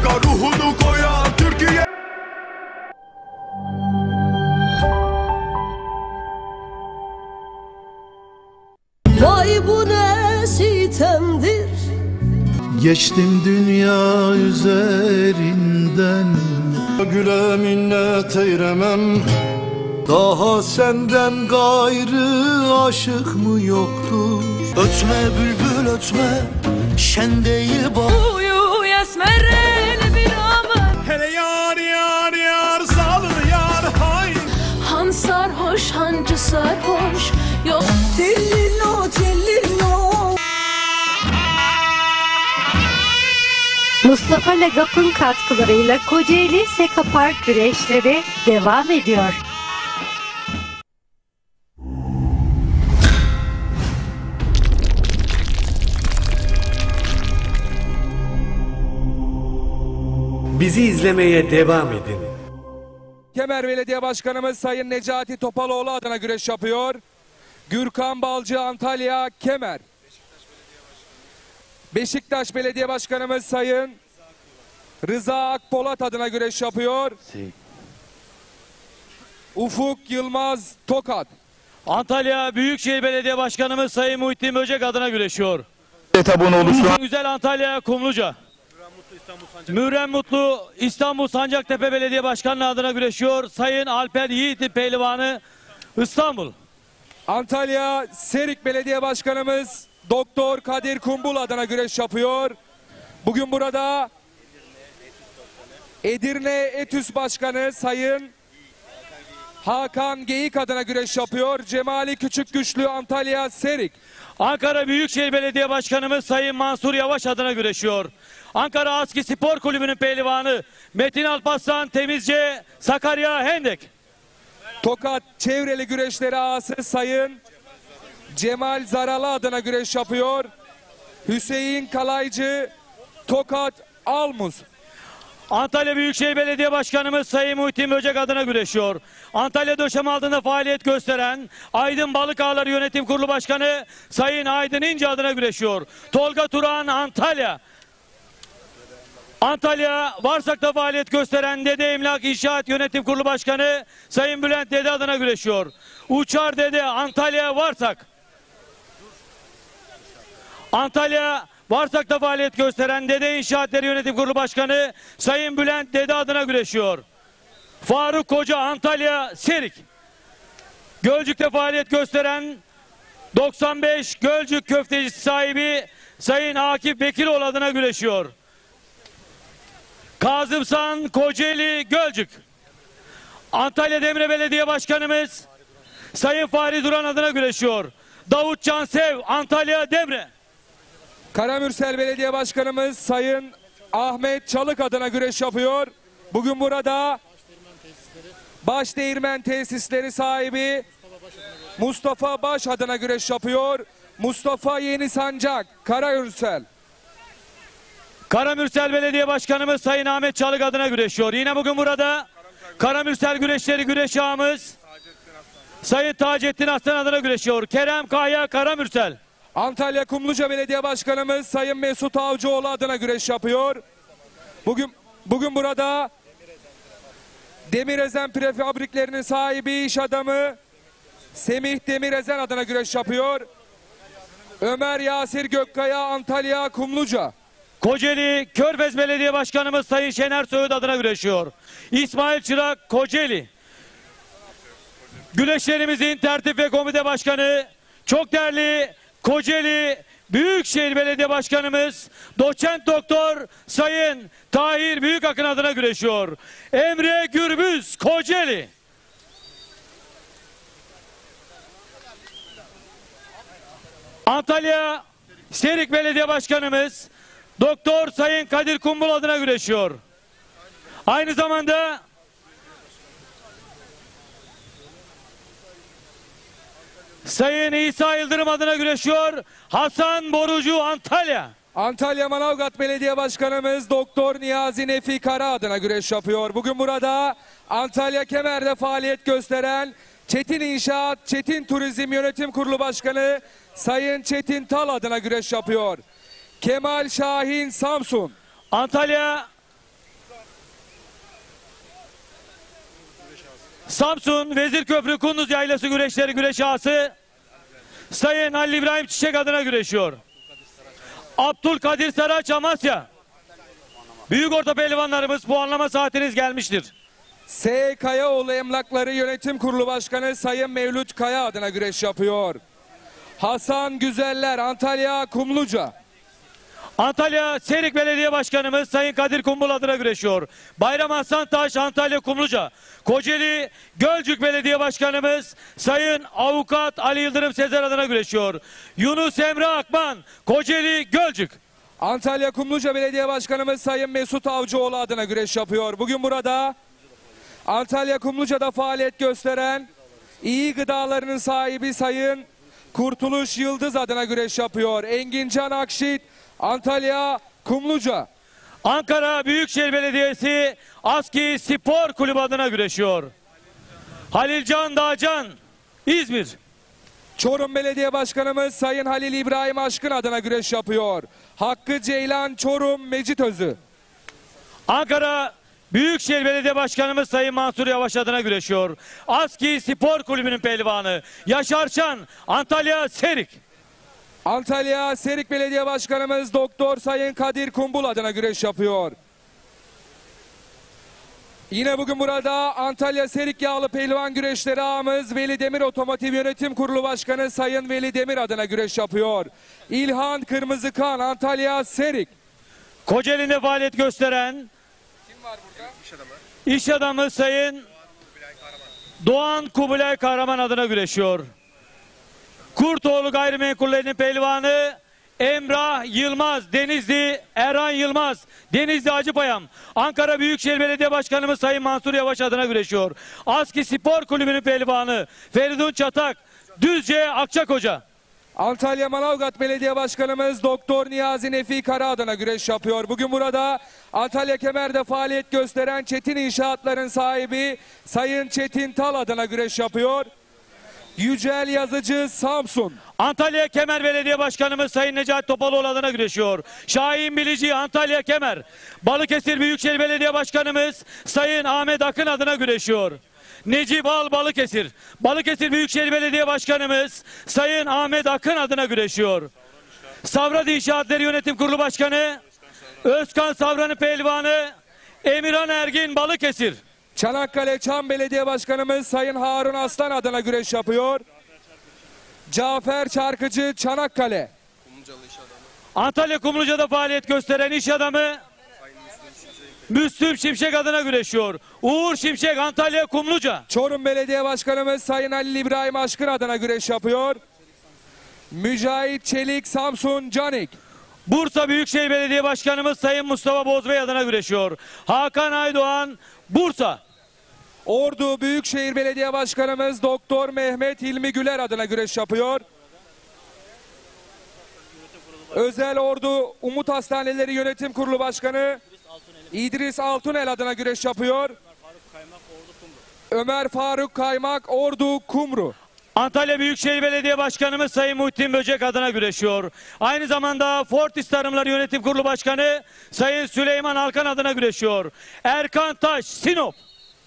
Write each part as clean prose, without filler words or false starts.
Ruhunu koyan Türkiye. Vay bu ne sitemdir. Geçtim dünya üzerinden, güle minnet eyremem. Daha senden gayrı aşık mı yoktur? Ötme bülbül ötme, şen değil bak. Uyu esmerel bir aman. Hele yar yar yar salın yar hay. Han sarhoş hancı sarhoş. Yok tellino tellino. Mustafa Lagap'ın katkılarıyla Kocaeli Seka Park güreşleri devam ediyor. Bizi izlemeye devam edin. Kemer Belediye Başkanımız Sayın Necati Topaloğlu adına güreş yapıyor. Gürkan Balcı Antalya Kemer. Beşiktaş Belediye Başkanımız Sayın Rıza Akpolat adına güreş yapıyor. Ufuk Yılmaz Tokat. Antalya Büyükşehir Belediye Başkanımız Sayın Muhittin Böcek adına güreşiyor. Güzel Antalya Kumluca. Mürrem Mutlu İstanbul Sancaktepe Belediye Başkanlığı adına güreşiyor. Sayın Alper Yiğit Pehlivanı İstanbul. Antalya Serik Belediye Başkanımız Doktor Kadir Kumbul adına güreş yapıyor. Bugün burada Edirne Etüs Başkanı Sayın Hakan Geyik adına güreş yapıyor. Cemali Küçük Güçlü Antalya Serik. Ankara Büyükşehir Belediye Başkanımız Sayın Mansur Yavaş adına güreşiyor. Ankara Aski Spor Kulübü'nün pehlivanı Metin Alparslan Temizce Sakarya Hendek. Tokat Çevreli Güreşleri ağası Sayın Cemal Zaralı adına güreş yapıyor. Hüseyin Kalaycı Tokat Almuz. Antalya Büyükşehir Belediye Başkanımız Sayın Muhittin Böcek adına güreşiyor. Antalya Döşeme altında faaliyet gösteren Aydın Balık Ağları Yönetim Kurulu Başkanı Sayın Aydın İnce adına güreşiyor. Tolga Turan Antalya. Antalya Varsak'ta faaliyet gösteren Dede Emlak İnşaat Yönetim Kurulu Başkanı Sayın Bülent Dede adına güreşiyor. Uçar Dede Antalya Varsak. Antalya Varsak'ta faaliyet gösteren Dede İnşaatları Yönetim Kurulu Başkanı Sayın Bülent Dede adına güreşiyor. Faruk Koca Antalya Serik. Gölcük'te faaliyet gösteren 95 Gölcük köftecisi sahibi Sayın Akif Bekiroğlu adına güreşiyor. Kazımsan Kocaeli Gölcük. Antalya Demre Belediye Başkanımız Sayın Fahri Duran adına güreşiyor. Davut Cansev Antalya Demre. Karamürsel Belediye Başkanımız Sayın Ahmet Çalık adına güreş yapıyor. Bugün burada Başdeğirmen Tesisleri sahibi Mustafa Baş adına güreş yapıyor. Mustafa Yeni Sancak Karamürsel. Karamürsel Belediye Başkanımız Sayın Ahmet Çalık adına güreşiyor. Yine bugün burada Karamürsel güreşleri güreş ağamız Sayın Taceddin Aslan adına güreşiyor. Kerem Kaya Karamürsel. Antalya Kumluca Belediye Başkanımız Sayın Mesut Avcıoğlu adına güreş yapıyor. Bugün burada Demirezen Prefabriklerinin sahibi iş adamı Semih Demirezen adına güreş yapıyor. Ömer Yasir Gökkaya Antalya Kumluca. Kocaeli Körfez Belediye Başkanımız Sayın Şener Söğüt adına güreşiyor. İsmail Çırak Kocaeli. Güreşlerimizin tertip ve komite başkanı çok değerli Kocaeli Büyükşehir Belediye Başkanımız Doçent Doktor Sayın Tahir Büyükakın adına güreşiyor. Emre Gürbüz Kocaeli. Antalya Serik Belediye Başkanımız Doktor Sayın Kadir Kumbul adına güreşiyor. Aynı zamanda Sayın İsa Yıldırım adına güreşiyor. Hasan Borucu Antalya. Antalya Manavgat Belediye Başkanımız Doktor Niyazi Nefi Kara adına güreş yapıyor. Bugün burada Antalya Kemer'de faaliyet gösteren Çetin İnşaat, Çetin Turizm Yönetim Kurulu Başkanı Sayın Çetin Tal adına güreş yapıyor. Kemal Şahin Samsun. Antalya Samsun Vezirköprü Kunduz Yaylası güreşleri güreş ağası Sayın Halil İbrahim Çiçek adına güreşiyor. Abdülkadir Saraç Amasya. Büyük orta pehlivanlarımız, puanlama saatiniz gelmiştir. S. Kayaoğlu Emlakları Yönetim Kurulu Başkanı Sayın Mevlüt Kaya adına güreş yapıyor. Hasan Güzeller Antalya Kumluca. Antalya Serik Belediye Başkanımız Sayın Kadir Kumbul adına güreşiyor. Bayram Hasan Taş Antalya Kumluca. Kocaeli Gölcük Belediye Başkanımız Sayın Avukat Ali Yıldırım Sezer adına güreşiyor. Yunus Emre Akman Kocaeli Gölcük. Antalya Kumluca Belediye Başkanımız Sayın Mesut Avcıoğlu adına güreş yapıyor. Bugün burada Antalya Kumluca'da faaliyet gösteren iyi gıdalarının sahibi Sayın Kurtuluş Yıldız adına güreş yapıyor. Engincan Akşit Antalya Kumluca. Ankara Büyükşehir Belediyesi ASKİ Spor Kulübü adına güreşiyor. Halilcan Dağcan İzmir. Çorum Belediye Başkanımız Sayın Halil İbrahim Aşkın adına güreş yapıyor. Hakkı Ceylan Çorum Mecitözü. Ankara Büyükşehir Belediye Başkanımız Sayın Mansur Yavaş adına güreşiyor. ASKİ Spor Kulübü'nün pehlivanı Yaşar Çan Antalya Serik. Antalya Serik Belediye Başkanımız Doktor Sayın Kadir Kumbul adına güreş yapıyor. Yine bugün burada Antalya Serik Yağlı Pehlivan Güreşleri ağamız Veli Demir Otomotiv Yönetim Kurulu Başkanı Sayın Veli Demir adına güreş yapıyor. İlhan Kırmızıkan Antalya Serik. Kocaeli'nde faaliyet gösteren Kim var burada? iş adamı Sayın Doğan Kubilay Kahraman adına güreşiyor. Kurtoğlu Gayrimenkullerinin pehlivanı Emrah Yılmaz Denizli, Erhan Yılmaz Denizli Acıpayam. Ankara Büyükşehir Belediye Başkanımız Sayın Mansur Yavaş adına güreşiyor. ASKİ Spor Kulübü'nün pehlivanı Feridun Çatak Düzce Akçakoca. Antalya Manavgat Belediye Başkanımız Doktor Niyazi Nefi Kara adına güreş yapıyor. Bugün burada Antalya Kemer'de faaliyet gösteren Çetin İnşaatların sahibi Sayın Çetin Tal adına güreş yapıyor. Yücel Yazıcı Samsun. Antalya Kemer Belediye Başkanımız Sayın Necati Topaloğlu adına güreşiyor. Şahin Bilici Antalya Kemer. Balıkesir Büyükşehir Belediye Başkanımız Sayın Ahmet Akın adına güreşiyor. Necip Al Balıkesir. Balıkesir Büyükşehir Belediye Başkanımız Sayın Ahmet Akın adına güreşiyor. Savrad İnşaatları Yönetim Kurulu Başkanı Özkan Savran'ın pehlivanı Emirhan Ergin Balıkesir. Çanakkale Çam Belediye Başkanımız Sayın Harun Aslan adına güreş yapıyor. Cafer Çarkıcı Çanakkale. Antalya Kumluca'da faaliyet gösteren iş adamı Müslüm Şimşek adına güreşiyor. Uğur Şimşek Antalya Kumluca. Çorum Belediye Başkanımız Sayın Halil İbrahim Aşkın adına güreş yapıyor. Mücahit Çelik Samsun Canik. Bursa Büyükşehir Belediye Başkanımız Sayın Mustafa Bozbey adına güreşiyor. Hakan Aydoğan Bursa. Ordu Büyükşehir Belediye Başkanımız Doktor Mehmet Hilmi Güler adına güreş yapıyor. Özel Ordu Umut Hastaneleri Yönetim Kurulu Başkanı İdris Altunel adına güreş yapıyor. Ömer Faruk Kaymak Ordu Kumru. Antalya Büyükşehir Belediye Başkanımız Sayın Muhittin Böcek adına güreşiyor. Aynı zamanda Fortis Tarımları Yönetim Kurulu Başkanı Sayın Süleyman Alkan adına güreşiyor. Erkan Taş Sinop.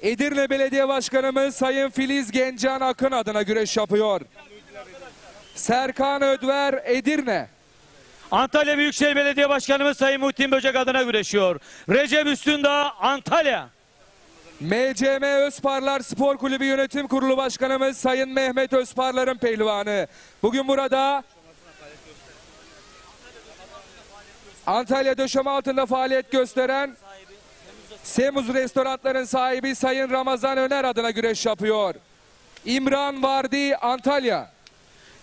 Edirne Belediye Başkanımız Sayın Filiz Gencan Akın adına güreş yapıyor. Serkan Ödver Edirne. Antalya Büyükşehir Belediye Başkanımız Sayın Muhittin Böcek adına güreşiyor. Recep Üstündağ Antalya. MCM Özparlar Spor Kulübü Yönetim Kurulu Başkanımız Sayın Mehmet Özparlar'ın pehlivanı. Bugün burada Antalya döşeme altında faaliyet gösteren Semuz Restoranların sahibi Sayın Ramazan Öner adına güreş yapıyor. İmran Vardi Antalya.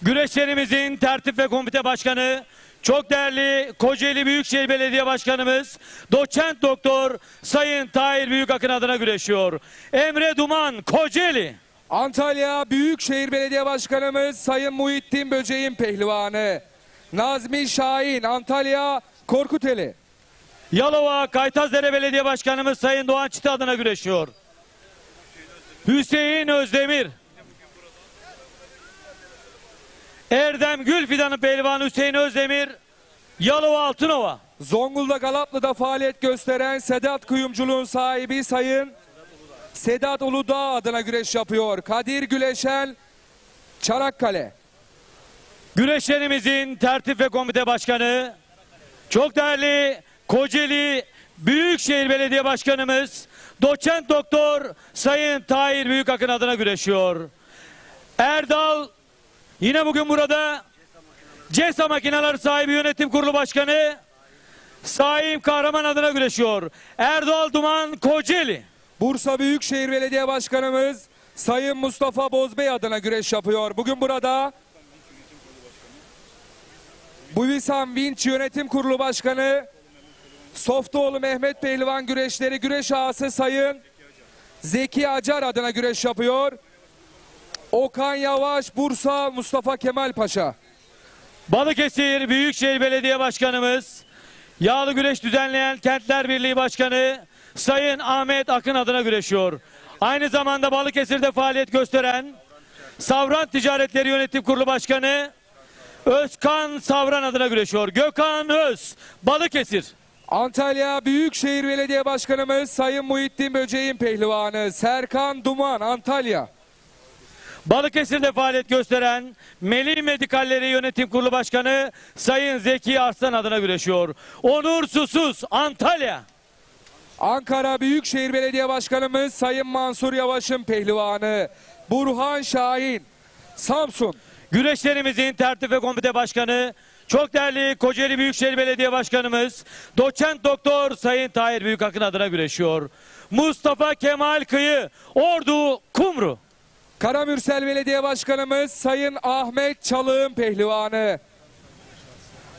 Güreşlerimizin tertip ve komite başkanı çok değerli Kocaeli Büyükşehir Belediye Başkanımız Doçent Doktor Sayın Tahir Büyükakın adına güreşiyor. Emre Duman Kocaeli. Antalya Büyükşehir Belediye Başkanımız Sayın Muhittin Böceğin pehlivanı. Nazmi Şahin Antalya Korkuteli. Yalova Kaytazdere Belediye Başkanımız Sayın Doğan Çiti adına güreşiyor. Hüseyin Özdemir. Erdem Gülfidan'ın pehlivanı Hüseyin Özdemir. Yalova Altınova. Zonguldak Alaplı'da faaliyet gösteren Sedat Kuyumculuğun sahibi Sayın Sedat Uludağ adına güreş yapıyor. Kadir Güleşen, Çanakkale. Güreşlerimizin tertip ve komite başkanı, çok değerli Kocaeli Büyükşehir Belediye Başkanımız Doçent Doktor Sayın Tahir Büyükakın adına güreşiyor. Erdal yine bugün burada. CESA Makineleri sahibi yönetim kurulu başkanı Saim Kahraman adına güreşiyor. Erdal Duman, Kocaeli. Bursa Büyükşehir Belediye Başkanımız Sayın Mustafa Bozbey adına güreş yapıyor. Bugün burada Buvisan Vinç Yönetim Kurulu Başkanı Softoğlu Mehmet Pehlivan güreşleri güreş ağası Sayın Zeki Acar adına güreş yapıyor. Okan Yavaş, Bursa Mustafa Kemal Paşa. Balıkesir Büyükşehir Belediye Başkanımız, yağlı güreş düzenleyen Kentler Birliği Başkanı Sayın Ahmet Akın adına güreşiyor. Aynı zamanda Balıkesir'de faaliyet gösteren Savran Ticaretleri Yönetim Kurulu Başkanı Özkan Savran adına güreşiyor. Gökhan Öz, Balıkesir. Antalya Büyükşehir Belediye Başkanımız Sayın Muhittin Böceğin Pehlivanı Serkan Duman, Antalya. Balıkesir'de faaliyet gösteren Melih Medikalleri Yönetim Kurulu Başkanı Sayın Zeki Arslan adına güreşiyor. Onur Susuz, Antalya. Ankara Büyükşehir Belediye Başkanımız Sayın Mansur Yavaş'ın pehlivanı Burhan Şahin, Samsun. Güreşlerimizin tertip ve komite başkanı, çok değerli Kocaeli Büyükşehir Belediye Başkanımız Doçent Doktor Sayın Tahir Büyükakın adına güreşiyor. Mustafa Kemal Kıyı, Ordu, Kumru. Karamürsel Belediye Başkanımız Sayın Ahmet Çalık'ın pehlivanı.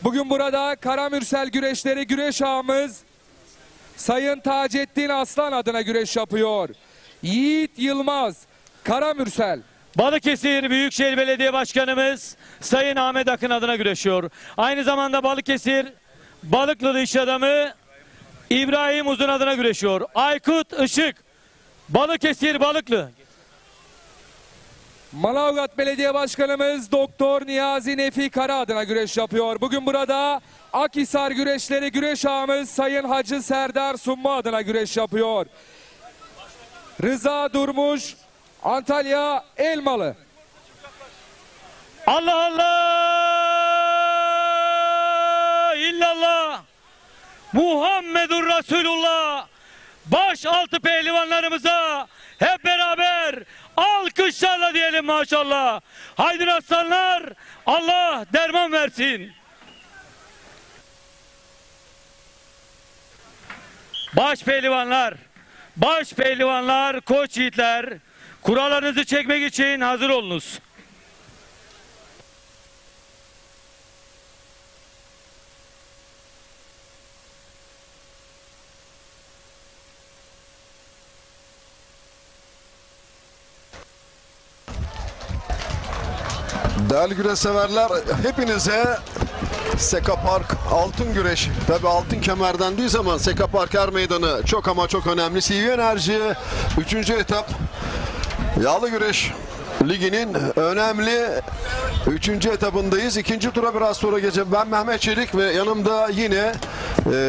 Bugün burada Karamürsel güreşleri güreş ağamız Sayın Taceddin Aslan adına güreş yapıyor. Yiğit Yılmaz, Karamürsel. Balıkesir Büyükşehir Belediye Başkanımız Sayın Ahmet Akın adına güreşiyor. Aynı zamanda Balıkesir Balıklılı iş adamı İbrahim Uzun adına güreşiyor. Aykut Işık, Balıkesir Balıklı. Manavgat Belediye Başkanımız Doktor Niyazi Nefi Kara adına güreş yapıyor. Bugün burada Akhisar güreşleri güreş ağamız Sayın Hacı Serdar Sunma adına güreş yapıyor. Rıza Durmuş, Antalya Elmalı. Allah Allah illallah Muhammedur Resulullah. Başaltı pehlivanlarımıza hep beraber alkışlarla diyelim maşallah. Haydi aslanlar, Allah derman versin. Baş pehlivanlar, koç yiğitler, kurallarınızı çekmek için hazır olunuz. Değerli güreş severler, hepinize Seka Park Altın Güreş, tabi altın kemerden değil ama Seka Park Er Meydanı çok ama çok önemli. CV Enerji 3. etap Yağlı Güreş Ligi'nin önemli 3. etabındayız. 2. tura biraz sonra geçeceğim. Ben Mehmet Çelik ve yanımda yine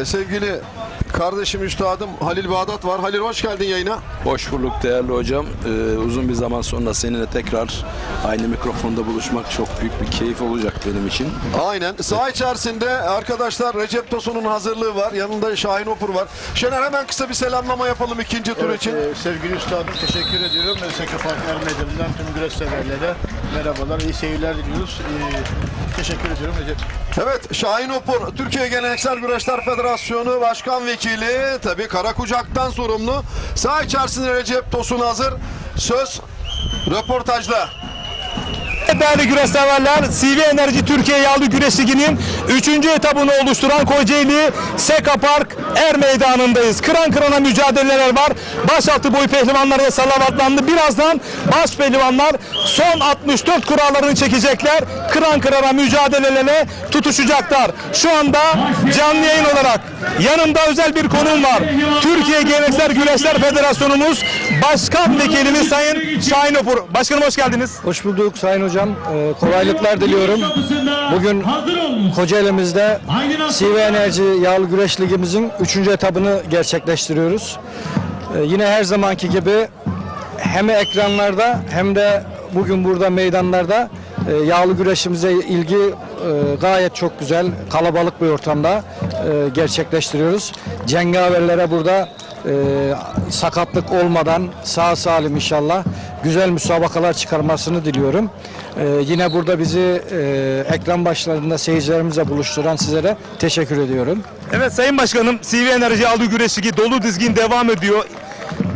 sevgili kardeşim üstadım Halil Bağdat var. Halil hoş geldin yayına. Hoş bulduk değerli hocam. Uzun bir zaman sonra seninle tekrar aynı mikrofonda buluşmak çok büyük bir keyif olacak benim için. Aynen. Saha içerisinde arkadaşlar Recep Tosun'un hazırlığı var. Yanında Şahin Opur var. Şener hemen kısa bir selamlama yapalım ikinci tur için. Sevgili üstadım teşekkür ediyorum. Seka Park Er Meydanı'ndan tüm güreş severlere merhabalar, iyi seyirler diliyoruz. Teşekkür ediyorum Recep. Evet, Şahin Opur, Türkiye Geleneksel Güreşler Federasyonu Başkan Vekili, tabii Karakucak'tan sorumlu. Saha içerisinde Recep Tosun hazır. Söz röportajda. Değerli güreş severler, CV Enerji Türkiye Yağlı Güreş Ligi'nin 3. etabını oluşturan Kocaeli Seka Park Er Meydanı'ndayız. Kıran kırana mücadeleler var. Başaltı boyu pehlivanlar da salavatlandı. Birazdan baş pehlivanlar son 64 kurallarını çekecekler. Kıran kırana mücadelelerine tutuşacaklar. Şu anda canlı yayın olarak yanımda özel bir konuğum var. Türkiye Geleneksel Güreşler Federasyonumuz Başkan Vekilimiz Sayın Şahin Opur. Başkanım hoş geldiniz. Hoş bulduk Sayın Hocam. Kolaylıklar diliyorum. Bugün Kocaeli'mizde CV Enerji Yağlı Güreş Ligimizin 3. etabını gerçekleştiriyoruz. Yine her zamanki gibi hem ekranlarda hem de bugün burada meydanlarda yağlı güreşimize ilgi gayet çok güzel, kalabalık bir ortamda gerçekleştiriyoruz. Cengaverlere burada sakatlık olmadan sağ salim inşallah güzel müsabakalar çıkarmasını diliyorum. Yine burada bizi ekran başlarında seyircilerimizle buluşturan sizlere teşekkür ediyorum. Evet Sayın Başkanım, CV Enerji Yağlı Güreş Ligi dolu dizgin devam ediyor.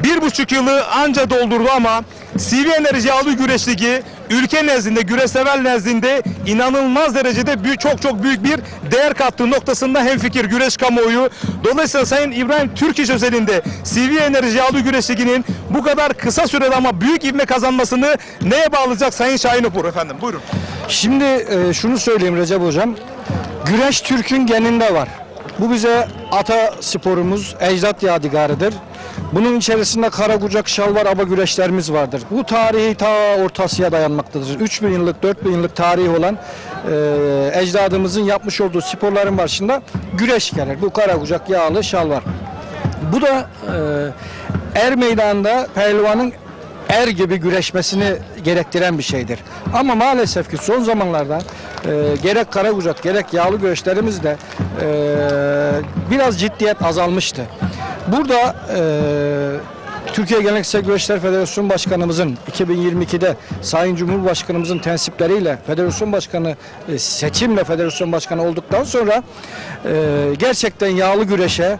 1,5 yılı anca doldurdu ama CV Enerji Yağlı Güreş Ligi ülke nezdinde, güreşsever nezdinde inanılmaz derecede çok büyük bir değer kattığı noktasında hemfikir güreş kamuoyu. Dolayısıyla Sayın İbrahim Türkiş özelinde CV Enerji Yağlı Güreş Ligi'nin bu kadar kısa sürede ama büyük ivme kazanmasını neye bağlayacak Sayın Şahin Opur efendim? Buyurun. Şimdi şunu söyleyeyim Recep Hocam. Güreş Türk'ün geninde var. Bu bize ata sporumuz, ecdat yadigarıdır. Bunun içerisinde karakucak, şalvar, aba güreşlerimiz vardır. Bu tarihi ta Orta Asya'ya dayanmaktadır. 3000 yıllık, 4000 yıllık tarihi olan ecdadımızın yapmış olduğu sporların başında güreş gelir. Bu karakucak, yağlı, şalvar. Bu da er meydanında pehlivanın er gibi güreşmesini gerektiren bir şeydir. Ama maalesef ki son zamanlarda gerek karakucak gerek yağlı güreşlerimizde biraz ciddiyet azalmıştı. Burada Türkiye Geleneksel Güreşler Federasyonu Başkanımızın 2022'de Sayın Cumhurbaşkanımızın tensipleriyle Federasyon Başkanı seçimle Federasyon Başkanı olduktan sonra gerçekten yağlı güreşe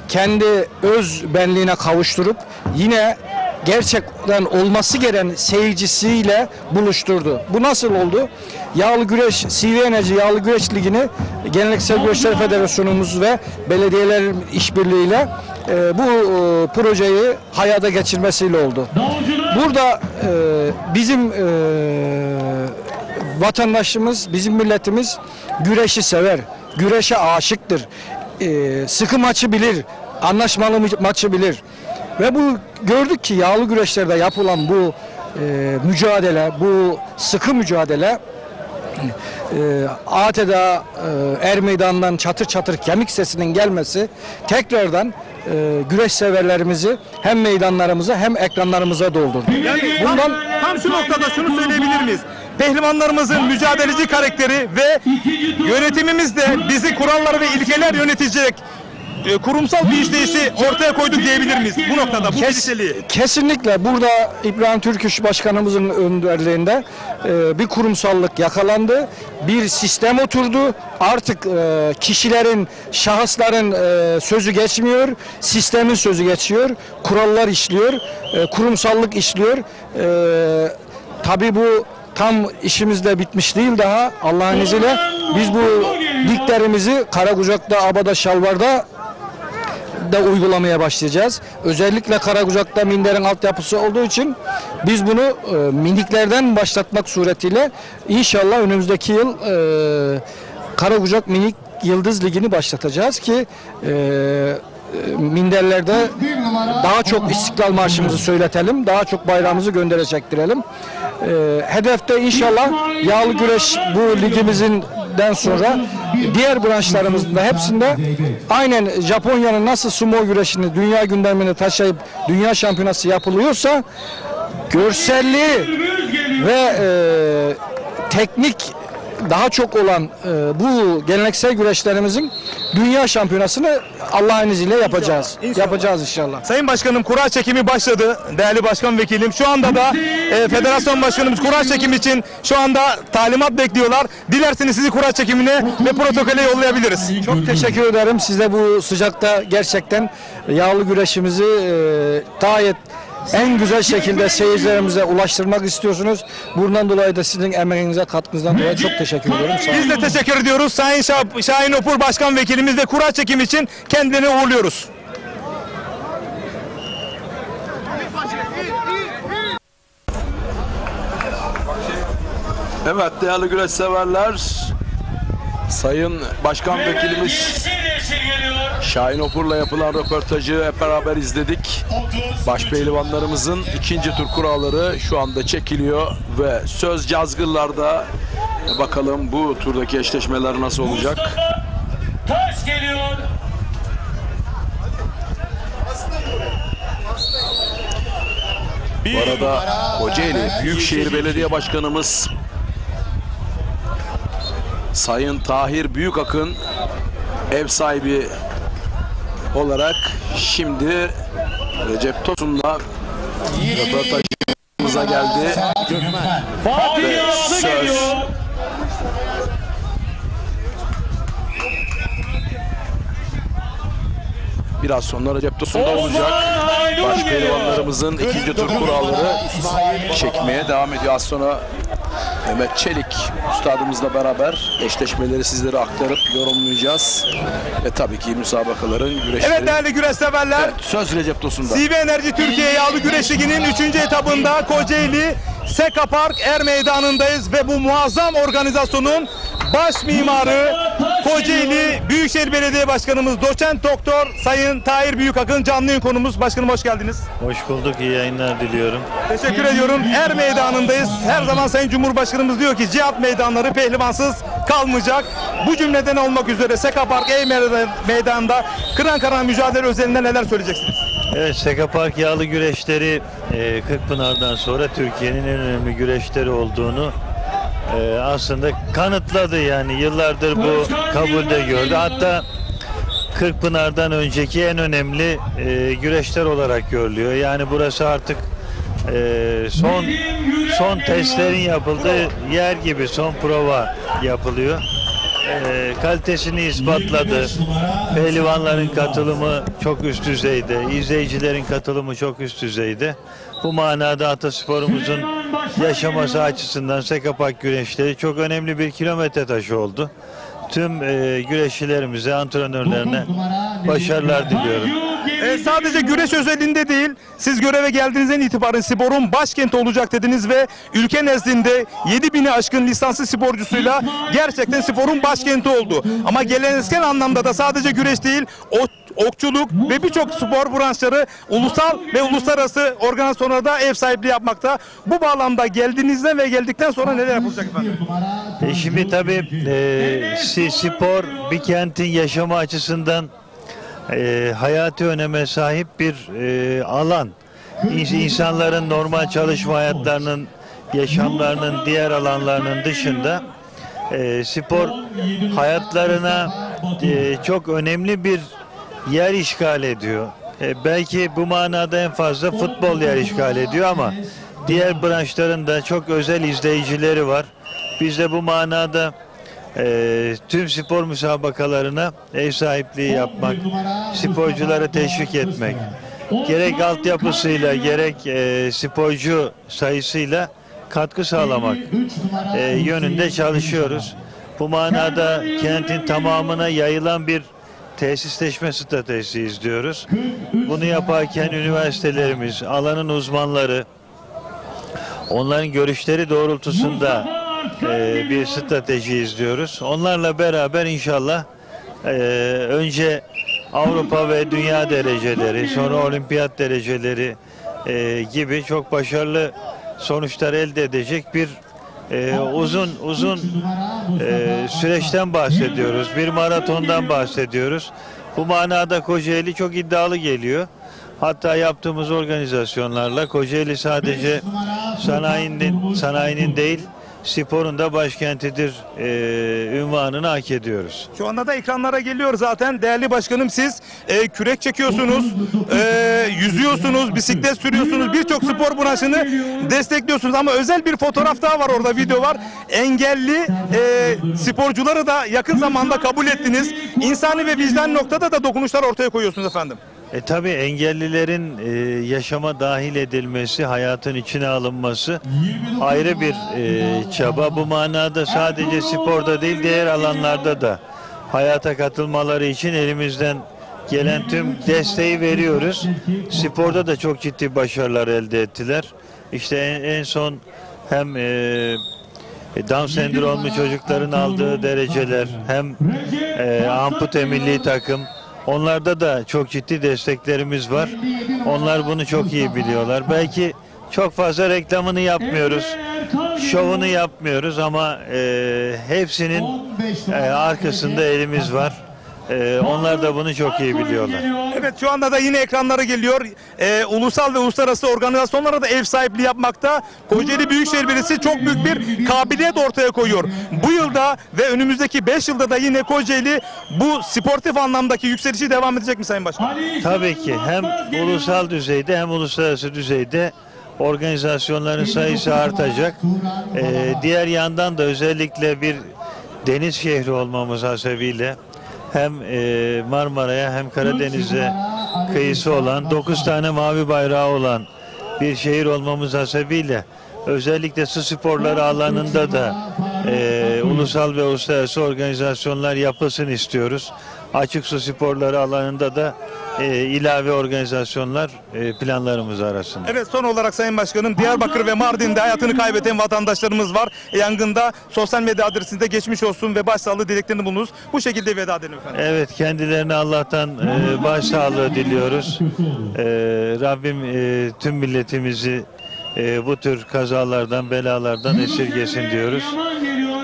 kendi öz benliğine kavuşturup yine gerçekten olması gereken seyircisiyle buluşturdu. Bu nasıl oldu? Yağlı Güreş, CV Enerji Yağlı Güreş Ligi'ni Geleneksel Güreşler Federasyonumuz ve belediyelerin işbirliğiyle bu projeyi hayata geçirmesiyle oldu. Burada bizim vatandaşımız, bizim milletimiz güreşi sever, güreşe aşıktır. Sıkı maçı bilir, anlaşmalı maçı bilir. Ve bu gördük ki yağlı güreşlerde yapılan bu mücadele, bu sıkı mücadele adeta er meydanından çatır çatır kemik sesinin gelmesi tekrardan güreş severlerimizi hem meydanlarımıza hem ekranlarımıza doldurdu. Yani tam şu noktada şunu söyleyebilir miyiz? Pehlivanlarımızın mücadeleci karakteri ve yönetimimiz de bizi kurallar ve ilkeler yönetecek kurumsal bir işleyişi ortaya koyduk diyebilir miyiz bu noktada, bu birlikteliği? Kesinlikle burada İbrahim Türküş Başkanımızın önderliğinde bir kurumsallık yakalandı, bir sistem oturdu. Artık kişilerin, şahısların sözü geçmiyor, sistemin sözü geçiyor, kurallar işliyor, kurumsallık işliyor. Tabii bu tam işimiz de bitmiş değil daha. Allah'ın izniyle biz bu liglerimizi Karakucak'ta, Abada, Şalvar'da da uygulamaya başlayacağız. Özellikle Karakucak'ta minderin altyapısı olduğu için biz bunu miniklerden başlatmak suretiyle inşallah önümüzdeki yıl Karakucak Minik Yıldız Ligi'ni başlatacağız ki minderlerde daha çok İstiklal Marşımızı söyletelim, daha çok bayrağımızı göndere çektirelim. Hedefte inşallah yağlı güreş bu ligimizden sonra diğer branşlarımızın da hepsinde aynen Japonya'nın nasıl sumo güreşini dünya gündemine taşıyıp dünya şampiyonası yapılıyorsa görselliği ve teknik daha çok olan bu geleneksel güreşlerimizin dünya şampiyonasını Allah'ın izniyle yapacağız. Yapacağız inşallah. Sayın Başkanım, kura çekimi başladı. Değerli Başkan Vekilim. Şu anda da Federasyon Başkanımız kura çekimi için şu anda talimat bekliyorlar. Dilerseniz sizi kura çekimine ve protokole yollayabiliriz. Çok teşekkür ederim. Siz de bu sıcakta gerçekten yağlı güreşimizi gayet en güzel şekilde seyircilerimize ulaştırmak istiyorsunuz. Bundan dolayı da sizin emeğinize, katkınızdan dolayı çok teşekkür ediyorum. Biz de teşekkür ediyoruz. Sayın Şahin Opur Başkan Vekilimiz de kura çekimi için kendilerini uğurluyoruz. Evet değerli güreş severler, Sayın Başkan Vekilimiz Şahin Opur'la yapılan röportajı hep beraber izledik. Başpehlivanlarımızın ikinci tur kuralları şu anda çekiliyor ve söz cazgırlarda. Bakalım bu turdaki eşleşmeler nasıl olacak? Taş geliyor. Bu arada Kocaeli Büyükşehir Belediye Başkanımız Sayın Tahir Büyükakın ev sahibi olarak şimdi Recep Tosun'la röportajımıza geldi. Fatih Ve Yağlı söz geliyor. biraz sonra Recep Tosun'da olacak. Başpehlivanlarımızın ikinci tur kuralları çekmeye devam ediyor. Az sonra Mehmet Çelik üstadımızla beraber eşleşmeleri sizlere aktarıp yorumlayacağız. Ve tabii ki müsabakaların, güreşlerin... Evet değerli güreş severler. Evet, söz Recep Tosun'da. CV Enerji Türkiye Yağlı Güreş Ligi'nin 3. etabında Kocaeli Seka Park Er Meydanı'ndayız ve bu muazzam organizasyonun baş mimarı Kocaeli Büyükşehir Belediye Başkanımız Doçent Doktor Sayın Tahir Büyükakın canlı yayın konumuz. Başkanım hoş geldiniz. Hoş bulduk, iyi yayınlar diliyorum. Teşekkür ediyorum. Er Meydanı'ndayız. Her zaman Sayın Cumhurbaşkanımız diyor ki cihat meydanları pehlivansız kalmayacak. Bu cümleden olmak üzere Seka Park Er Meydanı'nda kıran kıran mücadele özelinde neler söyleyeceksiniz? Evet, Seka Park yağlı güreşleri Kırkpınar'dan sonra Türkiye'nin en önemli güreşleri olduğunu aslında kanıtladı. Yani yıllardır bu kabulde gördü. Hatta Kırkpınar'dan önceki en önemli güreşler olarak görülüyor. Yani burası artık son testlerin yapıldığı yer gibi son prova yapılıyor. Kalitesini ispatladı. Pehlivanların katılımı çok üst düzeyde. İzleyicilerin katılımı çok üst düzeyde. Bu manada atasporumuzun yaşaması açısından Seka Park güreşleri çok önemli bir kilometre taşı oldu. Tüm güreşçilerimize, antrenörlerine başarılar diliyorum. Sadece güreş özelinde değil, siz göreve geldiğinizden itibaren sporun başkenti olacak dediniz ve ülke nezdinde 7000'i aşkın lisanslı sporcusuyla gerçekten sporun başkenti oldu. Ama geleneksel anlamda da sadece güreş değil, okçuluk ve birçok spor branşları ulusal ve uluslararası organizasyonlarda ev sahipliği yapmakta. Bu bağlamda geldiğinizde ve geldikten sonra neler yapılacak efendim? Şimdi tabii spor bir kentin yaşamı açısından hayati öneme sahip bir alan. İnsanların normal çalışma hayatlarının, yaşamlarının diğer alanlarının dışında spor hayatlarına çok önemli bir yer işgal ediyor. Belki bu manada en fazla futbol yer işgal ediyor ama diğer branşların da çok özel izleyicileri var. Biz de bu manada tüm spor müsabakalarına ev sahipliği yapmak, sporcuları teşvik etmek, gerek altyapısıyla gerek sporcu sayısıyla katkı sağlamak yönünde çalışıyoruz. Bu manada kentin tamamına yayılan bir tesisleşme stratejisi izliyoruz. Bunu yaparken üniversitelerimiz, alanın uzmanları, onların görüşleri doğrultusunda bir strateji izliyoruz. Onlarla beraber inşallah önce Avrupa ve dünya dereceleri, sonra olimpiyat dereceleri gibi çok başarılı sonuçlar elde edecek bir uzun süreçten bahsediyoruz. Bir maratondan bahsediyoruz. Bu manada Kocaeli çok iddialı geliyor. Hatta yaptığımız organizasyonlarla Kocaeli sadece sanayinin değil, sporun da başkentidir ünvanını hak ediyoruz. Şu anda da ekranlara geliyor zaten. Değerli başkanım, siz kürek çekiyorsunuz, yüzüyorsunuz, bisiklet sürüyorsunuz, birçok spor branşını destekliyorsunuz. Ama özel bir fotoğraf daha var orada, video var. Engelli sporcuları da yakın zamanda kabul ettiniz. İnsani ve vicdan noktada da dokunuşlar ortaya koyuyorsunuz efendim. Tabii engellilerin yaşama dahil edilmesi, hayatın içine alınması ayrı bir çaba. Bu manada sadece sporda değil, diğer alanlarda da hayata katılmaları için elimizden gelen tüm desteği veriyoruz. Sporda da çok ciddi başarılar elde ettiler. İşte en son hem Down sendromlu çocukların aldığı dereceler, hem ampute milli takım, onlarda da çok ciddi desteklerimiz var. Onlar bunu çok iyi biliyorlar. Belki çok fazla reklamını yapmıyoruz, şovunu yapmıyoruz ama hepsinin arkasında elimiz var. Onlar da bunu çok iyi biliyorlar. Evet, şu anda da yine ekranlara geliyor. Ulusal ve uluslararası organizasyonlara da ev sahipliği yapmakta. Kocaeli Büyükşehir Belediyesi çok büyük bir kabiliyet ortaya koyuyor. Bu yılda ve önümüzdeki 5 yılda da yine Kocaeli bu sportif anlamdaki yükselişi devam edecek mi Sayın Başkan? Tabii ki hem ulusal düzeyde hem uluslararası düzeyde organizasyonların sayısı artacak. Diğer yandan da özellikle bir deniz şehri olmamız hasebiyle hem Marmara'ya hem Karadeniz'e kıyısı olan 9 tane mavi bayrağı olan bir şehir olmamız hasebiyle özellikle su sporları alanında da ulusal ve uluslararası organizasyonlar yapılsın istiyoruz. Açık su sporları alanında da ilave organizasyonlar planlarımız arasında. Evet, son olarak Sayın Başkanım, Diyarbakır ve Mardin'de hayatını kaybeden vatandaşlarımız var. Yangında sosyal medya adresinde geçmiş olsun ve başsağlığı dileklerini bulunuz. Bu şekilde veda edelim efendim. Evet, kendilerine Allah'tan başsağlığı diliyoruz. Rabbim tüm milletimizi bu tür kazalardan, belalardan esirgesin diyoruz.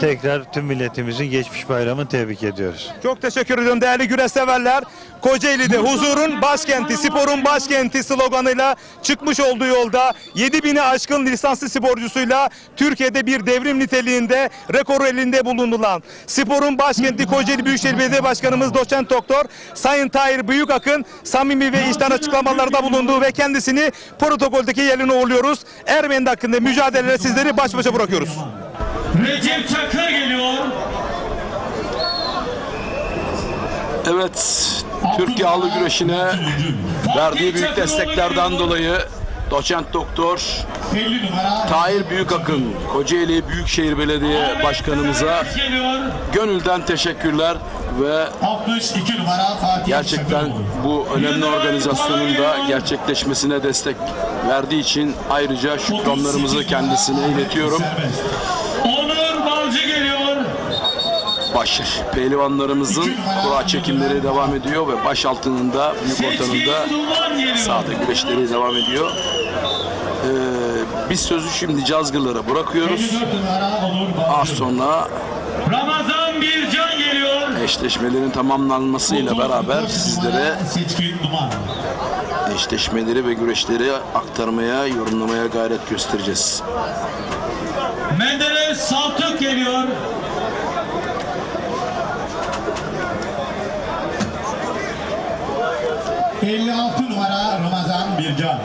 Tekrar tüm milletimizin geçmiş bayramını tebrik ediyoruz. Çok teşekkür ediyorum değerli güreş severler. Kocaeli'de huzurun başkenti, sporun başkenti sloganıyla çıkmış olduğu yolda 7000'i aşkın lisanslı sporcusuyla Türkiye'de bir devrim niteliğinde rekoru elinde bulunulan sporun başkenti Kocaeli Büyükşehir Belediye Başkanımız Doçent Doktor Sayın Tahir Büyükakın samimi ve içten açıklamalarda bulunduğu ve kendisini protokoldeki yerine uğurluyoruz. Ermeni hakkında mücadelelere sizleri baş başa bırakıyoruz. Recep Çakır geliyor. Evet, Türk yağlı güreşine verdiği büyük desteklerden dolayı Doçent Doktor Tahir Büyükakın Kocaeli Büyükşehir Belediye Başkanımıza gönülden teşekkürler ve gerçekten bu önemli organizasyonun da gerçekleşmesine destek verdiği için ayrıca şükranlarımızı kendisine iletiyorum. Onur Balcı geliyor. Baş pehlivanlarımızın kura çekimleri devam ediyor ve baş altınında, büyük ortanında sahada güreşleri devam ediyor. Biz sözü şimdi cazgırlara bırakıyoruz. Az sonra Ramazan Bircan geliyor. eşleşmelerin tamamlanmasıyla beraber sizlere eşleşmeleri ve güreşleri aktarmaya, yorumlamaya gayret göstereceğiz. Menderes Saltuk geliyor. ...56 numara Ramazan Bircan.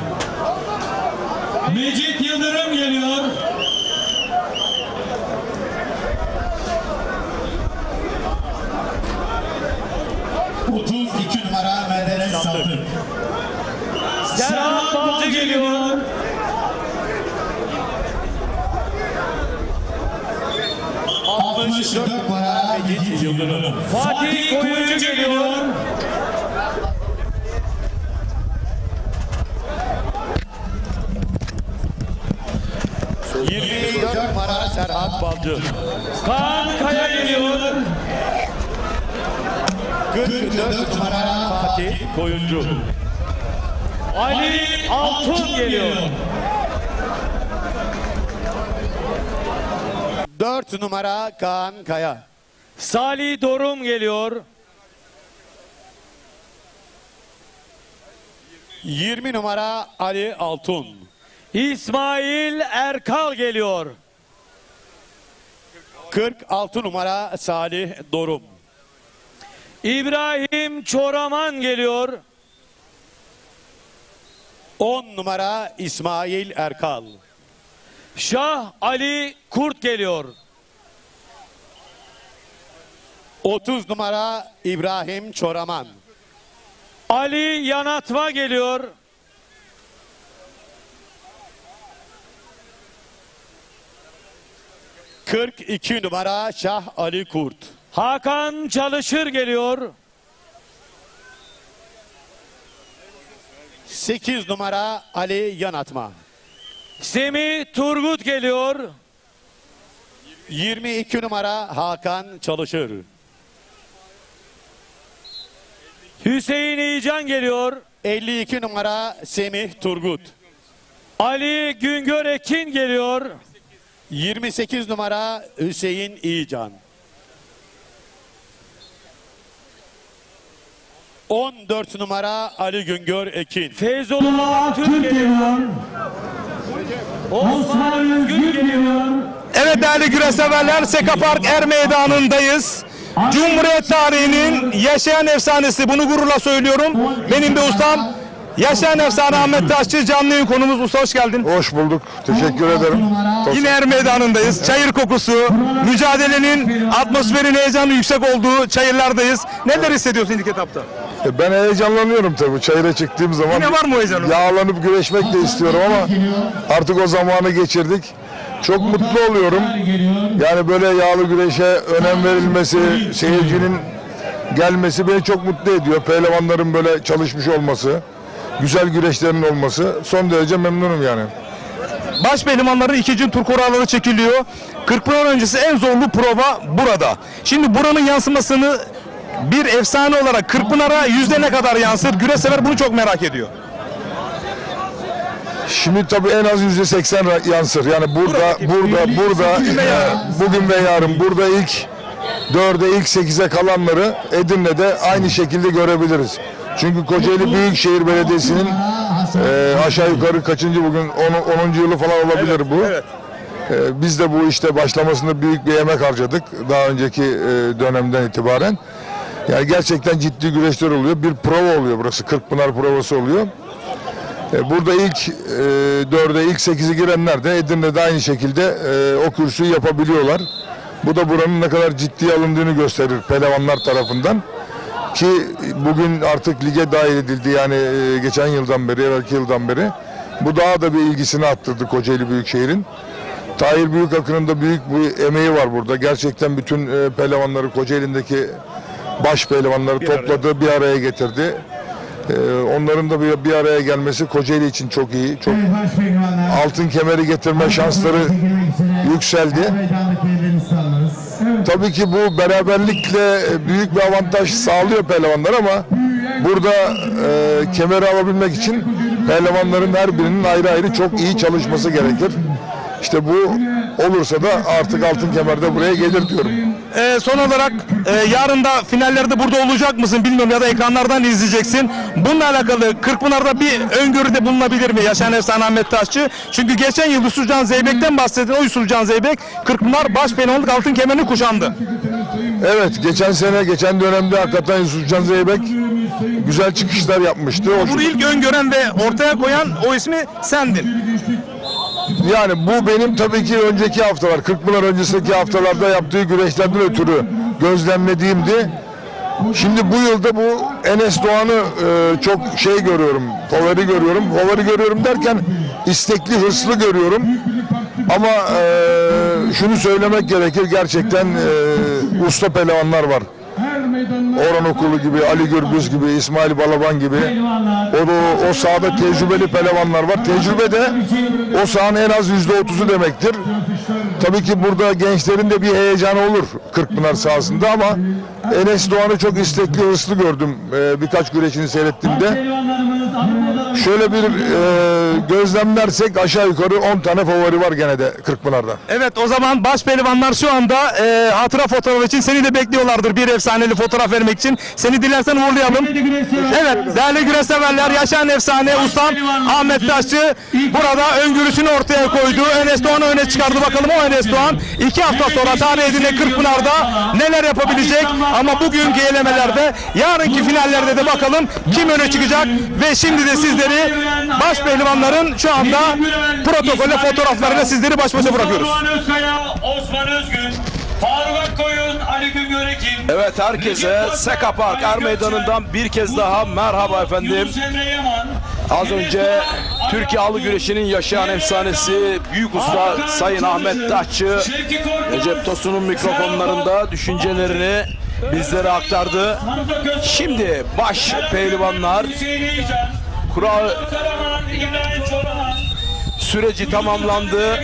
Mecit Yıldırım geliyor. ...32 numara Menderes Saltuk. Serhat Balcı geliyor. ...64 numara Mecit Yıldırım. Fatih Koyuncu geliyor. Numara Serhat Balcı. Kaan Kaya geliyor. 44 numara Fatih Koyuncu. Ali Altun geliyor. 4 numara Kaan Kaya. Salih Dorum geliyor. 20 numara Ali Altun. İsmail Erkal geliyor. 46 numara Salih Dorum. İbrahim Çoraman geliyor. 10 numara İsmail Erkal. Şah Ali Kurt geliyor. 30 numara İbrahim Çoraman. Ali Yanatma geliyor. 42 numara Şah Ali Kurt. Hakan Çalışır geliyor. 8 numara Ali Yanatma. Semih Turgut geliyor. 22 numara Hakan Çalışır. Hüseyin İyican geliyor. 52 numara Semih Turgut. Ali Güngör Ekin geliyor. 28 numara Hüseyin İyican. 14 numara Ali Güngör Ekin. Feyzullah Türk geliyor. Osman Özgün geliyor. Evet değerli güreş severler, Seka Park Er Meydanı'ndayız. Cumhuriyet tarihinin yaşayan efsanesi, bunu gururla söylüyorum. Benim de ustam, yaşayan efsane Ahmet Taşçı, canlı yayın konumuz. Usta hoş geldin. Hoş bulduk. Teşekkür ederim. Yine Er Meydanı'ndayız. Çayır kokusu, mücadelenin, atmosferin heyecanı yüksek olduğu çayırlardayız. Neler hissediyorsun ilk etapta? Ben heyecanlanıyorum tabii. Çayıra çıktığım zaman. Yine var mı o heyecanı? Yağlanıp güreşmek de istiyorum ama artık o zamanı geçirdik. Çok mutlu oluyorum. Yani böyle yağlı güreşe önem verilmesi, seyircinin gelmesi beni çok mutlu ediyor. Pehlivanların böyle çalışmış olması, güzel güreşlerin olması, son derece memnunum yani. Baş pehlivanların ikinci tur kuralları çekiliyor. Kırkpınar öncesi en zorlu prova burada. Şimdi buranın yansımasını bir efsane olarak Kırkpınar'a yüzde ne kadar yansır? Güreş sever bunu çok merak ediyor. Şimdi tabii en az %80 yansır. Yani burada bugün ve yarın burada ilk 4'e ilk 8'e kalanları Edirne'de aynı şekilde görebiliriz. Çünkü Kocaeli Büyükşehir Belediyesi'nin aşağı yukarı kaçıncı bugün 10. yılı falan olabilir bu. Evet. Biz de bu işte başlamasında büyük bir emek harcadık daha önceki dönemden itibaren. Yani gerçekten ciddi güreşler oluyor. Bir prova oluyor burası. Kırkpınar provası oluyor. Burada ilk 4'e ilk 8'i girenler de Edirne'de aynı şekilde o kürsüyü yapabiliyorlar. Bu da buranın ne kadar ciddiye alındığını gösterir pehlivanlar tarafından. Ki bugün artık lige dahil edildi yani geçen yıldan beri, evvelki yıldan beri. Bu daha da bir ilgisini arttırdı Kocaeli Büyükşehir'in. Tahir Büyükakın'ın da büyük bir emeği var burada. Gerçekten bütün pehlivanları, Kocaeli'ndeki baş pehlivanları topladı, bir araya getirdi. Onların da bir araya gelmesi Kocaeli için çok iyi. Çok altın kemeri getirme şansları yükseldi. Tabii ki bu beraberlikle büyük bir avantaj sağlıyor pehlivanlar ama burada kemeri alabilmek için pehlivanların her birinin ayrı ayrı çok iyi çalışması gerekir. İşte bu olursa da artık altın kemerde buraya gelir diyorum. Son olarak yarın da finallerde burada olacak mısın bilmiyorum ya da ekranlardan izleyeceksin. Bununla alakalı Kırkpınar'da bir öngörüde bulunabilir mi yaşayan efsane Ahmet Taşçı? Çünkü geçen yıl Yusufcan Zeybek'ten bahsedilen o Yusufcan Zeybek Kırkpınar baş pehlivanlık altın kemerini kuşandı. Evet, geçen dönemde hakikaten Yusufcan Zeybek güzel çıkışlar yapmıştı. Bunu ilk öngören ve ortaya koyan o ismi sendin. Yani bu benim tabii ki önceki haftalar, Kırkpınar öncesindeki haftalarda yaptığı güreşlerden ötürü gözlemlediğimdi. Şimdi bu yılda bu Enes Doğan'ı çok görüyorum, favori görüyorum. Favori görüyorum derken istekli, hırslı görüyorum. Ama şunu söylemek gerekir, gerçekten usta pehlivanlar var. Orhan Okulu gibi, Ali Gürbüz gibi, İsmail Balaban gibi o sahada tecrübeli pehlivanlar var. Tecrübe de o sahanın en az %30'u demektir. Tabii ki burada gençlerin de bir heyecanı olur Kırkpınar sahasında ama Enes Doğan'ı çok istekli, hırslı gördüm birkaç güreşini seyrettiğimde. Şöyle bir gözlemlersek aşağı yukarı 10 tane favori var gene de Kırkpınar'da. Evet, o zaman baş pehlivanlar şu anda hatıra fotoğrafı için seni de bekliyorlardır, bir efsaneli fotoğraf vermek için. Seni dilersen uğurlayalım. Evet değerli güreş severler, yaşayan efsane ustam Ahmet Taşçı burada öngörüsünü ortaya koydu. Enes Doğan'ı öne çıkardı. Bakalım o Enes Doğan 2 hafta sonra tarih edine Kırkpınar'da neler yapabilecek, ama bugünkü elemelerde, yarınki finallerde de bakalım kim öne çıkacak. Ve şimdi de sizleri baş pehlivanların şu anda protokole fotoğraflarıyla sizleri baş başa bırakıyoruz. Osman Özgün, Faruk Akkoyun, Ali Güngör Ekin. Evet, herkese Seka Park Er Meydanı'ndan bir kez daha merhaba efendim. Az önce Türkiye Halı Güreşi'nin yaşayan efsanesi büyük usta Sayın Ahmet Taşçı, Recep Tosun'un mikrofonlarında düşüncelerini bizlere aktardı. Şimdi baş pehlivanlar kura süreci tamamlandı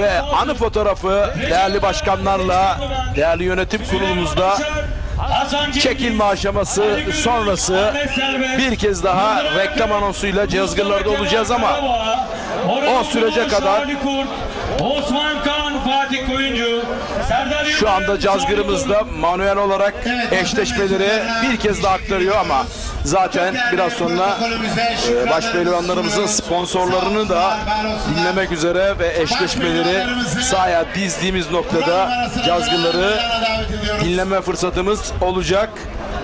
ve anı fotoğrafı değerli başkanlarla, değerli yönetim kurulumuzda çekilme aşaması sonrası bir kez daha reklam anonsuyla cihazgırlarda olacağız ama o sürece kadar Osman Kan, Fatih Koyuncu, Serdar Şu anda cazgırımızda manuel olarak eşleşmeleri bir kez daha aktarıyor ama zaten biraz sonra baş pehlivanlarımızın sponsorlarını da dinlemek üzere ve eşleşmeleri sahaya dizdiğimiz noktada cazgırları dinleme fırsatımız olacak.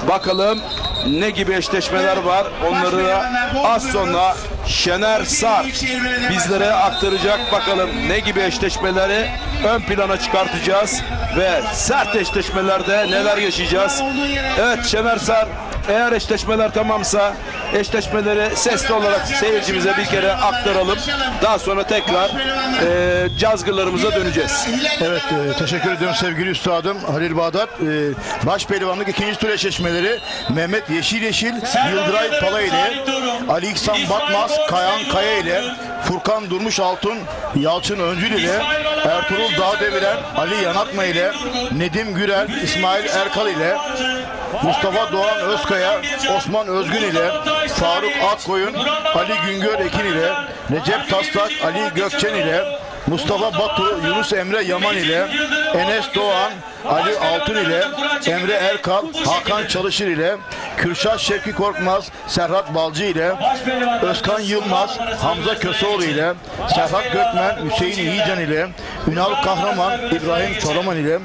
Bakalım ne gibi eşleşmeler var, onları da az sonra Şener Sar bizlere aktaracak. Bakalım ne gibi eşleşmeleri ön plana çıkartacağız ve sert eşleşmelerde neler yaşayacağız. Evet Şener Sar, eğer eşleşmeler tamamsa eşleşmeleri sesli olarak seyircimize bir kere aktaralım. Daha sonra tekrar cazgırlarımıza döneceğiz. Evet, teşekkür ediyorum sevgili üstadım Halil Bağdat. Baş pehlivanlık ikinci tur eşleşmeleri Mehmet Yeşil Yıldıray Pala ile Ali İhsan Batmaz Kayan Kaya ile Furkan Durmuş Altun Yalçın Öncül ile Ertuğrul Dağdeviren Ali Yanatma ile Nedim Gürel İsmail Erkal ile Mustafa Doğan Özkaya, Osman Özgün ile Faruk Akkoyun, Ali Güngör Ekin ile Recep Taslak, Ali Gökçen ile Mustafa Batu, Yunus Emre Yaman ile Enes Doğan, Ali Altun ile Emre Erkal, Hakan Çalışır ile Kürşat Şevki Korkmaz, Serhat Balcı ile Özkan Yılmaz, Hamza Köseoğlu ile Serhat Gökmen, Hüseyin İyican ile Ünal Kahraman, İbrahim Çoraman ile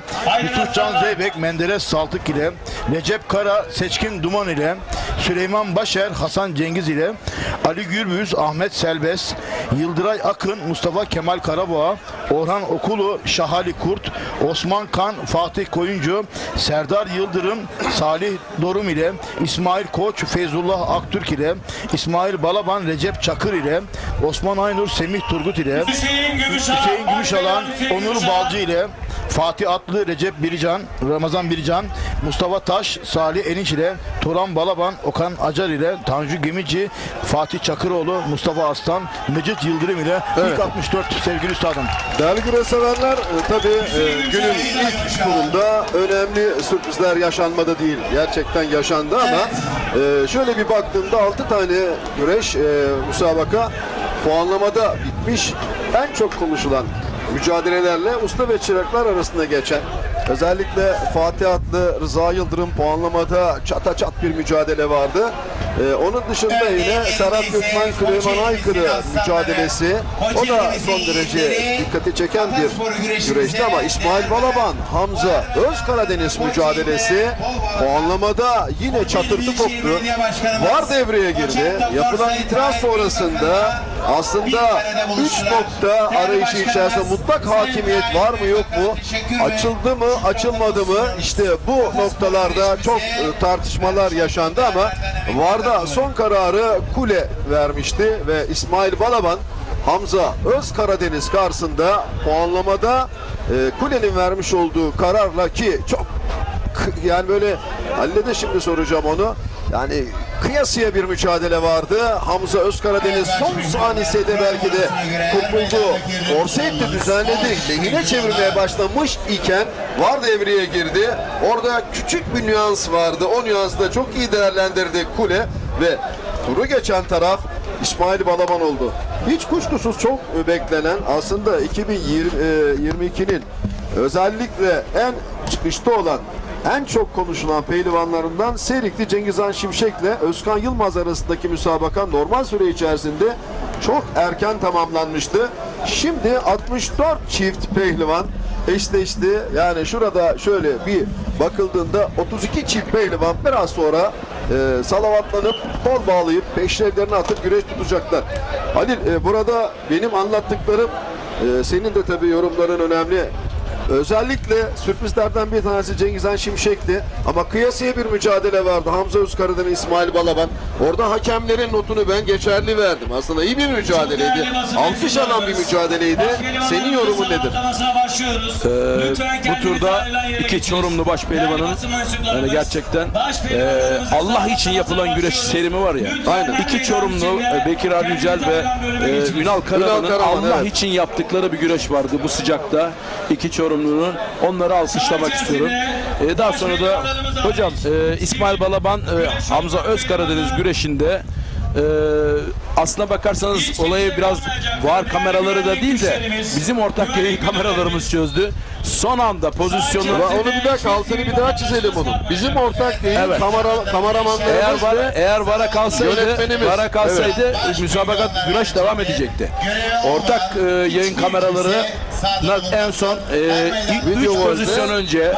Yusufcan Zeybek, Menderes Saltık ile Recep Kara, Seçkin Duman ile Süleyman Başer, Hasan Cengiz ile Ali Gürbüz, Ahmet Selbes, Yıldıray Akın, Mustafa Kemal Karaboğa, Orhan Okulu, Şahali Kurt, Osman Kan, Fatih Koyuncu, Serdar Yıldırım, Salih Dorum ile İsmail Koç, Feyzullah Aktürk ile İsmail Balaban, Recep Çakır ile Osman Aynur, Semih Turgut ile Hüseyin Gümüşalan, Onur Balcı ile Fatih Atlı, Recep Birican, Ramazan Birican, Mustafa Taş, Salih Eniş ile Turan Balaban, Okan Acar ile Tanju Gemici, Fatih Çakıroğlu, Mustafa Aslan, Mecit Yıldırım ile ilk 64 sevgili üstadım. Değerli güreş severler, tabii günün ilk turunda önemli sürprizler yaşanmadı değil. Gerçekten yaşandı ama şöyle bir baktığımda 6 tane güreş müsabaka puanlamada bitmiş. En çok konuşulan mücadelelerle usta ve çıraklar arasında geçen, özellikle Fatih Atlı, Rıza Yıldırım puanlamada çata çat bir mücadele vardı. Onun dışında yine Serhat Gökmen, Süleyman Aykırı mücadelesi, o da son derece dikkati çeken bir güreşti ama İsmail Balaban, Hamza Özkaradeniz mücadelesi puanlamada yine çatırtı koptu. VAR devreye girdi. Yapılan itiraz sonrasında aslında 3 nokta arayışı içerisinde mutlak hakimiyet var mı yok mu? Açıldı mı, açılmadı mı? İşte bu noktalarda çok tartışmalar yaşandı ama VAR'da son kararı Kule vermişti ve İsmail Balaban, Hamza Özkaradeniz karşısında puanlamada Kule'nin vermiş olduğu kararla, ki çok yani böyle Halil'e de şimdi soracağım onu. Yani kıyasıya bir mücadele vardı. Hamza Özkaradeniz son saniyede belki de kurtuldu. Orsetti düzenledi. Lehine çevirmeye başlamış iken VAR devreye girdi. Orada küçük bir nüans vardı. O nüansı da çok iyi değerlendirdi Kule ve turu geçen taraf İsmail Balaban oldu. Hiç kuşkusuz çok beklenen, aslında 2022'nin özellikle en çıkışta olan, en çok konuşulan pehlivanlarından Serikli Cengizhan Şimşek'le Özkan Yılmaz arasındaki müsabaka normal süre içerisinde çok erken tamamlanmıştı. Şimdi 64 çift pehlivan eşleşti. Yani şurada şöyle bir bakıldığında 32 çift pehlivan biraz sonra salavatlanıp kol bağlayıp peşlerlerini atıp güreş tutacaklar. Halil, burada benim anlattıklarım, senin de tabii yorumların önemli. Özellikle sürprizlerden bir tanesi Cengizhan Şimşek'ti. Ama kıyasıya bir mücadele vardı. Hamza Özkaradeniz, İsmail Balaban. Orada hakemlerin notunu ben geçerli verdim. Aslında iyi bir mücadeleydi. Alkış alan bir mücadeleydi. Senin yorumun nedir? Bu turda iki Çorumlu baş pehlivanın yani gerçekten Allah için yapılan güreş serimi var ya. Aynen. İki Çorumlu Bekir Aryücel ve Ünal Karaman'ın Allah için yaptıkları bir güreş vardı bu sıcakta. İki Çorumlu'nun, onları alkışlamak istiyorum. Daha sonra da hocam İsmail Balaban Hamza Özkaradeniz güreşinde aslına bakarsanız olayı biraz VAR kameraları da değil de bizim ortak yayın kameralarımız çözdü. Son anda pozisyonu... Onu bir dakika, altını bir daha çizelim onu. Bizim ortak yayın Evet. kameramanlarımız eğer VAR'a kalsaydı müsabaka güreş devam edecekti. Ortak yayın kameraları en son 3 pozisyon önce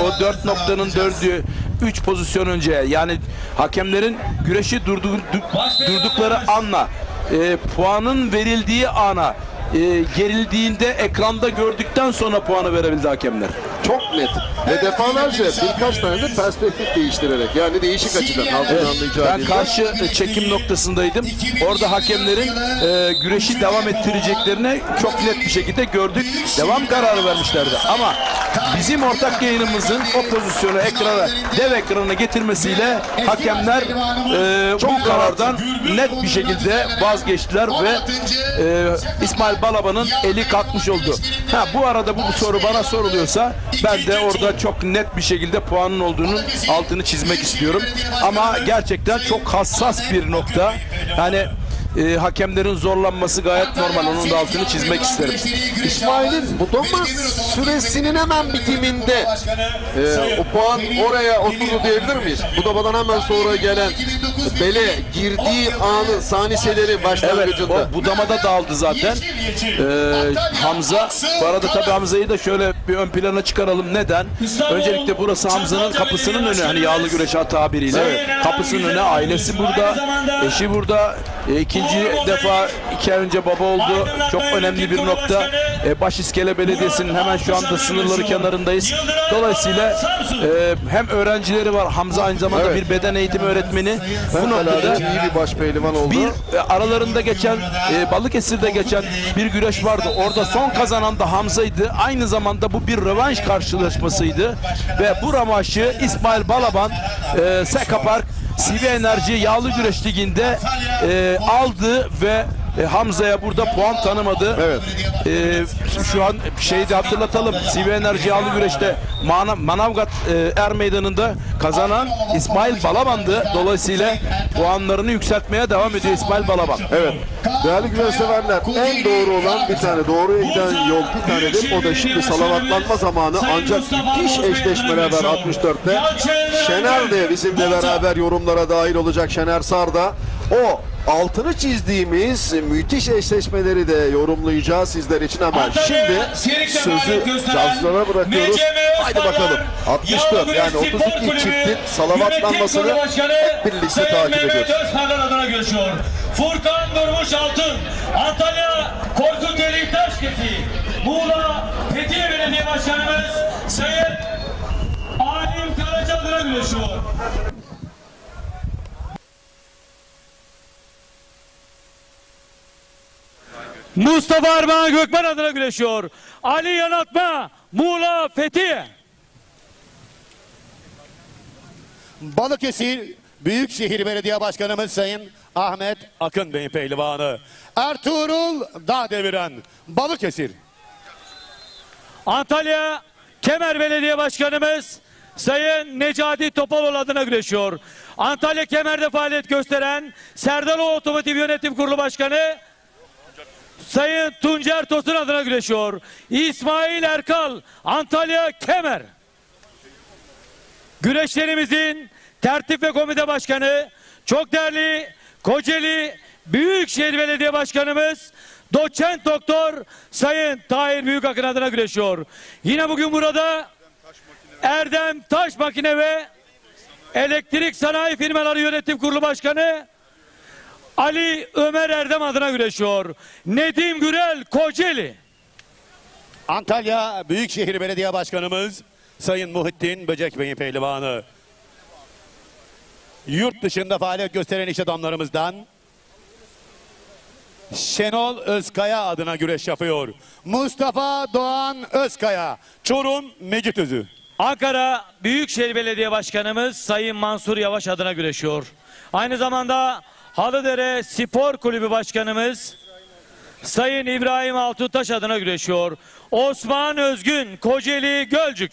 o 4 noktanın dördüğü 3 pozisyon önce, yani hakemlerin güreşi durdukları anla puanın verildiği ana gerildiğinde ekranda gördükten sonra puanı verebildi hakemler. Çok net. Ve defalarca birkaç tane de perspektif değiştirerek, yani değişik açıdan Ben karşı çekim noktasındaydım. Orada hakemlerin güreşi devam ettireceklerini çok net bir şekilde gördük. Devam kararı vermişlerdi. Ama bizim ortak yayınımızın o pozisyonu dev ekrana getirmesiyle hakemler bu karardan net bir şekilde vazgeçtiler ve İsmail Balaban'ın eli kalkmış oldu. Bu arada bu soru bana soruluyorsa ben de orada çok net bir şekilde puanın olduğunun altını çizmek istiyorum. Ama gerçekten çok hassas bir nokta. Yani hakemlerin zorlanması gayet normal. Onun da altını çizmek isterim. İsmail'in budama süresinin hemen bitiminde o puan oraya oturdu diyebilir miyiz? Budamadan hemen sonra gelen bele girdiği anın saniyeleri başlangıcında. Evet, o budamada dağıldı zaten. Hamza, bu arada tabii Hamza'yı da şöyle bir ön plana çıkaralım. Neden? Öncelikle burası Hamza'nın kapısının önü. Hani yağlı güreş tabiriyle. Evet. Kapısının önü, ailesi burada, eşi burada. İkinci defa 2 ay önce baba oldu. Çok önemli bir nokta. Başiskele Belediyesi'nin hemen şu anda sınırları kenarındayız. Dolayısıyla hem öğrencileri var. Hamza aynı zamanda bir beden eğitimi öğretmeni. Bu noktada iyi bir başpehlivan oldu. Aralarında geçen Balıkesir'de geçen bir güreş vardı. Orada son kazanan da Hamza'ydı. Aynı zamanda bu bir rövanş karşılaşmasıydı. Ve bu rövanşı İsmail Balaban Seka Park CV Enerji Yağlı Güreş Ligi'nde aldı ve Hamza'ya burada puan tanımadı. Evet. Şu an şeyi de hatırlatalım. CV Enerji Yağlı Güreş'te Manavgat Meydanı'nda kazanan İsmail Balaban'dı. Dolayısıyla puanlarını yükseltmeye devam ediyor İsmail Balaban. Evet. Değerli güreş severler, en doğru olan bir tane, doğruya giden yol bir tanedir. O da şimdi salavatlanma zamanı, ancak müthiş eşleşmeler var 64'te. Şener de bizimle beraber yorumlara dahil olacak, Şener Sarda. O altını çizdiğimiz müthiş eşleşmeleri de yorumlayacağız sizler için hemen. Şimdi sözü Cazlar'a bırakıyoruz. Haydi bakalım. 64 yani 32 çiftin salavatlanmasını hep birlikte takip ediyoruz. Furkan Durmuş Altın, Antalya Korkut Eli Taşkesi, Muğla Fethiye Belediye Başkanımız Sayın Alim Karaca adına güreşiyor. Mustafa Armağan Gökmen adına güreşiyor. Ali Yanatma, Muğla Fethiye. Balıkesir Büyükşehir Belediye Başkanımız Sayın Ahmet Akın Bey pehlivanı. Ertuğrul Dağdeviren, Balıkesir. Antalya Kemer Belediye Başkanımız Sayın Necati Topaloğlu adına güreşiyor. Antalya Kemer'de faaliyet gösteren Serdaloğlu Otomotiv Yönetim Kurulu Başkanı Sayın Tuncer Tosun adına güreşiyor. İsmail Erkal, Antalya Kemer. Güreşlerimizin tertip ve komite başkanı, çok değerli Kocaeli Büyükşehir Belediye Başkanımız Doçent Doktor Sayın Tahir Büyükakın adına güreşiyor. Yine bugün burada Erdem Taş Makine ve Elektrik Sanayi Firmaları Yönetim Kurulu Başkanı Ali Ömer Erdem adına güreşiyor. Nedim Gürel Kocaeli. Antalya Büyükşehir Belediye Başkanımız Sayın Muhittin Böcek Bey'in pehlivanı. Yurt dışında faaliyet gösteren iş adamlarımızdan Şenol Özkaya adına güreş yapıyor. Mustafa Doğan Özkaya, Çorum Mecitözü. Ankara Büyükşehir Belediye Başkanımız Sayın Mansur Yavaş adına güreşiyor. Aynı zamanda Halıdere Spor Kulübü Başkanımız Sayın İbrahim Altuntaş adına güreşiyor. Osman Özgün, Kocaeli Gölcük.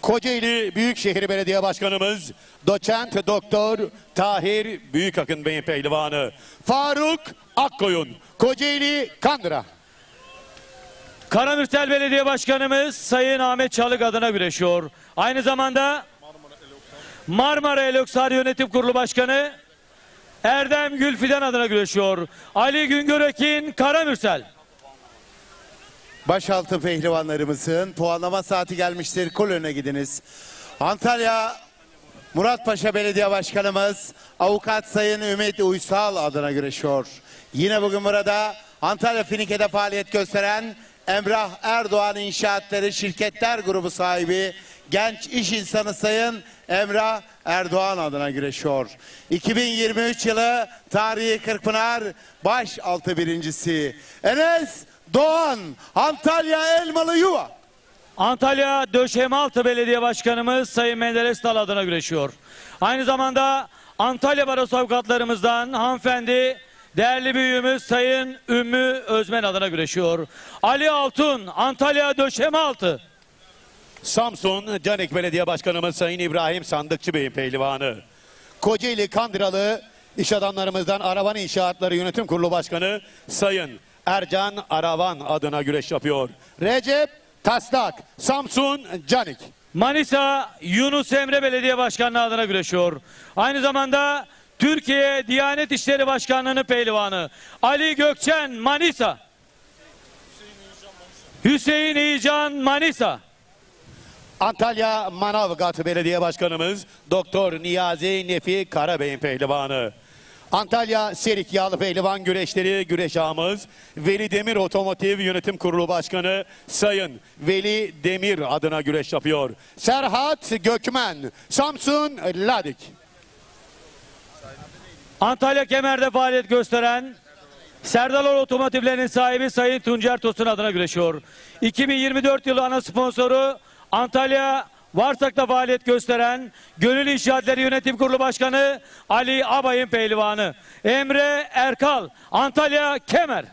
Kocaeli Büyükşehir Belediye Başkanımız Doçent Doktor Tahir Büyükakın Bey'in pehlivanı Faruk Akkoyun, Kocaeli Kandıra. Karamürsel Belediye Başkanımız Sayın Ahmet Çalık adına güreşiyor. Aynı zamanda Marmara Elöksar Yönetim Kurulu Başkanı Erdem Gülfidan adına güreşiyor. Ali Güngörekin, Karamürsel. Başaltı pehlivanlarımızın puanlama saati gelmiştir. Kol önüne gidiniz. Antalya Muratpaşa Belediye Başkanımız Avukat Sayın Ümit Uysal adına güreşiyor. Yine bugün burada Antalya Finike'de faaliyet gösteren Emrah Erdoğan İnşaatları Şirketler Grubu sahibi genç iş insanı Sayın Emrah Erdoğan adına güreşiyor. 2023 yılı tarihi Kırkpınar başaltı birincisi Enes Doğan, Antalya Elmalı Yuva. Antalya Döşemealtı Belediye Başkanımız Sayın Menderes Dal adına güreşiyor. Aynı zamanda Antalya Barosu avukatlarımızdan hanımefendi değerli büyüğümüz Sayın Ümmü Özmen adına güreşiyor. Ali Altun, Antalya Döşemealtı. Samsun Canik Belediye Başkanımız Sayın İbrahim Sandıkçı Bey'in pehlivanı. Kocaeli Kandıralı iş adamlarımızdan Aravan İnşaatları Yönetim Kurulu Başkanı Sayın Ercan Aravan adına güreş yapıyor. Recep Taslak, Samsun Canik. Manisa Yunus Emre Belediye Başkanlığı adına güreşiyor. Aynı zamanda Türkiye Diyanet İşleri Başkanlığı'nın pehlivanı Ali Gökçen, Manisa. Hüseyin İyican, Manisa. Antalya Manavgat Belediye Başkanımız Doktor Niyazi Nefi Karabey'in pehlivanı. Antalya Serik Yağlı Pehlivan Güreşleri güreş ağamız Veli Demir Otomotiv Yönetim Kurulu Başkanı Sayın Veli Demir adına güreş yapıyor. Serhat Gökmen, Samsun Ladik. Antalya Kemer'de faaliyet gösteren Serdar Otomotivlerin sahibi Sayın Tuncer Tosun adına güreşiyor. 2024 yılı ana sponsoru Antalya Varsak'ta faaliyet gösteren Gönül İnşaatları Yönetim Kurulu Başkanı Ali Abay'ın pehlivanı Emre Erkal, Antalya Kemer.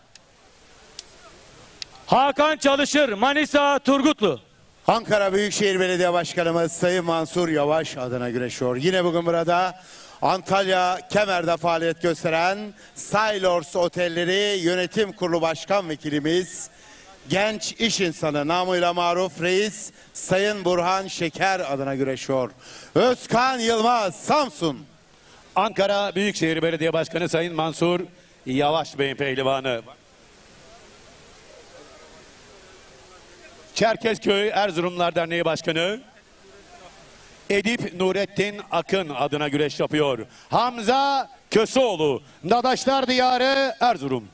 Hakan Çalışır, Manisa Turgutlu. Ankara Büyükşehir Belediye Başkanımız Sayın Mansur Yavaş adına güreşiyor. Yine bugün burada Antalya Kemer'de faaliyet gösteren Sailors Otelleri Yönetim Kurulu Başkan Vekilimiz genç iş insanı namıyla maruf reis Sayın Burhan Şeker adına güreşiyor. Özkan Yılmaz, Samsun. Ankara Büyükşehir Belediye Başkanı Sayın Mansur Yavaş Bey'in pehlivanı. Çerkezköy Erzurumlar Derneği Başkanı Edip Nurettin Akın adına güreş yapıyor. Hamza Köseoğlu, Dadaşlar Diyarı Erzurum.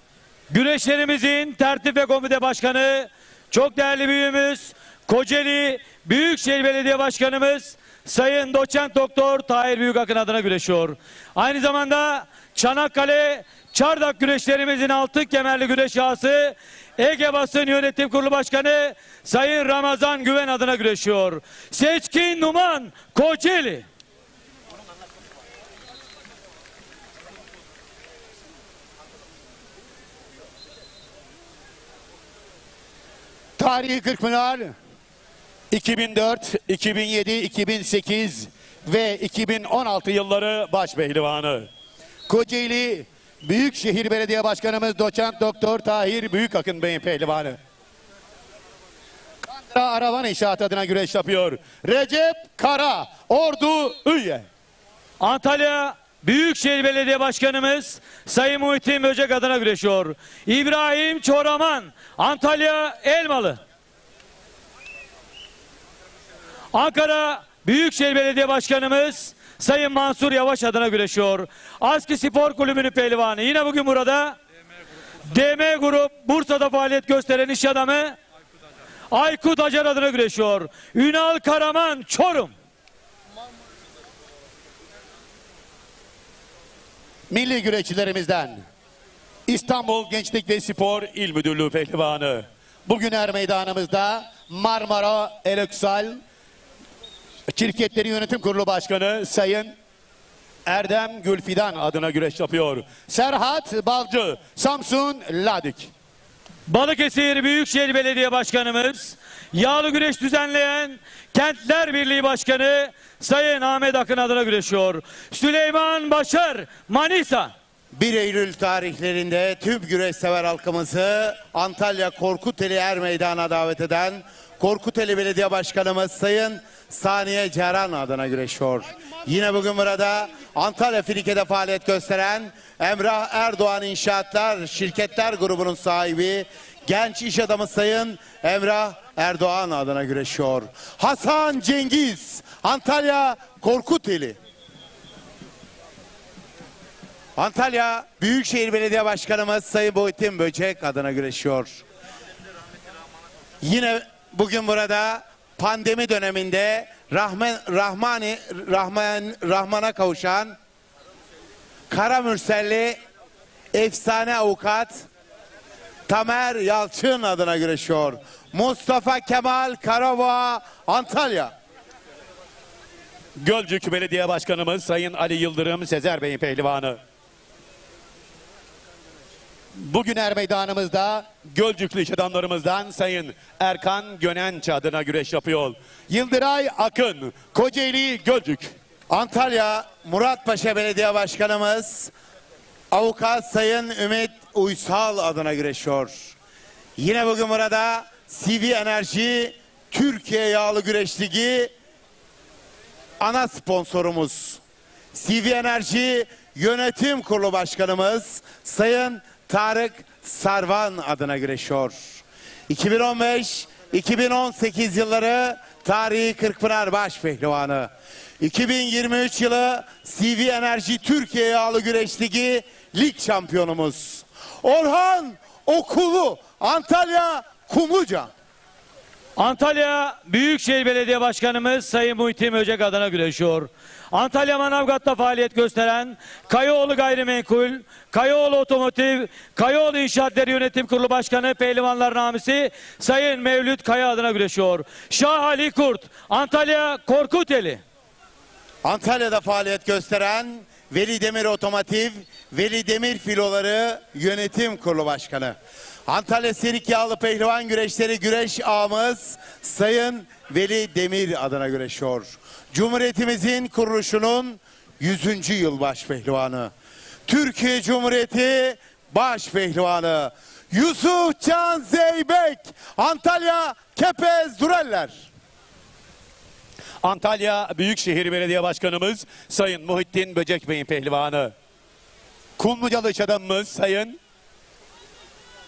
Güreşlerimizin tertip ve komite başkanı çok değerli büyüğümüz Kocaeli Büyükşehir Belediye Başkanımız Sayın Doçent Doktor Tahir Büyükakın adına güreşiyor. Aynı zamanda Çanakkale Çardak güreşlerimizin altın kemerli güreş ağası Ege Basın Yönetim Kurulu Başkanı Sayın Ramazan Güven adına güreşiyor. Seçkin Numan, Kocaeli. Tarihi Kırkpınar 2004, 2007, 2008 ve 2016 yılları başpehlivanı. Kocaeli Büyükşehir Belediye Başkanımız Doçent Doktor Tahir Büyükakın Bey'in pehlivanı. Kandıra Aravan İnşaat adına güreş yapıyor. Recep Kara, Ordu Üye. Antalya Büyükşehir Belediye Başkanımız Sayın Muhittin Böcek adına güreşiyor. İbrahim Çoraman, Antalya Elmalı. Ankara Büyükşehir Belediye Başkanımız Sayın Mansur Yavaş adına güreşiyor. Aski Spor Kulübü'nün pehlivanı. Yine bugün burada DM Grup Bursa'da faaliyet gösteren iş adamı Aykut Acar adına güreşiyor. Ünal Karaman, Çorum. Milli güreşçilerimizden İstanbul Gençlik ve Spor İl Müdürlüğü pehlivanı. Bugün meydanımızda Marmara Elöksal Şirketleri Yönetim Kurulu Başkanı Sayın Erdem Gülfidan adına güreş yapıyor. Serhat Balcı, Samsun Ladik. Balıkesir Büyükşehir Belediye Başkanımız, yağlı güreş düzenleyen Kentler Birliği Başkanı Sayın Ahmet Akın adına güreşiyor. Süleyman Başar, Manisa. 1 Eylül tarihlerinde tüm güreş sever halkımızı Antalya Korkuteli Er Meydanı'na davet eden Korkuteli Belediye Başkanımız Sayın Saniye Ceren adına güreşiyor. Yine bugün burada Antalya Filike'de faaliyet gösteren Emrah Erdoğan İnşaatlar Şirketler Grubu'nun sahibi genç iş adamı Sayın Emrah Erdoğan adına güreşiyor. Hasan Cengiz, Antalya Korkuteli. Antalya Büyükşehir Belediye Başkanımız Sayın Muhittin Böcek adına güreşiyor. Yine bugün burada pandemi döneminde Rahman'a kavuşan Karamürselli efsane avukat Tamer Yalçın adına güreşiyor. Mustafa Kemal Karabağ, Antalya. Gölcük Belediye Başkanımız Sayın Ali Yıldırım Sezer Bey'in pehlivanı. Bugün Er Meydanımızda Gölcüklü iş adamlarımızdan Sayın Erkan Gönenç adına güreş yapıyor. Yıldıray Akın, Kocaeli Gölcük. Antalya Muratpaşa Belediye Başkanımız avukat Sayın Ümit Uysal adına güreşiyor. Yine bugün burada CV Enerji Türkiye Yağlı Güreş Ligi ana sponsorumuz. CV Enerji Yönetim Kurulu Başkanımız Sayın Tarık Sarvan adına güreşiyor. 2015-2018 yılları tarihi Kırkpınar Başpehlivanı. 2023 yılı CV Enerji Türkiye Yağlı Güreş Ligi lig şampiyonumuz. Orhan Okulu, Antalya Kumluca. Antalya Büyükşehir Belediye Başkanımız Sayın Muhittin Böcek adına güreşiyor. Antalya Manavgat'ta faaliyet gösteren Kayaoğlu Gayrimenkul, Kayaoğlu Otomotiv, Kayaoğlu İnşaatları Yönetim Kurulu Başkanı Pehlivanlar Namisi Sayın Mevlüt Kaya adına güreşiyor. Şah Ali Kurt, Antalya Korkuteli. Antalya'da faaliyet gösteren Veli Demir Otomotiv, Veli Demir Filoları Yönetim Kurulu Başkanı. Antalya Serik Yağlı Pehlivan Güreşleri güreş ağamız Sayın Veli Demir adına güreşiyor. Cumhuriyetimizin kuruluşunun 100. yıl başpehlivanı. Türkiye Cumhuriyeti Başpehlivanı Yusuf Can Zeybek, Antalya Kepez Dureller. Antalya Büyükşehir Belediye Başkanımız Sayın Muhittin Böcek Bey'in pehlivanı. Kumlucalı iş adamımız Sayın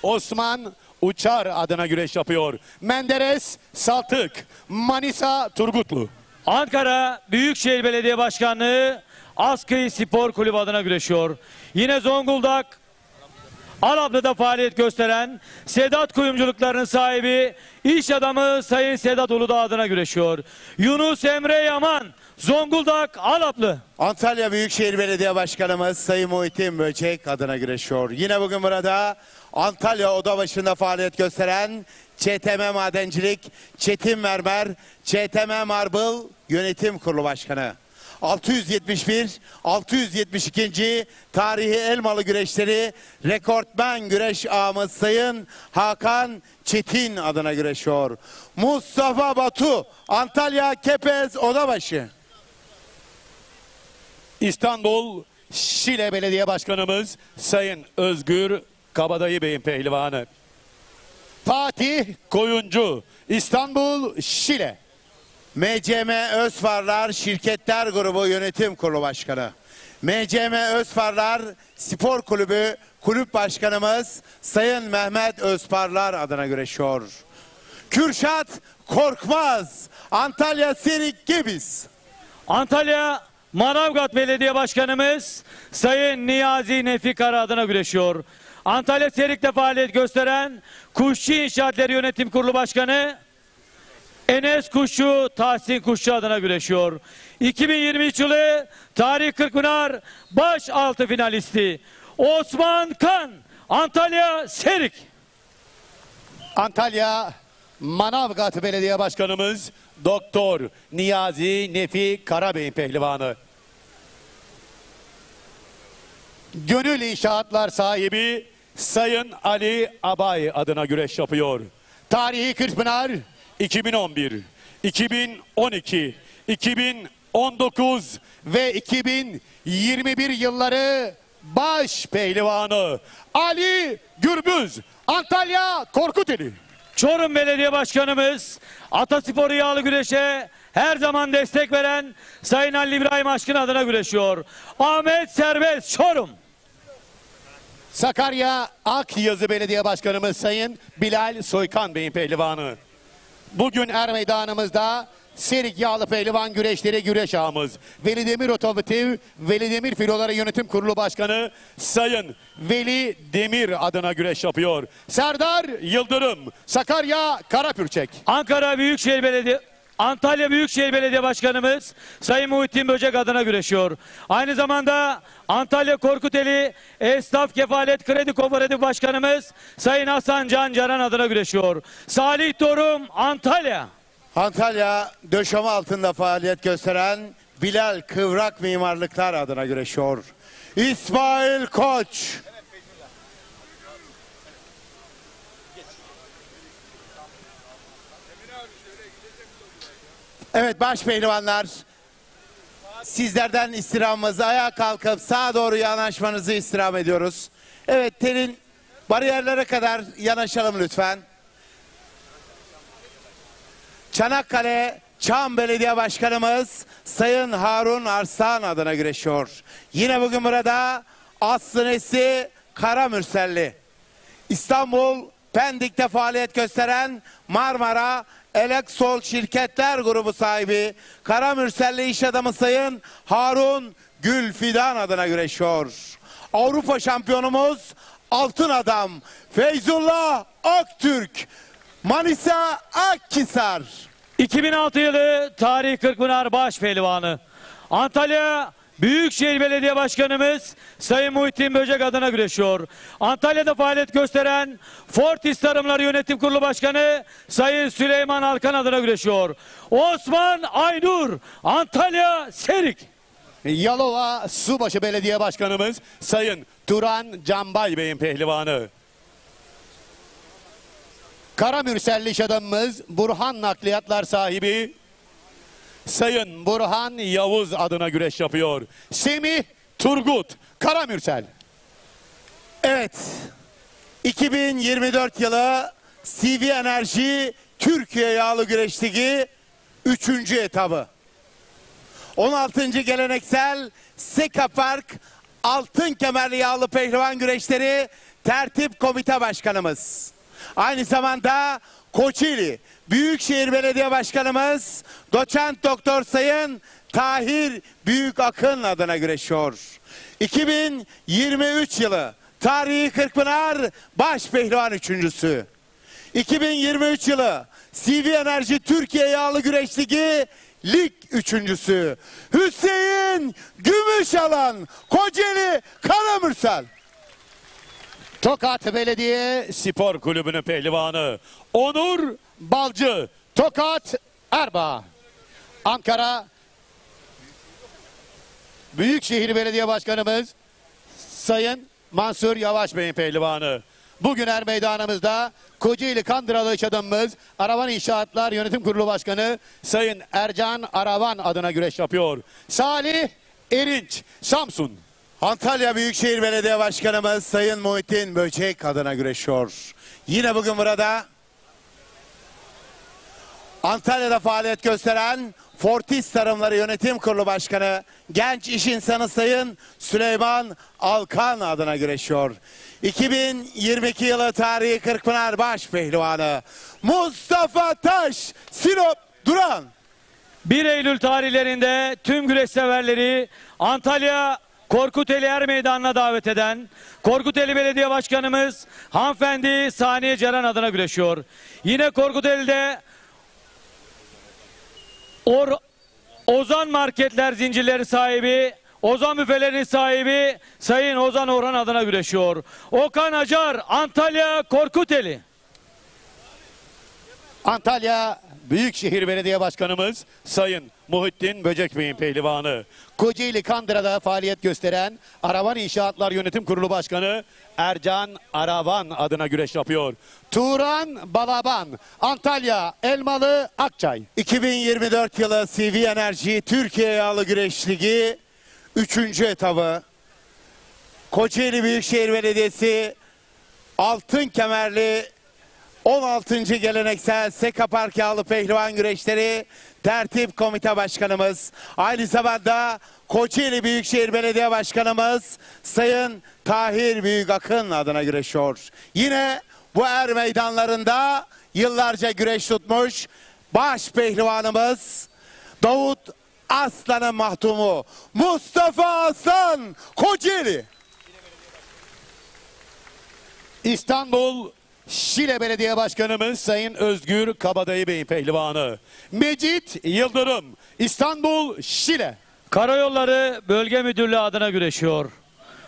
Osman Uçar adına güreş yapıyor. Menderes Saltık, Manisa Turgutlu. Ankara Büyükşehir Belediye Başkanlığı Askıy Spor Kulübü adına güreşiyor. Yine Zonguldak Alablı'da faaliyet gösteren Sedat Kuyumculuklarının sahibi iş adamı Sayın Sedat Uludağ adına güreşiyor. Yunus Emre Yaman, Zonguldak Alablı. Antalya Büyükşehir Belediye Başkanımız Sayın Muhittin Böcek adına güreşiyor. Yine bugün burada Antalya Odabaşı'nda faaliyet gösteren ÇTM Madencilik, Çetin Mermer, ÇTM Marble Yönetim Kurulu Başkanı. 671-672. tarihi Elmalı güreşleri rekortmen güreş ağamız Sayın Hakan Çetin adına güreşiyor. Mustafa Batu, Antalya Kepez Odabaşı. İstanbul Şile Belediye Başkanımız Sayın Özgür Kabadayı Bey'in pehlivanı. Fatih Koyuncu, İstanbul Şile. MCM Özfarlar Şirketler Grubu Yönetim Kurulu Başkanı. MCM Özfarlar Spor Kulübü Kulüp Başkanımız Sayın Mehmet Özfarlar adına güreşiyor. Kürşat Korkmaz, Antalya Serik Gebiz. Antalya Manavgat Belediye Başkanımız Sayın Niyazi Nefi Kara adına güreşiyor. Antalya Serik'te faaliyet gösteren Kuşçu İnşaatları Yönetim Kurulu Başkanı Enes Kuşçu, Tahsin Kuşçu adına güreşiyor. 2023 yılı Tarih Kırkpınar baş altı finalisti Osman Kan, Antalya Serik. Antalya Manavgat Belediye Başkanımız Doktor Niyazi Nefi Karabey'in pehlivanı. Gönül İnşaatlar sahibi Sayın Ali Abay adına güreş yapıyor. Tarihi Kırkpınar 2011, 2012, 2019 ve 2021 yılları baş pehlivanı Ali Gürbüz, Antalya Korkuteli. Çorum Belediye Başkanımız Ataspor'u yağlı güreşe her zaman destek veren Sayın Ali İbrahim Aşkın adına güreşiyor. Ahmet Serbest, Çorum. Sakarya Akyazı Belediye Başkanımız Sayın Bilal Soykan Bey'in pehlivanı. Bugün er meydanımızda Serik Yağlı Pehlivan Güreşleri güreş ağımız Velidemir Otomotiv Velidemir Filoları Yönetim Kurulu Başkanı Sayın Veli Demir adına güreş yapıyor. Serdar Yıldırım, Sakarya Karapürçek. Antalya Büyükşehir Belediye Başkanımız Sayın Muhittin Böcek adına güreşiyor. Aynı zamanda Antalya Korkuteli Esnaf Kefalet Kredi Kooperatif Başkanımız Sayın Hasan Can Caran adına güreşiyor. Salih Dorum, Antalya. Antalya döşeme altında faaliyet gösteren Bilal Kıvrak Mimarlıklar adına güreşiyor. İsmail Koç. Evet baş pehlivanlar, sizlerden istirhamımızı ayağa kalkıp sağa doğru yanaşmanızı istirham ediyoruz. Evet, telin bariyerlere kadar yanaşalım lütfen. Çanakkale Çam Belediye Başkanımız Sayın Harun Arslan adına güreşiyor. Yine bugün burada Aslı Nesli Karamürselli. İstanbul Pendik'te faaliyet gösteren Marmara Eleksol Şirketler Grubu sahibi Karamürselli iş adamı Sayın Harun Gülfidan adına güreşiyor. Avrupa şampiyonumuz Altın Adam Feyzullah Aktürk, Manisa Akhisar. 2006 yılı Tarihi Kırkpınar baş pehlivanı. Antalya Büyükşehir Belediye Başkanımız Sayın Muhittin Böcek adına güreşiyor. Antalya'da faaliyet gösteren Fortis Tarımları Yönetim Kurulu Başkanı Sayın Süleyman Alkan adına güreşiyor. Osman Aynur, Antalya Serik. Yalova Subaşı Belediye Başkanımız Sayın Turan Canbay Bey'in pehlivanı. Karamürselli iş adamımız Burhan Nakliyatlar sahibi Sayın Burhan Yavuz adına güreş yapıyor. Semih Turgut, Karamürsel. Evet, 2024 yılı CV Enerji Türkiye Yağlı Güreş Ligi 3. etabı. 16. geleneksel Seka Park Altın Kemerli Yağlı Pehlivan Güreşleri Tertip Komite Başkanımız. Aynı zamanda Koçili Büyükşehir Belediye Başkanımız Doçent Doktor Sayın Tahir Büyükakın adına güreşiyor. 2023 yılı Tarihi Kırkpınar Baş Pehlivan üçüncüsü. 2023 yılı CV Enerji Türkiye Yağlı Güreş Ligi Lig üçüncüsü Hüseyin Gümüşalan, Kocaeli Karamürsel. Tokat Belediye Spor Kulübü'nün pehlivanı Onur Balcı, Tokat Erbaa. Ankara Büyükşehir Belediye Başkanımız Sayın Mansur Yavaş Bey'in pehlivanı. Bugün er meydanımızda Kocaeli Kandıralı iş adamımız Aravan İnşaatlar Yönetim Kurulu Başkanı Sayın Ercan Aravan adına güreş yapıyor. Salih Erinç, Samsun. Antalya Büyükşehir Belediye Başkanımız Sayın Muhittin Böcek adına güreşiyor. Yine bugün burada Antalya'da faaliyet gösteren Fortis Tarımları Yönetim Kurulu Başkanı genç iş insanı Sayın Süleyman Alkan adına güreşiyor. 2022 yılı Tarihi Kırkpınar Baş Pehlivanı Mustafa Taş, Sinop Duran. 1 Eylül tarihlerinde tüm güreş severleri Antalya Korkuteli Er Meydanı'na davet eden Korkuteli Belediye Başkanımız hanımefendi Saniye Ceren adına güreşiyor. Yine Korkuteli'de Ozan Marketler zincirleri sahibi, Ozan büfelerinin sahibi Sayın Ozan Orhan adına güreşiyor. Okan Acar, Antalya Korkuteli. Antalya Büyükşehir Belediye Başkanımız Sayın Muhittin Böcek Bey'in pehlivanı. Kocaeli Kandıra'da faaliyet gösteren Aravan İnşaatlar Yönetim Kurulu Başkanı Ercan Aravan adına güreş yapıyor. Turan Balaban, Antalya Elmalı Akçay. 2024 yılı CV Enerji Türkiye Yağlı Güreş Ligi 3. etabı Kocaeli Büyükşehir Belediyesi Altın Kemerli 16. Geleneksel Seka Park Yağlı Pehlivan Güreşleri Tertip Komite Başkanımız, aynı zamanda Kocaeli Büyükşehir Belediye Başkanımız Sayın Tahir Büyükakın adına güreşiyor. Yine bu er meydanlarında yıllarca güreş tutmuş baş pehlivanımız Davut Aslan'ın mahtumu Mustafa Aslan Kocaeli. İstanbul Şile Belediye Başkanımız Sayın Özgür Kabadayı Bey pehlivanı. Mecit Yıldırım, İstanbul Şile. Karayolları Bölge Müdürlüğü adına güreşiyor.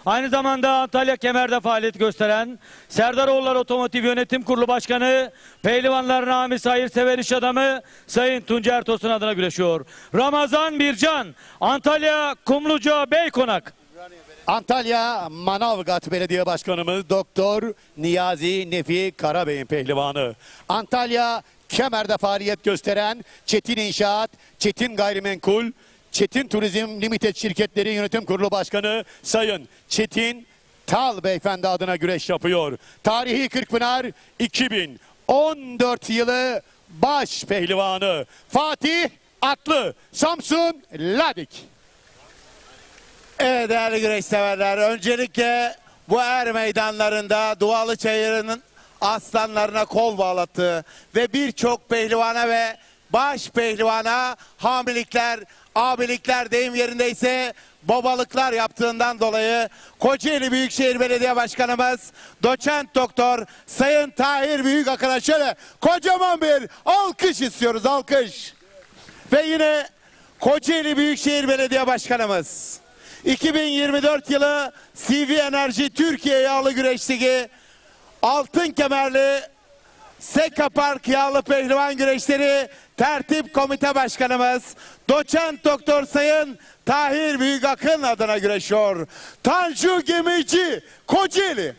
Aynı zamanda Antalya Kemer'de faaliyet gösteren Serdaroğullar Otomotiv Yönetim Kurulu Başkanı, pehlivanların Ramiz hayırsever iş adamı Sayın Tuncer Tosun adına güreşiyor. Ramazan Bircan, Antalya Kumluca Beykonak. Antalya Manavgat Belediye Başkanımız Doktor Niyazi Nefi Karabey'in pehlivanı. Antalya Kemer'de faaliyet gösteren Çetin İnşaat, Çetin Gayrimenkul, Çetin Turizm Limited Şirketleri Yönetim Kurulu Başkanı Sayın Çetin Tal Beyefendi adına güreş yapıyor. Tarihi Kırkpınar 2014 yılı baş pehlivanı Fatih Atlı, Samsun Ladik. Evet değerli güreş severler, öncelikle bu er meydanlarında Dualı Çayırı'nın aslanlarına kol bağlattığı ve birçok pehlivana ve baş pehlivana hamilikler, abilikler deyim yerindeyse babalıklar yaptığından dolayı Kocaeli Büyükşehir Belediye Başkanımız Doçent Doktor Sayın Tahir Büyükakın'a şöyle kocaman bir alkış istiyoruz, alkış. Ve yine Kocaeli Büyükşehir Belediye Başkanımız 2024 yılı CV Enerji Türkiye Yağlı Güreş Ligi Altın Kemerli Seka Park Yağlı Pehlivan Güreşleri Tertip Komite Başkanımız Doçent Doktor Sayın Tahir Büyükakın adına güreşiyor. Tanju Gemici Kocaeli.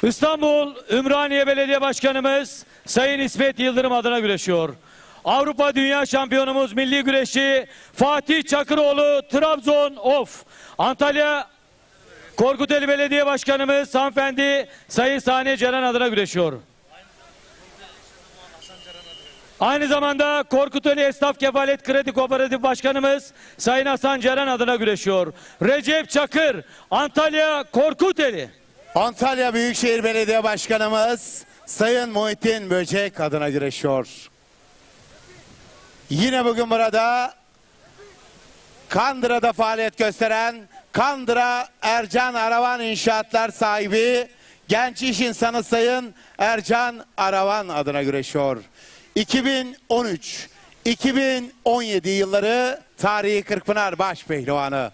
İstanbul Ümraniye Belediye Başkanımız Sayın İsmet Yıldırım adına güreşiyor. Avrupa Dünya Şampiyonumuz milli güreşçi Fatih Çakıroğlu Trabzon Of. Antalya Korkuteli Belediye Başkanımız hanımefendi Sayın Saniye Ceren adına güreşiyor. Aynı zamanda Korkuteli Esnaf Kefalet Kredi Kooperatif Başkanımız Sayın Hasan Ceren adına güreşiyor. Recep Çakır, Antalya Korkuteli. Antalya Büyükşehir Belediye Başkanımız Sayın Muhittin Böcek adına güreşiyor. Yine bugün burada Kandıra'da faaliyet gösteren Kandıra Ercan Aravan İnşaatlar sahibi genç iş insanı Sayın Ercan Aravan adına güreşiyor. 2013-2017 yılları tarihi Kırkpınar baş pehlivanı.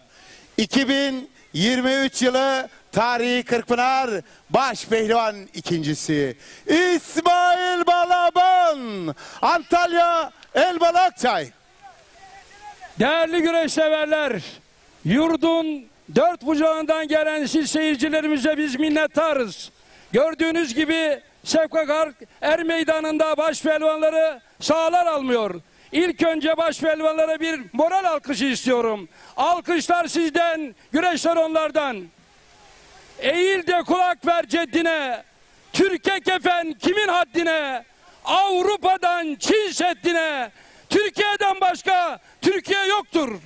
2023 yılı tarihi Kırkpınar baş pehlivan ikincisi İsmail Balaban, Antalya Elmalı Akçay. Değerli güreş severler, yurdun dört bucağından gelen siz seyircilerimize biz minnettarız. Gördüğünüz gibi Seka Park er meydanında baş pehlivanları sahalar almıyor. İlk önce baş pehlivanlara bir moral alkışı istiyorum. Alkışlar sizden, güreşler onlardan. Eğil de kulak ver ceddine, Türkiye kefen kimin haddine, Avrupa'dan Çin Seddi'ne, Türkiye'den başka Türkiye yoktur.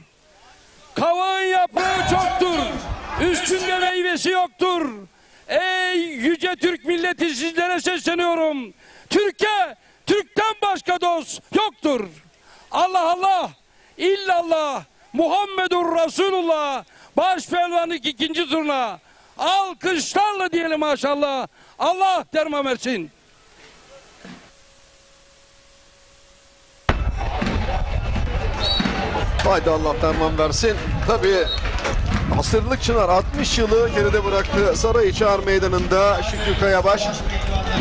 Kavağın yaprağı çoktur, üstünde meyvesi yoktur. Ey yüce Türk milleti, sizlere sesleniyorum. Türkiye, Türk'ten başka dost yoktur. Allah Allah, illallah, Muhammedur Resulullah, baş pehlivanlık ikinci turuna. Alkışlarla diyelim maşallah. Allah derman versin. Haydi Allah derman versin. Tabii asırlık çınar 60 yılı geride bıraktı Sarayiçi Er Meydanı'nda Şükrü Kayabaş.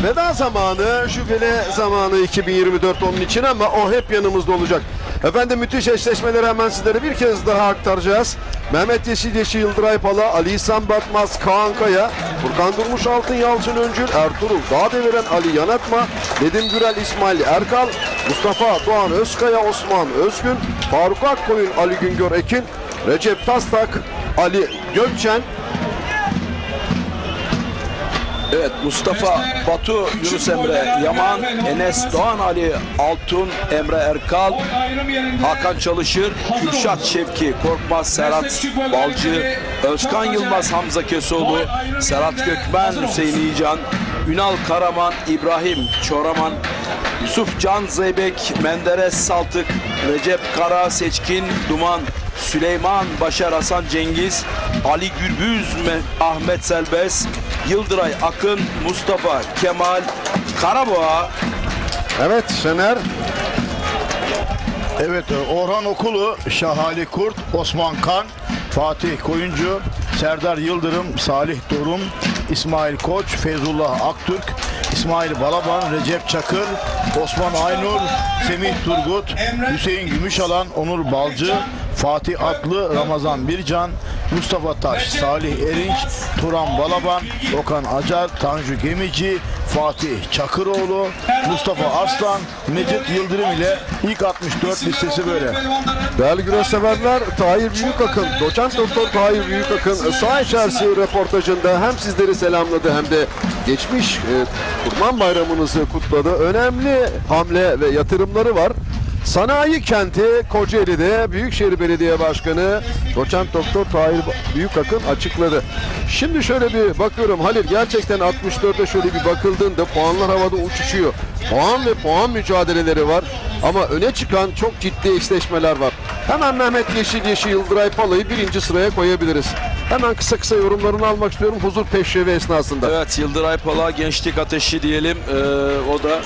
Veda zamanı, şüpheli zamanı 2024 onun için ama o hep yanımızda olacak. Efendim müthiş eşleşmeleri hemen sizlere bir kez daha aktaracağız. Mehmet Yeşil, Yıldıray Pala, Ali İhsan Batmaz, Kaan Kaya, Furkan Durmuş Altın, Yalçın Öncül, Ertuğrul Dağdeviren, Ali Yanatma, Nedim Gürel, İsmail Erkal, Mustafa Doğan Özkaya, Osman Özgün, Faruk Akkoyun, Ali Güngör Ekin, Recep Tastak, Ali Gökçen. Evet, Mustafa Batu, Yunus Emre Yaman, Enes Doğan, Ali Altun, Emre Erkal, Hakan Çalışır, Kürşat Şevki Korkmaz, Serhat Balcı, Özkan Yılmaz, Hamza Kesoğlu, Serhat Gökmen, Hüseyin İyican, Ünal Karaman, İbrahim Çoraman, Yusuf Can Zeybek, Menderes Saltık, Recep Kara, Seçkin Duman, Süleyman Başar, Hasan Cengiz, Ali Gürbüz, Ahmet Selbez, Yıldıray Akın, Mustafa Kemal, Karaboğa. Evet Şener. Evet, Orhan Okulu, Şahali Kurt, Osman Kan, Fatih Koyuncu, Serdar Yıldırım, Salih Dorum, İsmail Koç, Feyzullah Aktürk, İsmail Balaban, Recep Çakır, Osman Aynur, Semih Turgut, Hüseyin Gümüşalan, Onur Balcı, Fatih Atlı, Ramazan Bircan, Mustafa Taş, Salih Erinç, Turan Balaban, Okan Acar, Tanju Gemici, Fatih Çakıroğlu, Mustafa Arslan, Necdet Yıldırım ile ilk 64 listesi böyle. Değerli güreş severler, Tahir Büyükakın, Doçent Doktor Tahir Büyükakın saha içerisi röportajında hem sizleri selamladı hem de geçmiş Kurban Bayramınızı kutladı. Önemli hamle ve yatırımları var. Sanayi kenti Kocaeli'de Büyükşehir Belediye Başkanı Doçent Doktor Tahir Büyükakın açıkladı. Şimdi şöyle bir bakıyorum Halil, gerçekten 64'e şöyle bir bakıldığında puanlar havada uçuşuyor. Puan ve puan mücadeleleri var ama öne çıkan çok ciddi eşleşmeler var. Hemen Mehmet Yeşil, Yıldıray Pala'yı birinci sıraya koyabiliriz. Hemen kısa yorumlarını almak istiyorum huzur peşrevi esnasında. Evet, Yıldıray Pala gençlik ateşi diyelim. O da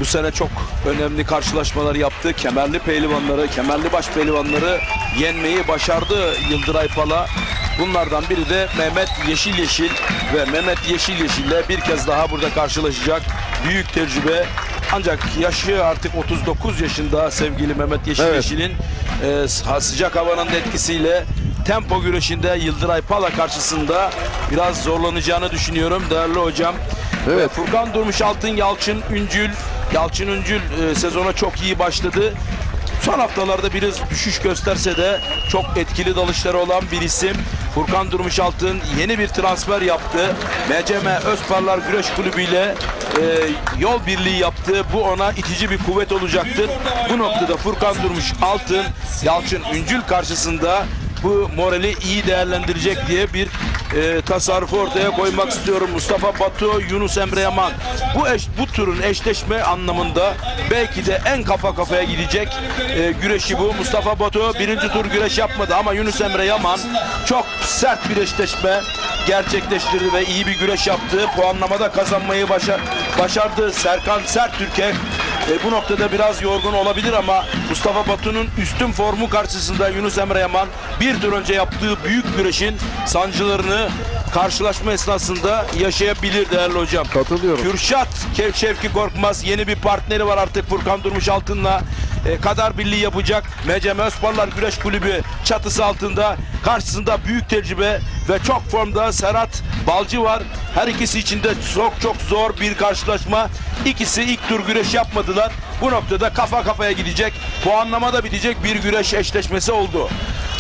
bu sene çok önemli karşılaşmalar yaptı. Kemerli pehlivanları, kemerli baş pehlivanları yenmeyi başardı Yıldıray Pala. Bunlardan biri de Mehmet Yeşil ve Mehmet Yeşil ile bir kez daha burada karşılaşacak. Büyük tecrübe. Ancak yaşı artık 39 yaşında sevgili Mehmet Yeşil'in sıcak havanın etkisiyle tempo güreşinde Yıldıray Pala karşısında biraz zorlanacağını düşünüyorum değerli hocam. Evet. Furkan Durmuş Altın, Yalçın Öncül sezona çok iyi başladı. Son haftalarda biraz düşüş gösterse de çok etkili dalışları olan bir isim. Furkan Durmuş Altın yeni bir transfer yaptı. MCM Özparlar Güreş Kulübü ile yol birliği yaptı. Bu ona itici bir kuvvet olacaktır. Bu noktada Furkan Durmuş Altın, Yalçın Öncül karşısında bu morali iyi değerlendirecek diye bir tasarrufu ortaya koymak istiyorum. Mustafa Batu, Yunus Emre Yaman. Bu turun eşleşme anlamında belki de en kafa kafaya gidecek güreşi bu. Mustafa Batu birinci tur güreş yapmadı ama Yunus Emre Yaman çok sert bir eşleşme gerçekleştirdi ve iyi bir güreş yaptı. Puanlamada kazanmayı başardı. Serkan Sertürk'e bu noktada biraz yorgun olabilir ama Mustafa Batu'nun üstün formu karşısında Yunus Emre Yaman bir tur önce yaptığı büyük güreşin sancılarını karşılaşma esnasında yaşayabilir değerli hocam. Katılıyorum. Kürşat Şevki Korkmaz yeni bir partneri var artık Furkan Durmuş Altın'la. Kadar birliği yapacak. MCM Özparlar Güreş Kulübü çatısı altında karşısında büyük tecrübe ve çok formda Serhat Balcı var. Her ikisi için de çok zor bir karşılaşma. İkisi ilk tur güreş yapmadılar. Bu noktada kafa kafaya gidecek. Puanlamada bitecek bir güreş eşleşmesi oldu.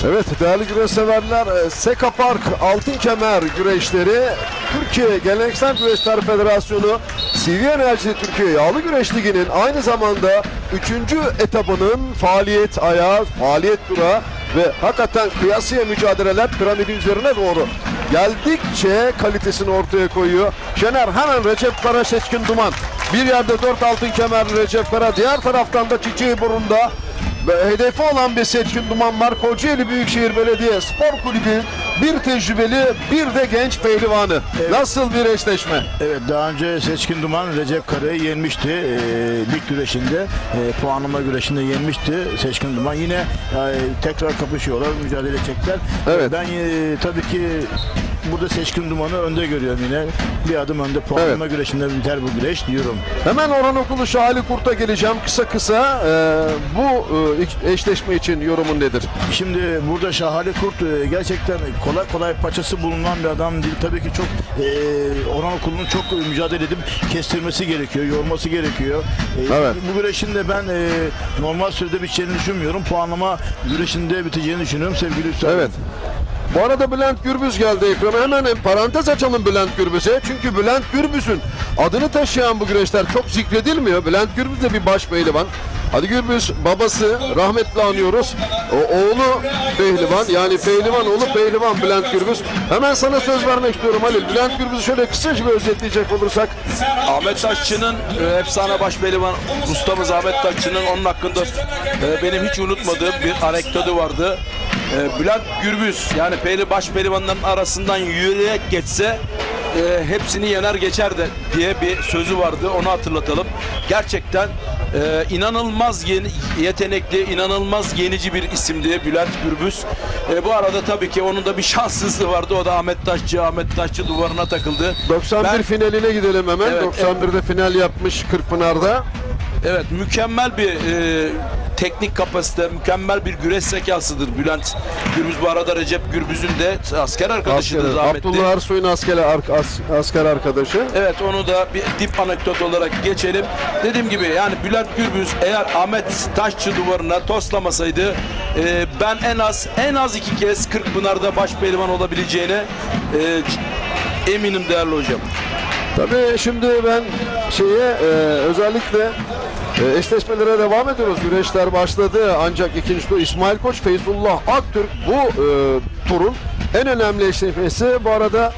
Evet değerli güreş severler, Seka Park Altın Kemer güreşleri Türkiye Geleneksel Güreşler Federasyonu CV Enerji Türkiye Yağlı Güreş Ligi'nin aynı zamanda 3. etabının faaliyet ayağı, faaliyet durağı ve hakikaten kıyasıya mücadeleler piramidi üzerine doğru geldikçe kalitesini ortaya koyuyor. Şener hemen Recep Kara, Seçkin Duman. Bir yerde 4 altın kemerli Recep Kara, diğer taraftan da Çiçeğiburnu'nda ve hedefi olan bir Seçkin Duman var. Kocaeli Büyükşehir Belediye Spor Kulübü bir tecrübeli bir de genç pehlivanı. Evet. Nasıl bir eşleşme? Evet, daha önce Seçkin Duman Recep Kara'yı yenmişti. Lig güreşinde, puanlama güreşinde yenmişti Seçkin Duman. Yine tekrar kapışıyorlar, mücadele edecekler. Evet. Ben tabii ki burada Seçkin Duman'ı önde görüyorum yine. Bir adım önde puanlama güreşinde biter bu güreş diyorum. Hemen Orhan Okulu Şahali Kurt'a geleceğim. Kısa bu eşleşme için yorumun nedir? Şimdi burada Şahali Kurt gerçekten kolay paçası bulunan bir adam değil. Tabii ki çok Orhan Okulu'nun çok mücadele edip kestirmesi gerekiyor, yorması gerekiyor. Bu güreşin de ben normal sürede biteceğini düşünmüyorum. Puanlama güreşinde biteceğini düşünüyorum sevgili üstadım. Evet. Bu arada Bülent Gürbüz geldi ekrana. Hemen parantez açalım Bülent Gürbüz'e. Çünkü Bülent Gürbüz'ün adını taşıyan bu güreşler çok zikredilmiyor. Bülent Gürbüz de bir baş pehlivan. Ali Gürbüz babası rahmetli anıyoruz. Oğlu pehlivan, yani pehlivan oğlu pehlivan Bülent Gürbüz. Hemen sana söz vermek istiyorum Halil. Bülent Gürbüz'ü şöyle kısaca bir özetleyecek olursak. Ahmet Taşçı'nın efsane baş pehlivan ustamız Ahmet Taşçı'nın onun hakkında benim hiç unutmadığım bir anekdotu vardı. Bülent Gürbüz yani baş pehlivanların arasından yürüyerek geçse hepsini yener geçer diye bir sözü vardı. Onu hatırlatalım. Gerçekten inanılmaz yetenekli, inanılmaz yenici bir isimdi Bülent Gürbüz. Bu arada tabii ki onun da bir şanssızlığı vardı. O da Ahmet Taşçı duvarına takıldı. 91 finaline gidelim hemen. Evet, 91'de final yapmış Kırkpınar'da. Evet, mükemmel bir teknik kapasite, mükemmel bir güreş zekasıdır Bülent Gürbüz. Bu arada Recep Gürbüz'ün de asker arkadaşıdır rahmetli. Abdullah Ersoy'un asker arkadaşı. Evet, onu da bir dip anekdot olarak geçelim. Dediğim gibi yani Bülent Gürbüz eğer Ahmet Taşçı duvarına toslamasaydı ben en az 2 kez Kırkpınar'da baş pehlivan olabileceğine eminim değerli hocam. Tabii şimdi ben özellikle eşleşmelere devam ediyoruz. Güreşler başladı ancak ikinci tur İsmail Koç, Feyzullah Aktürk bu turun en önemli eşleşmesi. Bu arada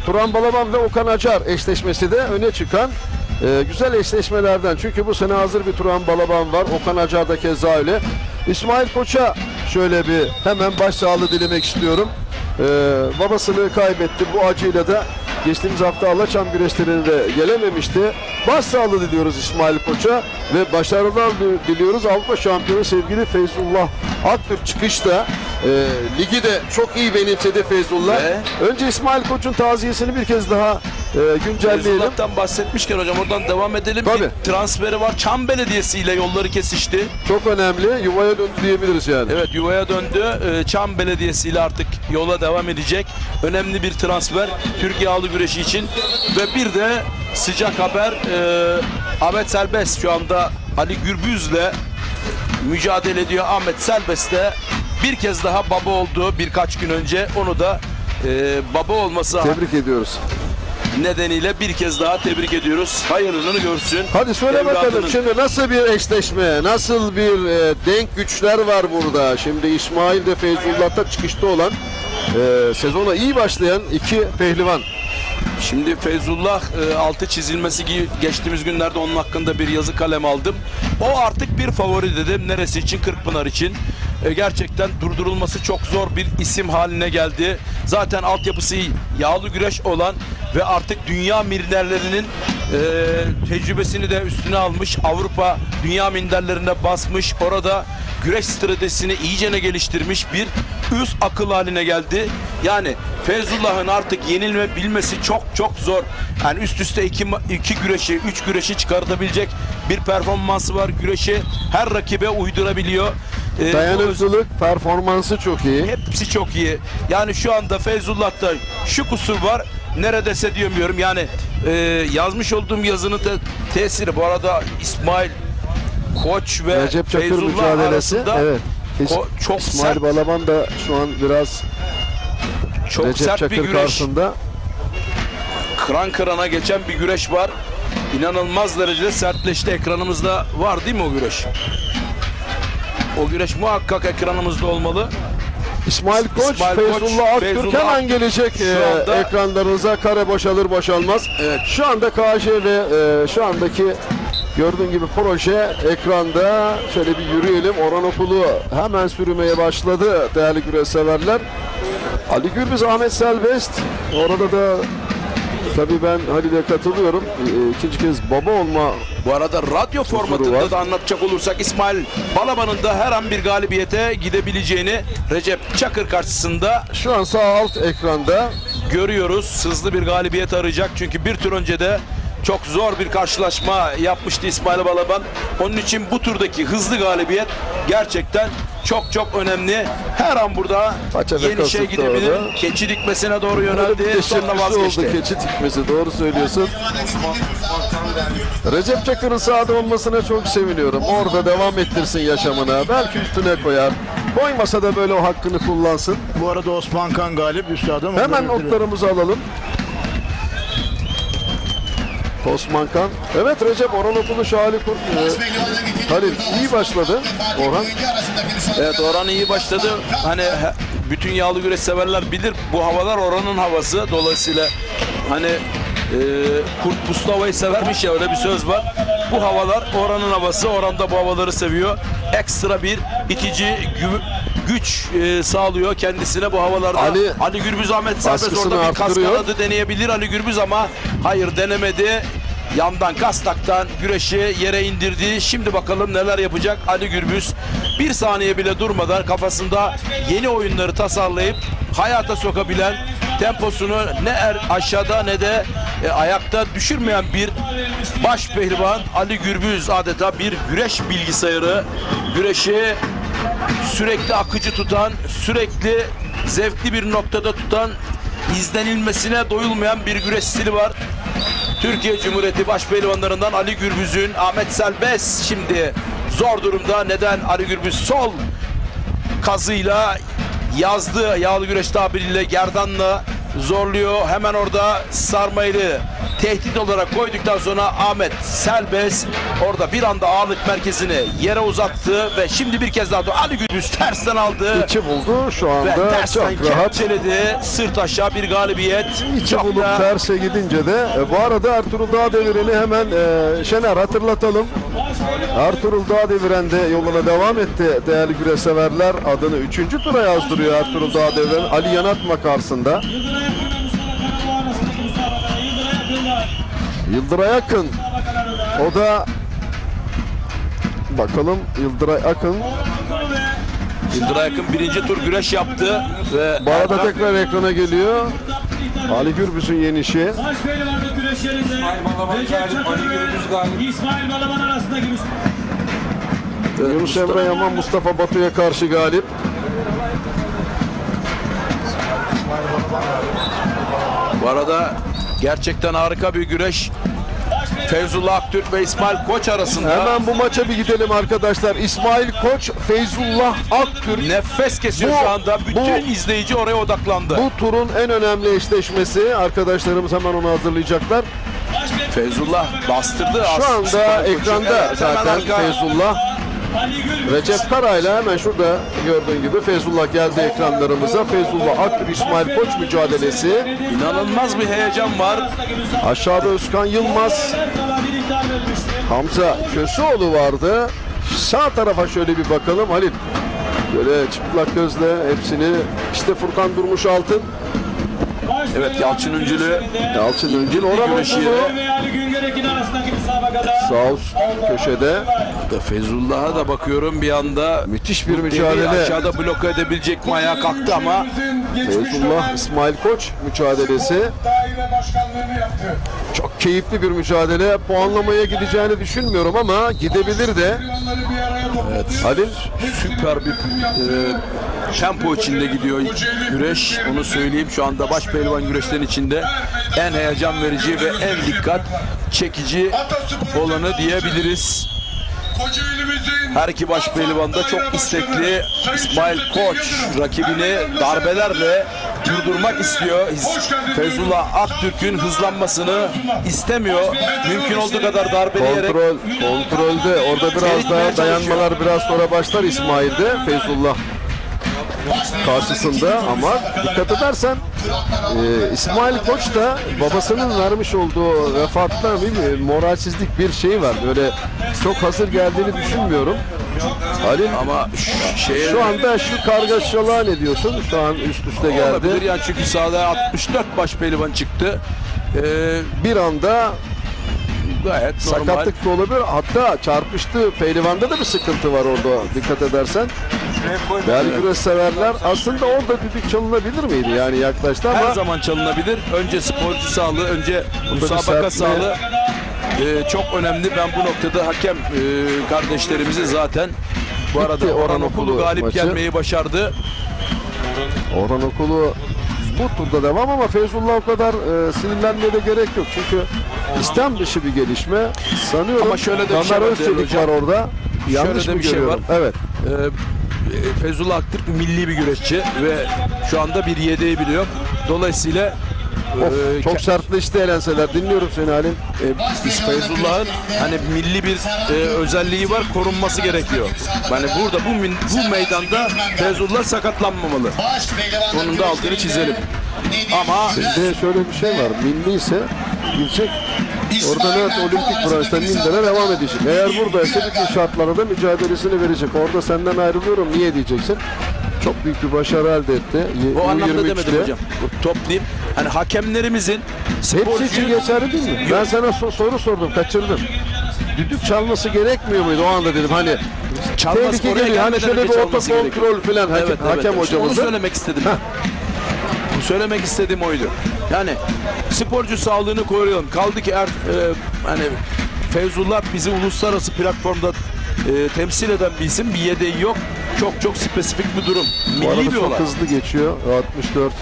Turan Balaban ve Okan Acar eşleşmesi de öne çıkan güzel eşleşmelerden. Çünkü bu sene hazır bir Turan Balaban var. Okan Acar da keza öyle. İsmail Koç'a şöyle bir hemen başsağlığı dilemek istiyorum. Babasını kaybetti. Bu acıyla da geçtiğimiz hafta Alaçam güreşlerine de gelememişti. Başsağlığı diliyoruz İsmail Koç'a ve başarılar diliyoruz. Avrupa şampiyonu sevgili Feyzullah Aktürk çıkışta ligi de çok iyi benimsedi Feyzullah. Önce İsmail Koç'un taziyesini bir kez daha güncelleyelim. Feyzullah'tan bahsetmişken hocam oradan devam edelim. Tabii. Bir transferi var. Çam Belediyesi ile yolları kesişti. Çok önemli. Yuvaya döndü diyebiliriz yani. Evet, yuvaya döndü. Çam Belediyesi ile artık yola devam edecek. Önemli bir transfer Türkiye Ağlı Güreşi için. Ve bir de sıcak haber Ahmet Selbest şu anda Ali Gürbüz'le mücadele ediyor. Ahmet Selbest de bir kez daha baba oldu birkaç gün önce. Onu da baba olması tebrik ediyoruz. Nedeniyle bir kez daha tebrik ediyoruz. Hayırlını görsün. Hadi söyle bakalım şimdi nasıl bir eşleşme, nasıl bir denk güçler var burada. Şimdi İsmail de Feyzullah'ta çıkışta olan sezona iyi başlayan iki pehlivan. Şimdi Feyzullah altı çizilmesi gibi geçtiğimiz günlerde onun hakkında bir yazı kalem aldım. O artık bir favori dedim. Neresi için? Kırkpınar için. Gerçekten durdurulması çok zor bir isim haline geldi. Zaten altyapısı yağlı güreş olan ve artık dünya minderlerinin tecrübesini de üstüne almış. Avrupa dünya minderlerine basmış. Orada güreş stratejisini iyicene geliştirmiş bir üst akıl haline geldi. Yani Feyzullah'ın artık yenilme bilmesi çok zor. Yani üst üste iki güreşi, 3 güreşi çıkartabilecek bir performansı var. Güreşi her rakibe uydurabiliyor. Dayanıklılık, performansı çok iyi. Hepsi çok iyi. Yani şu anda Feyzullah'ta şu kusur var. Neredeyse diyemiyorum. Yani yazmış olduğum yazının tesiri. Bu arada İsmail Koç ve Recep Çakır Feyzullah mücadelesi. arasında Evet. çok İsmail sert, Balaban da şu an biraz çok Recep sert Çakır bir güreş. karşısında. Kıran kırana geçen bir güreş var. İnanılmaz derecede sertleşti. Ekranımızda var değil mi o güreş? O güreş muhakkak ekranımızda olmalı. İsmail Koç, Feyzullah Aktürk hemen gelecek ekranlarınıza. Kare boşalır boşalmaz. Evet. Şu anda KJ ve şu andaki gördüğün gibi proje ekranda. Şöyle bir yürüyelim. Orhan Okulu hemen sürmeye başladı değerli güreş severler. Ali Gürbüz, Ahmet Selbest. Orada da Tabii ben Halil'e katılıyorum. İkinci kez baba olma. Bu arada radyo formatında da anlatacak olursak İsmail Balaban'ın da her an bir galibiyete gidebileceğini Recep Çakır karşısında şu an sağ alt ekranda görüyoruz. Hızlı bir galibiyet arayacak çünkü bir tur önce de çok zor bir karşılaşma yapmıştı İsmail Balaban. Onun için bu turdaki hızlı galibiyet gerçekten çok önemli. Her an burada yeni şey gidebilir. Orada. Keçi dikmesine doğru yöneldi. Sonra vazgeçti. Oldu, keçi dikmesi, doğru söylüyorsun. Recep Çakır'ın sahada olmasına çok seviniyorum. Orada devam ettirsin yaşamına. Belki üstüne koyar. Koymasa da böyle o hakkını kullansın. Bu arada Osman Kan galip üstadım. Hemen notlarımızı alalım. Osman Kan. Evet Recep, Orhan Okulu Şahali Kurt. Halil iyi başladı. Orhan. Evet, Orhan iyi başladı. Hani bütün yağlı güreş severler bilir, bu havalar Orhan'ın havası. Dolayısıyla hani kurt puslu havayı severmiş ya, öyle bir söz var. Bu havalar Orhan'ın havası. Orhan da bu havaları seviyor. Ekstra bir itici güç sağlıyor kendisine bu havalarda. Ali Gürbüz, Ahmet Serbest orada bir kas kanadı deneyebilir Ali Gürbüz ama hayır, denemedi. Yandan kastaktan güreşi yere indirdi. Şimdi bakalım neler yapacak Ali Gürbüz. Bir saniye bile durmadan kafasında yeni oyunları tasarlayıp hayata sokabilen, temposunu ne aşağıda ne de ayakta düşürmeyen bir baş pehlivan Ali Gürbüz. Adeta bir güreş bilgisayarı. Güreşi sürekli akıcı tutan, sürekli zevkli bir noktada tutan, izlenilmesine doyulmayan bir güreş stili var. Türkiye Cumhuriyeti başpehlivanlarından Ali Gürbüz'ün, Ahmet Selbest şimdi zor durumda. Neden? Ali Gürbüz sol kazıyla yazdı, yağlı güreş tabiriyle gerdanla zorluyor. Hemen orada sarmaylı tehdit olarak koyduktan sonra Ahmet Selbest orada bir anda ağırlık merkezini yere uzattı ve şimdi bir kez daha Ali Gürbüz tersten aldı. İçi buldu şu anda, ve tersten çok rahat. kepçeledi. Sırt aşağı bir galibiyet. İçi bulup terse gidince de bu arada Ertuğrul Dağdeviren'i hemen Şener hatırlatalım. Ertuğrul Dağdeviren de yoluna devam etti değerli güreş severler. Adını 3. tura yazdırıyor Ertuğrul Dağdeviren Ali Yanatma karşısında. Yıldıray Akın, o da bakalım Yıldıray Akın. Yıldıray Akın birinci tur güreş yaptı ve bu arada tekrar ekrana geliyor Ali Gürbüz'ün yenişi. Yunus Emre Yaman Mustafa Batu'ya karşı galip. Bu arada gerçekten harika bir güreş. Feyzullah Aktürk ve İsmail Koç arasında. Hemen bu maça bir gidelim arkadaşlar. İsmail Koç, Feyzullah Aktürk. Nefes kesiyor şu anda. Bütün izleyici oraya odaklandı. Bu turun en önemli eşleşmesi. Arkadaşlarımız hemen onu hazırlayacaklar. Feyzullah bastırdı. Şu anda ekranda evet, zaten Feyzullah. Recep Kara'yla hemen şurada gördüğün gibi Feyzullah geldi ekranlarımıza. Feyzullah Aktürk İsmail Koç mücadelesi. İnanılmaz bir heyecan var. Aşağıda Özkan Yılmaz, Hamza Köseoğlu vardı. Sağ tarafa şöyle bir bakalım Halil. Böyle çıplak gözle hepsini, işte Furkan Durmuş Altın. Evet, Yalçın Üncülü. Yalçın Üncül Orhan Okulu. Sağ üst köşede. Feyzullah'a da bakıyorum bir anda. Müthiş bir mücadele. Aşağıda bloke edebilecek mi? Ayağa kalktı ama. Feyzullah İsmail Koç mücadelesi. Çok keyifli bir mücadele. Puanlamaya gideceğini düşünmüyorum ama gidebilir de. Evet. Halil süper bir tempo içinde gidiyor güreş. Onu söyleyeyim, şu anda baş pehlivan güreşlerin içinde en heyecan verici ve en dikkat çekici olanı diyebiliriz. Her iki baş pehlivan da çok istekli. İsmail Koç rakibini darbelerle durdurmak istiyor. Feyzullah Aktürk'ün hızlanmasını istemiyor. Mümkün olduğu kadar darbeleyerek. Kontrolde. Orada biraz daha dayanmalar biraz sonra başlar İsmail'de. Feyzullah karşısında ama dikkat edersen İsmail Koç da babasının vermiş olduğu vefatla moralsizlik bir şey var. Böyle çok hazır geldiğini düşünmüyorum. Halil ama şu anda şu kargaşalığa ne diyorsun? Şu an üst üste geldi. Olabilir yani, çünkü sahada 64 baş pehlivan çıktı. bir anda gayet normal. sakatlık da olabilir. Hatta çarpıştığı pehlivanda da bir sıkıntı var orada dikkat edersen. Değerli güreş severler, aslında orada düdük çalınabilir miydi? Yani yaklaştı ama. Her zaman çalınabilir. Önce sporcu sağlığı, önce müsabaka sağlığı çok önemli. Ben bu noktada hakem kardeşlerimizi zaten bu arada Orhan Okulu galip maçı gelmeyi başardı. Orhan Okulu bu turda devam ama Feyzullah o kadar sinirlenmeye de gerek yok. Çünkü istem dışı bir gelişme. Sanıyorum ama şöyle de bir şey var orada. Yanlış şöyle de bir şey var. Evet. Feyzullah Aktürk milli bir güreşçi ve şu anda bir yedeği biliyor. Dolayısıyla çok sertleşti elenseler. Dinliyorum seni Halim. Feyzullah'ın hani milli bir özelliği var, korunması gerekiyor. Yani burada bu meydanda Feyzullah sakatlanmamalı. Onun da altını çizelim. Ama şimdi şöyle bir şey var. Milli ise gidecek. Orada evet olimpik branşta Minder'e devam edecek. Eğer buradaysa bütün şartlarda mücadelesini verecek. Orada senden ayrılıyorum. Niye diyeceksin? Çok büyük bir başarı elde etti. O anlamda demedim hocam. Toplayayım. Hani hakemlerimizin hepsi için geçerli değil mi? Ben sana soru sordum, kaçırdım. Düdük çalması gerekmiyor muydu o anda dedim hani. Çalması oraya geliyor. Hani şöyle bir kontrol falan hakem hocamızın. Onu söylemek istedim. Söylemek istediğim oydu. Yani sporcu sağlığını koruyalım. Kaldı ki hani Feyzullah bizi uluslararası platformda temsil eden bir isim. Bir yedeği yok. Çok spesifik bir durum. Milli bir olay. Çok hızlı geçiyor. 64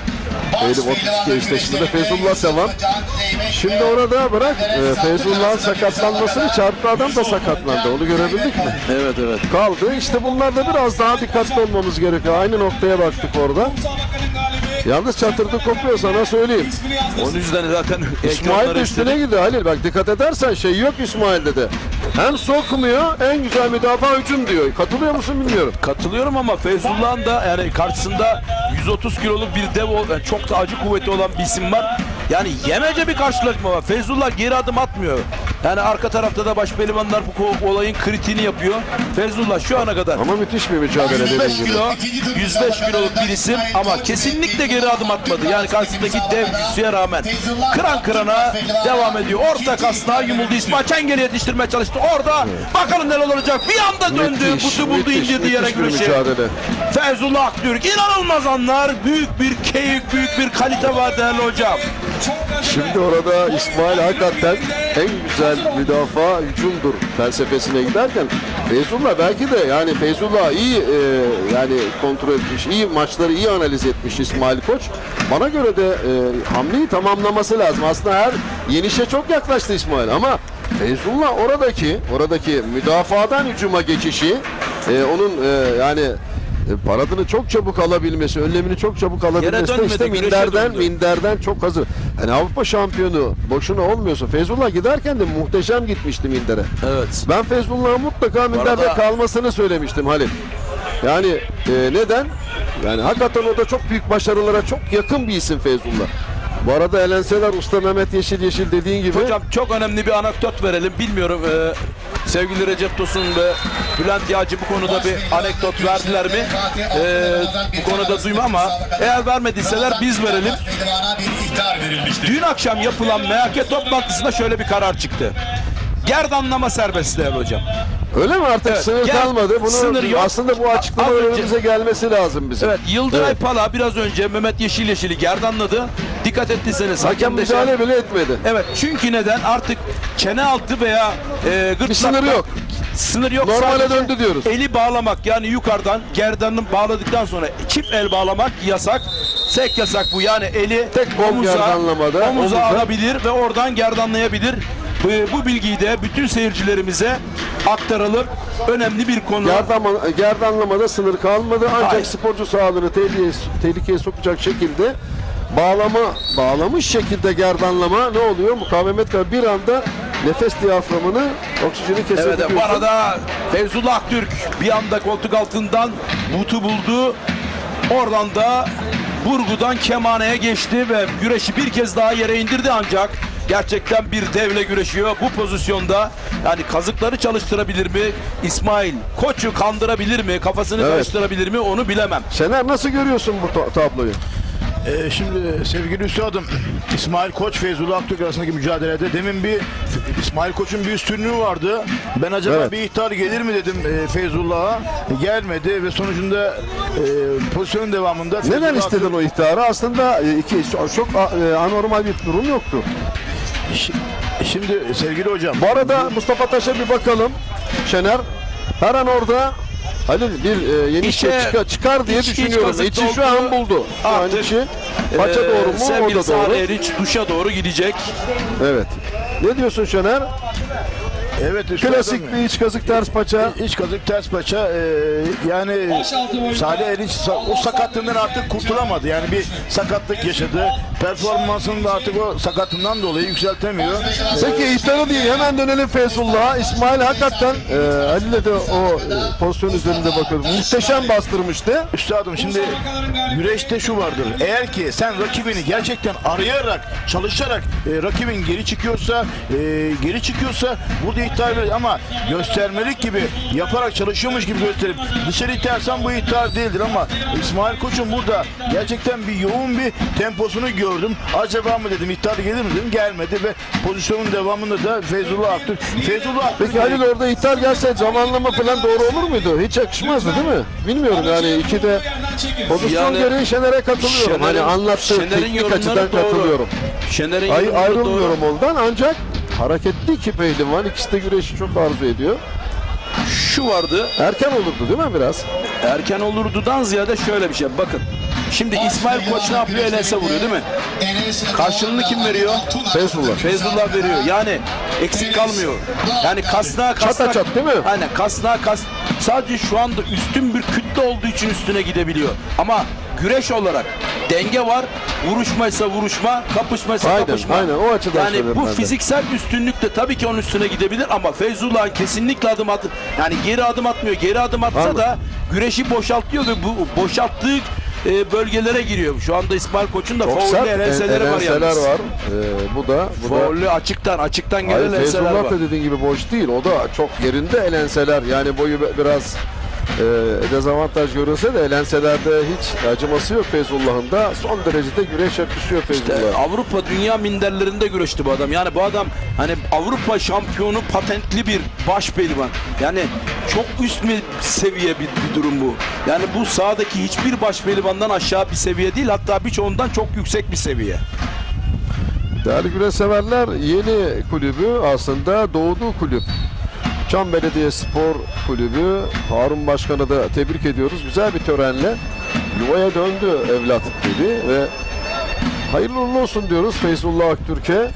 Eylül 32 eşleşmede Feyzullah devam. Şimdi orada bırak Feyzullah'ın sakatlanmasını çarptı adam da sakatlandı. Onu görebildik mi? Evet. Kaldı. İşte bunlarda biraz daha dikkatli olmamız gerekiyor. Aynı noktaya baktık orada. Yalnız çatırdı kopuyor sana söyleyeyim. Onun yüzden zaten İsmail de üstüne gidiyor Halil. Bak dikkat edersen şey yok İsmail'de de. Hem sokmuyor, en güzel müdafaa hücum diyor. Katılıyor musun bilmiyorum. Katılıyorum ama Feyzullah'ın da yani karşısında 130 kiloluk bir dev, yani çok da acı kuvveti olan bir isim var. Yani yemece bir karşılaşma var. Feyzullah geri adım atmıyor. Yani arka tarafta da başpehlivanlar bu olayın kritiğini yapıyor. Feyzullah şu ana kadar. Ama müthiş bir mücadele dediğin gibi. 105 kiloluk bir isim ama kesinlikle geri adım atmadı. Yani karşısındaki dev güçlüğe rağmen kıran kırana devam ediyor. Orta kasnağa yumuldu. İsmail Çengel'i yetiştirmeye çalıştı. Orada bakalım neler olacak. Bir anda döndü. Kutu buldu, indirdi yere güreşi. Feyzullah Aktürk inanılmaz anlar. Büyük bir keyif, büyük bir kalite var değerli hocam. Şimdi orada İsmail hakikaten en güzel müdafaa hücumdur felsefesine giderken Feyzullah belki de yani Feyzullah iyi yani kontrol etmiş, iyi maçları iyi analiz etmiş İsmail Koç. Bana göre de hamleyi tamamlaması lazım. Aslında her yenişe çok yaklaştı İsmail ama Feyzullah oradaki müdafadan hücuma geçişi onun yani paradını çok çabuk alabilmesi, önlemini çok çabuk alabilmesi de işte minderden çok hazır. Yani Avrupa şampiyonu boşuna olmuyorsa Feyzullah giderken de muhteşem gitmişti mindere. Evet. Ben Feyzullah'ın mutlaka minderde kalmasını söylemiştim Halil. Yani neden? Yani hakikaten o da çok büyük başarılara çok yakın bir isim Feyzullah. Bu arada elenseler Usta Mehmet Yeşil dediğin gibi. Hocam çok önemli bir anekdot verelim. Bilmiyorum sevgili Recep Tosun ve Bülent Yağcı bu konuda bir anekdot verdiler mi? Bu konuda duyma ama eğer vermediyseler biz verelim. Dün akşam yapılan MHK toplantısında şöyle bir karar çıktı. Gerdanlama serbest değerli hocam. Öyle mi artık sınır kalmadı? Bunu sınır yok. Aslında bu açıklama önümüze gelmesi lazım bizim. Evet, Yıldıray Pala biraz önce Mehmet Yeşil'i gerdanladı. Dikkat ettiyseniz hakem müdahale bile etmedi. Evet, çünkü neden? Artık çene altı veya gırtlakta bir sınır yok. Sınır yok. Normale döndü diyoruz. Eli bağlamak yani yukarıdan gerdanını bağladıktan sonra çift el bağlamak yasak. Tek yasak bu yani eli tek omuza alabilir ve oradan gerdanlayabilir. Bu bilgiyi de bütün seyircilerimize aktaralım. Önemli bir konu. Gerdanlamada sınır kalmadı. Ancak sporcu sağlığını tehlikeye sokacak şekilde bağlamış şekilde gerdanlama ne oluyor? Mukavemet kadar bir anda nefes diyaframını, oksijeni kesebiliyorsun. Evet, bu arada Feyzullah Aktürk bir anda koltuk altından butu buldu. Oradan da burgudan kemaneye geçti ve güreşi bir kez daha yere indirdi ancak gerçekten bir devle güreşiyor. Bu pozisyonda yani kazıkları çalıştırabilir mi? İsmail Koç'u kandırabilir mi? Kafasını karıştırabilir mi? Onu bilemem. Şener nasıl görüyorsun bu tabloyu? Şimdi sevgili üstadım, İsmail Koç, Feyzullah Aktürk arasındaki mücadelede demin İsmail Koç'un bir üstünlüğü vardı. Ben acaba bir ihtar gelir mi dedim Feyzullah'a. Gelmedi ve sonucunda pozisyonun devamında... Neden istedin o ihtarı? Aslında çok anormal bir durum yoktu. Şimdi sevgili hocam... Bu arada Mustafa Taş'a bir bakalım. Şener, her an orada Halil bir yeni şey çıkar diye düşünüyorum. İçi şu an buldu. Artık içi paça doğru mu? Sevgili Salih Eriç duşa doğru gidecek. Evet. Ne diyorsun Şener? Evet, klasik bir iç kazık ters paça. İç kazık ters paça. Yani Salih Eriç o sakatlığından artık kurtulamadı. Yani bir sakatlık yaşadı. Performansını da artık o sakatlığından dolayı yükseltemiyor. Peki ihtarı değil, hemen dönelim Feyzullah'a. İsmail hakikaten Halil'e de o pozisyon üzerinde bakıyoruz. Muhteşem bastırmıştı. Üstadım şimdi güreşte şu vardır. Eğer ki sen rakibini gerçekten arayarak, çalışarak rakibin geri çıkıyorsa burada ihtar verir ama göstermelik gibi yaparak çalışıyormuş gibi gösterip dışarı itersen bu ihtar değildir ama İsmail Koç'un burada gerçekten bir yoğun bir temposunu gördüm. Acaba mı dedim, ihtar gelir mi dedim, gelmedi ve pozisyonun devamında da Feyzullah Aktürk. Peki Halil orada ihtar gelse zamanlama falan doğru olur muydu? Hiç yakışmazdı değil mi? Bilmiyorum yani ikide pozisyon gereği Şener'e katılıyorum. Hani anlattığı teknik açıdan katılıyorum. Ayrılmıyorum ondan ancak hareketli iki pehlivan, ikisi de güreşi çok arzu ediyor. Şu vardı. Erken olurdu değil mi biraz? Erken olurdudan ziyade şöyle bir şey. Bakın. Şimdi İsmail Koç ne yapıyor? Enes'e vuruyor değil mi? Karşılığını kim veriyor? Feyzullah veriyor. Yani eksik kalmıyor. Yani kasnağa çat değil mi? Aynen kasnağa sadece şu anda üstün bir kütle olduğu için üstüne gidebiliyor. Ama güreş olarak denge var. Vuruşmaysa vuruşma, kapışmaysa kapışma. Aynen o açıdan yani bu fiziksel üstünlük de tabii ki onun üstüne gidebilir ama Feyzullah kesinlikle yani geri adım atmıyor. Geri adım atsa da güreşi boşaltıyor ve bu boşalttığı bölgelere giriyor. Şu anda İsmail Koç'un da faullü elenseleri var yalnız. Bu da faullü açıktan gelen elenseler var. Feyzullah da dediğin gibi boş değil. O da çok yerinde elenseler. Yani boyu biraz dezavantaj görülse de elenselerde hiç acıması yok Feyzullah'ın da. Son derecede güreş yakışıyor Feyzullah'a. İşte Avrupa dünya minderlerinde güreşti bu adam. Yani bu adam hani Avrupa şampiyonu patentli bir baş pehlivan. Yani çok üst seviye bir durum bu. Yani bu sahadaki hiçbir baş pehlivandan aşağı bir seviye değil. Hatta birçoğundan çok yüksek bir seviye. Değerli güreş severler, yeni kulübü aslında doğduğu kulüp. Çam Belediyespor Kulübü Harun Başkan'ı da tebrik ediyoruz. Güzel bir törenle yuvaya döndü evlat dedi ve hayırlı uğurlu olsun diyoruz Feyzullah Aktürk'e.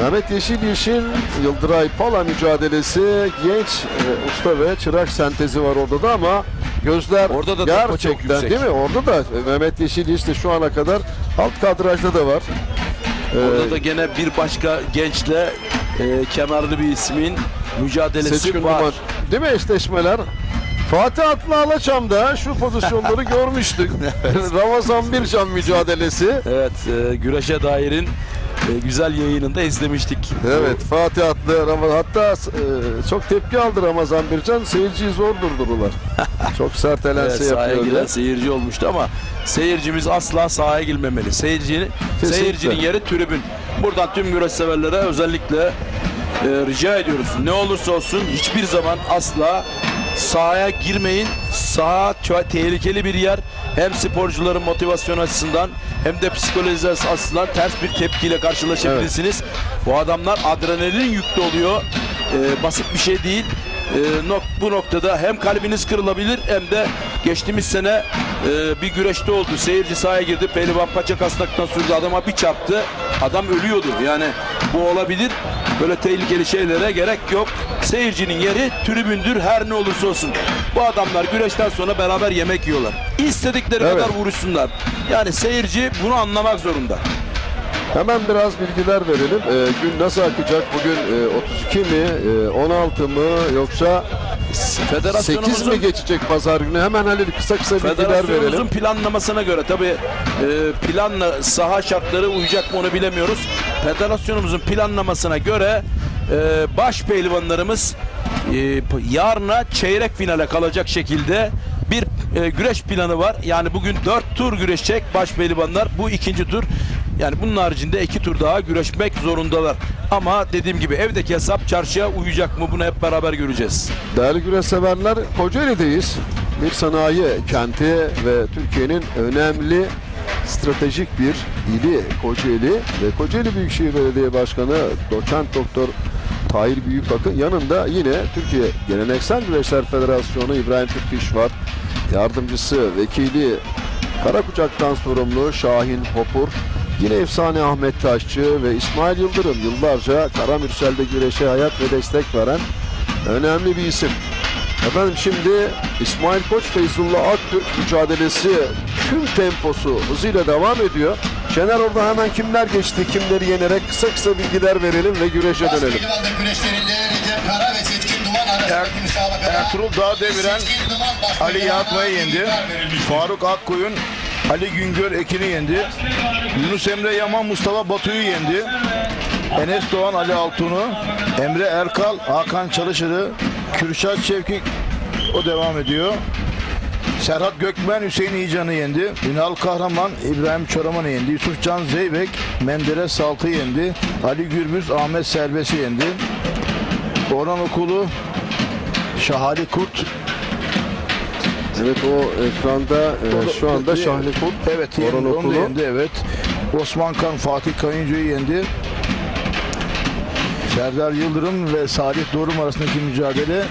Mehmet Yeşil Yıldıray Pala mücadelesi, genç usta ve çırak sentezi var orada da ama gözler orada da gerçekten değil mi? Orada da Mehmet Yeşil de şu ana kadar alt kadrajda da var. Orada da gene bir başka gençle kemerli bir ismin mücadelesi var. Değil mi eşleşmeler? Fatih Atlı Alaçam'da şu pozisyonları görmüştük. Ramazan Bircan mücadelesi. Evet, güreşe dairin güzel yayınında izlemiştik. Evet, Fatih Atlı hatta çok tepki aldı Ramazan Bircan. Seyirciyi zor durdurdular. Çok sert elense yapıyordu. Sahaya giren seyirci olmuştu ama seyircimiz asla sahaya girmemeli. Seyircinin yeri tribün. Buradan tüm güreş severlere özellikle rica ediyoruz. Ne olursa olsun hiçbir zaman asla sahaya girmeyin. Saha tehlikeli bir yer. Hem sporcuların motivasyon açısından hem de psikoloji açısından ters bir tepkiyle karşılaşabilirsiniz. Evet. Bu adamlar adrenalin yüklü oluyor. Basit bir şey değil. Bu noktada hem kalbiniz kırılabilir hem de geçtiğimiz sene bir güreşte oldu. Seyirci sahaya girdi. Pehlivan paça kasnaktan sürdü. Adama bir çarptı. Adam ölüyordu. Yani bu olabilir. Böyle tehlikeli şeylere gerek yok. Seyircinin yeri tribündür her ne olursa olsun. Bu adamlar güreşten sonra beraber yemek yiyorlar. İstedikleri kadar vuruşsunlar. Yani seyirci bunu anlamak zorunda. Hemen biraz bilgiler verelim. Gün nasıl akacak? Bugün 32 mi? 16 mı? Yoksa 8 mi geçecek pazar günü? Hemen Halil kısa bilgiler verelim. Federasyonumuzun planlamasına göre tabii planla saha şartları uyacak mı onu bilemiyoruz. Federasyonumuzun planlamasına göre baş pehlivanlarımız yarına çeyrek finale kalacak şekilde bir güreş planı var. Yani bugün 4 tur güreşecek baş pehlivanlar. Bu ikinci tur. Yani bunun haricinde 2 tur daha güreşmek zorundalar. Ama dediğim gibi evdeki hesap çarşıya uyacak mı, bunu hep beraber göreceğiz. Değerli güreş severler, Kocaeli'deyiz. Bir sanayi kenti ve Türkiye'nin önemli stratejik bir ili Kocaeli ve Kocaeli Büyükşehir Belediye Başkanı Doçent Doktor Tahir Büyükak'ın yanında yine Türkiye Geleneksel Güreşler Federasyonu İbrahim Türküş var. Yardımcısı, vekili, Karakucak'tan sorumlu Şahin Hopur, yine efsane Ahmet Taşçı ve İsmail Yıldırım, yıllarca Karamürsel'de güreşe hayat ve destek veren önemli bir isim. Efendim şimdi İsmail Koç Feyzullah Aktürk mücadelesi tüm temposu hızıyla devam ediyor. Şener, orada hemen kimler geçti, kimleri yenerek kısa bilgiler verelim ve güreşe dönelim. Ertuğrul Dağdeviren Ali Yatma'yı yendi. Faruk Akkoyun Ali Güngör Ekin'i yendi. Yunus Emre Yaman Mustafa Batu'yu yendi. Enes Doğan Ali Altun'u, Emre Erkal Hakan Çalışır'ı, Kürşat Şevki o devam ediyor. Serhat Gökmen Hüseyin İyican'ı yendi. Ünal Kahraman İbrahim Çoraman'ı yendi. Yusufcan Zeybek Menderes Salt'ı yendi. Ali Gürbüz Ahmet Serbest'i yendi. Orhan Okulu Şahali Kurt. Evet, o ekranda şu anda Şahali Kurt. Evet, Orhan Okulu yendi, evet. Osman Kan Fatih Kayıncı'yı yendi. Serdar Yıldırım ve Salih Doğrum arasındaki mücadele.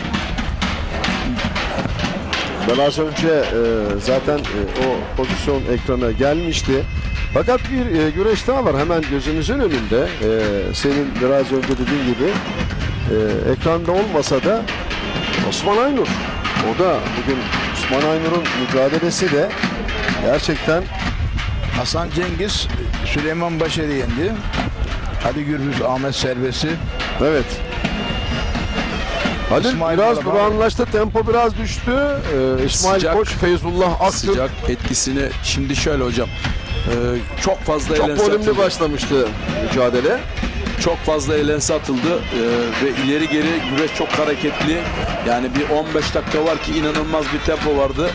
Ben az önce zaten o pozisyon ekrana gelmişti. Fakat bir güreş daha var hemen gözümüzün önünde. Senin biraz önce dediğin gibi ekranda olmasa da Osman Aynur. O da bugün Osman Aynur'un mücadelesi de gerçekten. Hasan Cengiz Süleyman Başar'ı yendi. Ali Gürbüz Ahmet Serbest'i. Evet. Halil biraz durağanlaştı, tempo biraz düştü. İsmail Koç, Feyzullah Aktürk. Sıcak etkisini şimdi şöyle hocam. Çok fazla çok volümlü başlamıştı mücadele. Çok fazla elense atıldı ve ileri geri güreş çok hareketli. Yani bir 15 dakika var ki inanılmaz bir tempo vardı.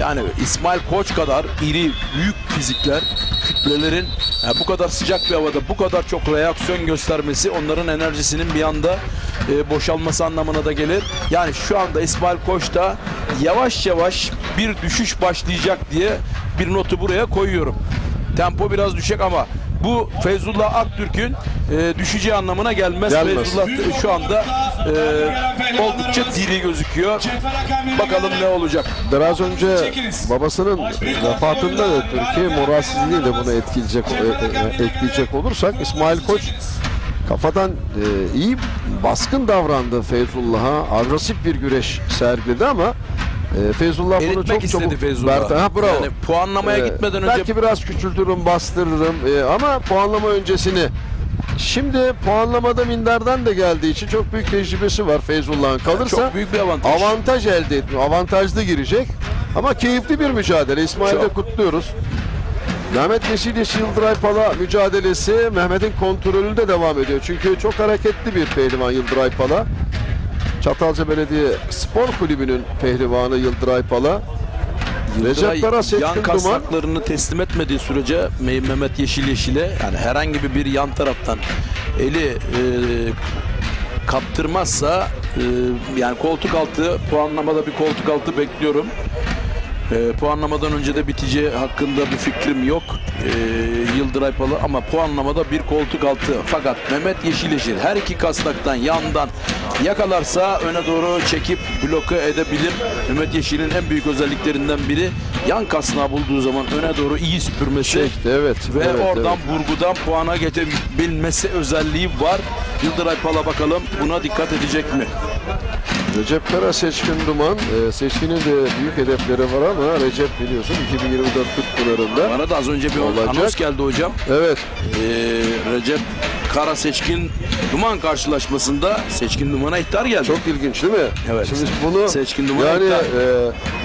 Yani İsmail Koç kadar iri, büyük fizikler, kütlelerin bu kadar sıcak bir havada bu kadar çok reaksiyon göstermesi onların enerjisinin bir anda boşalması anlamına da gelir. Yani şu anda İsmail Koç da yavaş yavaş bir düşüş başlayacak diye bir notu buraya koyuyorum. Tempo biraz düşecek ama bu Feyzullah Aktürk'ün düşeceği anlamına gelmez. Feyzullah şu anda oldukça diri gözüküyor. Bakalım ne olacak. Biraz önce babasının vefatında da Türkiye moralsizliği de bunu etkileyecek olursak İsmail Koç kafadan iyi baskın davrandı Feyzullah'a. Agresif bir güreş sergiledi ama Feyzullah bunu çok çabuk verdi. Bravo. Yani puanlamaya gitmeden önce belki biraz küçültürüm, bastırırım ama puanlama öncesini. Şimdi puanlamada minderden de geldiği için çok büyük tecrübesi var Feyzullah'ın. Kalırsa çok büyük bir avantaj. Avantaj elde etmiyor. Avantajlı girecek. Ama keyifli bir mücadele. İsmail'i de kutluyoruz. Mehmet Yeşil Yıldıray Pala mücadelesi Mehmet'in kontrolünde devam ediyor. Çünkü çok hareketli bir pehlivan Yıldıray Pala. Çatalca Belediye Spor Kulübü'nün pehlivanı Yıldıray Pala. Recep Kara yan kasnaklarını teslim etmediği sürece Mehmet Yeşil'e yani herhangi bir yan taraftan eli kaptırmazsa yani koltuk altı, puanlamada bir koltuk altı bekliyorum. Puanlamadan önce de biteceği hakkında bir fikrim yok. Yıldıray Palı ama puanlamada bir koltuk altı. Fakat Mehmet Yeşil her iki kasnaktan yandan yakalarsa öne doğru çekip bloke edebilir. Mehmet Yeşil'in en büyük özelliklerinden biri yan kasnağı bulduğu zaman öne doğru iyi süpürmesi. Evet. Ve oradan vurgudan puana geçebilmesi özelliği var. Yıldıray Pala bakalım buna dikkat edecek mi? Recep Kara Seçkin Duman. Seçkin'in de büyük hedefleri var ama Recep biliyorsun 2024 Kırkpınar'ında. Bana da az önce bir anons geldi hocam. Evet. Recep Kara Seçkin Duman karşılaşmasında Seçkin Duman'a ihtar geldi. Çok ilginç değil mi? Evet. Şimdi bunu Seçkin Duman'a yani ihtar.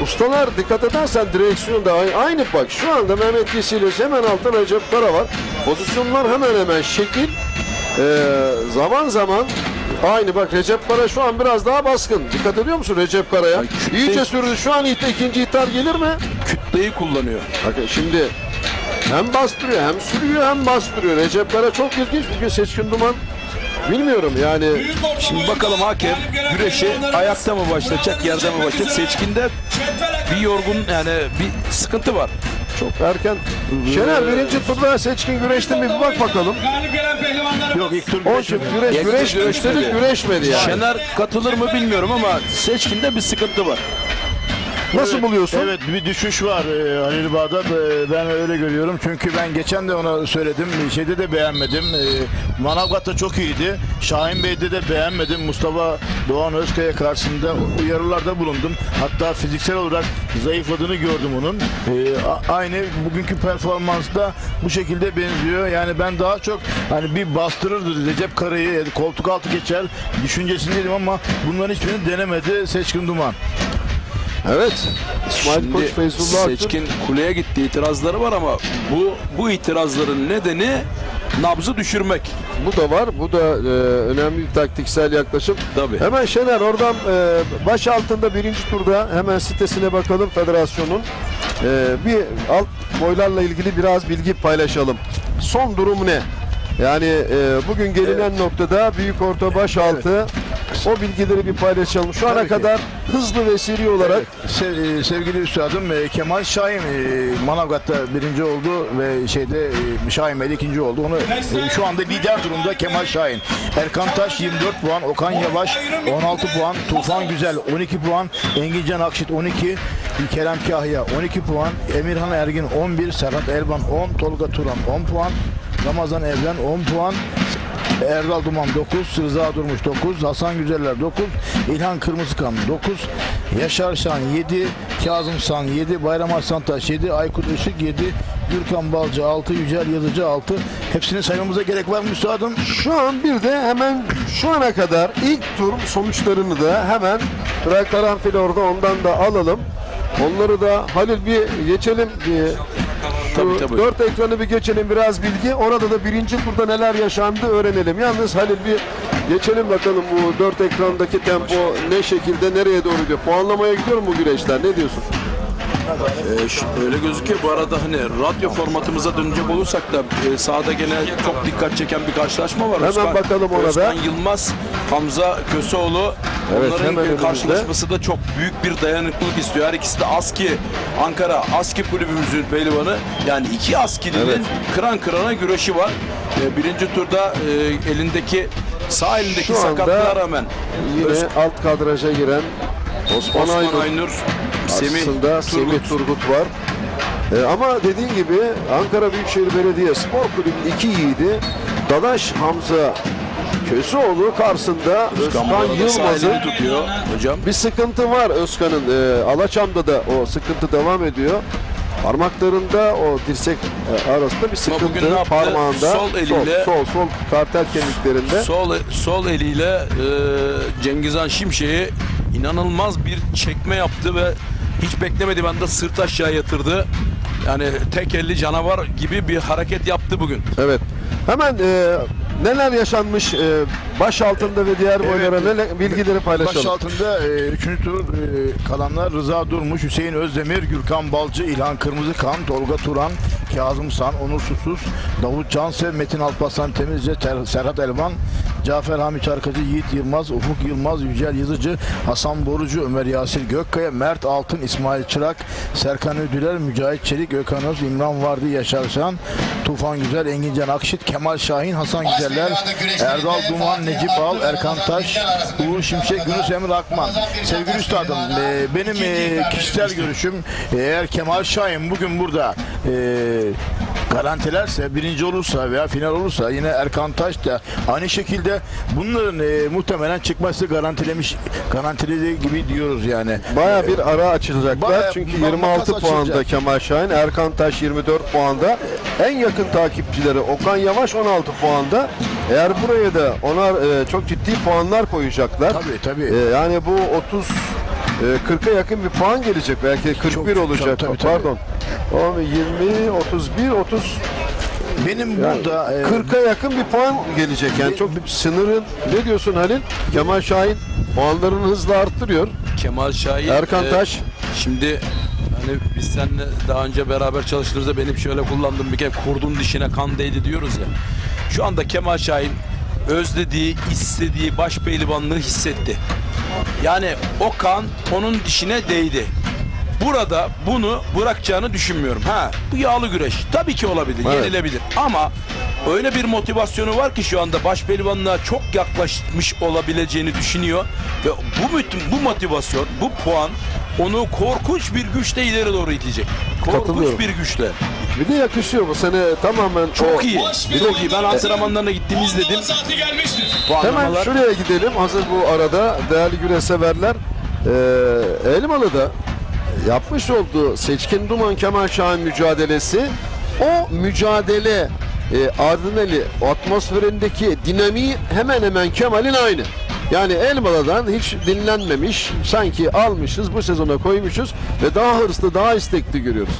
ustalar dikkat edersen direksiyonda aynı bak. Şu anda Mehmet Yeşil'in hemen altında Recep Kara var. Pozisyonlar hemen şekil. Zaman zaman Aynı bak, Recep Kara şu an biraz daha baskın. Dikkat ediyor musun Recep Kara'ya? İyice sürdü. Şu an ikinci ihtar gelir mi? Kütleyi kullanıyor. Bakın şimdi hem bastırıyor, hem sürüyor, hem bastırıyor. Recep Kara çok ilginç. Bugün Seçkin Duman bilmiyorum yani. Şimdi bakalım hakem güreşi ayakta mı başlayacak, yerde mi başlayacak? Seçkinde bir yorgun, yani bir sıkıntı var. Çok erken. Şener birinci turda Seçkin güreşti mi? Bir bak bakalım. Yok, ilk tur güreşmedi yani. Şener katılır mı bilmiyorum ama Seçkin'de bir sıkıntı var. Nasıl buluyorsun? Evet, bir düşüş var Halil Bağdat. Ben öyle görüyorum. Çünkü ben geçen de ona söyledim. Şeyde de beğenmedim. Manavgat'ta çok iyiydi. Şahin Bey'de de beğenmedim. Mustafa Doğan Özkaya karşısında uyarılarda bulundum. Hatta fiziksel olarak zayıfladığını gördüm onun. Aynı bugünkü performansta bu şekilde benziyor. Yani ben daha çok hani bir bastırırdı Recep Kara'yı, koltuk altı geçer düşüncesindeydim ama bunların hiçbirini denemedi Seçkin Duman. Evet. İsmail Koç, Feyzullah Seçkin kuleye gitti, itirazları var ama bu itirazların nedeni nabzı düşürmek. Bu da var. Bu da önemli bir taktiksel yaklaşım. Tabii. Hemen Şener oradan baş altında birinci turda hemen sitesine bakalım federasyonun. Bir alt boylarla ilgili biraz bilgi paylaşalım. Son durum ne? Yani bugün gelinen noktada büyük orta baş altı o bilgileri bir paylaşalım. Şu ana kadar hızlı ve seri olarak sevgili üstadım Kemal Şahin Manavgat'ta birinci oldu ve Şahin Bey ikinci oldu. Onu şu anda lider durumda Kemal Şahin. Erkan Taş 24 puan, Okan Yavaş 16 puan, Tufan Güzel 12 puan, Engincan Akşit 12, Kerem Kahya 12 puan, Emirhan Ergin 11, Serhat Elvan 10, Tolga Turan 10 puan, Ramazan Evren 10 puan, Erdal Duman 9, Rıza Durmuş 9, Hasan Güzeller 9, İlhan Kırmızıkan 9, Yaşar Şan 7, Kazım San 7, Bayram Arslantaş 7, Aykut Işık 7, Gürkan Balcı 6, Yücel Yazıcı 6. Hepsini saymamıza gerek var mı üstadım? Şu an bir de hemen şu ana kadar ilk tur sonuçlarını da hemen karanfil orada, ondan da alalım. Onları da Halil bir geçelim. Tabii. 4 ekranı bir geçelim, biraz bilgi. Orada da birinci turda neler yaşandı öğrenelim. Yalnız Halil bir geçelim bakalım bu 4 ekrandaki tempo ne şekilde, nereye doğru gidiyor. Puanlamaya gidiyor mu bu güreşler? Ne diyorsun? Öyle gözüküyor. Bu arada hani radyo formatımıza dönecek olursak da sahada gene çok dikkat çeken bir karşılaşma var. Hemen bakalım ona da. Özkan Yılmaz, Hamza Köseoğlu. Evet, onların karşılaşması da çok büyük bir dayanıklılık istiyor. Her ikisi de ASKİ, Ankara ASKİ kulübümüzün pehlivanı. Yani iki ASKİ'nin kıran kırana güreşi var. Birinci turda sağ elindeki sakatlığa rağmen yine alt kadraja giren Osman Aynur, Semih Turgut var. Ama dediğin gibi Ankara Büyükşehir Belediye Spor Kulübü 2 yiğidi Dadaş Hamza Köseoğlu karşısında Özkan Yılmaz'ın tutuyor hocam. Bir sıkıntı var Özkan'ın. Alaçam'da da o sıkıntı devam ediyor. Parmaklarında o dirsek arasında bir sıkıntı, parmağında sol eliyle sol kartel kemiklerinde sol eliyle Cengizhan Şimşek'e inanılmaz bir çekme yaptı ve hiç beklemedi, ben de sırt aşağı yatırdı. Yani tek elli canavar gibi bir hareket yaptı bugün. Evet. Hemen neler yaşanmış baş altında ve diğer boylara bilgileri paylaşalım. Baş altında 3. tur kalanlar Rıza Durmuş, Hüseyin Özdemir, Gürkan Balcı, İlhan Kırmızıkan, Tolga Turan, Kazım San, Onur Susuz, Davut Cansev, Metin Alparslan Temizce, Serhat Elvan, Cafer Hami Çarkacı, Yiğit Yılmaz, Ufuk Yılmaz, Yücel Yazıcı, Hasan Borucu, Ömer Yasir Gökkaya, Mert Altın, İsmail Çırak, Serkan Ödüler, Mücahit Çelik, Gökhan Öz, İmran Vardı, Yaşar Şan, Tufan Güzel, Engincan Akşit, Kemal Şahin, Hasan Güzeller, Erdal Duman, Necip Al, Erkan Taş, Uğur Şimşek, Yunus Emre Akman. Sevgili üstadım, benim kişisel görüşüm, eğer Kemal Şahin bugün burada garantilerse, birinci olursa veya final olursa, yine Erkan Taş da aynı şekilde bunların muhtemelen çıkması garantilediği gibi diyoruz yani. Baya bir ara açılacaklar çünkü 26 puanda Kemal Şahin, Erkan Taş 24 puanda, en yakın takipçileri Okan Yavaş 16 puanda. Eğer buraya da onlar çok ciddi puanlar koyacaklar. Tabii. Yani bu 40'a yakın bir puan gelecek, belki 41 olacak. Tabii. Pardon. 20, 31, 30 Benim Yani burada 40'a yakın bir puan gelecek. Yani çok sınırın. Ne diyorsun Halil? Kemal Şahin puanlarını hızla arttırıyor. Kemal Şahin, Erkan Taş. Şimdi hani biz seninle daha önce beraber çalıştığımızda benim şöyle kullandığım bir kere kurdun dişine kan değdi diyoruz ya. Şu anda Kemal Şahin özlediği, istediği baş pehlivanlığı hissetti. Yani o kan onun dişine değdi. Burada bunu bırakacağını düşünmüyorum. Bu yağlı güreş tabii ki olabilir, evet, yenilebilir ama öyle bir motivasyonu var ki şu anda baş pehlivanlığa çok yaklaşmış olabileceğini düşünüyor ve bu motivasyon, bu puan onu korkunç bir güçle ileri doğru itecek. Korkunç bir güçle. Bir de yakışıyor bu sene tamamen. Çok iyi. Çok iyi. Ben antrenmanlarına gittim, izledim. Hemen şuraya gidelim. Hazır bu arada değerli güreş severler. Elmalı'da yapmış olduğu Seçkin Duman Kemal Şahin mücadelesi, o mücadele Ardıneli atmosferindeki dinamiği hemen hemen Kemal'in aynı. Yani Elmalı'dan hiç dinlenmemiş, sanki almışız bu sezona koymuşuz ve daha hırslı, daha istekli görüyoruz.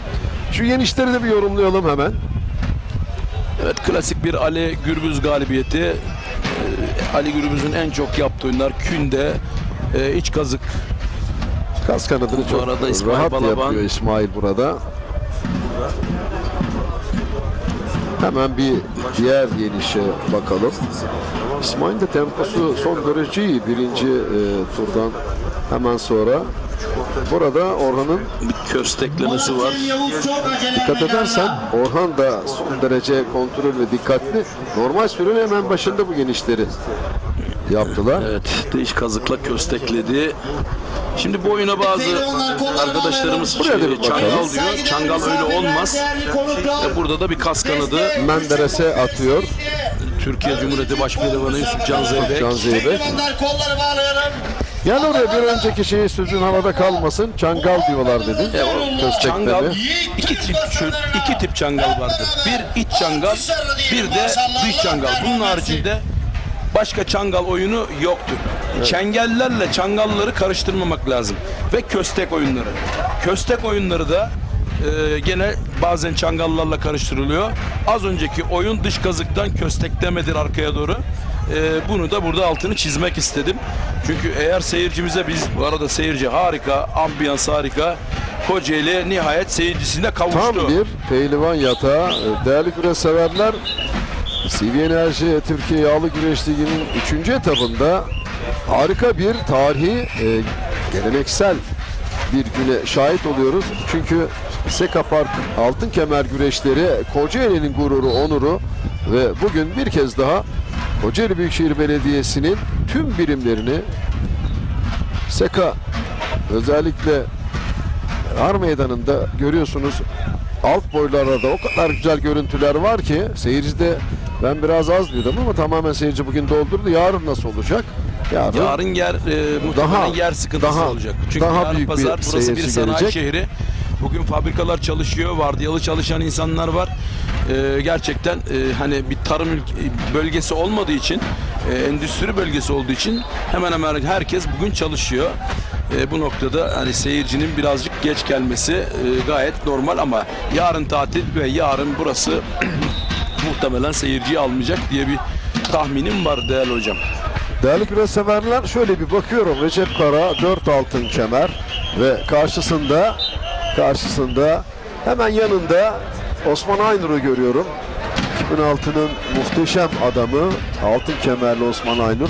Şu yenişleri de bir yorumlayalım hemen. Evet, klasik bir Ali Gürbüz galibiyeti. Ali Gürbüz'ün en çok yaptığı oyunlar künde, iç kazık. Kas kanadını çok rahat yapıyor İsmail burada. Hemen bir diğer yenişe bakalım. İsmail'in de temposu son derece iyi. Birinci turdan hemen sonra. Burada Orhan'ın bir kösteklemesi var. Dikkat edersen Orhan da son derece kontrol ve dikkatli. Normal sürenin hemen başında bu genişleri yaptılar. Evet, dış kazıkla köstekledi. Şimdi bu oyuna bazı arkadaşlarımız çangal diyor. Çangal öyle olmaz. Burada da bir kas kanadı. Menderes'e atıyor. Türkiye Cumhuriyeti Başpehlivanı Yusuf Can Zeybek. Yani oraya bir önceki sözün havada kalmasın. Çangal diyorlar dedin. Çangal, iki tip çangal vardır. Bir iç çangal, bir de dış çangal. Bunun haricinde başka çangal oyunu yoktur. Evet. Çengellerle çangalları karıştırmamak lazım. Ve köstek oyunları. Köstek oyunları da gene bazen çangallarla karıştırılıyor. Az önceki oyun dış kazıktan kösteklemedir arkaya doğru. Bunu da burada altını çizmek istedim. Çünkü eğer seyircimize bu arada seyirci harika, ambiyans harika. Kocaeli nihayet seyircisine kavuştu. Tam bir pehlivan yatağı. Değerli güreş severler, CV Enerji Türkiye Yağlı Güreş Ligi'nin 3. etapında harika bir tarihi geleneksel bir güne şahit oluyoruz. Çünkü Seka Park Altın Kemer güreşleri Kocaeli'nin gururu, onuru ve bugün bir kez daha Kocaeli Büyükşehir Belediyesi'nin tüm birimlerini Seka, özellikle Har Meydanı'nda görüyorsunuz, alt boylarda da o kadar güzel görüntüler var ki seyircide ben biraz az diyordum ama tamamen seyirci bugün doldurdu. Yarın nasıl olacak? Yarın muhtemelen yer sıkıntısı olacak. Çünkü daha yarın büyük pazar, burası bir sanayi gelecek. şehri. Bugün fabrikalar çalışıyor, vardiyalı çalışan insanlar var. Gerçekten hani bir tarım bölgesi olmadığı için, endüstri bölgesi olduğu için hemen hemen herkes bugün çalışıyor. Bu noktada hani seyircinin birazcık geç gelmesi gayet normal ama yarın tatil ve yarın burası muhtemelen seyirciyi almayacak diye bir tahminim var değerli hocam. Değerli güreş severler, şöyle bir bakıyorum. Recep Kara 4 altın kemer ve karşısında hemen yanında Osman Aynur'u görüyorum. 2006'nın muhteşem adamı, altın kemerli Osman Aynur.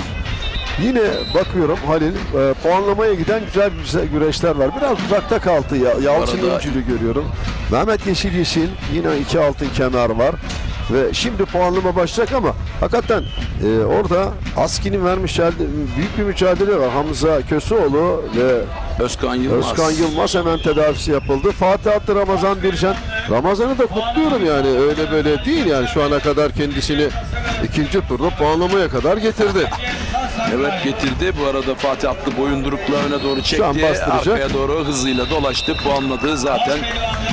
Yine bakıyorum Halil, puanlamaya giden güzel güreşler var. Biraz uzakta kaldı Yalçın İncil'i görüyorum. Mehmet Yeşil yine 2 altın kemer var. Ve şimdi puanlama başlayacak ama hakikaten orada Aski'nin vermiş büyük bir mücadele var. Hamza Köseoğlu ve Özkan Yılmaz hemen tedavisi yapıldı. Fatih attı Ramazan Bircan. Ramazan'ı da kutluyorum yani, öyle böyle değil yani, şu ana kadar kendisini ikinci turda puanlamaya kadar getirdi. Evet, getirdi. Bu arada Fatih attı, boyundurukla öne doğru çekti. Arkaya doğru hızıyla dolaştı. Puanladı zaten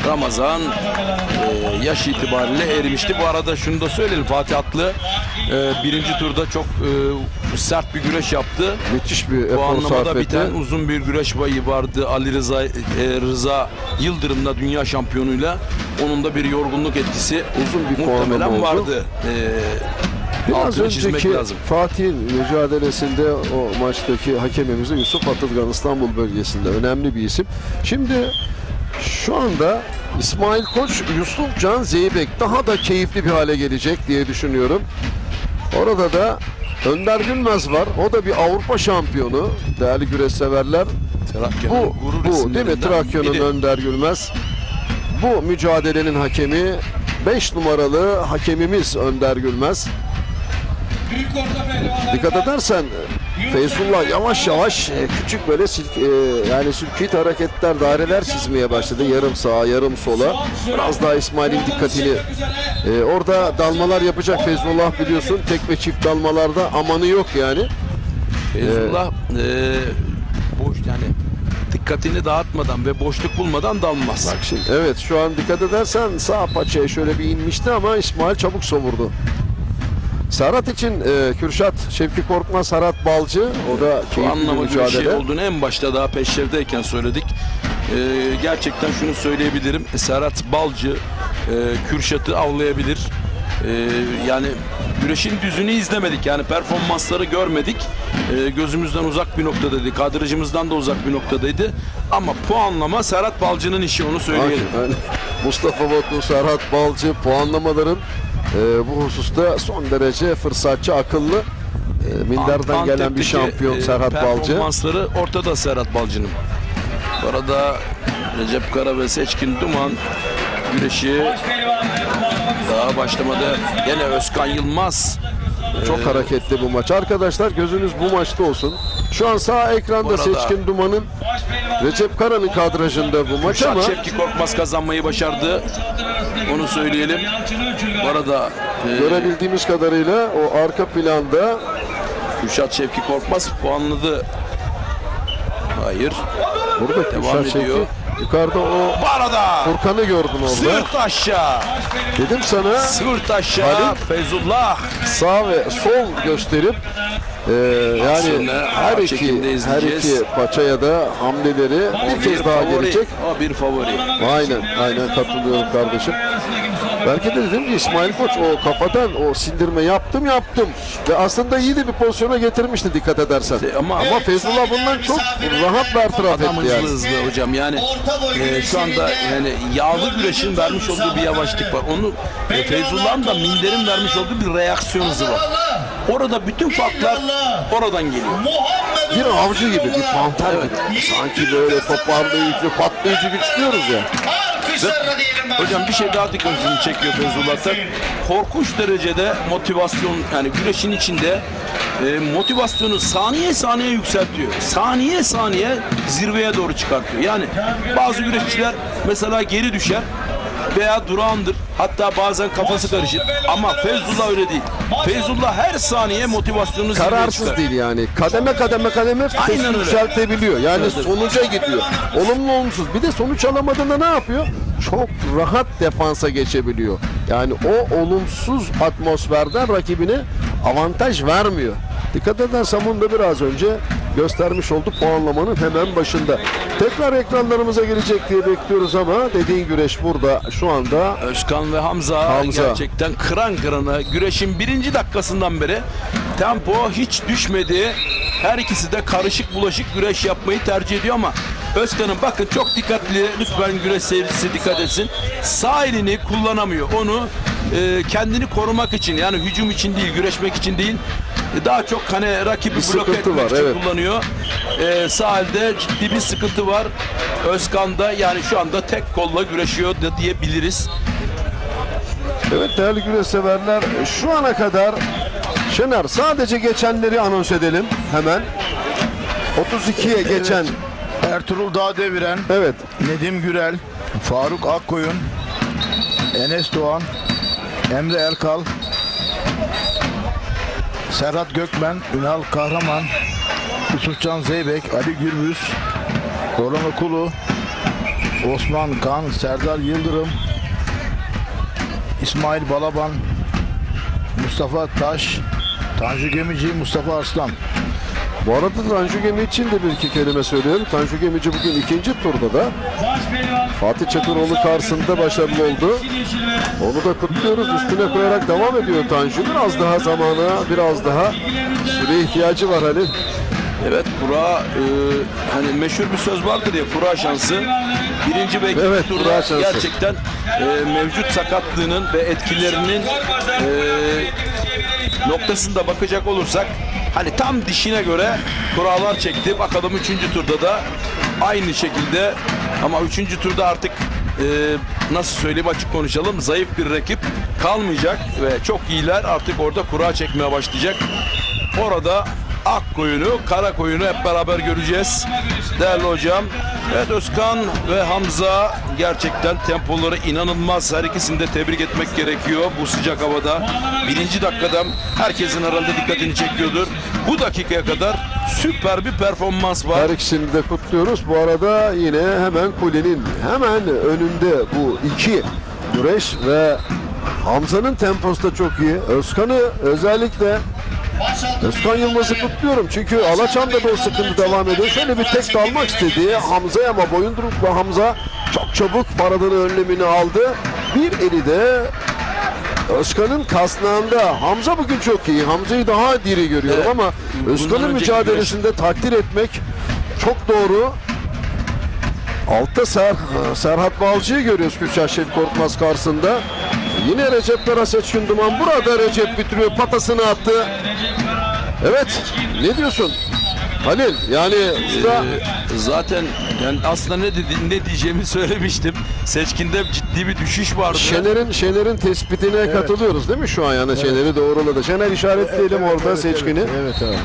Ramazan. yaş itibariyle erimişti. Bu arada şunu da söyleyelim, Fatih Atlı birinci turda çok sert bir güreş yaptı. Müthiş bir efor bu anlamada sarf biten etti. uzun bir güreş payı vardı Ali Rıza Yıldırım'la, dünya şampiyonuyla. Onun da bir yorgunluk etkisi uzun bir muhtemelen vardı. Biraz önceki Fatih'in mücadelesinde o maçtaki hakemimiz de Yusuf Atılgan, İstanbul bölgesinde önemli bir isim. Şimdi şu anda İsmail Koç, Yusuf Can Zeybek daha da keyifli bir hale gelecek diye düşünüyorum. Orada da Önder Gülmez var. O da bir Avrupa şampiyonu. Değerli güreş severler. Bu değil mi? Trakya'nın Önder Gülmez. Bu mücadelenin hakemi 5 numaralı hakemimiz Önder Gülmez. Dikkat edersen Feyzullah yavaş yavaş küçük böyle yani sirküit hareketler, daireler çizmeye başladı. Yarım sağa, yarım sola. Biraz daha İsmail'in dikkatini orada dalmalar yapacak Feyzullah, biliyorsun. Tek ve çift dalmalarda amanı yok yani. Feyzullah boş yani dikkatini dağıtmadan ve boşluk bulmadan dalmaz. Bak şimdi, evet, şu an dikkat edersen sağ paçaya şöyle bir inmişti ama İsmail çabuk savurdu. Serhat için Kürşat Şevki Korkmaz, Serhat Balcı, o da keyifli bir mücadele. Olduğunu en başta daha peşlerdeyken söyledik. Gerçekten şunu söyleyebilirim. Serhat Balcı Kürşat'ı avlayabilir. Yani güreşin düzünü izlemedik. Yani performansları görmedik. Gözümüzden uzak bir noktadaydı. Kadrajımızdan da uzak bir noktadaydı. Ama puanlama Serhat Balcı'nın işi, onu söyleyelim. Yani Mustafa Batu, Serhat Balcı puanlamaların bu hususta son derece fırsatçı, akıllı, minderden gelen bir şampiyon Serhat Balcı. Performansları ortada Serhat Balcı'nın. Bu arada Recep Kara ve Seçkin Duman güreşi daha başlamadı. Yine Özkan Yılmaz. Çok hareketli bu maç. Arkadaşlar gözünüz bu maçta olsun. Şu an sağ ekranda Seçkin Duman'ın, Recep Kara'nın kadrajında bu maç ama Şevki Korkmaz kazanmayı başardı. Onu söyleyelim. Bu arada görebildiğimiz kadarıyla o arka planda Kürşat Şevki Korkmaz puanladı. Hayır. Burada devam ediyor. Yukarıda o Furkan'ı gördün orada. Sırt aşağı. Dedim sana. Sırt aşağı. Feyzullah. Sağ ve sol gösterip yani her iki paçaya da hamleleri bir kez daha gelecek. O bir favori. Aynen katılıyorum kardeşim. Belki de dedim ki İsmail Koç o kafadan o sindirme yaptım ve aslında iyi de bir pozisyona getirmişti dikkat edersen. Ama Feyzullah bundan çok rahat bertaraf etti yani. Hızlı hocam yani şu anda yani yağlı güreşin vermiş olduğu bir yavaşlık var. Onu Feyzullah'ın da minderin vermiş olduğu bir reaksiyon hızı var. Orada bütün farklar oradan geliyor. Bir avcı gibi, bir panter gibi. Sanki böyle toparlayıcı, patlayıcı güçlüyoruz ya. Hocam bir şey daha dikkatini çekiyor Feyzullah'tan. Korkunç derecede motivasyon, yani güreşin içinde motivasyonu saniye yükseltiyor. Saniye zirveye doğru çıkartıyor. Yani bazı güreşçiler mesela geri düşer veya durağandır. Hatta bazen kafası karışır. Ama Feyzullah öyle değil. Feyzullah her saniye motivasyonunu kararsız değil yani. Kademe yükseltebiliyor. Yani sonuca gidiyor. Olumlu olumsuz. Bir de sonuç alamadığında ne yapıyor? Çok rahat defansa geçebiliyor. Yani o olumsuz atmosferden rakibine avantaj vermiyor. Dikkat edersen bunu da biraz önce göstermiş oldu puanlamanın hemen başında. Tekrar ekranlarımıza gelecek diye bekliyoruz ama dediğin güreş burada şu anda. Özkan ve Hamza. Gerçekten kıran kırana güreşin birinci dakikasından beri tempo hiç düşmedi. Her ikisi de karışık bulaşık güreş yapmayı tercih ediyor ama Özkan'ın bakın çok dikkatli, lütfen güreş seyircisi dikkat etsin. Sağ elini kullanamıyor. Onu kendini korumak için, yani hücum için değil, güreşmek için değil, daha çok hani rakibi bloke etmek için kullanıyor. Sağ elde ciddi bir sıkıntı var. Özkan'da yani şu anda tek kolla güreşiyor da diyebiliriz. Evet değerli güreş severler, şu ana kadar Şener sadece geçenleri anons edelim hemen. 32'ye geçen Ertuğrul Dağdeviren, Nedim Gürel, Faruk Akkoyun, Enes Doğan, Emre Erkal, Serhat Gökmen, Ünal Kahraman, Yusufcan Zeybek, Ali Gürbüz, Orhan Okulu, Osman Kan, Serdar Yıldırım, İsmail Balaban, Mustafa Taş, Tanju Gemici, Mustafa Arslan. Bu arada Tanju Gemici için de bir iki kelime söylüyorum. Tanju Gemici bugün ikinci turda da Fatih Çakıroğlu karşısında başarılı oldu. Onu da kutluyoruz. Üstüne koyarak devam ediyor Tanju. Biraz daha zamana, biraz daha süre ihtiyacı var Halil. Evet, kura hani meşhur bir söz vardır ya, kura şansı. Birinci ve ikinci turda gerçekten mevcut sakatlığının ve etkilerinin noktasında bakacak olursak hani tam dişine göre kurallar çekti. Bakalım 3. turda da aynı şekilde, ama 3. turda artık nasıl söyleyeyim, açık konuşalım, zayıf bir rakip kalmayacak ve çok iyiler artık orada kura çekmeye başlayacak. Orada ak koyunu, kara koyunu hep beraber göreceğiz değerli hocam. Evet, Özkan ve Hamza gerçekten tempoları inanılmaz. Her ikisini de tebrik etmek gerekiyor bu sıcak havada. Birinci dakikada herkesin herhalde dikkatini çekiyordur. Bu dakikaya kadar süper bir performans var. Her ikisini de kutluyoruz. Bu arada yine hemen kulenin hemen önünde bu iki güreş ve Hamza'nın temposu da çok iyi. Özkan'ı özellikle Özkan Yılmaz'ı kutluyorum çünkü Alaçam'da da o sıkıntı devam ediyor. Şöyle bir tek dalmak istedi Hamza'ya ama boyundurukla Hamza çok çabuk paradanın önlemini aldı. Bir eli de Özkan'ın kasnağında. Hamza bugün çok iyi. Hamza'yı daha diri görüyorum ama Özkan'ın mücadelesinde takdir etmek çok doğru. Altta Serhat Balcı'yı görüyoruz Kürşat Şevki Korkmaz karşısında. Yine Recep Kara Seçkin Duman. Burada Recep bitiriyor. Patasını attı. Evet. Ne diyorsun Halil? Yani usta... zaten yani aslında ne diyeceğimi söylemiştim. Seçkin'de ciddi bir düşüş vardı. Şener'in tespitine katılıyoruz değil mi şu an? Yani Şener'i doğruladı. Şener işaretleyelim orada Seçkin'i. Evet abi.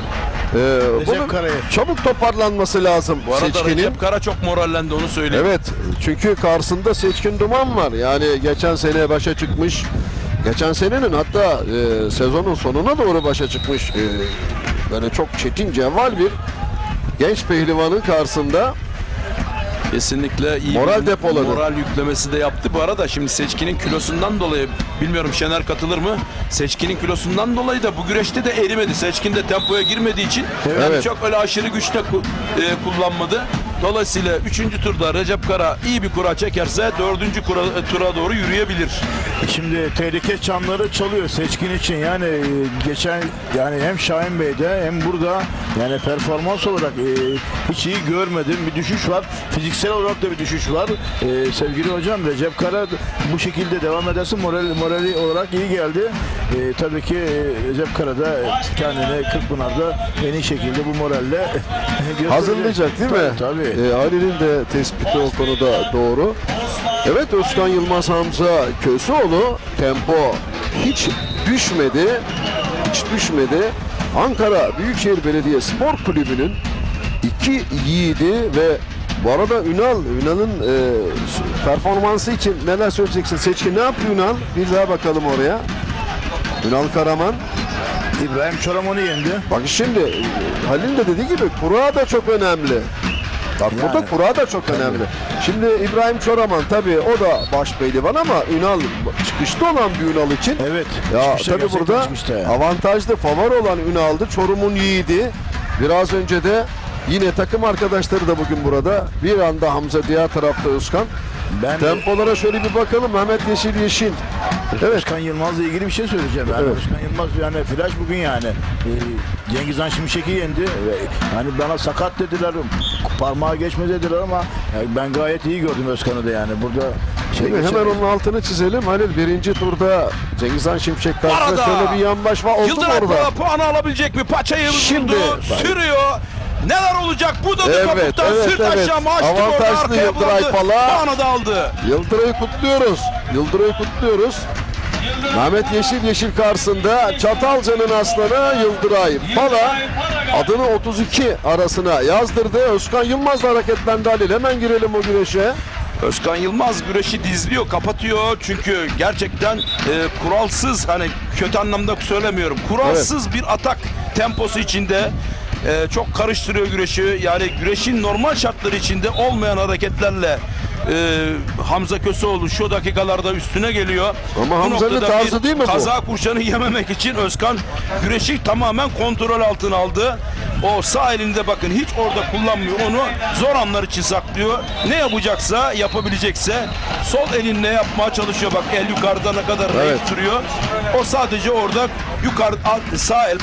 Bunun çabuk toparlanması lazım. Bu arada Seçkin'in. Recep Kara çok morallendi, onu söyleyeyim. Evet, çünkü karşısında Seçkin Duman var. Yani geçen sene başa çıkmış. Geçen senenin hatta sezonun sonuna doğru başa çıkmış. Böyle çok çetin, cevval bir genç pehlivanın karşısında. Kesinlikle iyi moral depoladı. Moral yüklemesi de yaptı. Bu arada şimdi Seçkin'in kilosundan dolayı, bilmiyorum Şener katılır mı? Seçkin'in kilosundan dolayı da bu güreşte de erimedi. Seçkin de tempoya girmediği için yani çok öyle aşırı güçte kullanmadı. Dolayısıyla 3. turda Recep Kara iyi bir kura çekerse 4. tura doğru yürüyebilir. Şimdi tehlike çanları çalıyor Seçkin için. Yani geçen yani hem Şahin Bey'de hem burada yani performans olarak hiç iyi görmedim. Bir düşüş var. Fiziksel olarak da bir düşüş var. Sevgili hocam, Recep Kara bu şekilde devam ederse morali olarak iyi geldi. Tabii ki Recep Kara da kendini Kırkpınar'da en iyi şekilde bu moralle hazırlayacak değil mi? Tabii. Ali'nin de tespiti o konuda doğru. Evet, Özkan Yılmaz, Hamza Köseoğlu tempo hiç düşmedi. Hiç düşmedi. Ankara Büyükşehir Belediye Spor Kulübü'nün iki yiğidi ve bu arada Ünal'ın performansı için neler söyleyeceksin? Seçkin ne yaptı Ünal? Bir daha bakalım oraya. Ünal Karaman. İbrahim Çoraman'ı yendi. Bak şimdi Halil de dediği gibi kura da çok önemli. Bak yani, burada kura da çok önemli. Şimdi İbrahim Çoraman tabii o da baş pehlivan ama Ünal çıkışta olan bir Ünal için. Evet. Ya tabii burada avantajlı, favori olan Ünal'dı. Çorum'un yiğidi. Biraz önce de yine takım arkadaşları da bugün burada. Bir anda Hamza, diğer tarafta Özkan. Tempolara şöyle bir bakalım. Mehmet Yeşil. Evet. Özkan Yılmaz'la ilgili bir şey söyleyeceğim. Yani Özkan Yılmaz yani flash bugün yani. Cengiz Han Şimşek'i yendi. Yani bana sakat dediler. Parmağı geçmedi dediler ama yani ben gayet iyi gördüm Özkan'ı da yani. Burada hemen onun altını çizelim. Halil birinci turda Cengiz Han Şimşek karşısında şöyle bir yanbaş var. Yıldıray puanı alabilecek mi? Paçayı vurdu. Sürüyor. Neler olacak? Bu da topuktan sırt aşağı mı açtı? Avantajlı Yıldıray Pala. Puanı da aldı. Yıldıray'ı kutluyoruz. Mehmet Yeşil karşısında Çatalca'nın aslanı Yıldıray Pala adını 32 arasına yazdırdı. Özkan Yılmaz hareketlendi Halil. Hemen girelim o güreşe. Özkan Yılmaz güreşi dizliyor, kapatıyor çünkü gerçekten kuralsız, hani kötü anlamda söylemiyorum, kuralsız bir atak temposu içinde. Çok karıştırıyor güreşi. Yani güreşin normal şartları içinde olmayan hareketlerle Hamza Köseoğlu şu dakikalarda üstüne geliyor. Ama Hamza'nın tarzı değil mi bu? Kaza kurşanı yememek için Özkan güreşi tamamen kontrol altına aldı. O sağ elinde bakın hiç orada kullanmıyor. Onu zor anlar için saklıyor. Ne yapacaksa, yapabilecekse sol elinle yapmaya çalışıyor. Bak el yukarıda ne kadar rahat duruyor. O sadece orada yukarı sağ el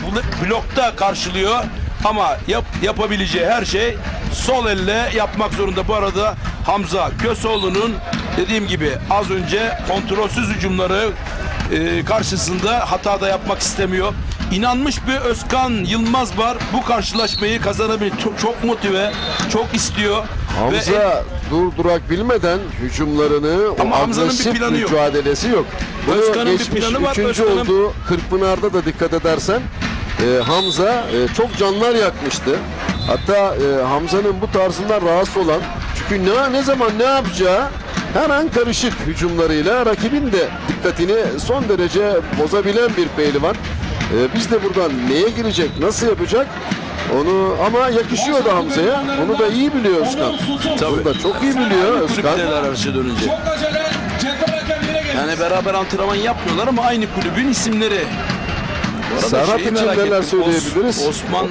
blokta karşılıyor. Ama yapabileceği her şey sol elle yapmak zorunda. Bu arada Hamza Köseoğlu'nun dediğim gibi az önce kontrolsüz hücumları karşısında hata da yapmak istemiyor. İnanmış bir Özkan Yılmaz var. Bu karşılaşmayı kazanabilir. Çok motive, çok istiyor. Hamza durdurak bilmeden hücumlarını, ama Hamza'nın bir planı yok. Mücadelesi yok. Özkan'ın bir planı var. Üçüncü olduğu Kırkpınar'da da dikkat edersen Hamza çok canlar yakmıştı. Hatta Hamza'nın bu tarzından rahatsız olan, çünkü ne zaman ne yapacağı her an karışık hücumlarıyla rakibin de dikkatini son derece bozabilen bir pehlivan. Biz de buradan neye girecek, nasıl yapacak onu, ama yakışıyor da Hamza'ya. Onu da iyi biliyor Özkan. Bunu da çok iyi biliyor Özkan. Dönünce. Yani beraber antrenman yapmıyorlar ama aynı kulübün isimleri. Serhat için neler söyleyebiliriz? Osman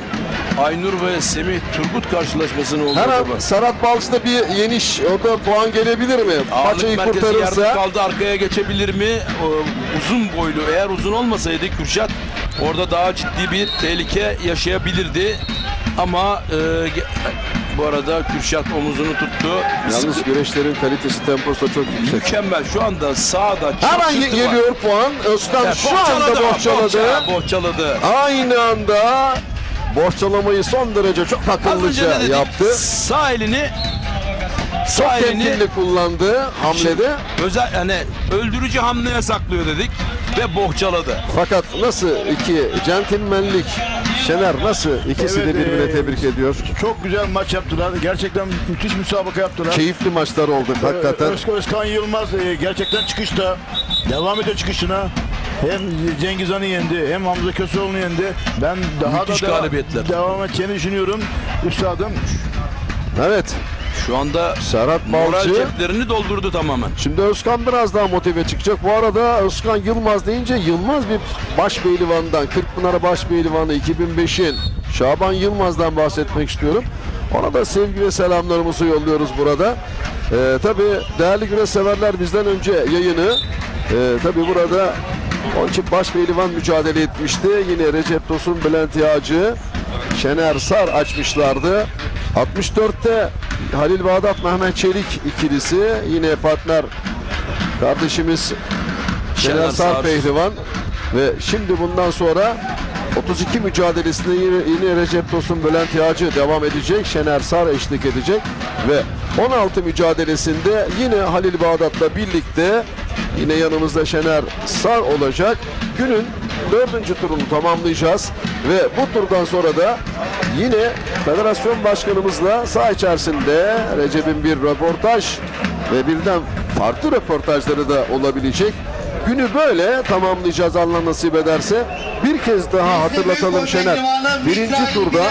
Aynur ve Semih Turgut karşılaşmasını oldu. Her an Serhat Balç'ta bir yeniş, orada puan gelebilir mi? Maçayı kurtarırsa. Yardım kaldı, arkaya geçebilir mi? Uzun boylu, eğer uzun olmasaydı Kürşat orada daha ciddi bir tehlike yaşayabilirdi. Ama bu arada Kürşat omuzunu tuttu. Yalnız güreşlerin kalitesi, temposu çok yüksek. Mükemmel. Şu anda sağda hemen geliyor puan. Özkan şu anda bohçaladı. Aynı anda bohçalamayı son derece çok akıllıca yaptı. Sağ elini çok temkinli kullandı hamlede. Özel, yani öldürücü hamleye saklıyor dedik ve bohçaladı. Fakat nasıl iki centilmenlik, Şener nasıl ikisi de birbirine tebrik ediyor. Çok güzel maç yaptılar. Gerçekten müthiş müsabaka yaptılar. Keyifli maçlar oldu hakikaten. Özkan Yılmaz gerçekten çıkışta. Devam ediyor çıkışına. Hem Cengiz Han'ı yendi, hem Hamza Köseoğlu'nu yendi. Ben daha da devam edeceğini düşünüyorum üstadım. Evet. Şu anda Serhat Balcı ceplerini doldurdu tamamen. Şimdi Özkan biraz daha motive çıkacak. Bu arada Özkan Yılmaz deyince Yılmaz bir baş pehlivandan, Kırkpınar baş pehlivanı 2005'in Şaban Yılmaz'dan bahsetmek istiyorum. Ona da sevgi ve selamlarımızı yolluyoruz burada. Tabii değerli güreş severler, bizden önce yayını tabii burada onun için baş pehlivan mücadele etmişti. Yine Recep Tosun, Bülent Yağcı, Şener Sar açmışlardı. 64'te Halil Bağdat, Mehmet Çelik ikilisi, yine partner kardeşimiz Şener Sar pehlivan ve şimdi bundan sonra 32 mücadelesinde yine Recep Tosun, Bülent Yağcı devam edecek. Şener Sar eşlik edecek ve 16 mücadelesinde yine Halil Bağdat'la birlikte yine yanımızda Şener Sar olacak. Günün 4. turunu tamamlayacağız ve bu turdan sonra da yine federasyon başkanımızla saha içerisinde Recep'in bir röportaj ve birden farklı röportajları da olabilecek. Günü böyle tamamlayacağız Allah nasip ederse. Bir kez daha hatırlatalım Şener. Birinci turda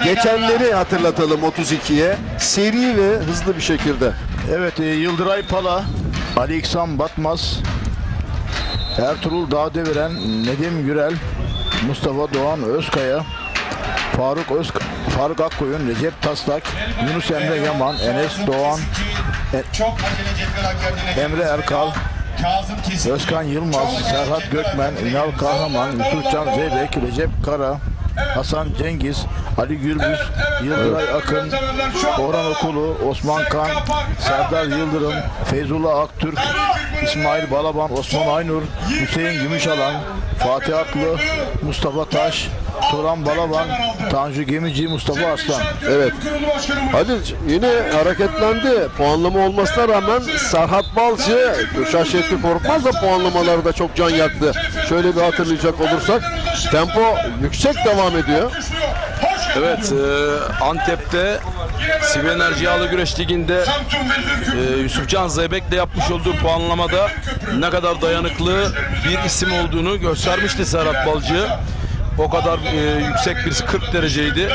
geçenleri hatırlatalım 32'ye. Seri ve hızlı bir şekilde. Evet, Yıldıray Pala, Ali İhsan Batmaz, Ertuğrul Dağdeviren, Nedim Gürel, Mustafa Doğan Özkaya, Faruk Akkoyun, Recep Taslak, Yunus Emre Yaman, Enes Doğan, Emre Erkal, Özkan Yılmaz, Serhat Gökmen, Ünal Kahraman, Yusufcan Zeybek, Recep Kara, Hasan Cengiz, Ali Gürbüz, Yıldıray Akın, Orhan Okulu, Osman Kan, Serdar Yıldırım, Feyzullah Aktürk, İsmail Balaban, Osman Aynur, Hüseyin Gümüşalan, Fatih Aklı, Mustafa Taş, Turan Balaban, Tanju Gemici, Mustafa Arslan. Evet. Hadi yine hareketlendi. Puanlama olmasına rağmen Serhat Balcı, Kürşat Şevki Korkmaz da puanlamaları da çok can yaktı. Şöyle bir hatırlayacak olursak tempo yüksek devam ediyor. Evet, Antep'te Sivri Enerji Yağlı Güreş Ligi'nde Yusufcan Zeybek'le yapmış olduğu puanlamada ne kadar dayanıklı bir isim olduğunu göstermişti Serhat Balcı. O kadar yüksek bir 40 dereceydi.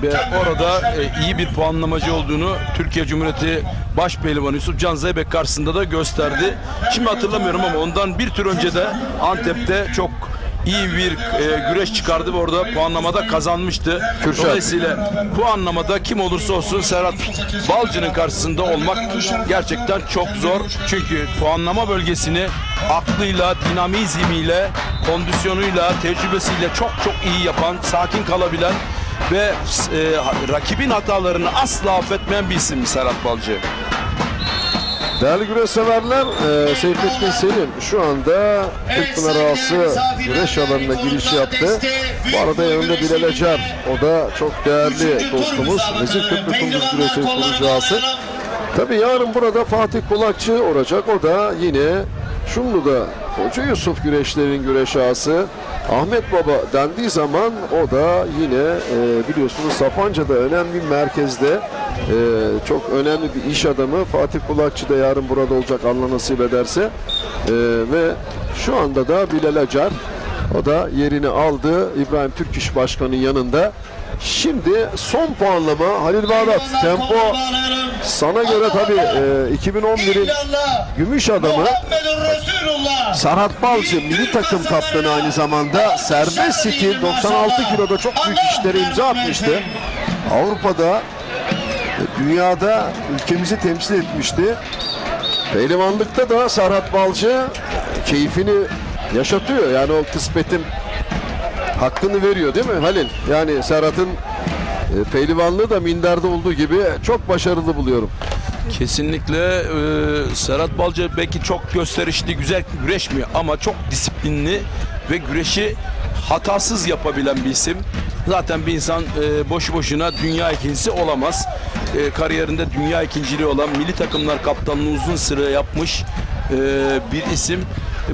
ve orada iyi bir puanlamacı olduğunu Türkiye Cumhuriyeti Başpehlivanı Yusuf Can Zeybek karşısında da gösterdi. Şimdi hatırlamıyorum ama ondan bir tur önce de Antep'te çok iyi bir güreş çıkardı ve orada puanlamada kazanmıştı. Dolayısıyla puanlamada kim olursa olsun Serhat Balcı'nın karşısında olmak gerçekten çok zor. Çünkü puanlama bölgesini aklıyla, dinamizmiyle, kondisyonuyla, tecrübesiyle çok iyi yapan, sakin kalabilen ve rakibin hatalarını asla affetmeyen bir isim Serhat Balcı. Değerli güreş severler, Seyfettin Selim şu anda Kırkpınar Ağası güreş alanına giriş yaptı. Bu arada yanında Bilal Acar, o da çok değerli dostumuz. Vezir Köprü Kunduz Güreş'in kurucu ağası. Tabii yarın burada Fatih Kulakçı olacak, o da yine Şumlu'da Koca Yusuf güreşlerin güreş ağası. Ahmet Baba dendiği zaman o da yine biliyorsunuz Sapanca'da önemli bir merkezde çok önemli bir iş adamı. Fatih Kulakçı da yarın burada olacak Allah nasip ederse. Ve şu anda da Bilal Acar, o da yerini aldı İbrahim Türkiş Başkan'ın yanında. Şimdi son puanlama Halil Bağdat. Tempo sana göre tabii 2011'in gümüş adamı Serhat Balcı, milli takım kaptanı aynı zamanda, serbest stil 96 kiloda çok büyük işlere imza atmıştı. Avrupa'da, dünyada ülkemizi temsil etmişti. Pehlivanlıkta da Serhat Balcı keyfini yaşatıyor. Yani o kısmetin hakkını veriyor değil mi Halil? Yani Serhat'ın pehlivanlığı da minderde olduğu gibi çok başarılı buluyorum. Kesinlikle Serhat Balcı belki çok gösterişli, güzel güreşmiyor ama çok disiplinli ve güreşi hatasız yapabilen bir isim. Zaten bir insan boşu boşuna dünya ikincisi olamaz. Kariyerinde dünya ikinciliği olan, milli takımlar kaptanlığı uzun süre yapmış bir isim.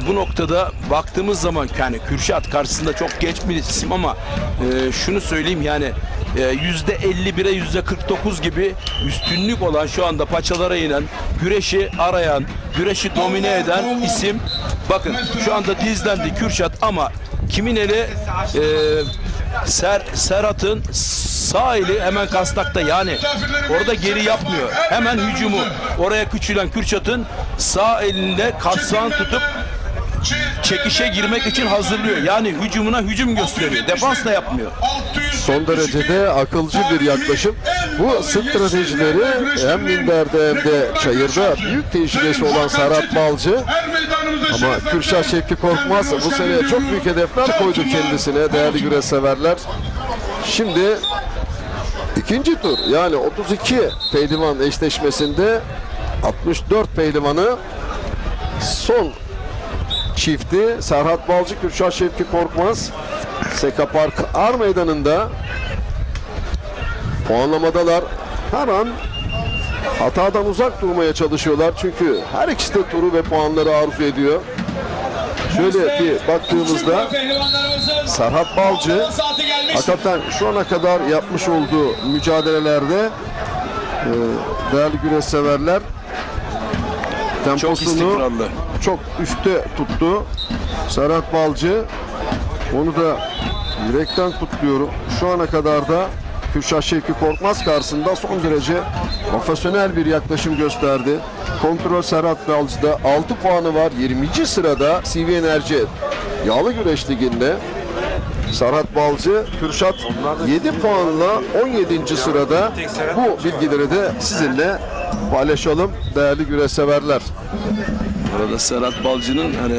Bu noktada baktığımız zaman yani Kürşat karşısında çok genç bir isim ama şunu söyleyeyim yani %51'e %49 gibi üstünlük olan, şu anda paçalara inen, güreşi arayan, güreşi domine eden isim. Bakın şu anda dizlendi Kürşat ama kimin eli Serhat'ın sağ eli hemen kasnakta, yani orada geri yapmıyor. Hemen hücumu oraya küçülen Kürşat'ın sağ elinde kasnağını tutup çekişe girmek için hazırlıyor. Yani hücumuna hücum gösteriyor. Defans da yapmıyor. Son derecede akılcı bir yaklaşım. Bu stratejileri hem minderde hem de çayırda büyük tecrübesi olan Serhat Balcı, ama Kürşat Şevki Korkmaz bu sene çok büyük hedefler koydu kendisine değerli güreş severler. Şimdi ikinci tur, yani 32 pehlivan eşleşmesinde 64 pehlivanı son çifti Serhat Balcı, Kürşat Şevki Korkmaz Seka Park Ar Meydanı'nda puanlamadalar. Her an hatadan uzak durmaya çalışıyorlar çünkü her ikisi de turu ve puanları arzu ediyor. Şöyle bir baktığımızda Serhat Balcı hakikaten şu ana kadar yapmış olduğu mücadelelerde değerli güreş severler temposunu çok üstte tuttu. Serhat Balcı, onu da yürekten kutluyorum. Şu ana kadar da Kürşat Şevki Korkmaz karşısında son derece profesyonel bir yaklaşım gösterdi. Kontrol Serhat Balcı'da 6 puanı var. 20. sırada CV Enerji Yağlı Güreş Ligi'nde. Serhat Balcı, Kürşat 7 puanla 17. sırada. Bu bilgileri de sizinle paylaşalım değerli güreş severler. Burada Serhat Balcı'nın hani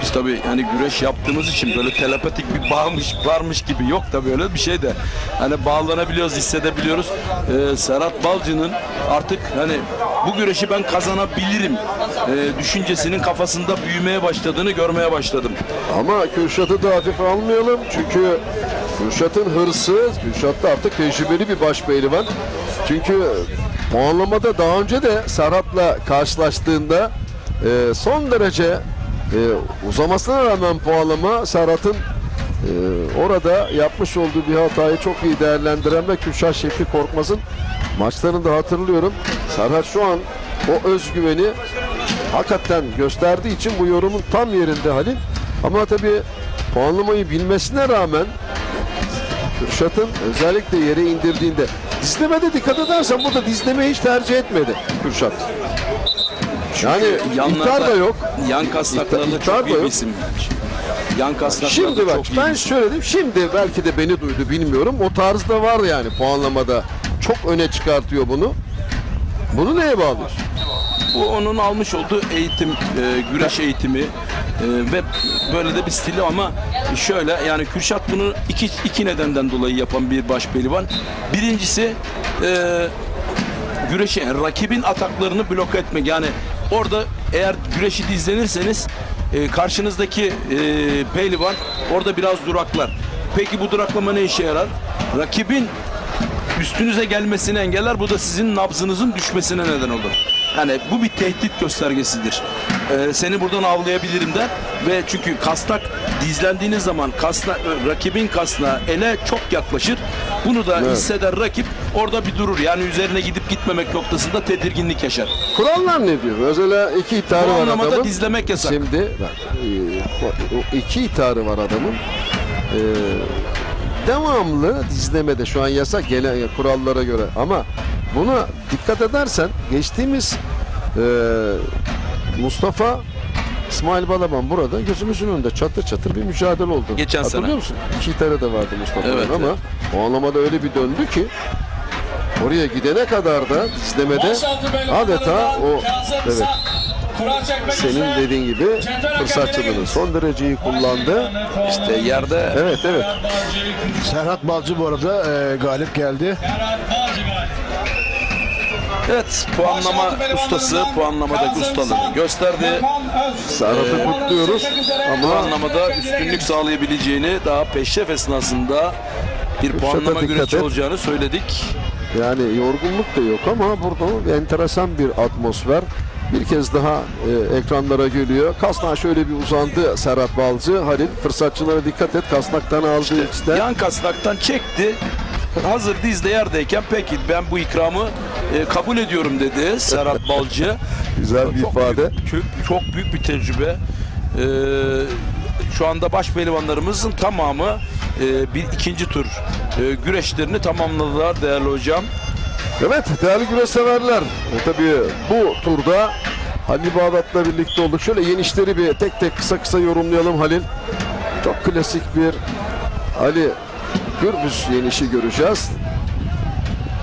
biz tabii hani güreş yaptığımız için böyle telepatik bir bağmış varmış gibi, yok da böyle bir şey de hani bağlanabiliyoruz, hissedebiliyoruz. Serhat Balcı'nın artık hani bu güreşi ben kazanabilirim düşüncesinin kafasında büyümeye başladığını görmeye başladım. Ama Kürşat'ı da hafife almayalım çünkü Kürşat'ın hırsı, Kürşat da artık tecrübeli bir baş pehlivan. Çünkü puanlamada daha önce de Serhat'la karşılaştığında son derece uzamasına rağmen puanlama Serhat'ın orada yapmış olduğu bir hatayı çok iyi değerlendiren ve Kürşat Şevki Korkmaz'ın maçlarını da hatırlıyorum. Serhat şu an o özgüveni hakikaten gösterdiği için bu yorumun tam yerinde Halil. Ama tabii puanlamayı bilmesine rağmen Kürşat'ın özellikle yere indirdiğinde dizlemede dikkat edersen burada dizlemeyi hiç tercih etmedi Kürşat. Yani ihtar da yok. Yan kasnaklarında çok iyi bir isim. Yan kasnaklarda Şimdi bak çok iyi ben bir isim. şöyle diyeyim. Şimdi belki de beni duydu bilmiyorum. O tarzda var yani puanlamada. Çok öne çıkartıyor bunu. Bunu neye bağlıyorsun? Bu onun almış olduğu eğitim, güreş eğitimi ve böyle de bir stili ama şöyle yani Kürşat bunu iki nedenden dolayı yapan bir başpehlivan. Birincisi güreşi, yani rakibin ataklarını bloke etmek. Yani orada eğer güreşi dizlenirseniz karşınızdaki pehlivan orada biraz duraklar. Peki bu duraklama ne işe yarar? Rakibin üstünüze gelmesini engeller. Bu da sizin nabzınızın düşmesine neden olur. Yani bu bir tehdit göstergesidir. Seni buradan avlayabilirim der ve çünkü kasnak dizlendiğiniz zaman rakibin kasnağı ele çok yaklaşır. Bunu da hisseder rakip. Orada bir durur. Yani üzerine gidip gitmemek noktasında tedirginlik yaşar. Kurallar ne diyor? Mesela 2 ihtarı var adamın. Dizlemek yasak. Şimdi bak, 2 ihtarı var adamın. Devamlı dizlemede şu an yasak gelen kurallara göre ama buna dikkat edersen geçtiğimiz Mustafa İsmail Balaban burada gözümüzün önünde çatır çatır bir mücadele oldu. Geçen sene. Hatırlıyor musun? 2 ihtarı da vardı Mustafa'nın Evet, ama o anlamada öyle bir döndü ki oraya gidene kadar da dizlemede adeta o evet senin dediğin gibi fırsatçılığını son derece iyi kullandı. İşte yerde. Evet. Serhat Balcı bu arada galip geldi. Evet, puanlama ustası puanlamadaki ustalığını gösterdi. Serhat'ı kutluyoruz ama puanlamada üstünlük sağlayabileceğini daha peşref esnasında bir puanlama güreşi olacağını söyledik. Yani yorgunluk da yok ama burada enteresan bir atmosfer. Bir kez daha ekranlara geliyor. Kasnağı şöyle bir uzandı Serhat Balcı. Halil fırsatçılara dikkat et. Kasnaktan aldı işte. Yan kasnaktan çekti. Hazır dizde yerdeyken peki ben bu ikramı kabul ediyorum dedi Serhat Balcı. Güzel bir ifade. Çok büyük bir tecrübe. Şu anda başpehlivanlarımızın tamamı bir ikinci tur güreşlerini tamamladılar değerli hocam. Evet değerli güreş severler. Tabii bu turda Halil Bağdat'la birlikte olduk. Şöyle yenişleri bir tek tek kısa yorumlayalım Halil. Çok klasik bir Ali Gürbüz yenişi göreceğiz.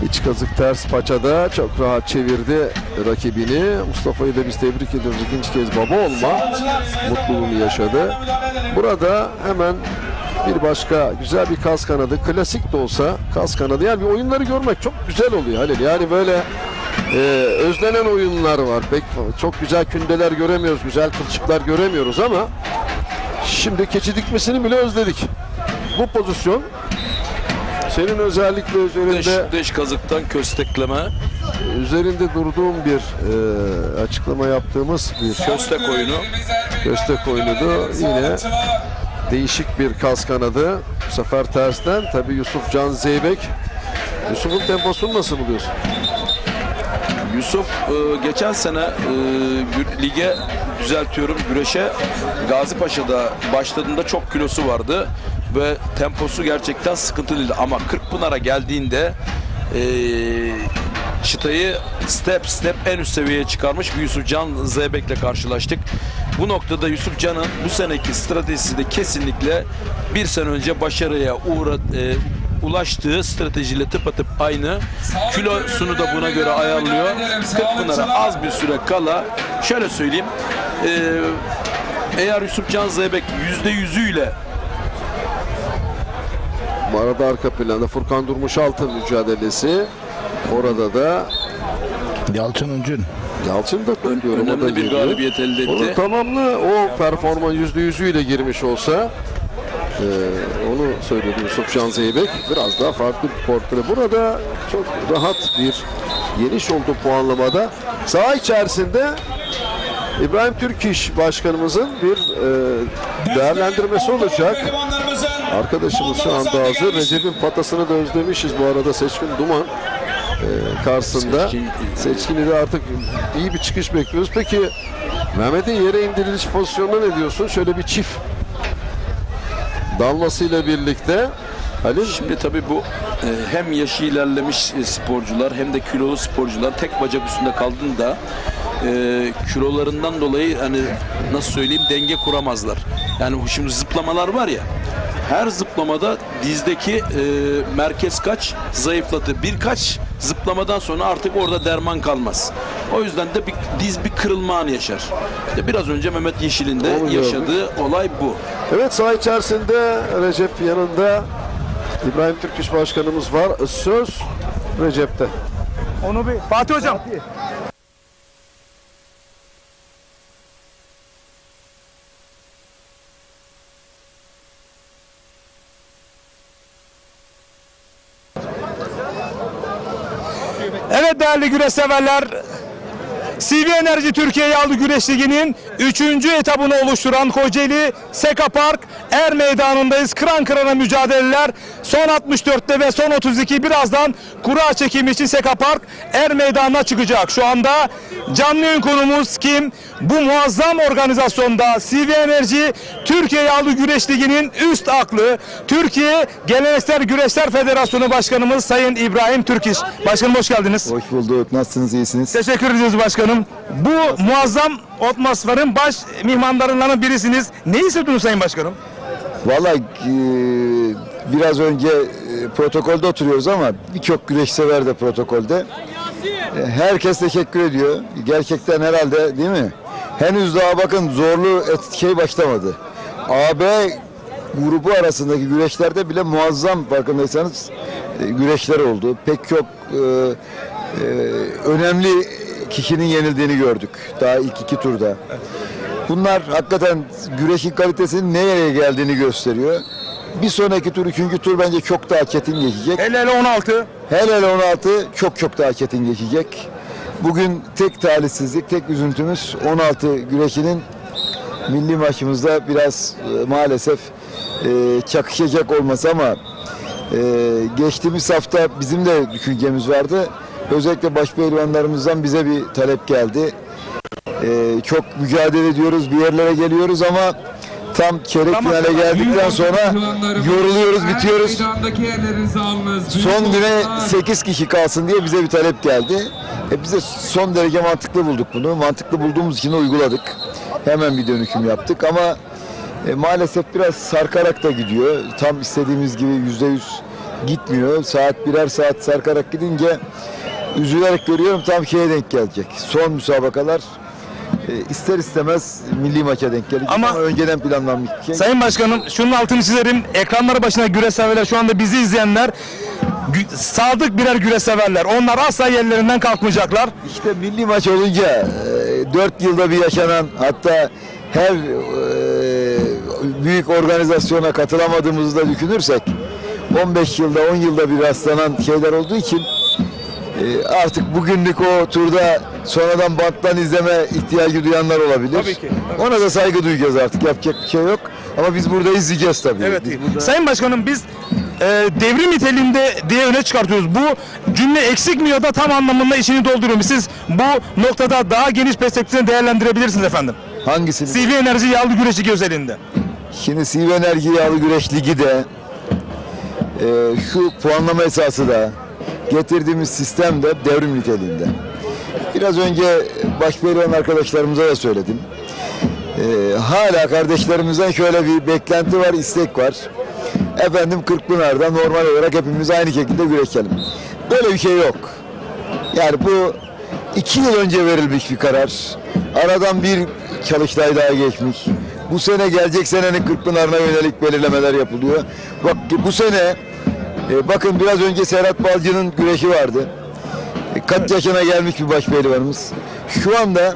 İç kazık ters paçada çok rahat çevirdi rakibini. Mustafa'yı da biz tebrik ediyoruz. İkinci kez baba olma mutluluğunu yaşadı. Burada hemen bir başka güzel bir kas kanadı. Klasik de olsa kas kanadı. Yani bir oyunları görmek çok güzel oluyor Halil. Yani böyle özlenen oyunlar var. Pek çok güzel kündeler göremiyoruz. Güzel kılçıklar göremiyoruz ama şimdi keçi dikmesini bile özledik. Bu pozisyon senin özellikle üzerinde dış kazıktan köstekleme üzerinde durduğum bir açıklama yaptığımız bir köstek oyunu. Köstek oyunudu. Yine değişik bir kas kanadı. Bu sefer tersten. Tabii Yusuf Can Zeybek. Yusuf'un temposunu nasıl buluyorsun? Yusuf geçen sene lige düzeltiyorum güreşe Gazipaşa'da başladığında çok kilosu vardı ve temposu gerçekten sıkıntılıydı ama Kırkpınar'a geldiğinde çıtayı step en üst seviyeye çıkarmış bir Yusuf Can Zeybek'le karşılaştık. Bu noktada Yusuf Can'ın bu seneki stratejisi de kesinlikle bir sene önce başarıya ulaştığı stratejiyle tıpatıp aynı. Kilosunu da buna göre ayarlıyor. Kırkpınar'a az bir süre kala şöyle söyleyeyim. Eğer Yusuf Can Zeybek %100'üyle bu arada arka planda Furkan Durmuş Altın mücadelesi. Orada da Yalçın Öncün. Yalçın da kutluyorum. Önemli bir galibiyet elde etti. Onun tamamlı o performans %100'üyle girmiş olsa onu söyledi Yusuf Can Zeybek. Biraz daha farklı bir portre. Burada çok rahat bir geniş oldu puanlamada. Saha içerisinde İbrahim Türkiş Başkanımızın bir değerlendirmesi olacak. Arkadaşımız şu anda hazır. Recep'in patasını da özlemişiz bu arada. Seçkin Duman karşısında. Seçkin'i de artık iyi bir çıkış bekliyoruz. Peki Mehmet'in yere indiriliş pozisyonuna ne diyorsun? Şöyle bir çift dalmasıyla birlikte Şimdi tabii bu hem yaşı ilerlemiş sporcular hem de kilolu sporcular tek bacak üstünde kaldığında kilolarından dolayı hani nasıl söyleyeyim denge kuramazlar. Yani şimdi zıplamalar var ya, her zıplamada dizdeki merkez kaç zayıflatır. Birkaç zıplamadan sonra artık orada derman kalmaz. O yüzden de diz bir kırılma anı yaşar. İşte biraz önce Mehmet Yeşil'in de yaşadığı olay bu. Evet, saha içerisinde Recep yanında, İbrahim Türküş Başkanımız var. Söz Recep'te. Onu bir Fatih Hocam. Evet değerli güreş severler, CV Enerji Türkiye Yağlı Güreş Ligi'nin 3. etabını oluşturan Kocaeli Seka Park Er Meydanı'ndayız. Kıran kırana mücadeleler son 64'te ve son 32 birazdan kura çekimi için Seka Park Er Meydanı'na çıkacak. Şu anda canlı yayın konumuz kim? Bu muazzam organizasyonda CV Enerji Türkiye Yağlı Güreş Ligi'nin üst aklı Türkiye Geleneksel Güreşler Federasyonu Başkanımız Sayın İbrahim Türküş. Başkanım hoş geldiniz. Hoş bulduk. Nasılsınız? İyisiniz? Teşekkür ediyoruz başkanım. Bu muazzam atmosferin baş mihmandarlarından birisiniz. Ne hissediyorsunuz Sayın Başkanım? Vallahi biraz önce protokolde oturuyoruz ama birçok güreş sever de protokolde. Herkes teşekkür ediyor. Gerçekten herhalde değil mi? Henüz daha bakın zorlu şey başlamadı. AB grubu arasındaki güreşlerde bile muazzam farkındaysanız güreşler oldu. Pek çok önemli kişinin yenildiğini gördük. Daha ilk 2 turda. Bunlar hakikaten güreşin kalitesinin nereye geldiğini gösteriyor. Bir sonraki tur, 3. tur bence çok daha çetin geçecek. Hele 16. Hele 16 çok daha çetin geçecek. Bugün tek talihsizlik, tek üzüntümüz 16 güreşinin milli maçımızda biraz maalesef çakışacak olması ama geçtiğimiz hafta bizim de düşüncemiz vardı. Özellikle başpehlivanlarımızdan bize bir talep geldi. Çok mücadele ediyoruz, bir yerlere geliyoruz ama tam çeyrek finale geldikten sonra yoruluyoruz, bitiyoruz. Son güne 8 kişi kalsın diye bize bir talep geldi. Biz de son derece mantıklı bulduk bunu. Mantıklı bulduğumuz için uyguladık. Hemen bir dönüşüm yaptık ama maalesef biraz sarkarak da gidiyor. Tam istediğimiz gibi %100 gitmiyor. Birer saat sarkarak gidince üzülerek görüyorum tam şeye denk gelecek. Son müsabakalar ister istemez milli maça denk gelecek ama önceden planlanmış bir şey. Sayın Başkanım şunun altını çizerim. Ekranları başına güreş severler, şu anda bizi izleyenler sadık birer güreş severler. Onlar asla yerlerinden kalkmayacaklar. İşte milli maç olunca 4 yılda bir yaşanan, hatta her büyük organizasyona katılamadığımızı da düşünürsek 15 yılda 10 yılda bir rastlanan şeyler olduğu için artık bugünlük o turda sonradan banttan izleme ihtiyacı duyanlar olabilir. Tabii ki. Ona da saygı duyacağız artık. Yapacak bir şey yok. Ama biz burada izleyeceğiz tabii. Evet. Sayın Başkanım biz devrim niteliğinde diye öne çıkartıyoruz. Bu cümle eksik mi ya da tam anlamında içini dolduruyor mu? Siz bu noktada daha geniş perspektiften değerlendirebilirsiniz efendim. Hangisini? CV Enerji Yağlı Güreş Ligi özelinde. Şimdi CV Enerji Yağlı Güreş Ligi de şu puanlama esası da getirdiğimiz sistem de devrim niteliğinde. Biraz önce başpehlivan arkadaşlarımıza da söyledim. Hala kardeşlerimizden şöyle bir beklenti var, istek var. Efendim Kırkpınar'da normal olarak hepimiz aynı şekilde güreşelim. Böyle bir şey yok. Yani bu 2 yıl önce verilmiş bir karar. Aradan bir çalıştay daha geçmiş. Bu sene gelecek senenin Kırkpınar'ına yönelik belirlemeler yapılıyor. Bak bu sene bakın biraz önce Serhat Balcı'nın güreşi vardı. Kaç yaşına gelmiş bir başpehlivanımız. Şu anda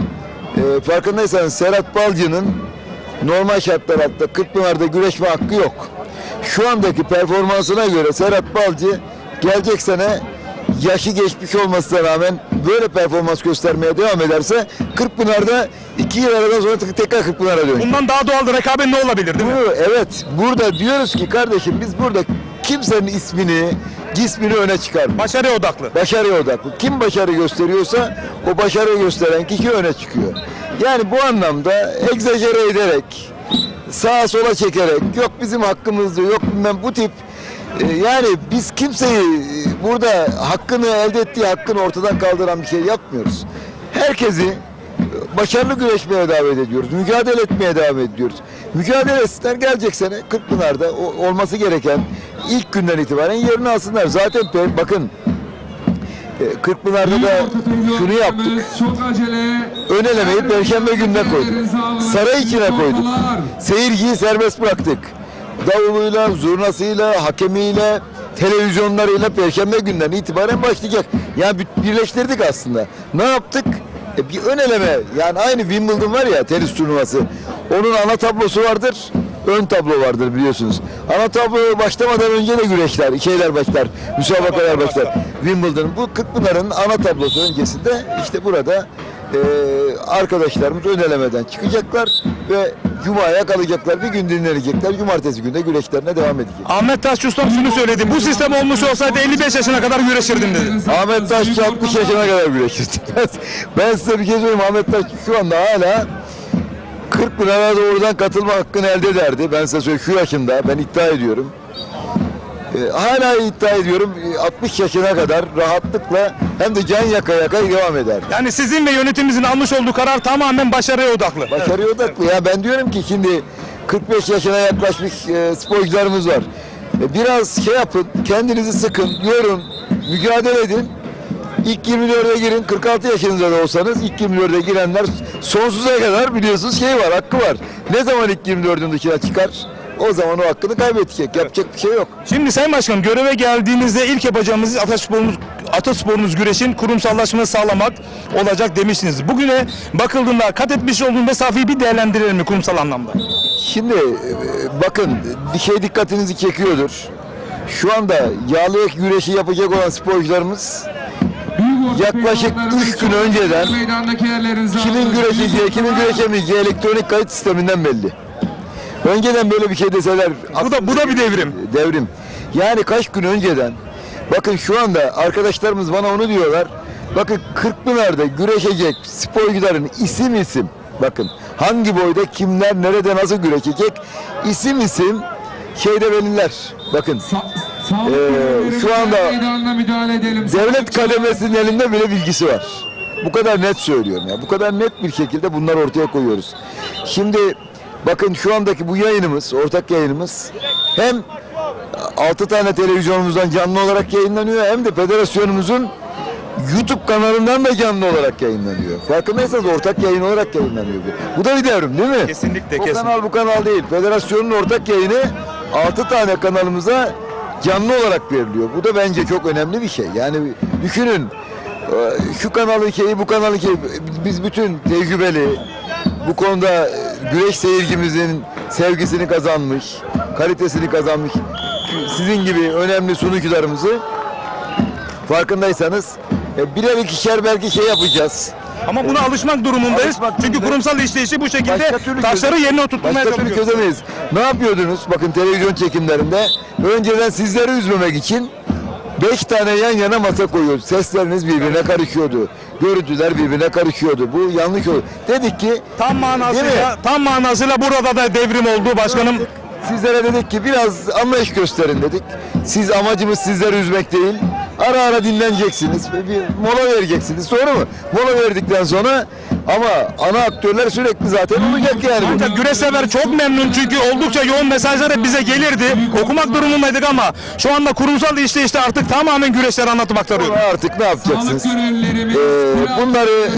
farkındaysanız Serhat Balcı'nın normal şartlar altında Kırkpınar'da güreşme hakkı yok. Şu andaki performansına göre Serhat Balcı gelecek sene yaşı geçmiş olmasına rağmen böyle performans göstermeye devam ederse Kırkpınar'da 2 yıl aradan sonra tekrar Kırkpınar'a dönecek. Bundan daha doğal rekabet ne olabilir değil mi? Evet. Burada diyoruz ki kardeşim biz burada kimsenin ismini, cismini öne çıkarmıyor. Başarıya odaklı. Başarıya odaklı. Kim başarı gösteriyorsa o başarı gösteren kişi öne çıkıyor. Yani bu anlamda egzajere ederek, sağa sola çekerek, yok bizim hakkımızdı, yok bilmem bu tip Yani biz kimseyi burada hakkını elde ettiği hakkını ortadan kaldıran bir şey yapmıyoruz. Herkesi başarılı güreşmeye davet ediyoruz. Mücadele etmeye davet ediyoruz. Mücadele etsinler, gelecek sene Kırkpınar'da olması gereken ilk günden itibaren yerini alsınlar. Zaten bakın Kırkpınar'da da şunu yaptık. Ön elemeyi Perşembe gününe koyduk. Saray içine koyduk. Seyirciyi serbest bıraktık. Davuluyla, zurnasıyla, hakemiyle, televizyonlarıyla Perşembe günden itibaren başlayacak. Yani birleştirdik aslında. Ne yaptık? Bir ön eleme, yani aynı Wimbledon var ya, tenis turnuvası. Onun ana tablosu vardır, ön tablo vardır biliyorsunuz. Ana tablo başlamadan önce de güreşler, başlar, müsabakalar başlar. Wimbledon, bu Kırkpınar'ın ana tablosu öncesinde işte burada arkadaşlarımız ön elemeden çıkacaklar ve Cuma'ya kalacaklar. Bir gün dinlenecekler. Cumartesi günde güreşlerine devam edecek. Ahmet Taşçı Ustam şunu söyledi. Bu sistem olmuş olsaydı 55 yaşına kadar güreşirdim dedi. Ahmet Taşçı 60 yaşına kadar güreşirdi. Ben size bir şey söyleyeyim. Ahmet Taşçı şu anda hala Kırkpınar'a doğrudan katılma hakkını elde ederdi. Ben size söyleyeyim, şu yaşında ben iddia ediyorum. Hala iddia ediyorum 60 yaşına kadar rahatlıkla hem de can yaka devam eder. Yani sizin ve yönetiminizin almış olduğu karar tamamen başarıya odaklı. Başarıya odaklı. Ya ben diyorum ki şimdi 45 yaşına yaklaşmış sporcularımız var. Biraz şey yapın, kendinizi sıkın, yorun, mücadele edin. İlk 24'e girin, 46 yaşınızda da olsanız ilk 24'e girenler sonsuza kadar biliyorsunuz var, hakkı var. Ne zaman ilk 24'ün dışına çıkar? O zaman o hakkını kaybedecek. Yapacak bir şey yok. Şimdi Sayın Başkanım, göreve geldiğinizde ilk yapacağımız atasporumuz güreşin kurumsallaşmasını sağlamak olacak demiştiniz. Bugüne bakıldığında kat etmiş olduğu mesafeyi bir değerlendirelim mi kurumsal anlamda? Şimdi bakın bir şey dikkatinizi çekiyordur. Şu anda yağlı ek güreşi yapacak olan sporcularımız yaklaşık 3 gün önceden kimin güreşeceği, kimin güreşemeyeceği elektronik kayıt sisteminden belli. Önceden böyle bir şey deseler... Bu da bir devrim. Devrim. Yani kaç gün önceden, bakın şu anda arkadaşlarımız bana onu diyorlar. Bakın Kırkpınar'da güreşecek sporcuların isim, bakın hangi boyda kimler nerede nasıl güreşecek isim belirler. Bakın şu anda devlet kademesinin elinde bile bilgisi var. Bu kadar net söylüyorum ya. Bu kadar net bir şekilde bunları ortaya koyuyoruz. Şimdi bakın şu andaki bu yayınımız, ortak yayınımız hem 6 tane televizyonumuzdan canlı olarak yayınlanıyor hem de federasyonumuzun YouTube kanalından da canlı olarak yayınlanıyor. Farkındaysanız ortak yayın olarak yayınlanıyor bu. Bu da bir devrim değil mi? Kesinlikle. O kanal bu kanal değil. Federasyonun ortak yayını 6 tane kanalımıza canlı olarak veriliyor. Bu da bence çok önemli bir şey. Yani düşünün, şu kanalın bu kanalın biz bütün tecrübeli, bu konuda güreş seyircimizin sevgisini kazanmış, kalitesini kazanmış sizin gibi önemli sunucularımızı farkındaysanız birer ikişer belki yapacağız. Ama buna alışmak durumundayız. Çünkü kurumsal işleyişi bu şekilde taşları yerine oturtmaya çalışıyoruz. Çözemeyiz. Ne yapıyordunuz? Bakın televizyon çekimlerinde önceden sizleri üzmemek için 5 tane yan yana masa koyuyoruz. Sesleriniz birbirine karışıyordu. Görüntüler birbirine karışıyordu. Bu yanlış oldu. Dedik ki tam manasıyla burada da devrim oldu başkanım. Sizlere dedik ki biraz anlayış gösterin dedik. Amacımız sizleri üzmek değil. Ara ara dinleneceksiniz. Bir mola vereceksiniz. Doğru mu? Mola verdikten sonra ama ana aktörler sürekli zaten olacak yani. Ancak güreşsever çok memnun çünkü oldukça yoğun mesajlar hep bize gelirdi. Okumak durumundaydık ama şu anda kurumsal işleyişte artık tamamen güreşleri anlatmakta arıyoruz. Artık ne yapacaksınız? Bunları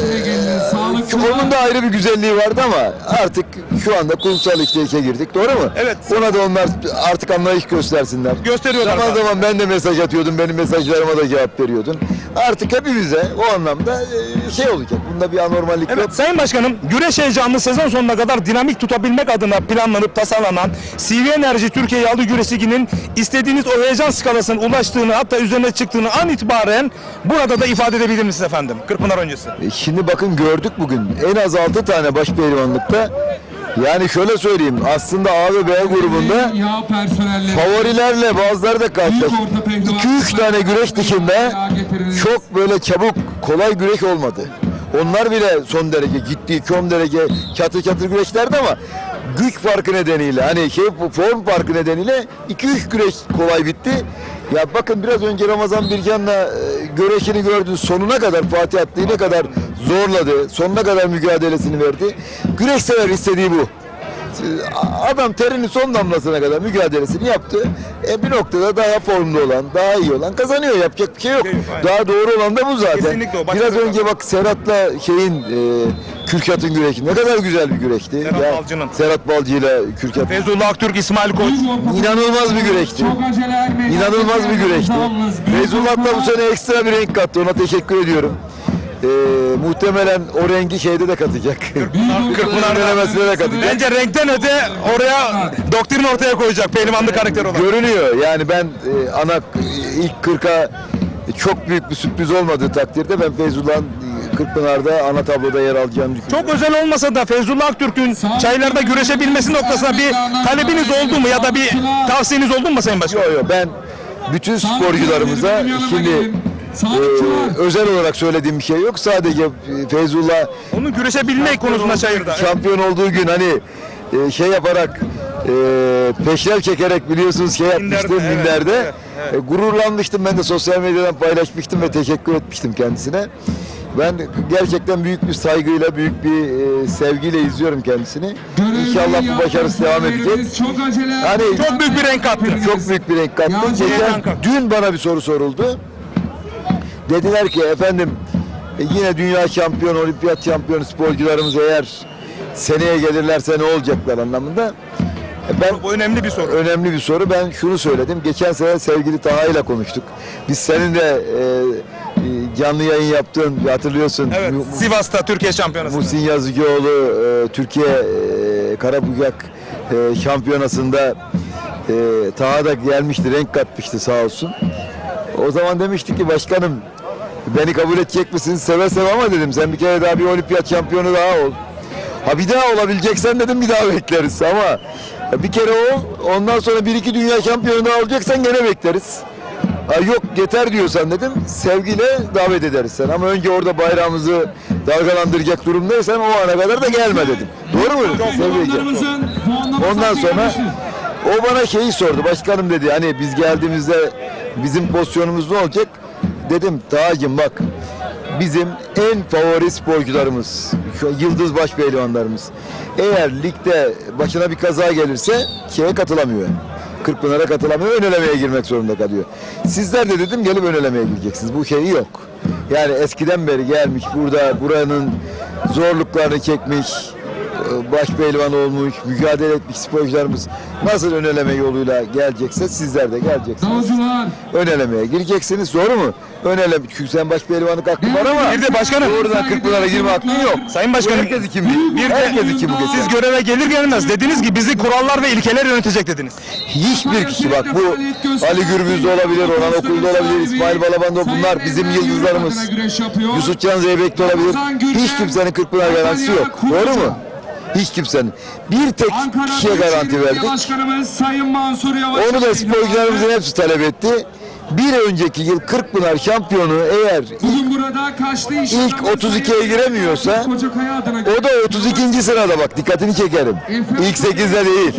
onun da ayrı bir güzelliği vardı ama artık şu anda kurumsal işleyişe girdik. Doğru mu? Evet. Ona da onlar artık anlayış göstersinler. Gösteriyorlar. Zaman zaman ben de mesaj atıyordum. Benim mesajlarıma da cevap veriyordun. Artık hepimize o anlamda olacak. Bunda bir anormallik yok. Evet Sayın Başkanım, güreş heyecanını sezon sonuna kadar dinamik tutabilmek adına planlanıp tasarlanan CV Enerji Türkiye Yağlı Güreş Ligi'nin istediğiniz o heyecan skalasına ulaştığını, hatta üzerine çıktığını an itibaren burada da ifade edebilir misiniz efendim? Kırkpınar öncesi. Şimdi bakın gördük bugün en az 6 tane baş pehlivanlıkta. Yani şöyle söyleyeyim, aslında A ve B grubunda favorilerle bazıları da karşılaştı. 2-3 tane güreş dışında çok böyle çabuk, kolay güreş olmadı. Onlar bile son derece ciddi, son derece çatır çatır güreşlerdi ama güç farkı nedeniyle hani form farkı nedeniyle 2-3 güreş kolay bitti. Ya bakın biraz önce Ramazan Bircan'la güreşini gördünüz. Sonuna kadar Fatih Atlı'yı ne kadar zorladı. Sonuna kadar mücadelesini verdi. Güreş sever istediği bu. Adam terinin son damlasına kadar mücadelesini yaptı. Bir noktada daha formda olan, daha iyi olan kazanıyor. Yapacak bir şey yok. Daha doğru olan da bu zaten. Biraz önce bak Serhat'la Kürşat'ın güreşi ne kadar güzel bir güreşti. Serhat Balcı ile Kürşat. Feyzullah Aktürk, İsmail Koç. İnanılmaz bir güreşti. İnanılmaz bir güreşti. Feyzullah da bu sene ekstra bir renk kattı. Ona teşekkür ediyorum. Muhtemelen o rengi şeyde de katacak. Kırkpınar denemesine de katacak. Bence renkten öte oraya doktrin ortaya koyacak pehlivanlı karakter olarak. Görünüyor. Yani ben ilk 40'a çok büyük bir sürpriz olmadığı takdirde ben Feyzullah'ın Kırkpınar'da ana tabloda yer alacağını düşünüyorum. Çok özel olmasa da Feyzullah Aktürk'ün çaylarda güreşebilmesi noktasında bir talebiniz oldu mu ya da bir tavsiyeniz oldu mu Sayın Başkan? Yok ben bütün sporcularımıza şimdi özel olarak söylediğim bir şey yok. Sadece Feyzullah onun güreşebilme konusunda çayırda. Şampiyon olduğu gün hani şey yaparak peşrev çekerek biliyorsunuz yapmıştım minderde. Gururlanmıştım, ben de sosyal medyadan paylaşmıştım ve teşekkür etmiştim kendisine. Ben gerçekten büyük bir saygıyla, büyük bir sevgiyle izliyorum kendisini. İnşallah bu başarısı devam edecek. Hani çok büyük bir renk kattı. Çok büyük bir renk kattı. Dün bana bir soru soruldu. Dediler ki efendim yine dünya şampiyonu, olimpiyat şampiyonu sporcularımız eğer seneye gelirlerse ne olacaklar anlamında. Bu önemli bir soru. Önemli bir soru. Ben şunu söyledim. Geçen sene sevgili Taha ile konuştuk. Biz senin de canlı yayın yaptığın hatırlıyorsun. Evet. Sivas'ta Türkiye şampiyonası. Muhsin Yazıcıoğlu Türkiye Karabucak şampiyonasında Taha da gelmişti, renk katmıştı sağ olsun. O zaman demiştik ki başkanım beni kabul edecek misiniz? Seve seve ama dedim sen bir kere daha bir olimpiyat şampiyonu daha ol. Ha bir daha olabileceksen dedim bir daha bekleriz ama bir kere ol, ondan sonra 1-2 dünya şampiyonu daha olacaksan gene bekleriz. Ha yok yeter diyorsan dedim sevgiyle davet ederiz sen ama önce orada bayrağımızı dalgalandıracak durumdaysan o ana kadar da gelme dedim. Doğru mu? Ondan sonra o bana şeyi sordu başkanım dedi hani biz geldiğimizde bizim pozisyonumuz ne olacak? Dedim Taha'cığım bak bizim en favori sporcularımız, şu yıldız baş pehlivanlarımız eğer ligde başına bir kaza gelirse şeye katılamıyor. Kırkpınar'a katılamıyor, ön elemeye girmek zorunda kalıyor. Sizler de dedim gelip ön elemeye gireceksiniz. Bu şeyi yok. Yani eskiden beri gelmiş buranın zorluklarını çekmiş, baş pehlivan olmuş, mücadele etmiş sporcularımız nasıl ön eleme yoluyla gelecekse sizler de geleceksiniz. Ön elemeye gireceksiniz. Doğru mu? Ön eleme. Çünkü sen baş pehlivanlık hakkın var ama bir de başkanım oradan Kırkpınar'a girme hakkın yok. Sayın Başkanım herkes kim değil. Herkes kim bu geçer. Siz göreve gelir gelmez dediniz ki bizi kurallar ve ilkeler yönetecek dediniz. Hiçbir kişi bak bu Ali Gürbüz de olabilir, Orhan Okul da olabilir, İsmail Balaban da bunlar bizim yıldızlarımız. Yusufcan Zeybek de olabilir. Hiç kimsenin Kırkpınar garantisi yok. Doğru mu? Hiç kimsenin. Bir tek kişiye garanti verdik. Onu da sporcularımızın hepsi talep etti. Bir önceki yıl Kırkpınar şampiyonu eğer ilk 32'ye giremiyorsa o da 32. sırada bak dikkatini çekerim. İlk 8'de değil.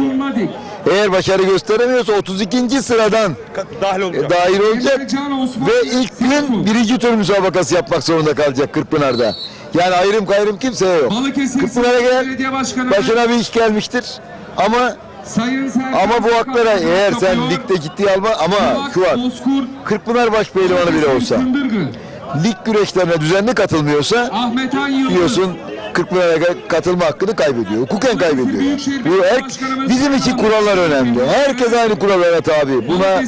Eğer başarı gösteremiyorsa 32. sıradan dahil olacak ve ilk gün birinci tur müsabakası yapmak zorunda kalacak Kırkpınar'da. Yani ayrım gayrım kimseye yok. Kırkpınar'a gel, başına bir iş gelmiştir ama bu haklara eğer sen ligde ciddi alma ama şu var Kırkpınar baş pehlivanı bile olsa lig güreşlerine düzenli katılmıyorsa biliyorsun Kırkpınar'a katılma hakkını kaybediyor. Hukuken kaybediyor. Bizim için kurallar önemli. Herkes aynı kurallara tabi. Buna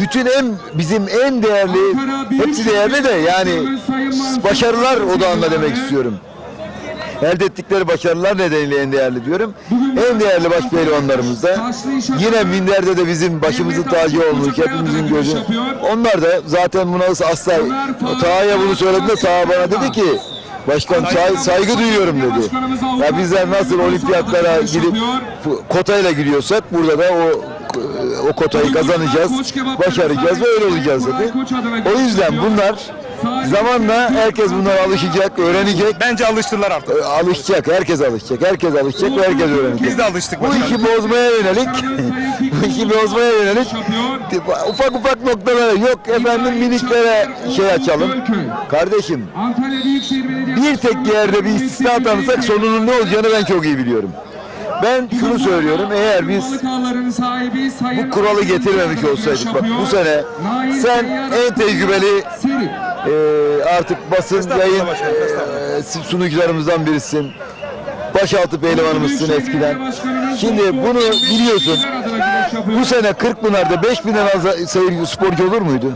bütün bizim en değerli, hepsi değerli de yani başarılar odağında demek istiyorum. Elde ettikleri başarılar nedeniyle en değerli diyorum. En değerli baş pehlivanlarımız da yine minderde de bizim başımızın tacı olmuş, hepimizin gözü. Onlar da zaten buna asla Taha'ya bunu söylediğinde Taha bana dedi ki başkan saygı duyuyorum dedi. Ya bizler nasıl olimpiyatlara gidip kotayla gidiyorsak burada da o kotayı kazanacağız, başaracağız ve öyle olacağız dedi. O yüzden bunlar Zamanla herkes bunlara alışacak, öğrenecek. Bence alıştılar artık. Alışacak, herkes alışacak. Herkes alışacak ve herkes öğrenecek. Biz de alıştık. Bu işi bozmaya yönelik, ufak ufak noktalara, yok efendim miniklere şey açalım. Kardeşim, bir tek yerde bir istisna tanısak sonunun ne olacağını ben çok iyi biliyorum. Ben şunu söylüyorum, eğer biz bu kuralı getirmemiş olsaydık, bak bu sene sen en tecrübeli artık basın, yayın sunucularımızdan birisin. Başaltı pehlivanımızsın eskiden. Şimdi bunu biliyorsun. Bu sene Kırkpınar'da 5000'den az sayılı sporcu olur muydu?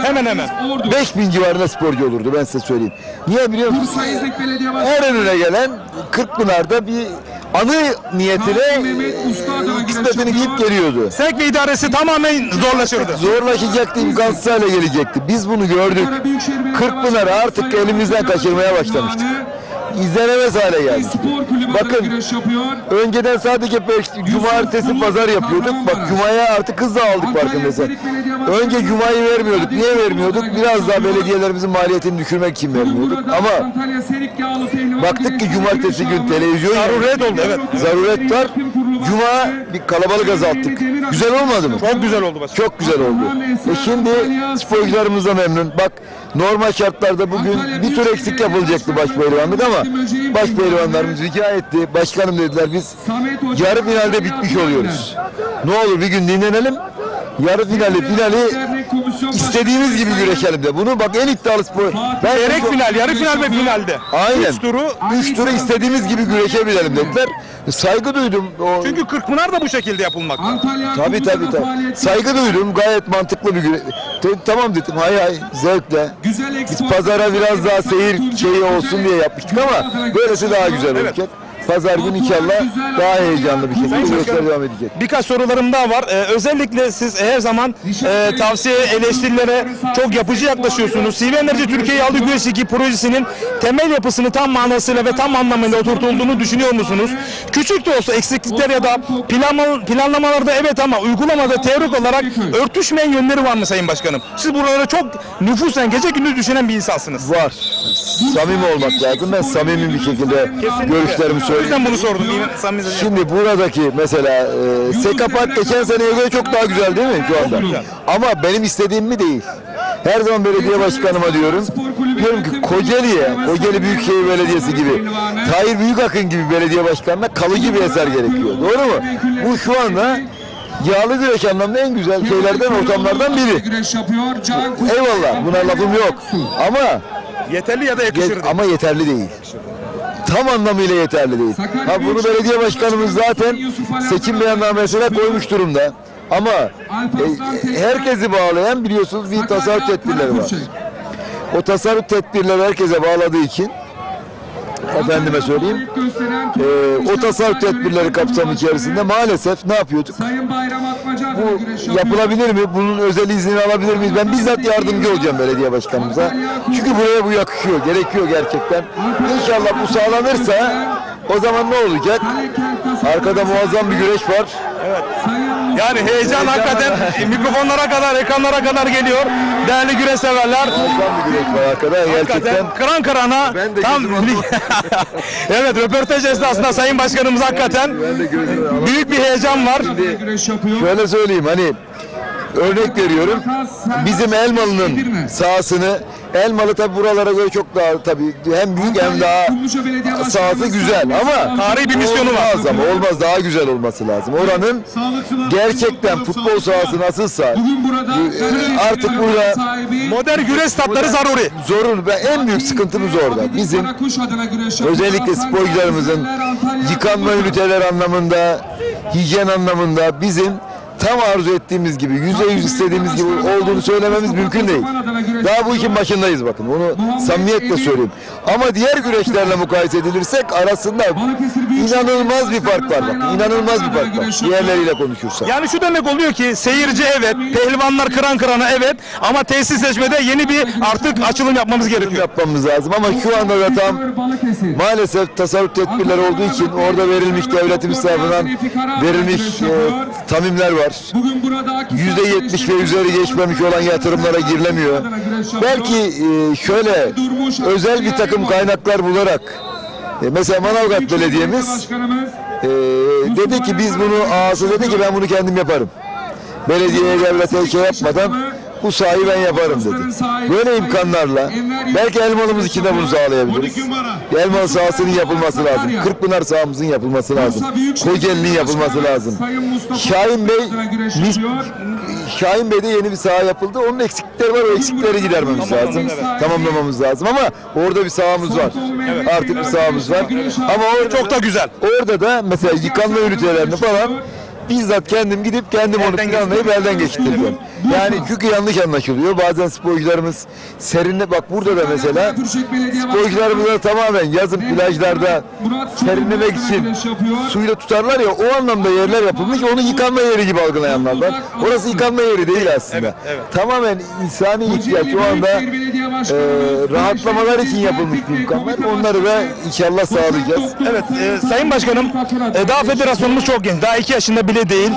Hemen hemen. 5000 civarında sporcu olurdu, ben size söyleyeyim. Niye biliyor musun? Her önüne gelen Kırkpınar'da bir anı niyetine kısmetini giyip geliyordu. Sevk ve idaresi tamamen zorlaşırdı. Zorlaşacaktı, imkansız hale gelecekti. Biz bunu gördük. Kırkpınar'ı artık elimizden kaçırmaya başlamıştık. İzlenemez hale geldi. Bakın, önceden sadece cumartesi pazar yapıyorduk. Bak, cumaya artık hızla aldık farkındaysan. Önce cumayı vermiyorduk. Niye vermiyorduk? Biraz daha belediyelerimizin maliyetini düşürmek için vermiyorduk. Ama baktık ki cumartesi gün televizyon zaruret oldu, evet. Zaruret var. Cuma bir kalabalık azalttık. Güzel olmadı mı? Çok güzel oldu başkanım. Çok güzel oldu. Şimdi sporcularımız da memnun. Bak, normal şartlarda bugün bir tur eksik yapılacaktı başpehlivanlık ama başpehlivanlarımız rica etti. Başkanım dediler, biz yarı finalde bitmiş oluyoruz. Ne olur bir gün dinlenelim. Yarı finali istediğimiz gibi güreşelim de. Bunu bak, en iddialı spor. Çeyrek final, yarı final ve finalde. Aynen. 3 turu istediğimiz gibi güreşebilelim dediler. Saygı duydum. Çünkü Kırkpınar da bu şekilde yapılmakta. Tabii. Saygı duydum. Gayet mantıklı bir güreş. Tamam dedim. Hay zevkle. Biz pazara biraz daha seyir şeyi olsun diye yapmıştık ama böylesi daha güzel olacak. Pazar günü inşallah daha heyecanlı bir şekilde güreşler devam edecek. Birkaç sorularım daha var. Özellikle siz her zaman tavsiye, eleştirilere çok yapıcı yaklaşıyorsunuz. CV Enerji Türkiye Aldı Güreş Ligi projesinin temel yapısını tam manasıyla ve tam anlamıyla oturtulduğunu düşünüyor musunuz? Küçük de olsa eksiklikler ya da planlamalarda evet ama uygulamada teorik olarak örtüşmeyen yönleri var mı Sayın Başkanım? Siz buralara çok nüfusen gece gündüz düşünen bir insansınız. Var. Samimi olmak lazım. Ben samimi bir şekilde görüşlerimi söylüyorum. O yüzden bunu sordum. Şimdi buradaki mesela Seka Park geçen seneye göre çok daha güzel değil mi şu anda? Ama benim istediğim mi değil. Her zaman belediye başkanıma diyorum ki Kocaeli Büyükşehir Belediyesi gibi, Tahir Büyükakın gibi belediye başkanına kalıcı bir eser gerekiyor. Doğru mu? Bu şu anda yağlı güreş anlamda en güzel şeylerden, ortamlardan biri. Eyvallah, buna lafım yok. Ama yeterli ya da yakışır. Ama yeterli değil. Tam anlamıyla yeterli değil. Bunu belediye başkanımız zaten seçim beyannamesine koymuş durumda. Ama herkesi bağlayan, biliyorsunuz, bir tasarruf tedbirleri var. O tasarruf tedbirleri herkese bağladığı için, efendime söyleyeyim, o tasarruf tedbirleri kapsamı içerisinde maalesef ne yapıyorduk? Bu yapılabilir mi? Bunun özel iznini alabilir miyiz? Ben bizzat yardımcı olacağım belediye başkanımıza. Çünkü buraya bu yakışıyor, gerekiyor gerçekten. İnşallah bu sağlanırsa o zaman ne olacak? Arkada muazzam bir güreş var. Evet. Yani heyecan hakikaten mikrofonlara kadar, ekranlara kadar geliyor. Değerli güreş severler. Muazzam bir güreş var arkada gerçekten. Kıran kırana tam evet, röportaj esnasında Sayın Başkanımız hakikaten büyük bir heyecan var. Şöyle söyleyeyim, hani örnek veriyorum, bizim Elmalı'nın sahasını, Elmalı tabi buralara göre çok daha tabi hem büyük hem daha sahası güzel ama tarihi bir misyonu var. Olmaz, daha güzel olması lazım. Oranın gerçekten futbol sahası nasılsa artık burada modern güreş statları zaruri. Zorun ve en büyük sıkıntımız orada. Bizim özellikle sporcularımızın yıkanma üniteleri anlamında, hijyen anlamında bizim tam arzu ettiğimiz gibi, %100 istediğimiz gibi olduğunu söylememiz mümkün değil. Daha bu işin başındayız bakın. Onu samimiyetle söyleyeyim. Ama diğer güreşlerle mukayese edilirsek arasında inanılmaz bir fark var. Bakın, inanılmaz bir fark var. Diğerleriyle konuşursak. Yani şu demek oluyor ki seyirci evet, pehlivanlar kıran kırana evet ama tesis seçmede yeni bir artık açılım yapmamız gerekiyor. Yapmamız lazım ama şu anda da tam maalesef tasarruf tedbirleri olduğu için orada verilmiş, devletimiz tarafından verilmiş tamimler var. var. %70 ve üzeri geçmemiş olan yatırımlara girilemiyor. Belki şöyle özel bir takım kaynaklar bularak mesela Manavgat Belediye'miz dedi ki biz bunu ağası dedi ki ben bunu kendim yaparım. Belediyeye devlete şey yapmadan bu sahayı ben yaparım dedi. Böyle imkanlarla belki Elmalı'mız için de bunu sağlayabiliriz. Elmalı sahasının yapılması lazım. Kırkpınar sahamızın yapılması lazım. Kocaeli'nin yapılması lazım. Şahin Bey'de yeni bir saha yapıldı. Onun eksikleri var. O eksikleri gidermemiz lazım. Tamamlamamız lazım ama orada bir sahamız var. Artık bir sahamız var. Ama orada çok da güzel. Orada da mesela yıkanma ünitelerini falan bizzat kendim gidip kendim onu planlayıp elden geçireceğim. Yani çünkü yanlış anlaşılıyor. Bazen sporcularımız serinle bak burada da mesela sporcularımızı tamamen yazın plajlarda serinlemek için suyla tutarlar ya o anlamda yerler yapılmış. Onu yıkanma yeri gibi algılayanlar var. Orası yıkanma yeri değil aslında. Tamamen insani ihtiyaç o anda rahatlamalar için yapılmış bir imkanlar. Onları da inşallah sağlayacağız. Evet Sayın Başkanım daha federasyonumuz çok genç. Daha 2 yaşında bile değil.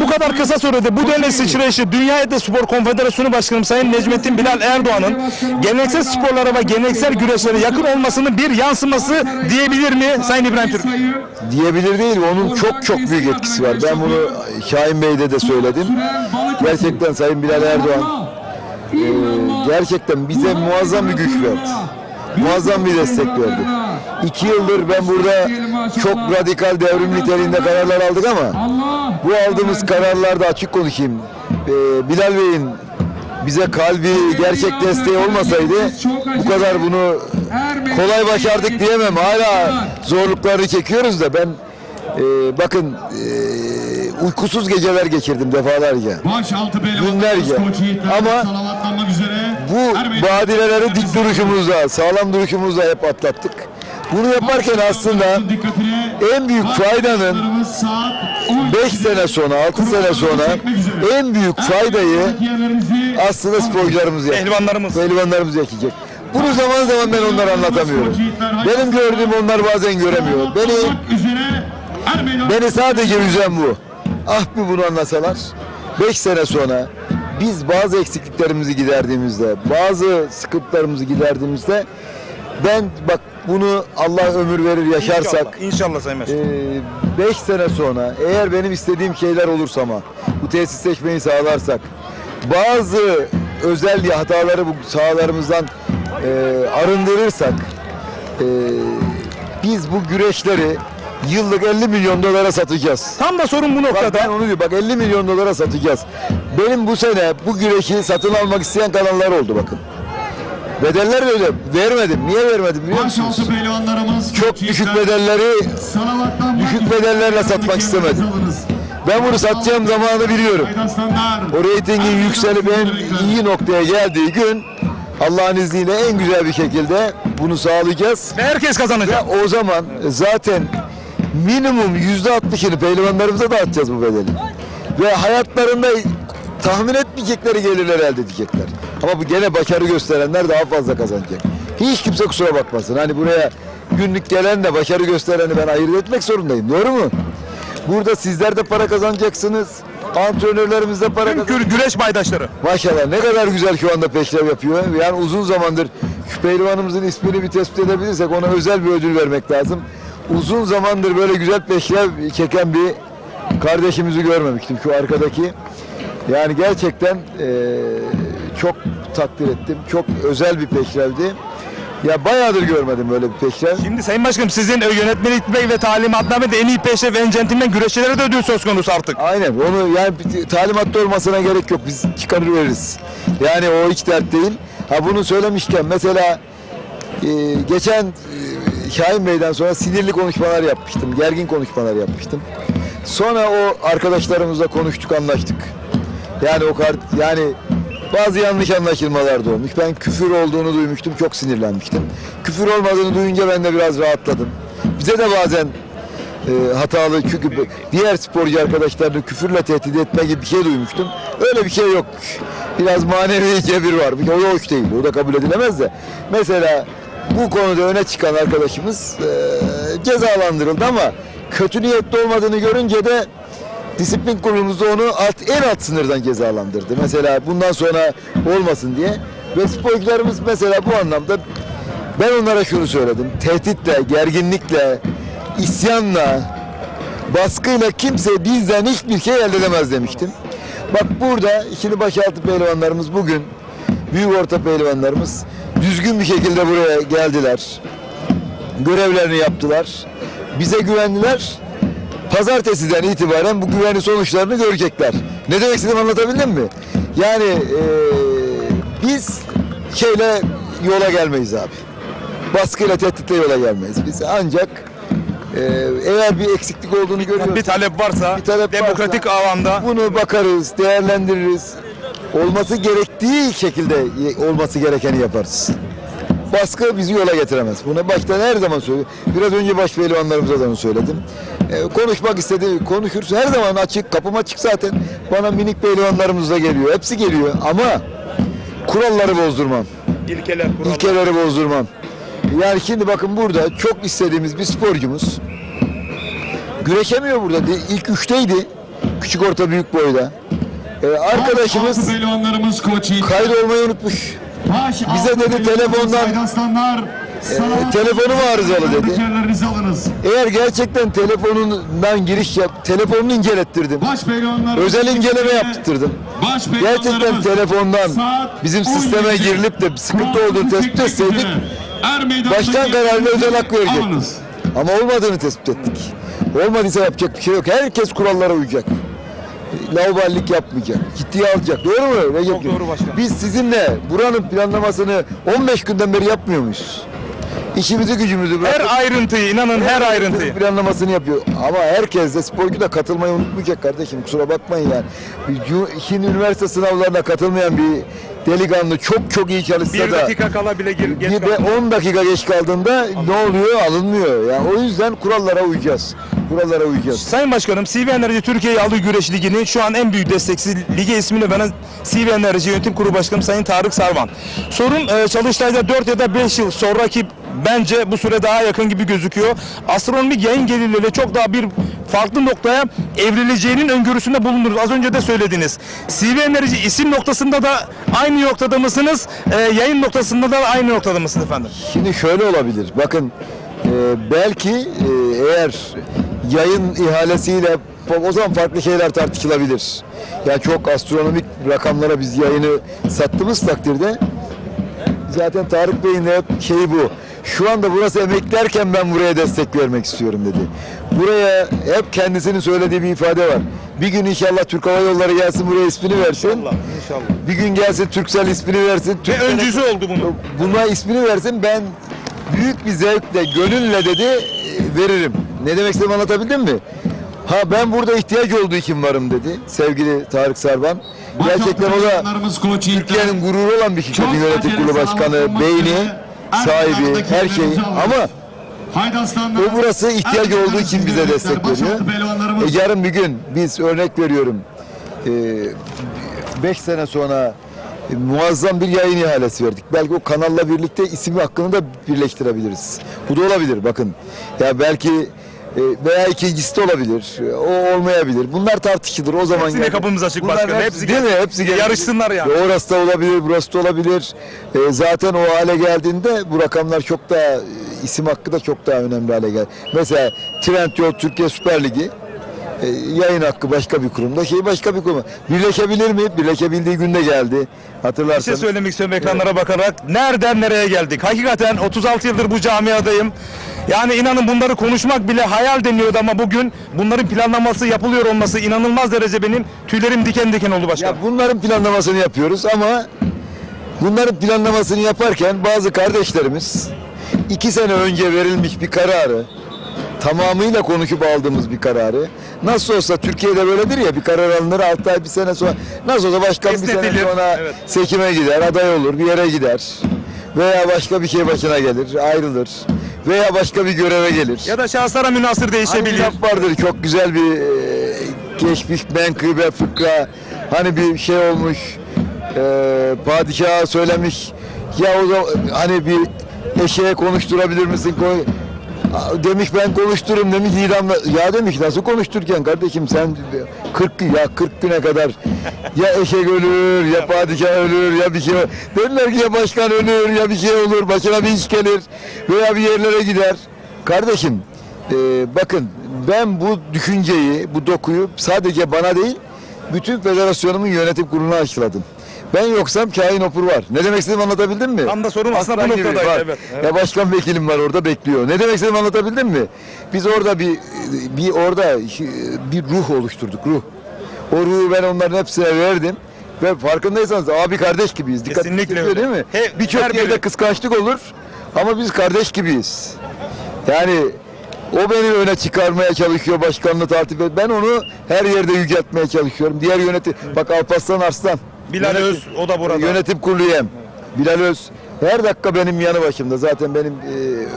Bu kadar kısa sürede bu denli sıçrayışı Dünya Spor Konfederasyonu Başkanım Sayın Necmettin Bilal Erdoğan'ın geleneksel sporlara ve geleneksel güreşlere yakın olmasının bir yansıması diyebilir mi Sayın İbrahim Türk? Diyebilir değil. Onun çok büyük etkisi var. Ben bunu Şahin Bey'de de söyledim. Gerçekten Sayın Bilal Erdoğan gerçekten bize muazzam bir güç verdi. Muazzam bir destek verdi. 2 yıldır ben burada çok radikal devrim niteliğinde kararlar aldık ama bu aldığımız kararlarda açık konuşayım. Bilal Bey'in bize kalbi, gerçek desteği olmasaydı bu kadar bunu kolay başardık diyemem. Hala zorlukları çekiyoruz da ben bakın uykusuz geceler geçirdim defalarca. Günlerce. Ama bu badireleri dik duruşumuzla, sağlam duruşumuzla hep atlattık. Bunu yaparken aslında en büyük faydanın 5 sene sonra, 6 sene sonra en büyük faydayı aslında sporcularımız yaşayacak. Pehlivanlarımız yaşayacak. Bunu zaman zaman ben onlara anlatamıyorum. Benim gördüğüm onlar bazen göremiyor. Beni sadece üzen bu. Ah bir bunu anlasalar 5 sene sonra biz bazı eksikliklerimizi giderdiğimizde, bazı sıkıntılarımızı giderdiğimizde ben bak bunu Allah ömür verir yaşarsak İnşallah Sayın Başkanım. 5 sene sonra eğer benim istediğim şeyler olursa ama bu tesisleşmeyi sağlarsak bazı özel hataları bu sahalarımızdan arındırırsak biz bu güreşleri yıllık 50 milyon dolara satacağız. Tam da sorun bu noktada. Bak ben onu diyorum. Bak 50 milyon dolara satacağız. Benim bu sene bu güreşi satın almak isteyen kanallar oldu bakın. Bedeller öyle vermedim. Niye vermedim biliyor musunuz? Çok düşük bedellerle satmak istemedim. Ben bunu satacağım zamanı biliyorum. O reytingin yükselip en iyi noktaya geldiği gün Allah'ın izniyle en güzel bir şekilde bunu sağlayacağız. Ve herkes kazanacak. Ve o zaman zaten minimum %60'ını pehlivanlarımıza dağıtacağız bu bedeli. Ve hayatlarında tahmin etmeyecekleri gelirler elde edecekler. Ama bu gene başarı gösterenler daha fazla kazanacak. Hiç kimse kusura bakmasın. Hani buraya günlük gelenle başarı göstereni ben ayırt etmek zorundayım. Doğru mu? Burada sizler de para kazanacaksınız. Antrenörlerimiz de para kazanacak. Güreş paydaşları. Maşallah ne kadar güzel şu anda peşrev yapıyor. Yani uzun zamandır şu pehlivanımızın ismini bir tespit edebilirsek ona özel bir ödül vermek lazım. Uzun zamandır böyle güzel peşrev çeken bir kardeşimizi görmemiştim şu arkadaki. Yani gerçekten çok takdir ettim. Çok özel bir peşrevdi. Ya bayağıdır görmedim böyle bir peşrev. Şimdi Sayın Başkanım sizin yönetmelik ve talimatnamede en iyi peşrev ve en centilmen güreşçilere de ödül söz konusu artık. Aynen onu yani talimatta olmasına gerek yok. Biz çıkarır veririz. Yani o hiç dert değil. Ha bunu söylemişken mesela geçen Şahin Bey'den sonra sinirli konuşmalar yapmıştım. Gergin konuşmalar yapmıştım. Sonra o arkadaşlarımızla konuştuk, anlaştık. Yani yani bazı yanlış anlaşılmalar da olmuş. Ben küfür olduğunu duymuştum, çok sinirlenmiştim. Küfür olmadığını duyunca ben de biraz rahatladım. Bize de bazen hatalı çünkü diğer sporcu arkadaşlarını küfürle tehdit etme gibi bir şey duymuştum. Öyle bir şey yok. Biraz manevi cebir var. O da hoş değil. O da kabul edilemez de. Mesela bu konuda öne çıkan arkadaşımız cezalandırıldı ama kötü niyetli olmadığını görünce de Disiplin kurulumuzda onu en alt sınırdan cezalandırdı. Mesela bundan sonra olmasın diye. Ve sporcularımız mesela bu anlamda ben onlara şunu söyledim. Tehditle, gerginlikle, isyanla, baskıyla kimse bizden hiçbir şey elde edemez demiştim. Bak burada şimdi başaltı pehlivanlarımız bugün, büyük orta pehlivanlarımız düzgün bir şekilde buraya geldiler. Görevlerini yaptılar. Bize güvendiler. Pazartesiden itibaren bu güvenli sonuçlarını görecekler. Ne demek istediğimi anlatabildim mi? Yani biz yola gelmeyiz abi. Baskıyla, tehditle yola gelmeyiz. Biz ancak eğer bir eksiklik olduğunu görüyoruz. Bir talep varsa, demokratik alanda bunu bakarız, değerlendiririz. Olması gerektiği şekilde olması gerekeni yaparız. Baskı bizi yola getiremez. Bunu baştan her zaman söylüyorum. Biraz önce baş pehlivanlarımıza da onu söyledim. Konuşmak istediği konuşuruz. Her zaman açık, kapım açık zaten. Bana minik pehlivanlarımız da geliyor. Hepsi geliyor ama kuralları bozdurmam. İlkeleri bozdurmam. Yani şimdi bakın burada çok istediğimiz bir sporcumuz güreşemiyor burada. İlk 3'teydi. Küçük orta büyük boyda. Arkadaşımız kaydolmayı unutmuş. Bize dedi telefondan telefonu mu arızalı dedi. Eğer gerçekten telefonundan giriş yap, telefonunu incelettirdim. Özel inceleme yaptırdım. Gerçekten telefondan bizim sisteme girilip de sıkıntı olduğunu tespit etseydik başkan kararıyla özel hak verecektik. Ama olmadığını tespit ettik. Olmadıysa yapacak bir şey yok. Herkes kurallara uyacak. Laubalilik yapmayacak. Ciddiye alacak. Doğru mu? Çok doğru başkanım. Biz sizinle buranın planlamasını 15 günden beri yapmıyor muyuz? İşimizi gücümüzü bırakıp her ayrıntıyı, inanın her ayrıntıyı planlamasını yapıyor. Ama herkes de sporcu da katılmayı unutmayacak kardeşim. Kusura bakmayın yani. Şimdi üniversite sınavlarına katılmayan bir delikanlı çok iyi çalışsa da 1 dakika kala bile geç bir de 10 dakika geç kaldığında ne oluyor? Alınmıyor. Yani o yüzden kurallara uyacağız. Kurallara uyacağız. Sayın Başkanım, CV Enerji Türkiye'yi aldığı güreş liginin şu an en büyük destekçisi, lige ismini veren CV Enerji Yönetim Kurulu Başkanı Sayın Tarık Sarvan. Sorun Çalıştay'da 4 ya da 5 yıl sonraki bence bu süre daha yakın gibi gözüküyor. Astronomik yayın gelirleriyle çok daha bir farklı noktaya evrileceğinin öngörüsünde bulunuruz. Az önce de söylediniz. CV Enerji isim noktasında da aynı noktada mısınız? Yayın noktasında da aynı noktada mısınız efendim? Şimdi şöyle olabilir. Bakın belki eğer yayın ihalesiyle o zaman farklı şeyler tartışılabilir. Yani çok astronomik rakamlara biz yayını sattığımız takdirde zaten Tarık Bey'in hep şeyi bu. Şu anda burası emeklerken ben buraya destek vermek istiyorum dedi. Buraya hep kendisinin söylediği bir ifade var. Bir gün inşallah Türk Hava Yolları gelsin buraya ismini versin. İnşallah. Bir gün gelsin Turkcell ismini versin. Ve öncüsü oldu bunu. Buna ismini versin, ben büyük bir zevkle, gönülle dedi veririm. Ne demek istediğimi anlatabildim mi? Ha ben burada ihtiyaç olduğu için varım dedi sevgili Tarık Sarvan. Gerçekten o da Türkiye'nin gururu olan bir şirketin yönetim kurulu başkanı, beyni, sahibi, her şeyi. Ama o burası ihtiyaç olduğu için bize destek veriyor. Yarın bir gün biz örnek veriyorum 5 sene sonra muazzam bir yayın ihalesi verdik. Belki o kanalla birlikte isim hakkını da birleştirebiliriz. Bu da olabilir bakın. Ya belki veya ikincisi de olabilir. O olmayabilir. Bunlar tartışılır. O zaman hepsine kapımız açık başkanım. Hepsi değil mi? Hepsi yarışsınlar yani. Orası da olabilir, burası da olabilir. Zaten o hale geldiğinde bu rakamlar çok daha isim hakkı da çok daha önemli hale geldi. Mesela Trendyol Türkiye Süper Ligi yayın hakkı başka bir kurumda, başka bir kurum. Birleşebilir mi? Birleşebildiği günde geldi. Hatırlarsanız. Bir şey söylemek istiyorum ekranlara bakarak. Nereden nereye geldik? Hakikaten 36 yıldır bu camiadayım. Yani inanın bunları konuşmak bile hayal deniyordu ama bugün bunların planlaması yapılıyor olması inanılmaz derece benim tüylerim diken diken oldu başkanım. Ya bunların planlamasını yapıyoruz ama bunların planlamasını yaparken bazı kardeşlerimiz 2 sene önce verilmiş bir kararı, tamamıyla konuşup aldığımız bir kararı, nasıl olsa Türkiye'de böyledir ya, bir karar alınır 6 ay bir sene sonra nasıl olsa başkan bir sene sonra seçime gider, aday olur, bir yere gider veya başka bir şey başına gelir, ayrılır veya başka bir göreve gelir. Ya da şahıslara münhasır değişebilir. Hani vardır çok güzel bir geçmiş menkıbe fıkra, hani bir şey olmuş, padişaha söylemiş ya o da hani bir eşeğe konuşturabilir misin? Demiş ben konuştururum demiş idamla. Ya demiş nasıl konuşturken kardeşim sen 40 güne kadar ya eşek ölür ya padişah ölür ya bir şey olur. Derler ki ya başkan ölür ya bir şey olur başına bir iş gelir veya bir yerlere gider. Kardeşim bakın ben bu düşünceyi bu dokuyu sadece bana değil bütün federasyonumun yönetim kuruluna aşıladım. Ben yoksam kain opur var. Ne demek istediğimi anlatabildim mi? Tam da sorun aslında bu noktadaydı. Evet. Ya başkan vekilim var orada bekliyor. Ne demek istediğimi anlatabildim mi? Biz orada bir ruh oluşturduk, ruh. O ruhu ben onların hepsine verdim. Ve farkındaysanız abi kardeş gibiyiz. Kesinlikle öyle. Değil mi? Birçok yerde kıskançlık olur ama biz kardeş gibiyiz. Yani o beni öne çıkarmaya çalışıyor başkanlığı takip et. Ben onu her yerde yüceltmeye çalışıyorum. Diğer yönetim, bak Alparslan Arslan. Bilal Öz, o da burada. Yönetim kurulu üyem. Bilal Öz. Her dakika benim yanı başımda. Zaten benim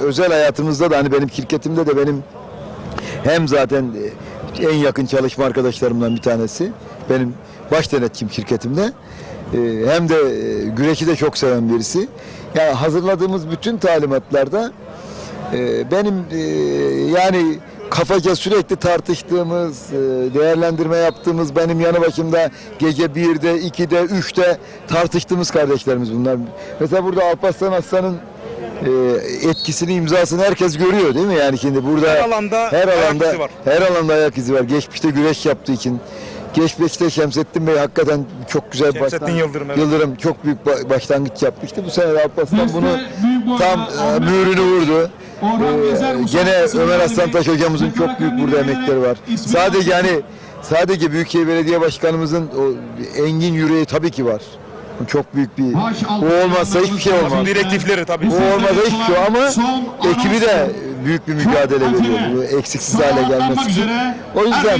özel hayatımızda da hani benim şirketimde de benim hem zaten en yakın çalışma arkadaşlarımdan bir tanesi. Benim baş denetçim şirketimde. Hem de güreşi de çok seven birisi. Yani hazırladığımız bütün talimatlarda benim yani kafaca sürekli tartıştığımız, değerlendirme yaptığımız benim yanı başımda gece 1'de, 2'de, 3'te tartıştığımız kardeşlerimiz bunlar. Mesela burada Alparslan Aslan'ın etkisini, imzasını herkes görüyor değil mi? Yani şimdi burada her alanda ayak izi var. Geçmişte güreş yaptığı için. Geçmişte Şemsettin Bey hakikaten çok güzel Yıldırım çok büyük başlangıç yapmıştı. Bu sene Alparslan bunu tam mührünü vurdu. Gene Ömer Aslantaş hocamızın çok büyük burada emekleri var. Sadece Büyükşehir Belediye Başkanımızın o engin yüreği tabii ki var. Çok büyük bir o olmazsa hiçbir şey olmaz. Direktifleri tabii. O olmazsa hiçbir şey ama ekibi de büyük bir mücadele veriyor bu eksiksiz hale gelmesi için. O yüzden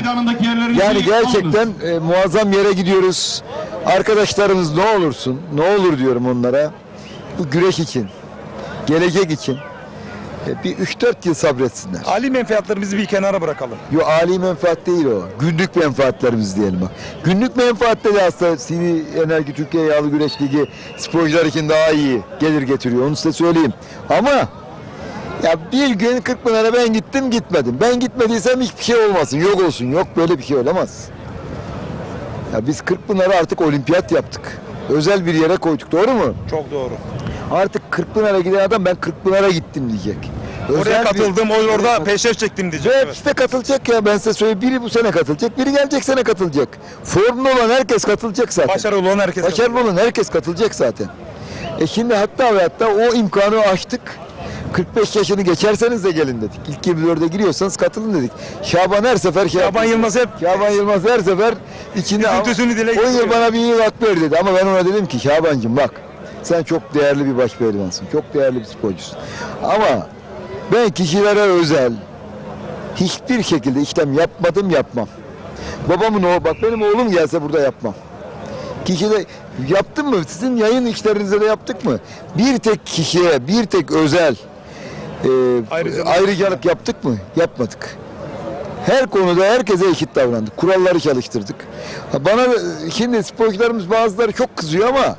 yani gerçekten muazzam yere gidiyoruz. Arkadaşlarımız ne olursun, ne olur diyorum onlara. Bu güreş için, gelecek için bir 3-4 yıl sabretsinler. Ali menfaatlarımızı bir kenara bırakalım. Yok ali menfaat değil o. Günlük menfaatlerimiz diyelim bak. Günlük menfaatte de aslında CV Enerji Türkiye Yağlı Güreş Ligi sporcular için daha iyi gelir getiriyor. Onu size söyleyeyim. Ama ya bir gün Kırkpınar'a ben gittim gitmedim. Ben gitmediysem hiçbir şey olmasın. Yok olsun. Yok böyle bir şey olamaz. Ya biz Kırkpınar'ı artık olimpiyat yaptık. Özel bir yere koyduk. Doğru mu? Çok doğru. Artık Kırkpınar'a giden adam ben Kırkpınar'a gittim diyecek. Oraya katıldım, orada peşeş çektim diyecek. Evet, işte katılacak ya ben size söyleyeyim. Biri bu sene katılacak, biri gelecek sene katılacak. Formlu olan herkes katılacak zaten. Başarılı olan herkes katılacak zaten. Şimdi hatta o imkanı açtık. 45 yaşını geçerseniz de gelin dedik. İlk 24'e giriyorsanız katılın dedik. Şaban her sefer Şaban Yılmaz her sefer içinde o yıl bana bir yıl hak ver dedi. Ama ben ona dedim ki Şabancığım bak sen çok değerli bir başpehlivansın. Çok değerli bir sporcusun. Ama ben kişilere özel hiçbir şekilde işlem yapmam. Babamın bak benim oğlum gelse burada yapmam. Kişide yaptın mı? Sizin yayın işlerinizde de yaptık mı? Bir tek kişiye, bir tek özel ayrıcalık yaptık mı? Yapmadık. Her konuda herkese eşit davrandık. Kuralları çalıştırdık. Bana şimdi sporcularımız bazıları çok kızıyor ama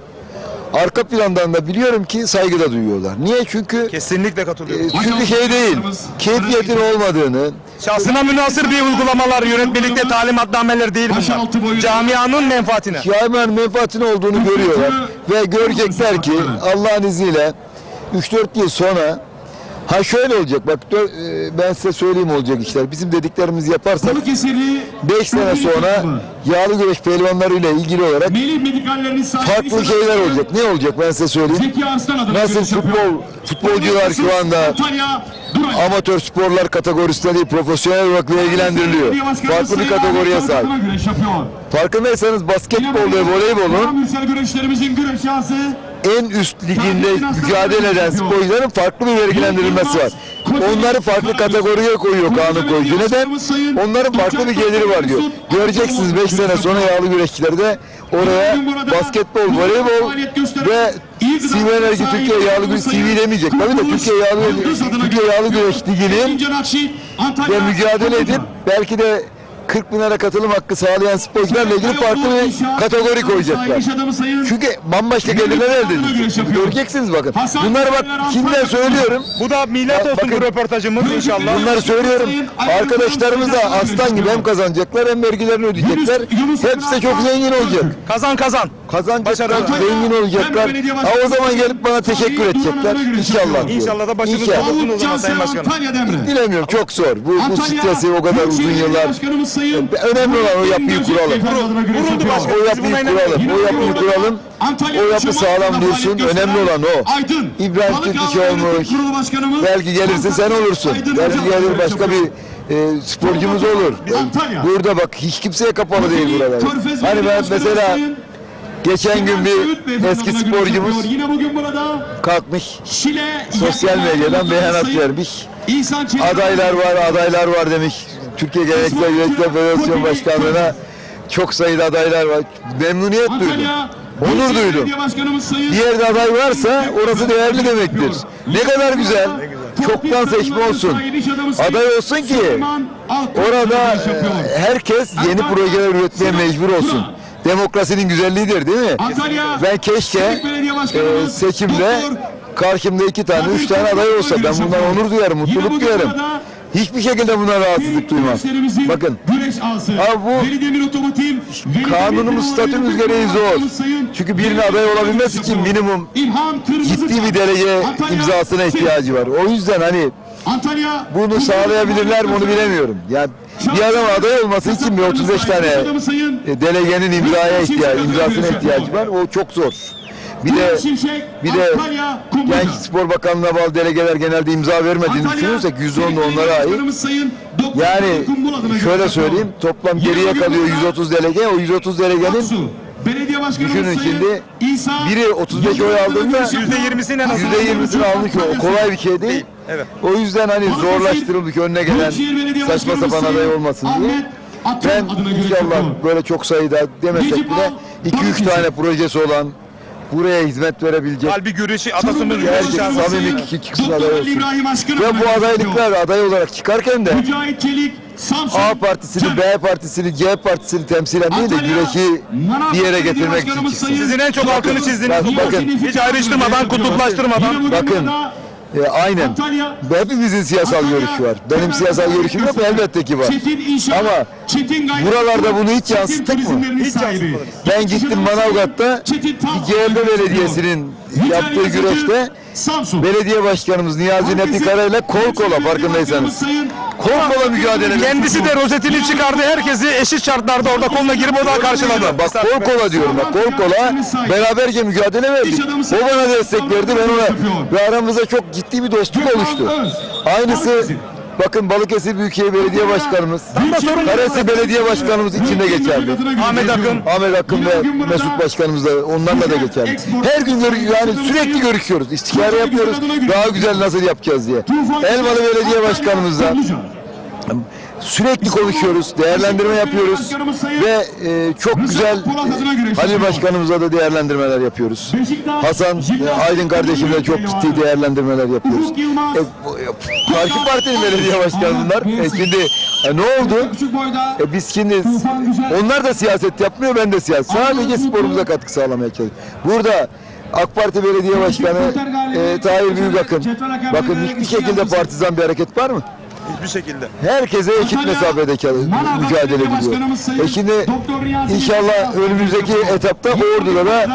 arka plandan da biliyorum ki saygıda duyuyorlar. Niye? Çünkü kesinlikle katılıyorum. Çünkü şey değil, keyfiyetin olmadığını, şahsına münhasır bir uygulamalar, yönetmelikte talimatnameler değil bunlar. Camianın menfaatine. Camianın menfaatine olduğunu görüyorlar ve görecekler ki Allah'ın izniyle 3-4 yıl sonra şöyle olacak bak ben size söyleyeyim olacak işler. Bizim dediklerimizi yaparsak 5 sene sonra yağlı güreş pehlivanlarıyla ilgili olarak farklı şeyler olacak. Ne olacak ben size söyleyeyim. Nasıl futbolcular şu anda amatör sporlar kategorisinde değil profesyonel olarak ilgilendiriliyor. Farklı bir kategoriye sahip. Farkındaysanız basketbol ve voleybolun en üst liginde mücadele eden sporcuların farklı bir vergilendirilmesi var. Onları farklı kategoriye koyuyor kanun koyucu. Neden? Onların farklı bir geliri var diyor. Göreceksiniz 5 sene sonra yağlı güreşçiler de oraya basketbol, voleybol ve CV Enerji Türkiye Yağlı Güreş CV demeyecek. Tabii de Türkiye Yağlı Güreş Ligi'nin ve mücadele edip belki de 40.000 lira katılım hakkı sağlayan sporcularla ilgili farklı bir kategori koyacaklar. Çünkü bambaşka gelirler elde edecek. Göreceksiniz bakın. Bunları bak şimdiden söylüyorum. Bu da millet olsun bu röportajımız inşallah. Bunları söylüyorum. Arkadaşlarımız da aslan gibi hem kazanacaklar hem vergilerini ödeyecekler. Hepsi de çok zengin olacak. Kazan. Kazanacaklar, zengin olacaklar. O zaman gelip bana teşekkür edecekler. İnşallah. İnşallah da başımız sağ olsun o zaman Sayın Başkanım. Dilemiyorum, çok zor. Bu stresi o kadar uzun yıllar. Önemli olan o yapıyı kuralım. O yapıyı kuralım. O yapı sağlam dursun. Önemli olan o. İbrahim Türk olmuş. Belki gelirsin sen olursun. Belki gelir başka bir sporcumuz olur. Burada bak hiç kimseye kapalı değil buralar. Hani ben mesela geçen gün bir eski sporcumuz kalkmış sosyal medyadan beyanat vermiş. Adaylar var demiş. Türkiye Geleneksel Güreşler Federasyonu Başkanlığı'na çok sayıda adaylar var. Memnuniyet duydum. Onur duydum. Bir yerde aday varsa orası değerli demektir. Ne kadar güzel. Çoktan seçme olsun. Aday olsun ki orada herkes yeni projeler üretmeye mecbur olsun. Demokrasinin güzelliğidir değil mi? Ben keşke seçimde karşımda 2 tane 3 tane aday olsa ben bundan onur duyarım, mutluluk duyarım. Hiçbir şekilde buna rahatsızlık duymam. Bakın, bu kanunumuz, statümüz gereği zor. Çünkü birine aday olabilmesi için minimum ciddi bir delege imzasına ihtiyacı var. O yüzden hani bunu sağlayabilirler mi onu bilemiyorum. Yani bir adam aday olması için bir 35 tane delegenin imzasına ihtiyacı var. O çok zor. Bir de Genç Spor Bakanlığı'na bağlı delegeler genelde imza vermediğini düşünürsek %10 da onlara ait. Yani şöyle söyleyeyim, toplam geriye kalıyor 130 delege. O 130 delegenin düşünün şimdi biri 35 oy aldığında %20'sini almış, o kolay bir şey değil. Evet. O yüzden hani zorlaştırılmış önüne gelen saçma sapan aday olmasın diye. Ben inşallah böyle çok sayıda demesek bile 2-3 tane projesi olan, buraya hizmet verebilecek. Kalbi güreşi, atasımız güreşi. Samimi kişi çıksın aday olsun. Ve bu adaylıklar aday olarak çıkarken de A partisini, B partisini, C partisini temsilen değil de güreşi bir yere getirmek için çıksın. Sizin en çok altını çizdiniz. Bakın, hiç ayrıştırmadan, kutuplaştırmadan. Bakın. Aynen. Hepimizin siyasal görüşü var. Benim siyasal görüşüm yok, elbette ki var. Ama buralarda bunu hiç yansıttık mı? Hiç yansıtmadık. Ben gittim Manavgat'ta CHP Belediyesi'nin yaptığı güreşte belediye başkanımız Niyazi Nefi Kara ile kol kola, farkındaysanız. Kol kola mücadele. Kendisi de rozetini çıkardı. Herkesi eşit şartlarda orada koluna girip o da karşıladı. Bak kol kola diyorum. Bak kol kola beraberce mücadele verdik. O bana destek verdi. Ben ona ve aramızda çok ciddi bir dostluk oluştu. Aynısı bakın Balıkesir Büyükşehir Belediye Başkanımız, Karesi Belediye Başkanımız içinde geçerli. Ahmet Akın ve Mesut Başkanımız da onlarla da geçerli. Her gün yani sürekli görüşüyoruz. İstişare yapıyoruz. Daha güzel nasıl yapacağız diye. Elmalı Belediye Başkanımızla sürekli konuşuyoruz, değerlendirme yapıyoruz ve çok güzel Halil Başkanımızla da değerlendirmeler yapıyoruz. Hasan Aydın kardeşimle çok ciddi değerlendirmeler yapıyoruz. Karşı partinin belediye başkanlar. Şimdi ne oldu? Biz şimdi onlar da siyaset yapmıyor, ben de siyaset. Sadece sporumuza katkı sağlamaya çalışıyoruz. Burada AK Parti Belediye Başkanı Tahir Büyükakın, bakın hiçbir şekilde partizan bir hareket var mı? Hiçbir şekilde. Herkese eşit mesafede mücadele ediyor. Şimdi inşallah önümüzdeki etapta Ordu'da da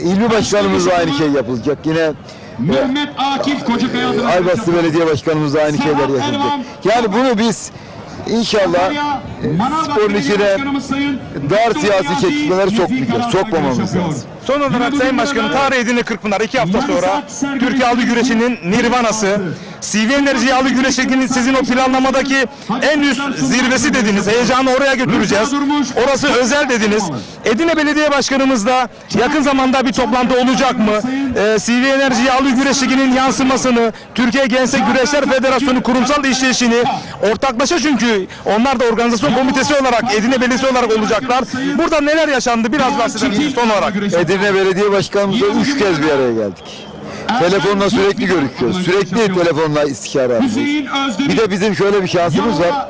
İlmi Başkanımızla aynı şey yapılacak. Yine Mehmet Akif Kocakaya Aybastı Belediye Başkanımızla aynı şeyler yapılacak. Yani bunu biz İnşallah sporun içine dar siyasi çekişmeler sokmamamız lazım. Son olarak Sayın Başkanım, tarih edini Kırkpınar 2 hafta sonra Türkiye Yağlı Güreşi'nin nirvanası, CV Enerji Yağlı Güreşi'nin sizin o planlamadaki en üst zirvesi dediniz. Heyecanı oraya götüreceğiz. Orası özel dediniz. Edirne Belediye Başkanımızla yakın zamanda bir toplantı olacak mı? CV Enerji Yağlı Güreşi'nin yansımasını, Türkiye Gençlik Güreşler Federasyonu kurumsal işleyişini ortaklaşa, çünkü onlar da organizasyon komitesi olarak Edirne Belediyesi olarak olacaklar. Burada neler yaşandı? Biraz bahsedelim son olarak. Edirne Belediye Başkanımızla 3 kez bir araya geldik. Telefonla sürekli görüşüyoruz. Sürekli telefonla istişare yapıyoruz. Bir de bizim şöyle bir şansımız var.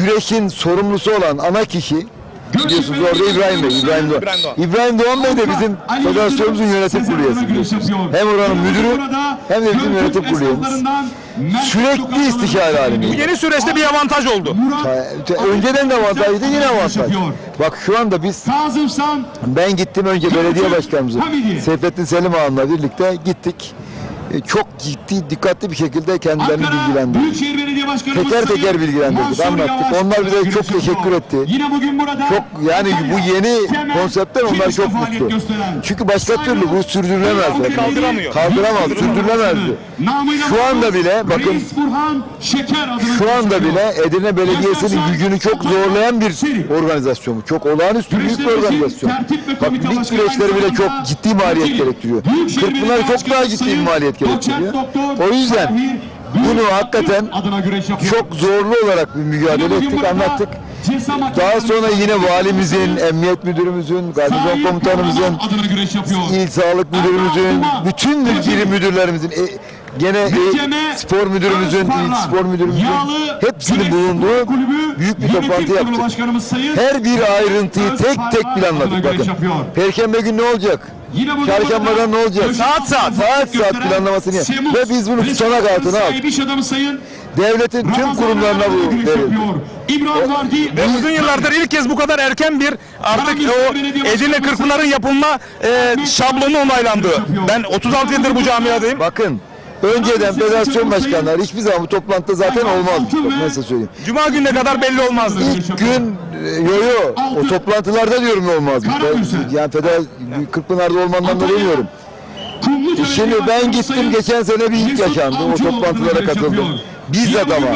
Güreşin sorumlusu olan ana kişi biliyorsunuz orada İbrahim Bey, İbrahim Doğan Bey de bizim federasyonumuzun yönetim kurulu üyesi. Hem oranın müdürü hem de bizim yönetim kurulu üyemiz. Sürekli istişare halinde. Bu yeni süreçte bir avantaj oldu. Önceden de avantajdı, yine avantaj. Bak şu anda ben gittim önce belediye başkanımızı Seyfettin Selim Ağam'la birlikte gittik. Çok ciddi, dikkatli bir şekilde kendilerini bilgilendirdik. Teker teker bilgilendirdik, anlattık. Onlar bize çok teşekkür etti. Çok, yani bu yeni konseptten onlar çok mutlu. Çünkü başka türlü bu sürdürülemez. Kaldıramaz, sürdürülemezdi. Şu anda bile, bakın, şu anda bile Edirne Belediyesi'nin gücünü çok zorlayan bir organizasyon. Çok olağanüstü büyük bir organizasyon. Bak, lig güreşleri bile çok ciddi maliyet gerektiriyor. Kırkpınar çok daha ciddi bir maliyet gerektiriyor. O yüzden bunu hakikaten çok zorlu olarak bir mücadele ettik, anlattık. Daha sonra yine valimizin, emniyet müdürümüzün, garnizon komutanımızın, il sağlık müdürümüzün, bütün birim müdürlerimizin, gene spor müdürümüzün, il spor müdürümüzün hepsinin bulunduğu büyük bir toplantı yaptık. Her bir ayrıntıyı tek tek planladık. Bakın, Perşembe günü ne olacak? Çarşambadan ne olacak? Saat planlamasını yaptık. Ve biz bunu tutanak altına aldık. Devletin tüm kurumlarına bu verildi. Ve uzun yıllardır ilk kez bu kadar erken bir artık o Edirne Kırkpınar'ın yapılma şablonu onaylandı. Ben 36 yıldır bu camiadayım. Bakın, önceden federasyon başkanları hiçbir zaman bu toplantıda zaten olmazdı. Nasıl söyleyeyim? Cuma gününe kadar belli olmazdı. İlk gün o toplantılarda diyorum olmazdı. Yani Kırkpınar'da olmandan da demiyorum. Şimdi ben gittim, geçen sene bir ilk yaşandı. O toplantılara katıldım. Bizzat ama.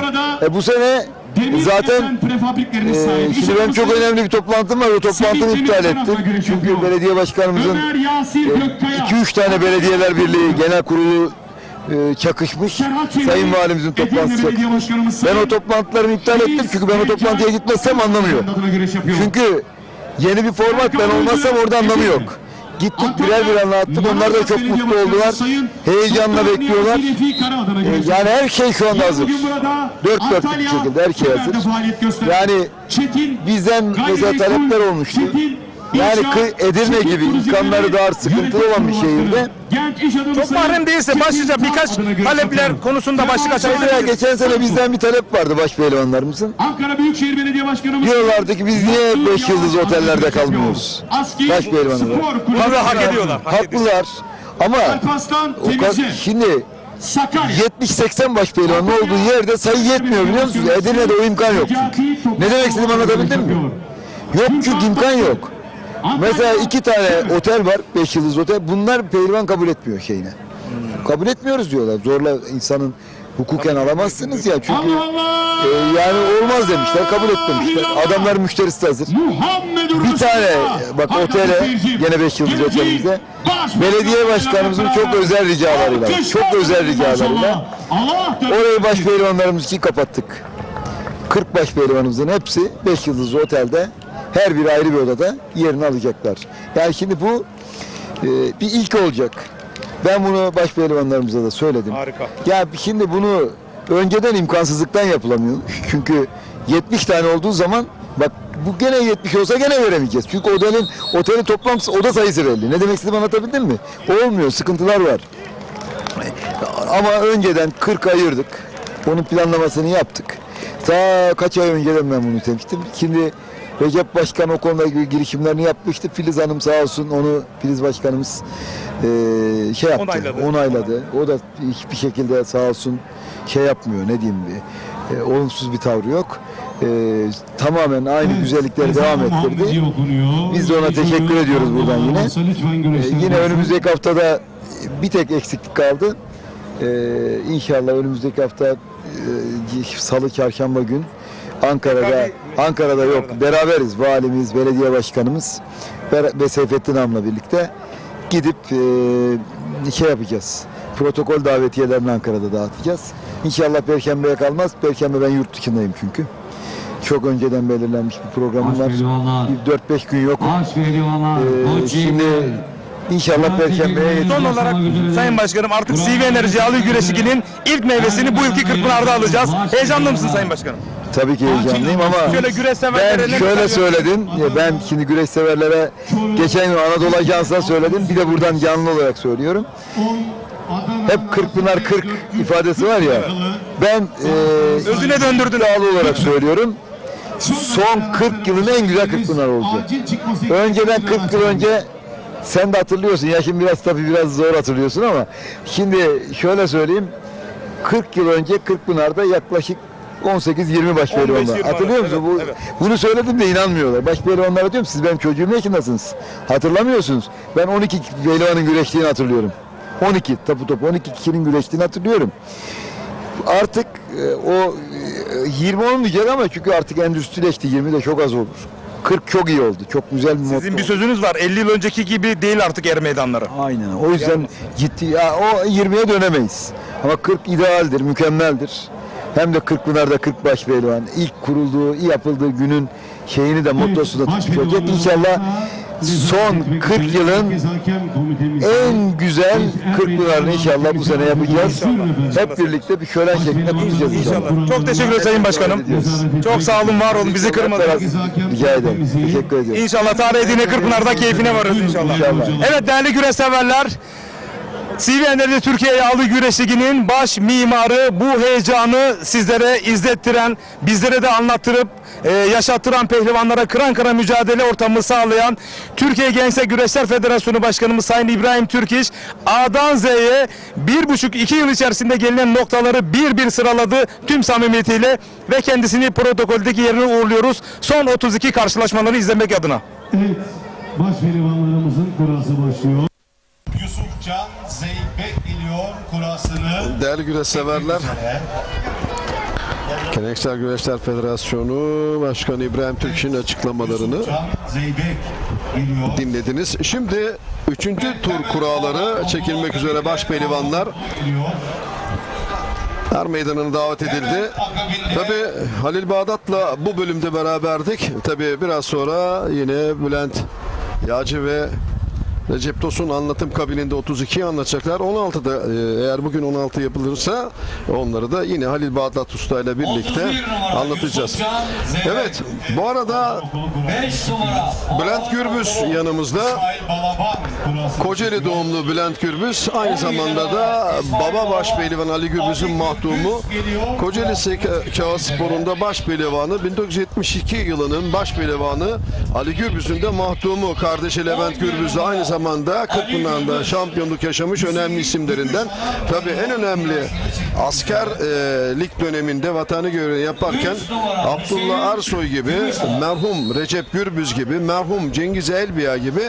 Bu sene zaten şimdi benim çok önemli bir toplantım var. O toplantımı iptal ettim. Çünkü belediye başkanımızın 2-3 tane belediyeler birliği genel kurulu çakışmış. Sayın Valimizin toplantısı çakışmış. Ben o toplantılarımı iptal ettim. Çünkü ben o toplantıya gitmezsem anlamıyor. Çünkü yeni bir format, ben olmazsam orada anlamı yok. Gittik, birer anlattık. Onlar da çok mutlu oldular. Heyecanla bekliyorlar. Yani her şey şu anda hazır. Dört dörtlük bir şekilde her şey hazır. Yani bizden mesela talepler olmuştu. Yani Edirne gibi imkanları dar, sıkıntılı olan bir şehirde çok mahrem değilse başlıca birkaç talepler konusunda başlık açabiliriz. Geçen sene bizden bir talep vardı başpehlivanlarımızın. Ankara Büyükşehir Belediye Başkanımız diyorlardı ki biz niye 5 yıldız otellerde kalmıyoruz? Başpehlivanlar. Tabii hak ediyorlar. Haklılar. Ama şimdi 70-80 başpehlivanın olduğu yerde sayı yetmiyor, biliyor musunuz? Edirne'de o imkan yok çünkü. Ne demek istediğimi anlatabildim mi? Yok çünkü imkan yok. Mesela 2 tane otel var, 5 yıldız otel. Bunlar pehlivan kabul etmiyor şeyine. Kabul etmiyoruz diyorlar. Zorla insanın hukuken alamazsınız ya. Çünkü yani olmaz demişler, kabul etmemişler. Adamlar müşterisi de hazır. Bir tane bak otele, gene 5 yıldız otelimizde, belediye başkanımızın çok özel ricalarıyla, orayı başpehlivanlarımız için kapattık. 40 başpehlivanımızın hepsi 5 yıldızlı otelde, her biri ayrı bir odada yerini alacaklar. Yani şimdi bu bir ilk olacak. Ben bunu başpehlivanlarımıza da söyledim. Harika. Ya şimdi bunu önceden imkansızlıktan yapılamıyor. Çünkü 70 tane olduğu zaman, bak bu gene 70 olsa gene veremeyeceğiz. Çünkü otelin toplam oda sayısı belli. Ne demek istediğimi anlatabildim mi? Olmuyor, sıkıntılar var. Ama önceden 40 ayırdık. Onun planlamasını yaptık. Ta kaç ay önceden ben bunu demiştim. Şimdi Recep Başkan o konuda girişimlerini yapmıştı. Filiz Hanım sağ olsun, onu Filiz Başkanımız onayladı. O da hiçbir şekilde sağ olsun yapmıyor, ne diyeyim, olumsuz bir tavrı yok. Tamamen aynı güzellikleri devam ettirdi. Biz de ona teşekkür ediyoruz buradan yine. Yine önümüzdeki haftada bir tek eksiklik kaldı. İnşallah önümüzdeki hafta Salı, Çarşamba gün Ankara'da yok. Beraberiz. Valimiz, belediye başkanımız ve Seyfettin Ağam'la birlikte gidip yapacağız. Protokol davetiyelerini Ankara'da dağıtacağız. İnşallah Perşembe'ye kalmaz. Perşembe ben yurt dışındayım çünkü. Çok önceden belirlenmiş bir programım var. 4-5 gün yok. Şimdi İnşallah Perşembe'ye yetişiriz. Son olarak Sayın Başkanım artık CV Enerji Yağlı Güreşi Ligi'nin ilk meyvesini bu yılki Kırkpınar'da alacağız. Heyecanlı mısın Sayın Başkanım? Tabii ki heyecanlıyım ama Şöyle güreş severlere ben şöyle söyledim. Ben şimdi güreş severlere geçen gün Anadolu Ajansı'na söyledim. Bir de buradan canlı olarak söylüyorum. Hep Kırkpınar 40 ifadesi var ya. Ben özüne döndürdün olarak söylüyorum. Son 40 yılın en güzel Kırkpınar oldu. Önceden 40 yıl önce sen de hatırlıyorsun. Yaşın biraz zor hatırlıyorsun ama şimdi şöyle söyleyeyim. 40 yıl önce Kırkpınar'da yaklaşık 18-20 baş pehlivanlar. Hatırlıyor musun? Bunu söyledim de inanmıyorlar. Baş pehlivanlara diyorum siz benim çocuğum yaşındasınız. Hatırlamıyorsunuz. Ben 12 pehlivanın güreştiğini hatırlıyorum. 12 topu 12 kişinin güreştiğini hatırlıyorum. Artık o 20 olmayacak ama çünkü artık endüstrileşti. 20 de çok az olur. 40 çok iyi oldu. Çok güzel bir Sizin bir sözünüz var. 50 yıl önceki gibi değil artık er meydanları. Aynen. O yüzden ciddi. Ya, o 20'ye dönemeyiz. Ama 40 idealdir, mükemmeldir. Hem de Kırkpınar'da 40 baş pehlivan. İlk kurulduğu, yapıldığı günün şeyini de mottosunu da tutacak. İnşallah son 40 yılın en güzel Kırkpınar'ını inşallah bu sene yapacağız. Hep birlikte bir şölen şeklinde kutlayacağız inşallah. Çok teşekkür ederim Sayın Başkanım. Çok sağ olun, var olun. Bizi kırmadınız. Rica ederim. Teşekkür ediyorum. İnşallah tarih edine Kırkpınar'da keyfine varız inşallah. Evet değerli güreş severler. CV Enerji Türkiye Yağlı Güreş Ligi'nin baş mimarı bu heyecanı sizlere izlettiren, bizlere de anlattırıp yaşattıran pehlivanlara kıran kıran mücadele ortamı sağlayan Türkiye Gençler Güreşler Federasyonu Başkanımız Sayın İbrahim Türkiş A'dan Z'ye 1,5-2 yıl içerisinde gelinen noktaları bir sıraladı tüm samimiyetiyle ve kendisini protokoldeki yerine uğurluyoruz. Son 32 karşılaşmaları izlemek adına. Evet, baş pehlivanlarımızın kurası başlıyor. Yusufcan Zeybek iliyor kurasını. Değerli güreş severler, Gençler Güreşler Federasyonu Başkanı İbrahim Türkiş'in açıklamalarını dinlediniz. Şimdi 3. tur kuralları çekilmek üzere baş pehlivanlar er meydanına davet edildi. Tabii Halil Bağdat'la bu bölümde beraberdik. Tabii biraz sonra yine Bülent Yağcı ve Recep Tosun anlatım kabininde 32'yi anlatacaklar. 16'da eğer bugün 16 yapılırsa onları da yine Halil Bağdat Usta ile birlikte anlatacağız. Evet, bu arada Bülent Gürbüz yanımızda. Kocaeli doğumlu Bülent Gürbüz aynı zamanda da baba baş pehlivan Ali Gürbüz'ün mahdumu. Kocaeli Kağıt Sporu'nda baş pehlivanı, 1972 yılının baş pehlivanı Ali Gürbüz'ün de mahdumu. Kardeşi Levent Gürbüz de aynı zamanda Kırkpınar'da şampiyonluk yaşamış önemli isimlerinden. Tabii en önemli askerlik döneminde vatanı görevi yaparken Abdullah Ersoy gibi, merhum Recep Gürbüz gibi, merhum Cengiz Elbiya gibi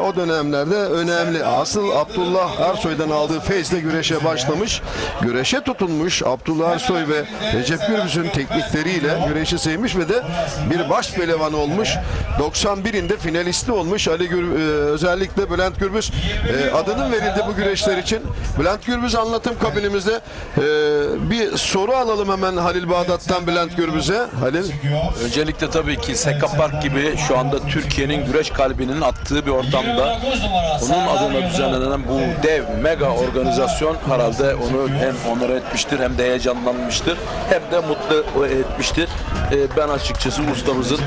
o dönemlerde önemli. Asıl Abdullah Ersoy'dan aldığı feyzle güreşe başlamış. Güreşe tutunmuş. Abdullah Ersoy ve Recep Gürbüz'ün teknikleriyle güreşi sevmiş ve de bir baş pehlivan olmuş. 91'inde finalisti olmuş. Özellikle Bülent Gürbüz adının verildi bu güreşler için. Bülent Gürbüz anlatım kabinimizde. Bir soru alalım hemen Halil Bağdat'tan Bülent Gürbüz'e. Halil. Öncelikle tabii ki Seka Park gibi şu anda Türkiye'nin güreş kalbinin attığı bir ortamda onun adına düzenlenen bu dev mega organizasyon herhalde onu hem onur etmiştir hem de heyecanlanmıştır hem de mutlu etmiştir. Ben açıkçası ustamızın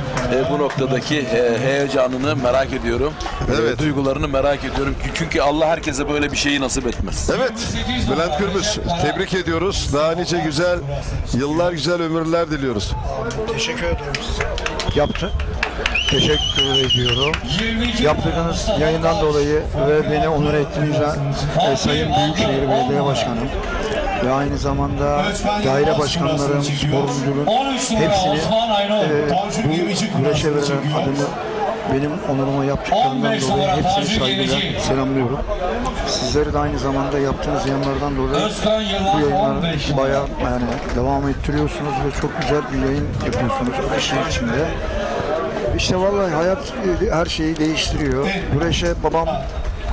bu noktadaki heyecanını merak ediyorum. Evet. Duygularını merak ediyorum. Çünkü Allah herkese böyle bir şeyi nasip etmez. Evet. Bülent Gürbüz tebrik ediyoruz. Daha nice güzel yıllar, güzel ömürler diliyoruz. Teşekkür ediyorum size. Yaptı. Teşekkür ediyorum. Yaptığınız yayından dolayı ve beni onur ettiğinizden Sayın Büyükşehir Belediye Başkanım ve aynı zamanda daire başkanlarım, spor müdürüm hepsini bu güreşe verilen adımı benim onuruma yaptıklarından dolayı hepsini saygıyla selamlıyorum. Sizleri de aynı zamanda yaptığınız yayınlardan dolayı bu yayınları bayağı devam ettiriyorsunuz ve çok güzel bir yayın yapıyorsunuz bu işin içinde. İşte vallahi hayat her şeyi değiştiriyor. Güreşe babam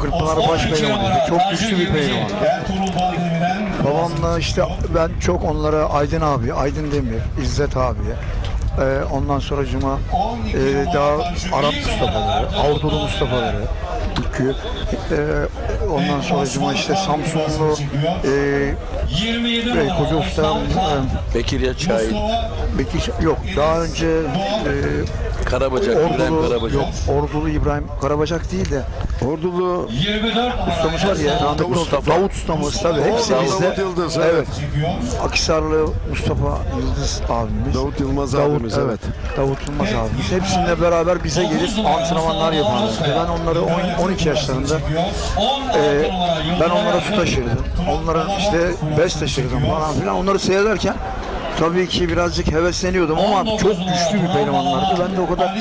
Kırkpınar baş pehlivanıydı. Çok güçlü bir pehlivandı. Babamla işte ben çok onlara Aydın abi, Aydın Demir, İzzet abi, ondan sonra daha Arap Mustafa'ları, Avrupalı Mustafa'ları, Tilkü, ondan sonra işte Samsunlu, Koca Usta, Bekir Yaşail. Yok, daha önce Karabacak, İbrahim Karabacak. Yok, Ordulu İbrahim Karabacak değil de Ordulu ustamız var ya, Davut ustamız tabii, hepsi bizde. Davut Yıldız, evet. Akhisarlı Mustafa Yıldız abimiz. Davut Yılmaz abimiz, evet. Davut Yılmaz abimiz. Hepsininle beraber bize gelip antrenmanlar yaparlardı. Ben onları 12 yaşlarında ben onlara su taşırdım. Onlara işte bez taşırdım falan filan. Onları seyrederken tabii ki birazcık hevesleniyordum ama çok güçlü bir pehlivanlardı. Ben de o kadar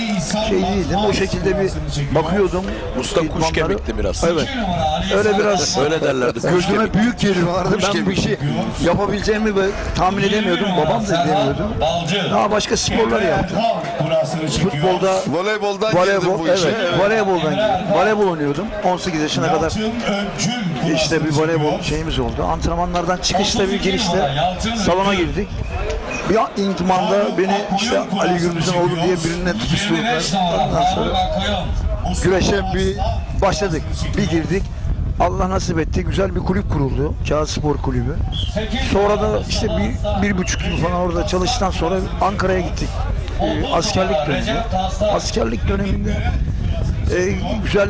şey değildim. O şekilde bir bakıyordum. Usta kuş kemikti biraz. Evet. Öyle biraz öyle derlerdi. Gözüme büyük geliyorlardı. Ben bir şey yapabileceğimi tahmin edemiyordum. Babam da edemiyordu. Daha başka sporlar yaptım. Futbolda, voleyboldan girdim bu işe. Evet, voleyboldan girdim. Voleybol oynuyordum. 18 yaşına kadar işte bir voleybol şeyimiz oldu. Antrenmanlardan çıkışta bir girişte salona girdik. Bir intimanda beni işte Ali Gürbüz'ün oğlu diye birine tutuşturdular. Ondan sonra güreşe bir başladık. Bir girdik. Allah nasip etti. Güzel bir kulüp kuruldu. Kağıt Spor Kulübü. Sonra da işte bir buçuk yıl falan orada çalıştıktan sonra Ankara'ya gittik. Askerlik dönemi. Askerlik döneminde güzel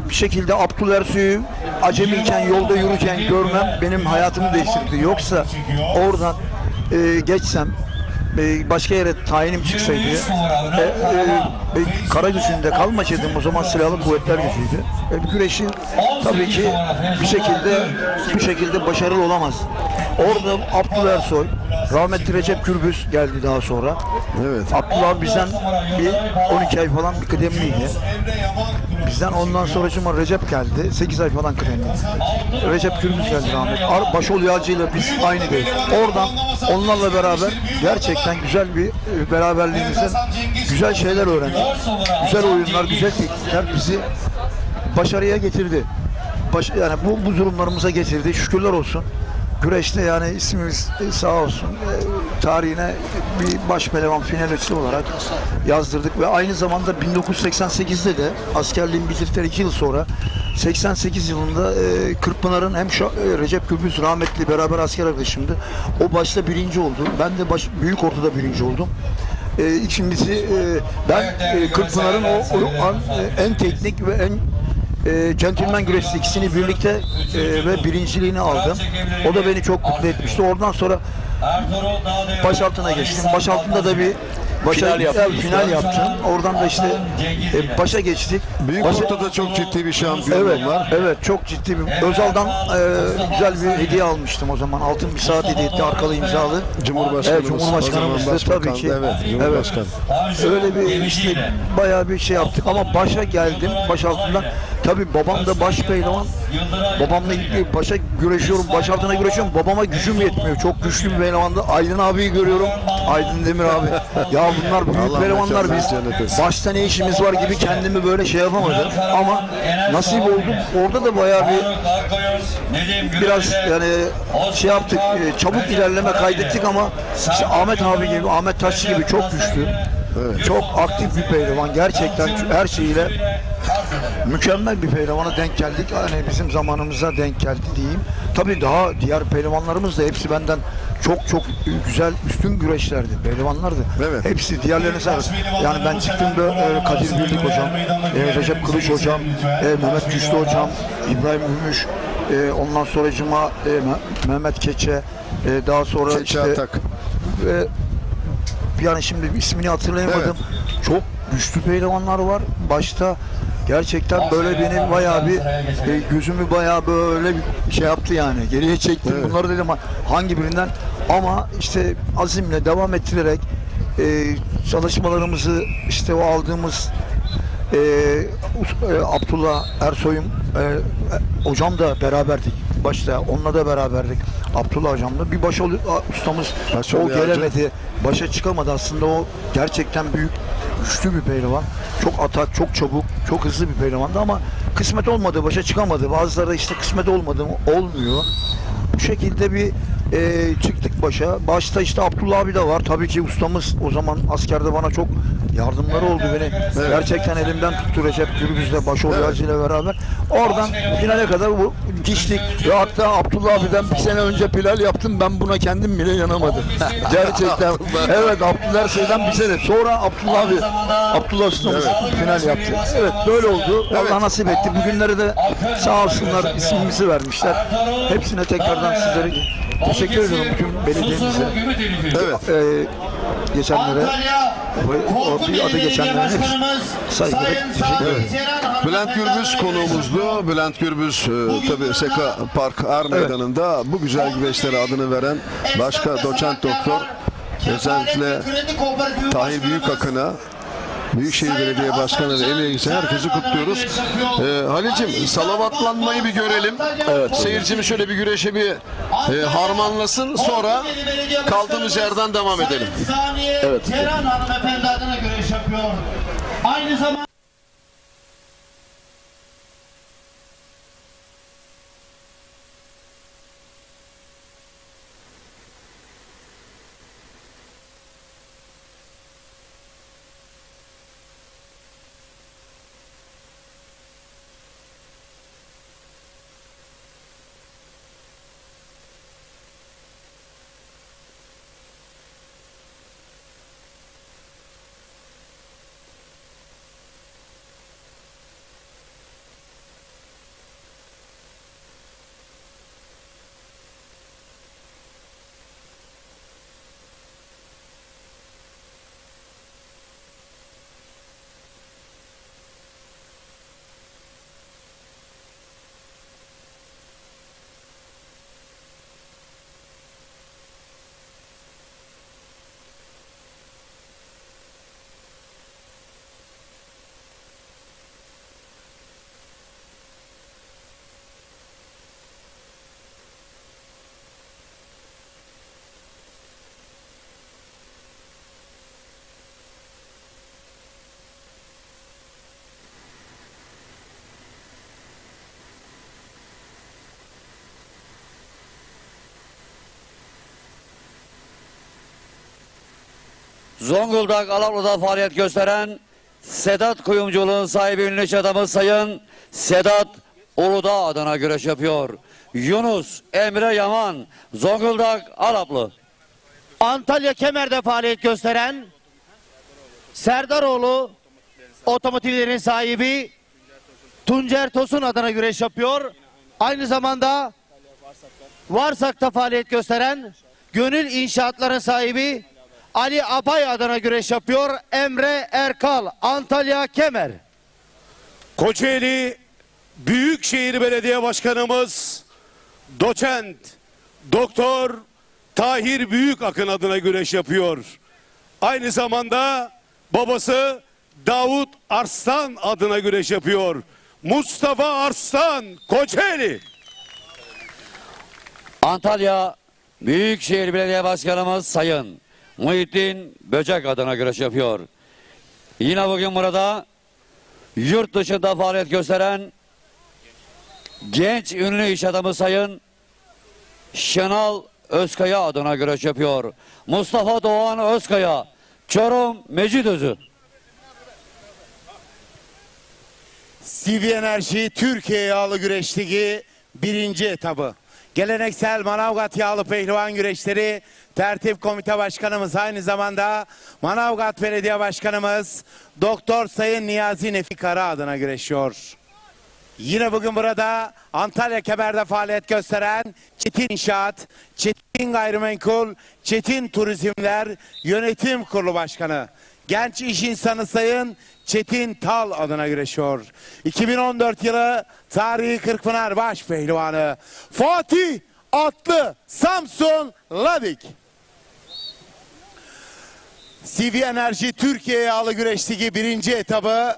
bir şekilde Abdullah Ersoy'u acemiyken yolda yürürken görmem benim hayatımı değiştirdi. Yoksa oradan geçsem başka yere tayinim çıksaydı kara gücünde kalmasaydım, o zaman silahlı kuvvetler gücüydü. Güreşi tabii ki bir şekilde başarılı olamaz. Orada Abdullah Ersoy, rahmetli Recep Gürbüz geldi daha sonra. Evet. Abdullah bizden bir 12 ay falan bir kıdemliydi. Bizden ondan sonra Recep geldi. 8 ay falan kıdemli. Recep Gürbüz geldi rahmetli. Başol Yağcı ile biz aynıdayız. Oradan onlarla beraber gerçekten güzel bir beraberliğimizden güzel şeyler öğrendik. Güzel oyunlar, güzel teknikler bizi başarıya getirdi. Yani bu durumlarımıza getirdi. Şükürler olsun. Güreşte yani ismimiz sağ olsun tarihine bir baş pehlivan finalist olarak yazdırdık ve aynı zamanda 1988'de de askerliğimi bitirdikten 2 yıl sonra 88 yılında Kırkpınar'ın hem Recep Gürbüz rahmetli beraber asker arkadaşımdı. O başta birinci oldu. Ben de büyük ortada birinci oldum. İkincisi ben Kırkpınar'ın en teknik ve en centilmen güreşçisi ikisini birlikte ve birinciliğini aldım. O da beni çok mutlu etmişti. Oradan sonra başaltına geçtim. Başaltında da bir final yaptım. Oradan da işte başa geçtik. Büyük ortada çok ciddi bir şampiyonluğum var. Evet, çok ciddi bir. Özal'dan güzel bir hediye almıştım o zaman. Altın bir saat hediye etti, arkalı imzalı. Cumhurbaşkanımız tabii ki. Evet, Cumhurbaşkanı. Öyle bir işte bayağı bir şey yaptık ama başa geldim, başaltından. Tabii babam da baş pehlivan. Babamla başa güreşiyorum, başaltına güreşiyorum. Babama gücüm yetmiyor. Çok güçlü bir pehlivandı. Aydın abiyi görüyorum. Aydın Demir abi. Ya bunlar büyük pehlivanlar, biz başta ne işimiz var gibi kendimi böyle şey yapamadım. Ama nasip oldu. Orada da bayağı biraz yani şey yaptık. Çabuk ilerleme kaydettik ama işte Ahmet abi gibi, Ahmet Taşçı gibi çok güçlü. Evet. Çok aktif bir pehlivan. Gerçekten her şeyiyle mükemmel bir pehlivana denk geldik. Yani bizim zamanımıza denk geldi diyeyim. Tabii daha diğer pehlivanlarımız da hepsi benden çok güzel üstün güreşlerdi, pehlivanlardı. Evet. Hepsi diğerlerine sahip. Yani ben çıktığımda Kadir Birlik hocam, Recep Kılıç hocam, Mehmet Güçlü hocam, İbrahim Ümüş, ondan sonra Mehmet Keçe, daha sonra Keçe işte Atak. Yani şimdi ismini hatırlayamadım. Evet. Çok güçlü pehlivanlar var. Başta gerçekten böyle beni bayağı bir gözümü bayağı böyle bir şey yaptı yani. Geriye çektim. Evet. Bunları dedim hangi birinden, ama işte azimle devam ettirerek çalışmalarımızı işte o aldığımız Abdullah Ersoy'um hocam da beraberdik. Başta onunla da beraberdik. Abdullah hocamla. Bir baş ustamız o gelemedi. Başa çıkamadı. Aslında o gerçekten büyük, güçlü bir pehlivan. Çok atak, çok çabuk, çok hızlı bir pehlivandı ama kısmet olmadı. Başa çıkamadı. Bazıları işte kısmet olmadı mı? Olmuyor. Bu şekilde bir çıktık başa. Başta işte Abdullah abi de var. Tabii ki ustamız o zaman askerde bana çok yardımları oldu beni. Gerçekten elimden tuttu Recep Gürbüz'le Başoğlu ile beraber. Oradan finale kadar bu diştik. Ve hatta Abdullah abiden bir sene önce pilal yaptım. Ben buna kendim bile inanamadım. Gerçekten. Evet, Abdullah Sey'den bir sene. Sonra Abdullah Ustamız final yaptı. Evet, böyle oldu. Allah nasip etti. Bugünleri de sağ olsunlar ismimizi vermişler. Hepsine tekrardan sizlere teşekkür ediyorum bütün belediyemize. Evet. Geçenlere bir adı geçenlere saygılar. Bülent Gürbüz konuğumuzdu. Bülent Gürbüz tabii Seka Park Er Meydanı'nda bu güzel güreşlere adını veren başka doçent doktor, özellikle Tahir Büyükakın'a, Büyükşehir Belediye Başkanı ve emeği geçen herkesi kutluyoruz. Halil'cim, salavatlanmayı bir görelim. Evet, seyircimiz şöyle bir güreşe bir harmanlasın, sonra kaldığımız yerden devam edelim. Evet. Ceren hanımefendi adına güreş yapıyor. Aynı zamanda Zonguldak Alaplı'da faaliyet gösteren Sedat Kuyumculuğun sahibi ünlü iş adamı Sayın Sedat Uludağ adına güreş yapıyor. Yunus Emre Yaman, Zonguldak Alaplı. Antalya Kemer'de faaliyet gösteren Serdaroğlu otomotivlerin sahibi Tuncer Tosun adına güreş yapıyor. Aynı zamanda Varsak'ta faaliyet gösteren Gönül İnşaatların sahibi Ali Abay adına güreş yapıyor. Emre Erkal, Antalya Kemer. Kocaeli Büyükşehir Belediye Başkanımız Doçent Doktor Tahir Büyükakın adına güreş yapıyor. Aynı zamanda babası Davut Arslan adına güreş yapıyor. Mustafa Arslan, Kocaeli. Antalya Büyükşehir Belediye Başkanımız Sayın Muhittin Böcek adına güreş yapıyor. Yine bugün burada yurt dışında faaliyet gösteren genç ünlü iş adamı Sayın Şenal Özkaya adına güreş yapıyor. Mustafa Doğan Özkaya, Çorum Mecidözü. CV Enerji Türkiye Yağlı Güreş Ligi 1. etabı. Geleneksel Manavgat Yağlı Pehlivan Güreşleri Tertip Komite Başkanımız, aynı zamanda Manavgat Belediye Başkanımız Doktor Sayın Niyazi Nefi Kara adına güreşiyor. Yine bugün burada Antalya Kemer'de faaliyet gösteren Çetin İnşaat, Çetin Gayrimenkul, Çetin Turizmler Yönetim Kurulu Başkanı, genç iş insanı Sayın Çetin Tal adına güreşiyor. 2014 yılı tarihi Kırkpınar baş pehlivanı Fatih Atlı Samsun Ladik. CV Enerji Türkiye Yağlı Güreş Ligi 1. etabı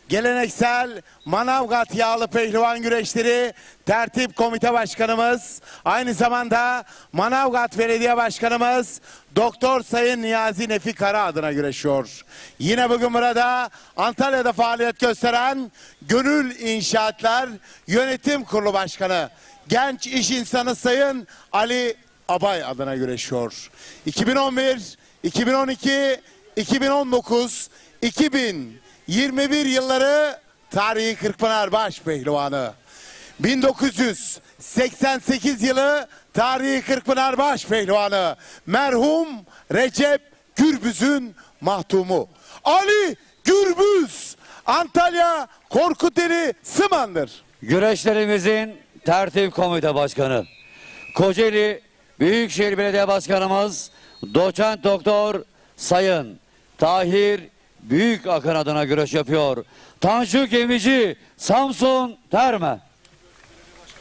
geleneksel Manavgat Yağlı Pehlivan Güreşleri Tertip Komite Başkanımız, aynı zamanda Manavgat Belediye Başkanımız Doktor Sayın Niyazi Nefi Kara adına güreşiyor. Yine bugün burada Antalya'da faaliyet gösteren Gönül İnşaatlar Yönetim Kurulu Başkanı, genç iş insanı Sayın Ali Abay adına güreşiyor. 2011, 2012, 2019, 2021 yılları tarihi Kırkpınar baş pehlivanı. 1988 yılı tarihi Kırkpınar baş pehlivanı. Merhum Recep Gürbüz'ün mahtumu. Ali Gürbüz, Antalya Korkuteli Sımandır. Güreşlerimizin tertip komite başkanı, Kocaeli Büyükşehir Belediye Başkanımız Doçent Doktor Sayın Tahir Büyükakın adına güreş yapıyor. Tanju Gemici, Samsun Terme.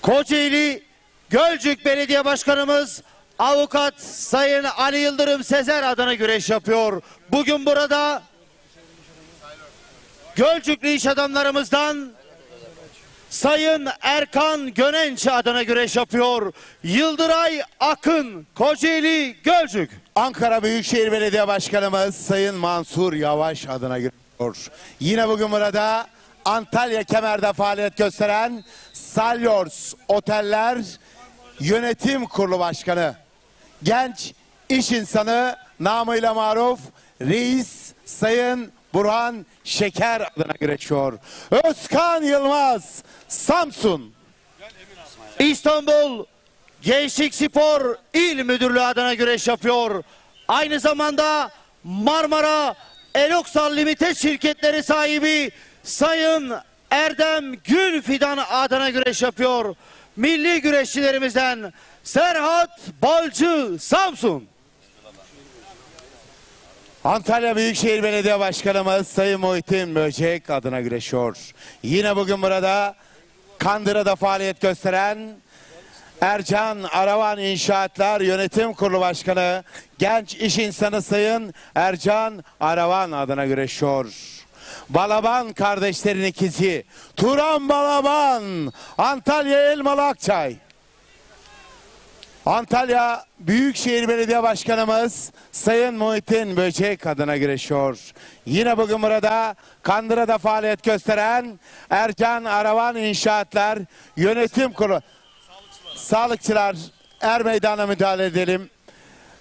Kocaeli Gölcük Belediye Başkanımız Avukat Sayın Ali Yıldırım Sezer adına güreş yapıyor. Bugün burada Gölcüklü iş adamlarımızdan Sayın Erkan Gönenç adına güreş yapıyor. Yıldıray Akın, Kocaeli Gölcük. Ankara Büyükşehir Belediye Başkanımız Sayın Mansur Yavaş adına giriyor. Yine bugün burada Antalya Kemer'de faaliyet gösteren Salyors Oteller Yönetim Kurulu Başkanı, genç iş insanı, namıyla maruf Reis Sayın Burhan Şeker adına güreşiyor. Özkan Yılmaz, Samsun. İstanbul Gençlik Spor İl Müdürlüğü adına güreş yapıyor. Aynı zamanda Marmara Eloksal Limited şirketleri sahibi Sayın Erdem Gülfidan adına güreş yapıyor. Milli güreşçilerimizden Serhat Balcı, Samsun. Antalya Büyükşehir Belediye Başkanımız Sayın Muhittin Böcek adına güreşiyor. Yine bugün burada Kandıra'da faaliyet gösteren Ercan Aravan İnşaatlar Yönetim Kurulu Başkanı, genç iş insanı Sayın Ercan Aravan adına güreşiyor. Balaban kardeşlerin ikizi Turan Balaban, Antalya Elmalı Akçay. Antalya Büyükşehir Belediye Başkanımız Sayın Muhittin Böcek adına güreşiyor. Yine bugün burada Kandıra'da faaliyet gösteren Ercan Aravan İnşaatlar Yönetim Kurulu. Sağlıkçılar er meydana müdahale edelim.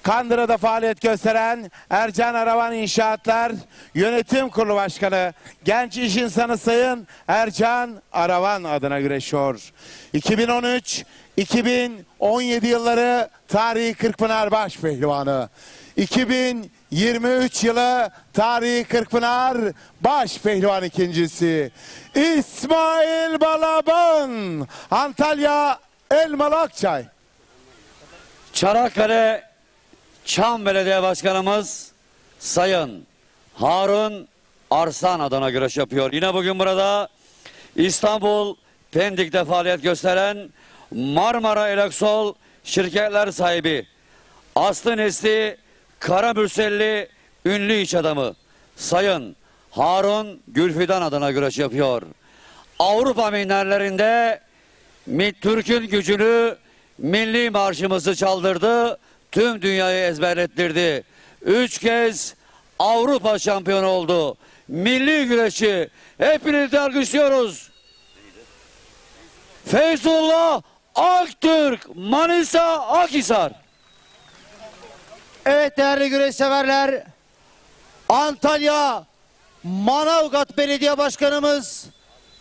Kandıra'da faaliyet gösteren Ercan Aravan İnşaatlar Yönetim Kurulu Başkanı, genç iş insanı Sayın Ercan Aravan adına güreşiyor. 2013-2017 yılları tarihi Kırkpınar baş pehlivanı. 2023 yılı tarihi Kırkpınar baş pehlivan ikincisi İsmail Balaban, Antalya Elmalı Akçay. Çanakkale Çam Belediye Başkanımız Sayın Harun Arslan adına güreş yapıyor. Yine bugün burada İstanbul Pendik'te faaliyet gösteren Marmara Eloksal şirketler sahibi Aslı Nesli Karamürselli ünlü iş adamı Sayın Harun Gülfidan adına güreş yapıyor. Avrupa minderlerinde Türk'ün gücünü, milli marşımızı çaldırdı, tüm dünyayı ezberlettirdi. 3 kez Avrupa şampiyonu oldu. Milli güreşçi, hepinizi alkışlıyoruz. Feyzullah Aktürk, Manisa Akhisar. Evet değerli güreş severler, Antalya Manavgat Belediye Başkanımız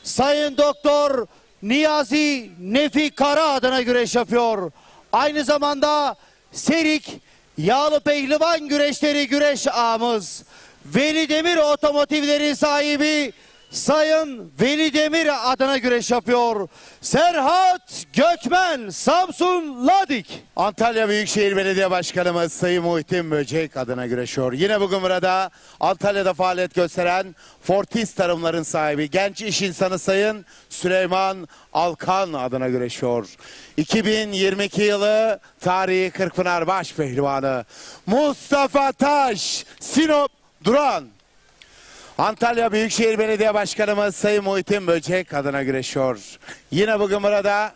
Sayın Doktor Niyazi Nefi Kara adına güreş yapıyor. Aynı zamanda Serik Yağlı Pehlivan Güreşleri güreş ağamız Veli Demir Otomotivlerin sahibi Sayın Veli Demir adına güreş yapıyor. Serhat Gökmen, Samsun Ladik. Antalya Büyükşehir Belediye Başkanımız Sayın Muhittin Böcek adına güreşiyor. Yine bugün burada Antalya'da faaliyet gösteren Fortis Tarımların sahibi, genç iş insanı Sayın Süleyman Alkan adına güreşiyor. 2022 yılı tarihi Kırkpınar baş pehlivanı Mustafa Taş, Sinop Duran. Antalya Büyükşehir Belediye Başkanımız Sayın Muhittin Böcek adına güreşiyor. Yine bugün burada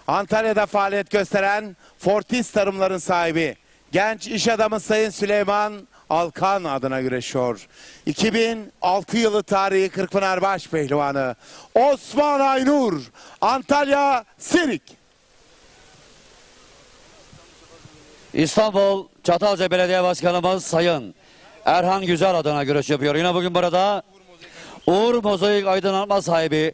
Antalya'da faaliyet gösteren Fortis Tarımların sahibi, genç iş adamı Sayın Süleyman Alkan adına güreşiyor. 2006 yılı tarihi Kırkpınar baş pehlivanı Osman Aynur, Antalya Serik. İstanbul Çatalca Belediye Başkanımız Sayın Erhan Güzel adına güreş yapıyor. Yine bugün burada Uğur Mozaik aydınlatma sahibi,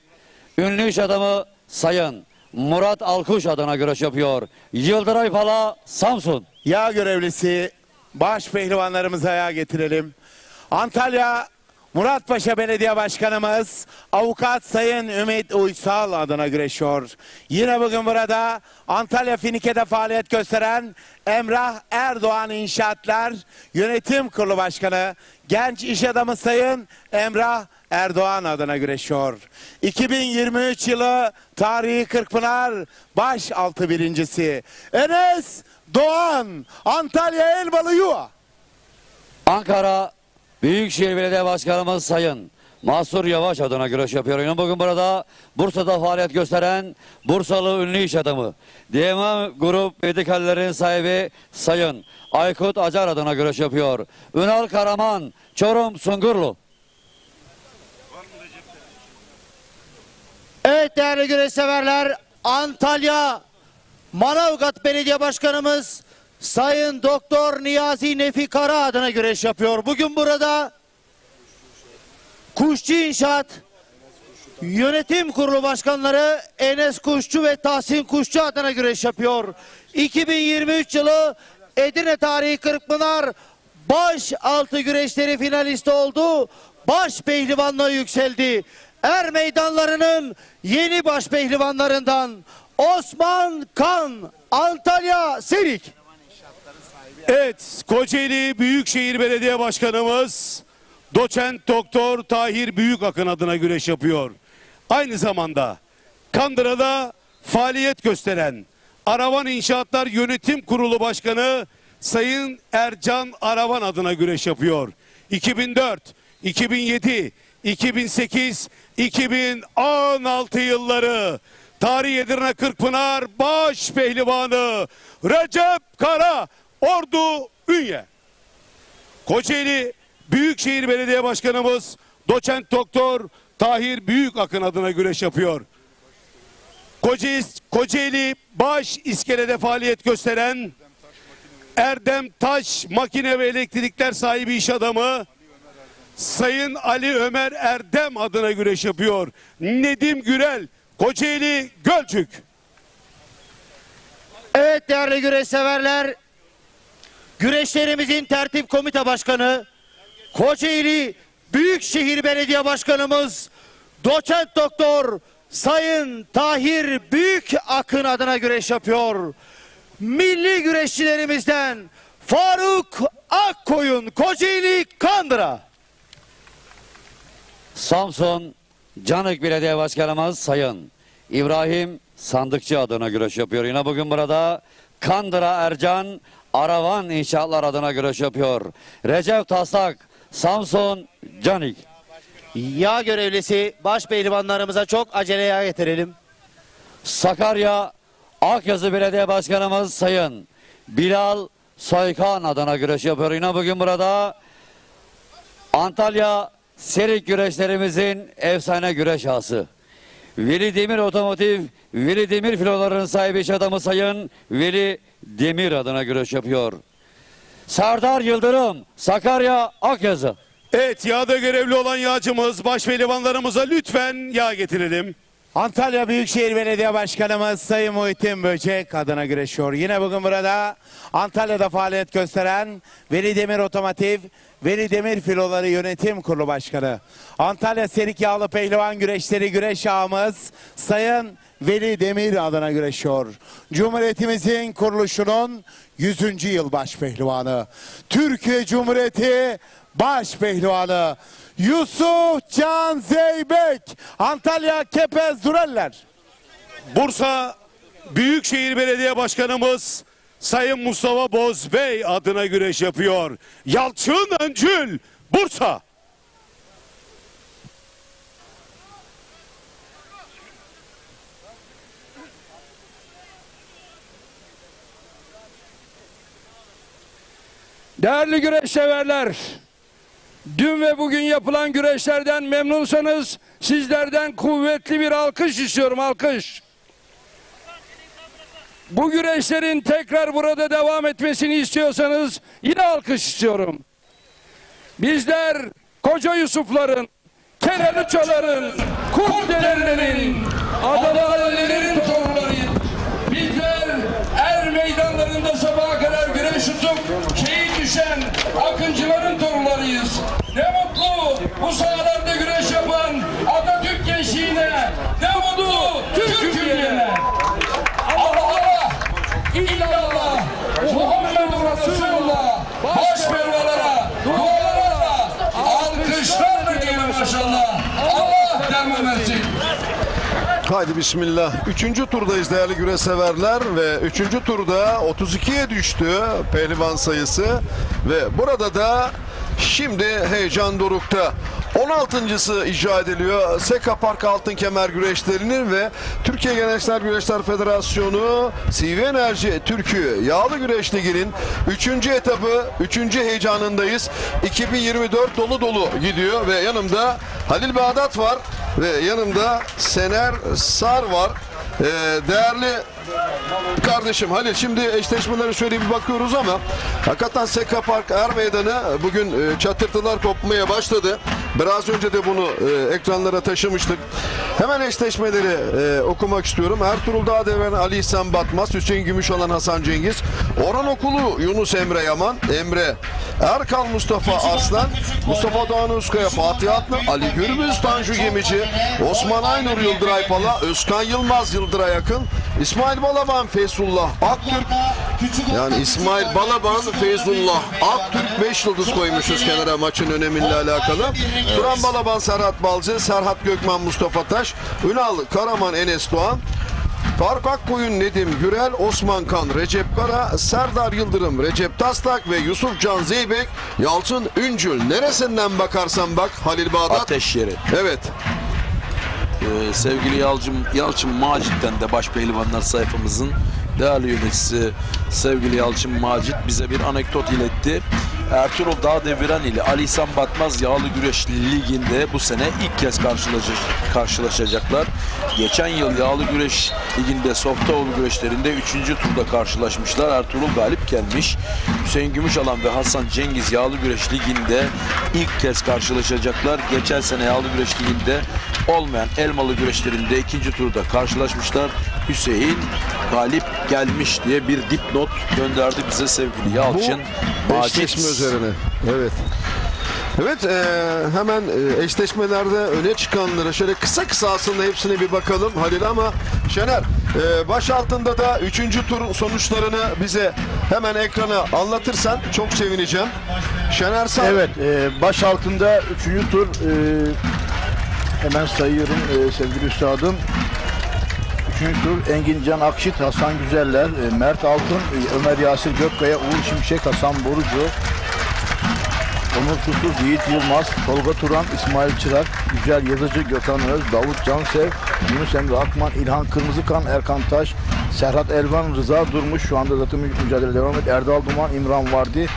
ünlü iş adamı Sayın Murat Alkuş adına güreş yapıyor. Yıldıray Pala, Samsun. Yağ görevlisi baş pehlivanlarımızı ayağa getirelim. Antalya Muratpaşa Belediye Başkanımız Avukat Sayın Ümit Uysal adına güreşiyor. Yine bugün burada Antalya Finike'de faaliyet gösteren Emrah Erdoğan İnşaatlar Yönetim Kurulu Başkanı genç iş adamı Sayın Emrah Erdoğan adına güreşiyor. 2023 yılı tarihi Kırkpınar baş altı birincisi Enes Doğan, Antalya Elmalı Yuva. Ankara Büyükşehir Belediye Başkanımız Sayın Mahsur Yavaş adına güreş yapıyor. Yine bugün burada Bursa'da faaliyet gösteren Bursalı ünlü iş adamı, DMA Grup Medikallerin sahibi Sayın Aykut Acar adına güreş yapıyor. Ünal Karaman, Çorum Sungurlu. Evet değerli güreş severler, Antalya Manavgat Belediye Başkanımız Sayın Doktor Niyazi Nefi Kara adına güreş yapıyor. Bugün burada Kuşçu İnşaat Yönetim Kurulu Başkanları Enes Kuşçu ve Tahsin Kuşçu adına güreş yapıyor. 2023 yılı Edirne tarihi Kırkpınar baş altı güreşleri finalisti oldu. Baş pehlivanlığa yükseldi. Er meydanlarının yeni baş pehlivanlarından Osman Kan, Antalya Serik. Evet, Kocaeli Büyükşehir Belediye Başkanımız Doçent Doktor Tahir Büyükakın adına güreş yapıyor. Aynı zamanda Kandıra'da faaliyet gösteren Aravan İnşaatlar Yönetim Kurulu Başkanı Sayın Ercan Aravan adına güreş yapıyor. 2004, 2007, 2008, 2016 yılları Tarihi Edirne Kırkpınar baş pehlivanı Recep Kara Ordu Ünye. Kocaeli Büyükşehir Belediye Başkanımız Doçent Doktor Tahir Büyükakın adına güreş yapıyor. Kocaeli baş iskelede faaliyet gösteren Erdem Taş Makine ve Elektrikler sahibi iş adamı Sayın Ali Ömer Erdem adına güreş yapıyor. Nedim Gürel, Kocaeli Gölcük. Evet değerli güreş severler, güreşlerimizin tertip komite başkanı Kocaeli Büyükşehir Belediye Başkanımız Doçent Doktor Sayın Tahir Büyükakın adına güreş yapıyor. Milli güreşçilerimizden Faruk Akkoyun, Kocaeli Kandıra. Samsun Canık Belediye Başkanımız Sayın İbrahim Sandıkçı adına güreş yapıyor. Yine bugün burada Kandıra Ercan Aravan İnşaatlar adına güreş yapıyor. Recep Taslak, Samsun Canik. Yağ görevlisi baş pehlivanlarımıza çok acele yağ getirelim. Sakarya Akyazı Belediye Başkanımız Sayın Bilal Soykan adına güreş yapıyor. Yine bugün burada Antalya Serik güreşlerimizin efsane güreş ağası Veli Demir Otomotiv, Veli Demir filolarının sahibi iş adamı Sayın Veli Demir adına güreş yapıyor. Serdar Yıldırım, Sakarya Akyazı. Evet, yağda görevli olan yağcımız baş pehlivanlarımıza lütfen yağ getirelim. Antalya Büyükşehir Belediye Başkanımız Sayın Muhittin Böcek adına güreşiyor. Yine bugün burada Antalya'da faaliyet gösteren Veli Demir Otomotiv, Veli Demir Filoları Yönetim Kurulu Başkanı. Antalya Serik Yağlı Pehlivan Güreşleri güreş ağamız Sayın Veli Demir adına güreşiyor. Cumhuriyetimizin kuruluşunun 100. yıl baş pehlivanı. Türkiye Cumhuriyeti baş pehlivanı Yusuf Can Zeybek, Antalya Kepez Dureller. Bursa Büyükşehir Belediye Başkanımız Sayın Mustafa Bozbey adına güreş yapıyor. Yalçın Öncül, Bursa. Değerli güreş severler, dün ve bugün yapılan güreşlerden memnunsanız sizlerden kuvvetli bir alkış istiyorum, alkış. Bu güreşlerin tekrar burada devam etmesini istiyorsanız yine alkış istiyorum. Bizler Koca Yusufların, Kenan Uçaların, Kurdelenlerin, Adalarlerin torunlarıyız. Bizler er meydanlarında sabaha kadar güreş tutup şehit düşen akıncıların torunlarıyız. Ne mutlu bu sahalarda güreş yapan Atatürk gençliğine, ne mutlu Türk'üm. Allah, illallah, Muhammedun Resulullah, baş mevlalara, dualara, alkışlarla gelin maşallah. Allah devam etsin. Haydi bismillah. 3. turdayız değerli güreş severler ve 3. turda 32'ye düştü pehlivan sayısı ve burada da şimdi heyecan dorukta. 16.sı icra ediliyor. Seka Park Altın Kemer güreşlerinin ve Türkiye Geleneksel Güreşler Federasyonu CV Enerji Türkiye Yağlı Güreş Ligi'nin 3. etabı, 3. heyecanındayız. 2024 dolu dolu gidiyor ve yanımda Halil Bağdat var ve yanımda Sener Sar var. Değerli kardeşim Halil, şimdi eşleşmelere şöyle bir bakıyoruz ama hakikaten Seka Park Er Meydanı bugün çatırtılar kopmaya başladı. Biraz önce de bunu ekranlara taşımıştık. Hemen eşleşmeleri okumak istiyorum. Ertuğrul Dağdeviren Ali İhsan Batmaz, Hüseyin Gümüşalan Hasan Cengiz, Orhan Okulu Yunus Emre Yaman, Emre Erkal Mustafa Arslan, Mustafa Doğan Özkaya Fatih Atlı, Ali Gürbüz Tanju Gemici, Osman Aynur Yıldıray Pala, Özkan Yılmaz Yıldıray Akın, İsmail Balaban Feyzullah Aktürk, yani İsmail Balaban Feyzullah Aktürk 5 yıldız koymuşuz kenara maçın önemiyle alakalı. Turan Balaban Serhat Balcı, Serhat Gökmen Mustafa Taş, Ünal Karaman Enes Doğan, Faruk Akkoyun Nedim Gürel, Osman Kan Recep Kara, Serdar Yıldırım Recep Taslak ve Yusuf Can Zeybek Yalçın Üncül. Neresinden bakarsan bak Halil Bağdat. Ateş yeri. Evet. Sevgili Yalçın Macit'ten de baş pehlivanlar sayfamızın değerli yöneticisi sevgili Yalçın Macit bize bir anekdot iletti. Ertuğrul Dağdeviren ile Ali İhsan Batmaz Yağlı Güreş Ligi'nde bu sene ilk kez karşılaşacaklar. Geçen yıl Yağlı Güreş Ligi'nde Softaoğlu güreşlerinde 3. turda karşılaşmışlar. Ertuğrul galip gelmiş. Hüseyin Gümüşalan ve Hasan Cengiz Yağlı Güreş Ligi'nde ilk kez karşılaşacaklar. Geçen sene Yağlı Güreş Ligi'nde olmayan Elmalı güreşlerinde 2. turda karşılaşmışlar. Hüseyin galip gelmiş diye bir dipnot gönderdi bize sevgili Yalçın Macit. Üzerine. Evet. Evet, hemen eşleşmelerde öne çıkanlara şöyle kısa aslında hepsine bir bakalım Halil, ama Şener baş altında da 3. turun sonuçlarını bize hemen ekrana anlatırsan çok sevineceğim. Şener Sar. Evet, baş altında 3. tur hemen sayıyorum sevgili üstadım. 3. tur Engin Can Akşit, Hasan Güzeller, Mert Altın, Ömer Yasir Gökkaya, Uğur Şimşek, Hasan Borucu, Onur Susuz, Yiğit Yılmaz, Tolga Turan, İsmail Çırak, Yücel Yazıcı, Gökhan Öz, Davut Cansev, Yunus Emre Akman, İlhan Kırmızıkan, Erkan Taş, Serhat Elvan, Rıza Durmuş, şu anda zaten mücadele devam ediyor. Erdal Duman, İmran Vardi,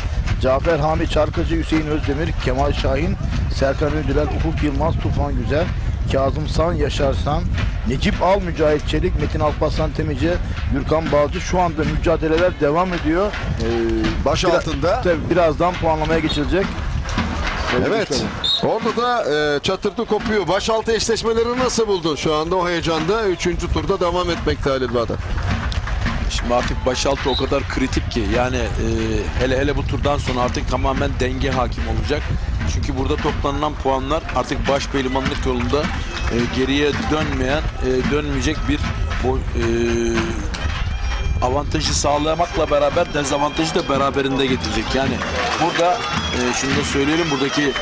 Cafer Hami Çarkıcı, Hüseyin Özdemir, Kemal Şahin, Serkan Ödüler, Ufuk Yılmaz, Tufan Güzel, Kazım San, Yaşar San, Necip Al, Mücahit Çelik, Metin Alparslan Temici, Gürkan Balcı. Şu anda mücadeleler devam ediyor. Baş altında. Birazdan puanlamaya geçilecek. Evet. Orada da çatırtı kopuyor. Başaltı eşleşmeleri nasıl buldun? Şu anda o heyecanda 3. turda devam etmekte Halil Bağdat. Şimdi artık başaltı o kadar kritik ki yani hele bu turdan sonra artık tamamen denge hakim olacak. Çünkü burada toplanılan puanlar artık baş pehlivanlık yolunda geriye dönmeyecek bir avantajı sağlamakla beraber dezavantajı da beraberinde getirecek. Yani burada şunu da söyleyelim, buradaki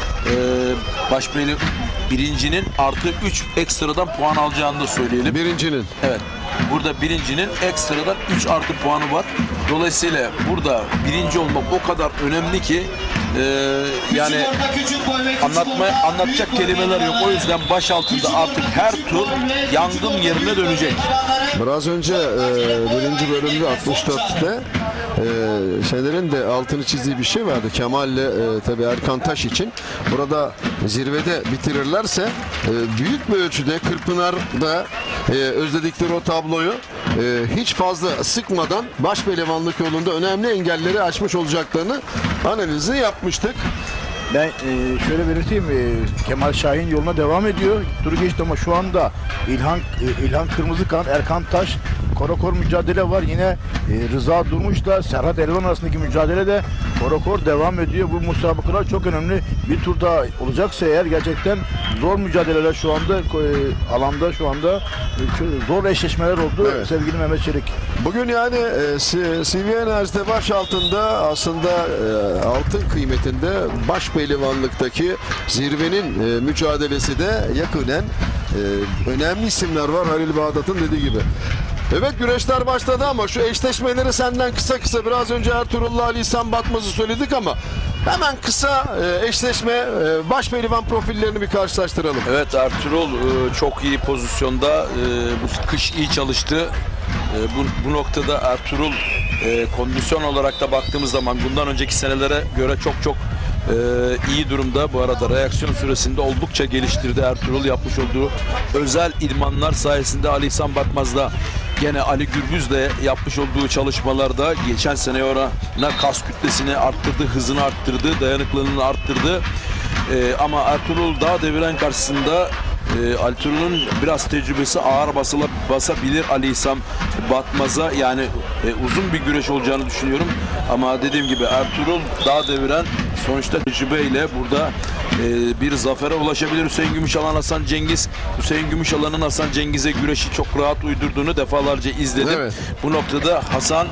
birincinin artı 3 ekstradan puan alacağını da söyleyelim. Birincinin. Evet. Burada birincinin ekstradan 3 artı puanı var. Dolayısıyla burada birinci olmak o kadar önemli ki yani anlatacak kelimeler yok. O yüzden baş altında artık her tur yangın yerine dönecek. Biraz önce birinci bölümde 64'te Şener'in de altını çizdiği bir şey vardı. Kemal'le tabii Erkan Taş için. Burada zirvede bitirirlerse büyük bir ölçüde Kırkpınar'da özledikleri o tabloyu hiç fazla sıkmadan baş pehlivanlık yolunda önemli engelleri aşmış olacaklarını analizi yapmıştık. Ben şöyle belirteyim, Kemal Şahin yoluna devam ediyor. Turu geçti ama şu anda İlhan Kırmızıkan, Erkan Taş, Korakor mücadele var. Yine Rıza Durmuş'la Serhat Elvan arasındaki mücadele de Korakor devam ediyor. Bu müsabakalar çok önemli. Bir tur daha olacaksa eğer gerçekten zor mücadeleler şu anda alanda şu anda zor eşleşmeler oldu sevgili Mehmet Çelik. Bugün yani CV Enerji'de baş altında aslında altın kıymetinde baş pehlivanlıktaki zirvenin mücadelesi de yakınen önemli isimler var Halil Bağdat'ın dediği gibi. Evet, güreşler başladı ama şu eşleşmeleri senden kısa biraz önce Ertuğrul'la Ali İhsan Batmaz'ı söyledik ama hemen kısa eşleşme baş pehlivan profillerini bir karşılaştıralım. Evet, Ertuğrul çok iyi pozisyonda, bu kış iyi çalıştı. Bu noktada Ertuğrul kondisyon olarak da baktığımız zaman bundan önceki senelere göre çok iyi durumda. Bu arada reaksiyon süresinde oldukça geliştirdi Ertuğrul. Yapmış olduğu özel idmanlar sayesinde Ali İhsan Batmaz'da gene Ali Gürbüz'le yapmış olduğu çalışmalarda geçen sene orana kas kütlesini arttırdı, hızını arttırdı, dayanıklılığını arttırdı. Ama Ertuğrul Dağ Deviren karşısında Ertuğrul'un biraz tecrübesi ağır basabilir Ali İhsan Batmaz'a, yani uzun bir güreş olacağını düşünüyorum. Ama dediğim gibi Ertuğrul Dağ Deviren sonuçta tecrübeyle burada bir zafere ulaşabilir. Hüseyin Gümüşalan, Hasan Cengiz. Hüseyin Gümüşalan'ın Hasan Cengiz'e güreşi çok rahat uydurduğunu defalarca izledim. Evet. Bu noktada Hasan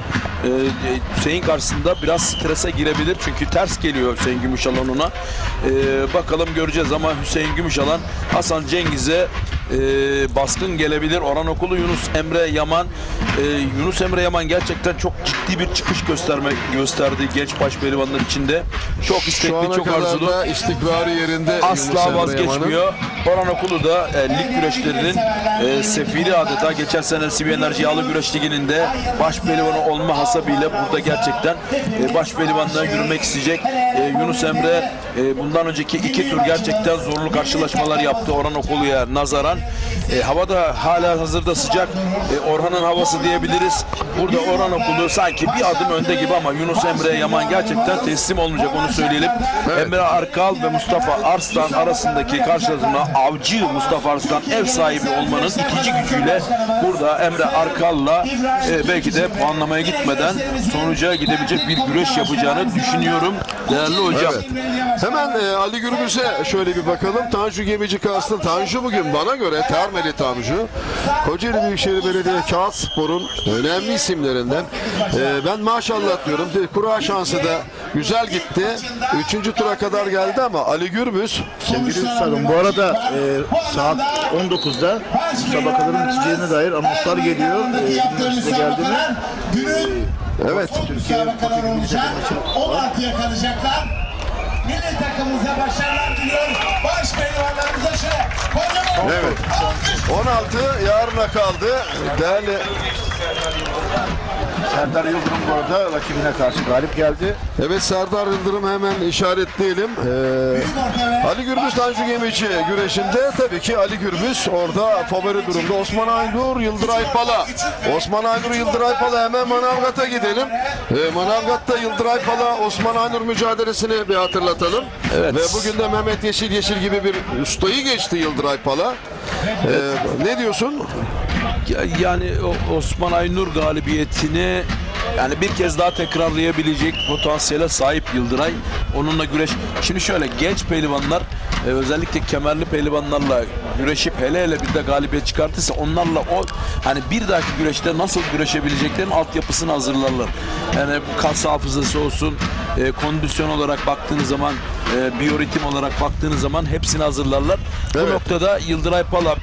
Hüseyin karşısında biraz strese girebilir. Çünkü ters geliyor Hüseyin Gümüşalan ona. Bakalım, göreceğiz ama Hüseyin Gümüşalan Hasan Cengiz'e baskın gelebilir. Orhan Okulu, Yunus Emre Yaman. Yunus Emre Yaman gerçekten çok ciddi bir çıkış gösterdi genç baş pehlivanlar içinde. Çok istekli, çok arzulu. İstikrarı yerinde. Asla vazgeçmiyor. Orhan Okulu da lig güreşlerinin sefiri adeta. Geçen sene CV Enerji Yağlı Güreş Ligi'nin de baş pehlivanı olma hasabıyla burada gerçekten baş pehlivanlığa yürümek isteyecek. Yunus Emre bundan önceki 2 tur gerçekten zorlu karşılaşmalar yaptı Orhan Okulu'ya nazaran. Havada hala hazırda sıcak. Orhan'ın havası diyebiliriz. Burada Orhan Okulu sanki bir adım önde gibi ama Yunus Emre Yaman gerçekten teslim olmayacak, onu söyleyelim. Evet. Emre Arkal ve Mustafa Arslan arasındaki karşılaşma, avcı Mustafa Arslan ev sahibi olmanın itici gücüyle burada Emre Arkal'la belki de puanlamaya gitmeden sonuca gidebilecek bir güreş yapacağını düşünüyorum değerli hocam. Evet. Hemen Ali Gürbüz'e şöyle bir bakalım. Tanju Gemici karşısında. Tanju bugün bana göre Termeli Tanju, Kocaeli Büyükşehir Belediye Kağıtspor'un önemli isimlerinden. Ben maşallah diyorum. Kura şansı da güzel gitti. 3. tura kadar geldi ama Ali Gürbüz. Sevgili üstadım, bu arada saat 19'da müsabakaların biteceğine dair anonslar geliyor. Üniversite geldiğini. Evet. Türkiye olacak. 16'ya kalacaklar. Milli takımımıza başarılar diliyor. Baş pehlivanlarımıza kocaman. Evet. 16 yarına kaldı. Değerli Serdar Yıldırım bu arada rakibine karşı galip geldi. Evet, Serdar Yıldırım hemen işaretleyelim. Ali Gürbüz Tanju Gemici güreşinde tabii ki Ali Gürbüz orada favori durumda. Osman Aynur, Yıldıray Pala. Osman Aynur, Yıldıray Pala, hemen Manavgat'a gidelim. Manavgat'ta Yıldıray Pala, Osman Aynur mücadelesini bir hatırlatalım. Evet. Ve bugün de Mehmet Yeşil gibi bir ustayı geçti Yıldıray Pala. Ne diyorsun? Yani Osman Aynur galibiyetini yani bir kez daha tekrarlayabilecek potansiyele sahip Yıldıray. Onunla güreş. Şimdi şöyle, genç pehlivanlar özellikle kemerli pehlivanlarla güreşip hele bir de galibiyet çıkartırsa onlarla hani bir dahaki güreşte nasıl güreşebileceklerin altyapısını hazırlarlar. Yani kas hafızası olsun, kondisyon olarak baktığınız zaman, biyoritim olarak baktığınız zaman hepsini hazırlarlar. Evet. Bu noktada Yıldıray Pala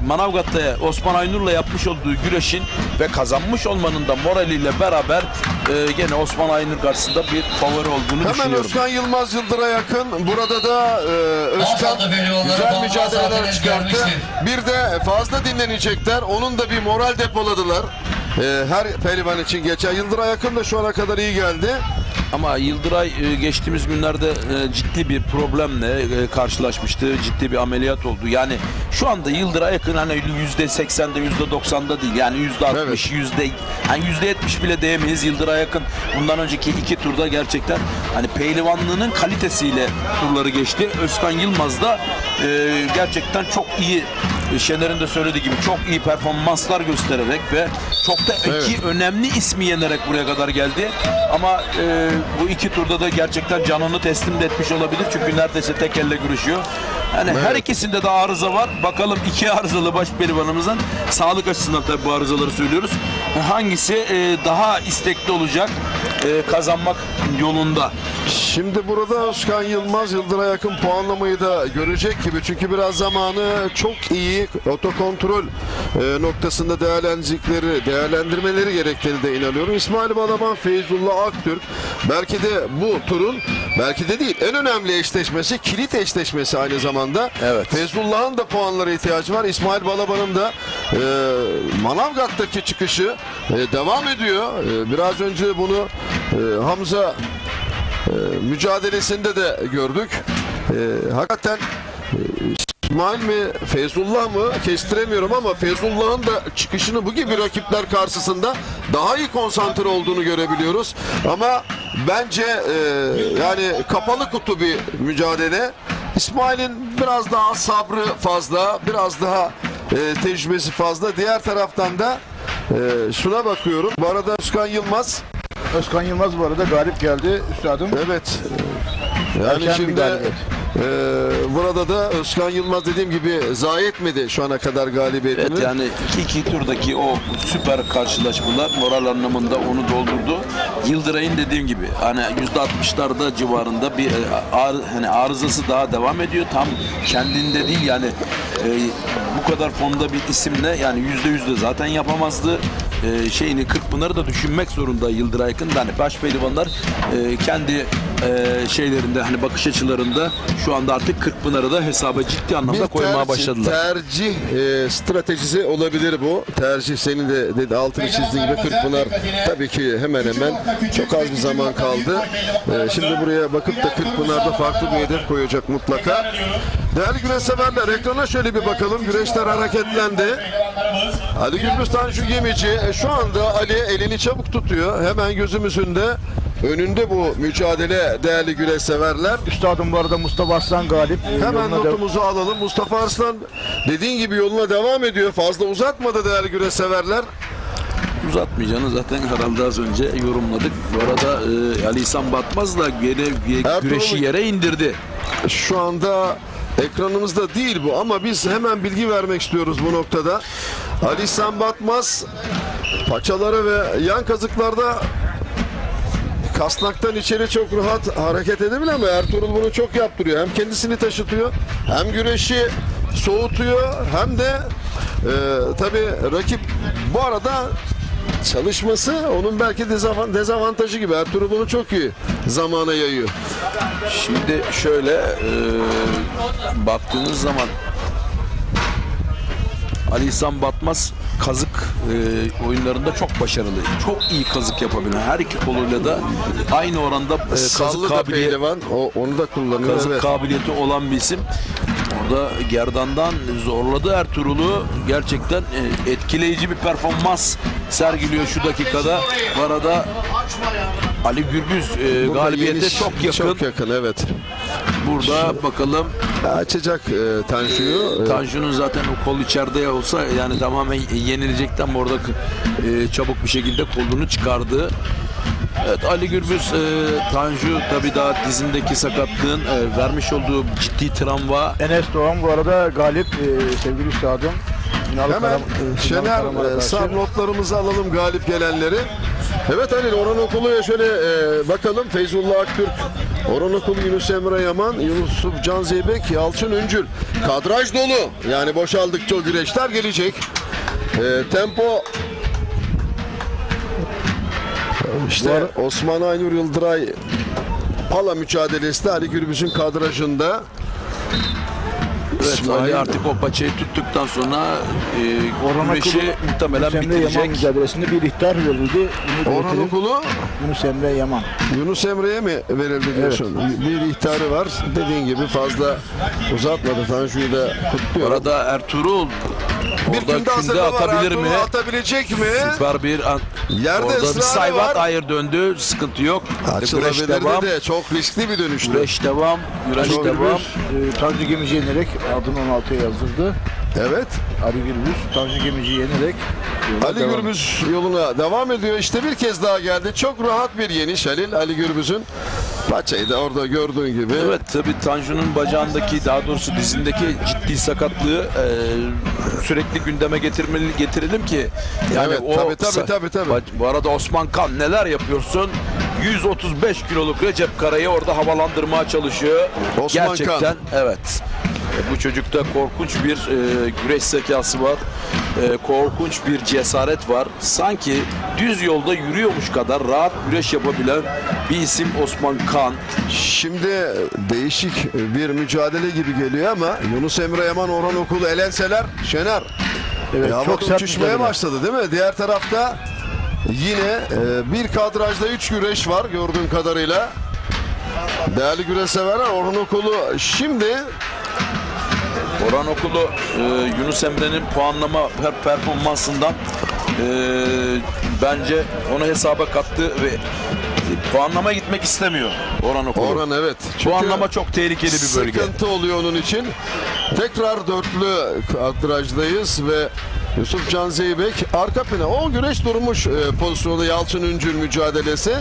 Manavgat'ta Osman Aynur'la yapmış olduğu güreşin ve kazanmış olmanın da moraliyle beraber gene Osman Aynur karşısında bir favori olduğunu düşünüyorum. Hemen Özkan Yılmaz Yıldır'a yakın. Burada da Özkan güzel mücadeleler çıkarttı. Bir de fazla dinlenecekler. Onun da bir moral depoladılar. Her pehlivan için geçer. Yıldır'a yakın da şu ana kadar iyi geldi. Ama Yıldıray geçtiğimiz günlerde ciddi bir problemle karşılaşmıştı. Ciddi bir ameliyat oldu. Yani şu anda Yıldıray yakın hani %80'de %90'da değil. Yani %60, yani %70 bile diyemeyiz. Yıldıray yakın bundan önceki 2 turda gerçekten hani pehlivanlığının kalitesiyle turları geçti. Özkan Yılmaz da gerçekten çok iyi, Şener'in de söylediği gibi çok iyi performanslar göstererek ve çok da iki önemli ismi yenerek buraya kadar geldi. Ama bu 2 turda da gerçekten canını teslim de etmiş olabilir. Çünkü neredeyse tek elle güreşiyor. Yani her ikisinde de arıza var. Bakalım 2 arızalı baş pehlivanımızın sağlık açısından tabii bu arızaları söylüyoruz. Hangisi daha istekli olacak kazanmak yolunda? Şimdi burada Özkan Yılmaz Yıldıray'a yakın puanlamayı da görecek gibi. Çünkü biraz zamanı çok iyi otokontrol noktasında değerlendirmeleri gerektiğini de inanıyorum. İsmail Balaban, Feyzullah Aktürk belki de bu turun, belki de değil, en önemli eşleşmesi, kilit eşleşmesi aynı zamanda. Evet. Feyzullah'ın da puanlara ihtiyacı var. İsmail Balaban'ın da Manavgat'taki çıkışı devam ediyor. Biraz önce bunu Hamza mücadelesinde de gördük. Hakikaten İsmail mi Feyzullah mı kestiremiyorum ama Feyzullah'ın da çıkışını bu gibi rakipler karşısında daha iyi konsantre olduğunu görebiliyoruz. Ama bence yani kapalı kutu bir mücadele. İsmail'in biraz daha sabrı fazla, biraz daha tecrübesi fazla. Diğer taraftan da şuna bakıyorum. Bu arada Özkan Yılmaz bu arada galip geldi üstadım. Evet. Yani Erken şimdi burada da Özkan Yılmaz dediğim gibi zayi etmedi şu ana kadar galibiyetini. Evet, yani iki turdaki o süper karşılaşmalar moral anlamında onu doldurdu. Yıldıray'ın dediğim gibi hani %60'larda civarında bir hani arızası daha devam ediyor. Tam kendinde değil yani bu kadar fonda bir isimle yani %100 de zaten yapamazdı. Şeyini Kırkpınar'ı da düşünmek zorunda Yıldıray Akın. Yani baş pehlivanlar kendi şeylerinde hani bakış açılarında şu anda artık Kırkpınar'ı da hesaba ciddi anlamda koymaya başladılar. Tercih stratejisi olabilir bu. Tercih senin de altını çizdiğin gibi Kırkpınar tabii ki hemen çok az bir zaman kaldı. Şimdi buraya bakıp da Kırkpınar'da farklı bir hedef koyacak mutlaka. Değerli güreş severler, ekrana şöyle bir bakalım. Güreşler hareketlendi. Ali Gürbüz Tanju Gemici şu anda Ali elini çabuk tutuyor. Hemen gözümüzün de önünde bu mücadele değerli güreş severler. Üstadım bu arada Mustafa Arslan galip. Hemen notumuzu alalım. Mustafa Arslan dediğin gibi yoluna devam ediyor. Fazla uzatmadı değerli güreş severler. Uzatmayacağını zaten herhalde az önce yorumladık. Bu arada Ali İhsan Batmaz'la güreşi yere indirdi. Şu anda ekranımızda değil bu ama biz hemen bilgi vermek istiyoruz bu noktada. Ali İhsan Batmaz paçaları ve yan kazıklarda kasnaktan içeri çok rahat hareket edebilir ama Ertuğrul bunu çok yaptırıyor. Hem kendisini taşıtıyor, hem güreşi soğutuyor, hem de tabii rakip bu arada çalışması onun belki dezavantajı gibi. Ertuğrul bunu çok iyi zamana yayıyor. Şimdi şöyle baktığınız zaman Ali İhsan Batmaz kazık oyunlarında çok başarılı. Çok iyi kazık yapabilen. Her iki koluyla da aynı oranda kazık kabiliyeti, onu da kullanıyor. Kazık kabiliyeti olan bir isim. Orada gerdandan zorladı Ertuğrul'u. Gerçekten etkileyici bir performans sergiliyor şu dakikada. Bu arada Ali Gürbüz galibiyete çok yakın. Çok yakın, evet. Burada bakalım açacak Tanju'yu. Tanju'nun zaten o kol içeride olsa yani tamamen yenilecekten orada çabuk bir şekilde kolunu çıkardı. Evet, Ali Gürbüz, Tanju tabii daha dizindeki sakatlığın vermiş olduğu ciddi travma. Enes Doğan bu arada galip sevgili üstadım. Hemen Şener sağ notlarımızı alalım galip gelenleri. Evet Halil, Orhan Okulu'ya şöyle bakalım. Feyzullah Aktürk, Orhan Okulu, Yunus Emre Yaman, Yusuf Can Zeybek, Yalçın Üncül. Kadraj dolu. Yani boşaldıkça o güreşler gelecek. Tempo İşte Osman Aynur Yıldıray Pala mücadelesi de Ali Gürbüz'ün kadrajında. Evet, Ali artık o paçayı tuttuktan sonra güreşi muhtemelen bitirecek. Yaman mücadelesinde bir ihtar verildi. Orhan Okulu Yunus Emre Yaman. Yunus Emre'ye mi verildi diyorsun? Evet. Bir ihtarı var. Dediğin gibi fazla uzatmadı. Tanju'yu da kutluyor. Orada Ertuğrul bir günde atabilir mi? Atabilecek mi? Süper bir yerde orada bir say var. Hayır, döndü. Sıkıntı yok. Açılabilirdi de çok riskli bir dönüştü. Güreş devam. Güreş devam. Tanju Gemici yenerek adını 16'ya yazdırdı. Evet. Ali Gürbüz Tanju Gemici yenerek Ali Gürbüz yoluna devam ediyor. İşte bir kez daha geldi. Çok rahat bir yeniş Ali Gürbüz'ün. Paçayı da orada gördüğün gibi. Evet, tabii Tanju'nun bacağındaki, daha doğrusu dizindeki ciddi sakatlığı sürekli gündeme getirelim ki yani evet, tabii. Bu arada Osman Kan, neler yapıyorsun? 135 kiloluk Recep Kara'yı orada havalandırmaya çalışıyor. Osman Gerçekten Kan. Evet. Bu çocukta korkunç bir güreş zekası var. Korkunç bir cesaret var. Sanki düz yolda yürüyormuş kadar rahat güreş yapabilen bir isim Osman Kan. Şimdi değişik bir mücadele gibi geliyor ama Yunus Emre Yaman, Orhan Okulu elenseler Şener. Evet, çok sert uçuşmaya başladı değil mi? Diğer tarafta yine bir kadrajda 3 güreş var gördüğüm kadarıyla. Değerli güreş severler, Orhan Okulu şimdi Orhan Okulu Yunus Emre'nin puanlama performansından bence onu hesaba kattı ve puanlama gitmek istemiyor Orhan Okulu. Orhan evet. Puanlama çok tehlikeli bir bölge. Sıkıntı oluyor onun için. Tekrar dörtlü kadrajdayız ve Yusuf Can Zeybek arka plana. O güreş durmuş pozisyonda Yalçın Üncül mücadelesi.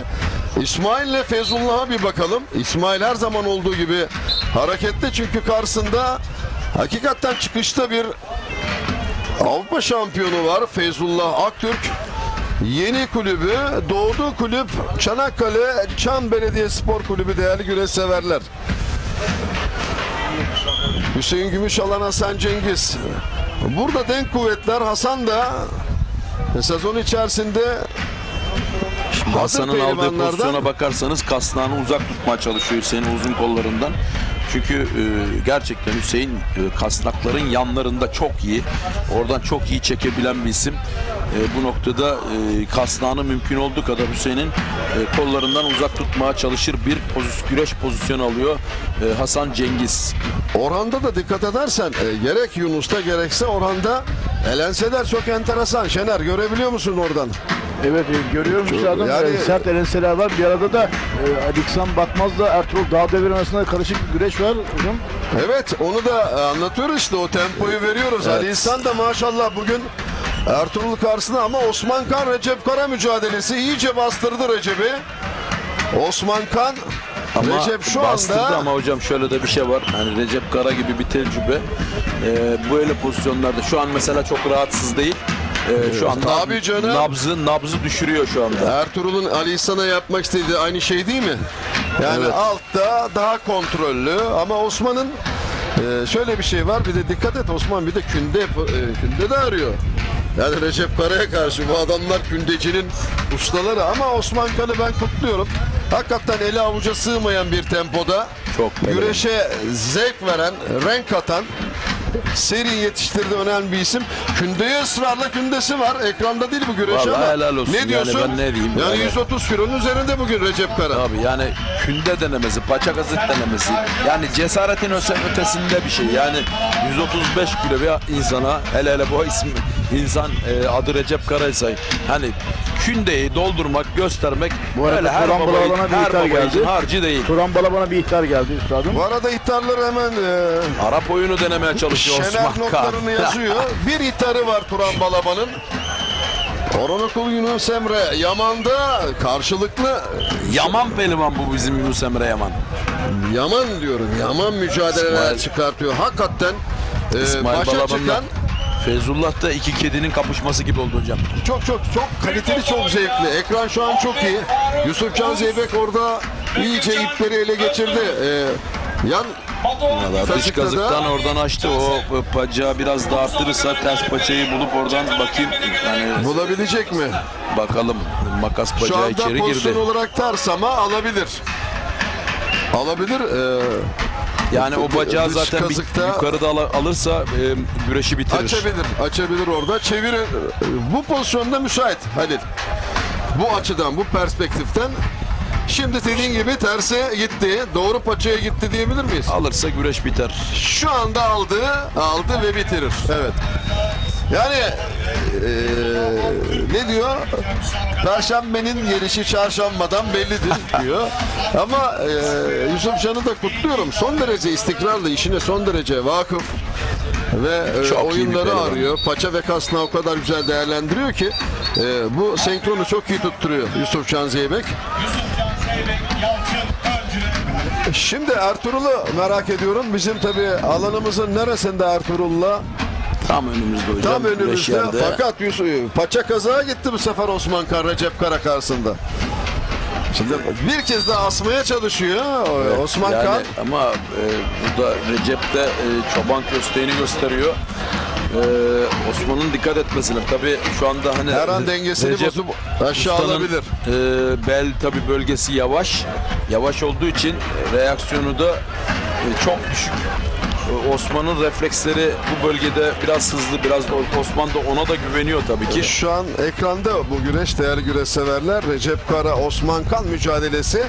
İsmail ile Feyzullah'a bir bakalım. İsmail her zaman olduğu gibi hareketli çünkü karşısında hakikaten çıkışta bir Avrupa şampiyonu var Feyzullah Aktürk. Yeni kulübü, doğduğu kulüp Çanakkale Çam Belediyespor Kulübü değerli güreş severler. Hüseyin Gümüşalan, Hasan Cengiz. Burada denk kuvvetler. Hasan da sezon içerisinde Hasan'ın aldığı pozisyona bakarsanız kasnağını uzak tutmaya çalışıyor Hüseyin'in uzun kollarından. Çünkü gerçekten Hüseyin kasnakların yanlarında çok iyi. Oradan çok iyi çekebilen bir isim. Bu noktada kasnağını mümkün olduğu kadar Hüseyin'in kollarından uzak tutmaya çalışır bir güreş pozisyonu alıyor Hasan Cengiz. Orhan'da da dikkat edersen gerek Yunus'ta gerekse Orhan'da elenseler çok enteresan. Şener görebiliyor musun oradan? Evet görüyorum üstadım. Yani, sert elenseler var. Bir arada da Ali İhsan Batmaz'la Ertuğrul Dağdevir arasında karışık bir güreş var hocam. Evet onu da anlatıyoruz işte, o tempoyu veriyoruz. Evet. Ali İhsan da maşallah bugün Ertuğrul karşısında ama Osman Kan Recep Kara mücadelesi iyice bastırdı Recep'i. Osman Kan ama Recep şu bastırdı anda ama hocam şöyle de bir şey var. Yani Recep Kara gibi bir tecrübe. Böyle pozisyonlarda şu an mesela çok rahatsız değil. Şu anda nabzı düşürüyor şu anda. Ertuğrul'un Ali İhsan'a yapmak istediği aynı şey değil mi? Yani evet. Altta daha kontrollü ama Osman'ın şöyle bir şey var. Bir de dikkat et, Osman bir de künde de arıyor. Yani Recep Kara'ya karşı bu adamlar kündecinin ustaları ama Osman Kan'ı ben kutluyorum. Hakikaten eli avuca sığmayan bir tempoda güreşe zevk veren, renk katan, seri yetiştirdiği önemli bir isim. Kündeye ısrarla kündesi var. Ekranda değil bu güreş ama. Helal olsun. Ne diyorsun? Yani ben ne diyeyim? Yani 130 kilonun üzerinde bugün Recep Kara. Tabii yani künde denemesi, paça kazık denemesi. Yani cesaretin ötesinde bir şey. Yani 135 kilo bir insana, hele bu insan adı Recep Kara'ysa hani kündeyi doldurmak, göstermek bu arada her babayın harcı değil. Turan Balaban'a bir ihtar geldi üstadım. Bu arada ihtarları hemen Arap oyunu denemeye çalışıyor Şener Osman Kan. notlarını yazıyor. Bir ihtarı var Turan Balaban'ın. Orhan Okulu Yunus Emre Yaman'da karşılıklı. Yaman pehlivan bu bizim Yunus Emre Yaman. Yaman diyorum. Yaman mücadeleler çıkartıyor. Hakikaten başa çıkan. Feyzullah da iki kedinin kapışması gibi oldu hocam. Çok kaliteli, çok zevkli. Ekran şu an çok iyi. Yusuf Can Zeybek orada iyice ipleri ele geçirdi. Dış kazıktan oradan açtı. O bacağı biraz daha arttırırsa ters paçayı bulup oradan bakayım. Yani bulabilecek mi? Bakalım. Makas bacağı içeri girdi. Şu anda pozisyon olarak ters ama alabilir. Yani o bacağı Dış zaten kazıkta yukarıda alırsa güreşi bitirir. Açabilir orada. Çevirir. Bu pozisyonda müsait Halil. Bu açıdan, bu perspektiften. Şimdi dediğin gibi terse gitti. Doğru paçaya gitti diyebilir miyiz? Alırsa güreş biter. Şu anda aldı ve bitirir. Evet. Yani ne diyor? Perşembenin gelişi çarşambadan bellidir diyor. Ama Yusuf Can'ı da kutluyorum. Son derece istikrarlı, işine son derece vakıf ve oyunları arıyor. Paça ve kasnağı o kadar güzel değerlendiriyor ki bu senkronu çok iyi tutturuyor Yusuf Can Zeybek. Şimdi Ertuğrul'u merak ediyorum. Bizim tabii alanımızın neresinde Ertuğrul'la? Tam önümüzde hocam. Tam önümüzde. Fakat paça kazağa gitti bu sefer Osman Kan Recep Kara karşısında. Şimdi bir kez daha asmaya çalışıyor Osman yani, Kan. Ama burada Recep de çoban kösteğini gösteriyor. Osman'ın dikkat etmesine. Tabii şu anda hani her an dengesini bozup aşağı alabilir. Bel tabii bölgesi yavaş. Yavaş olduğu için reaksiyonu da çok düşük. Osman'ın refleksleri bu bölgede biraz hızlı, biraz Osman da ona da güveniyor tabii ki. Şu an ekranda bu güreş, değerli güreş severler, Recep Kara Osman Kan mücadelesi.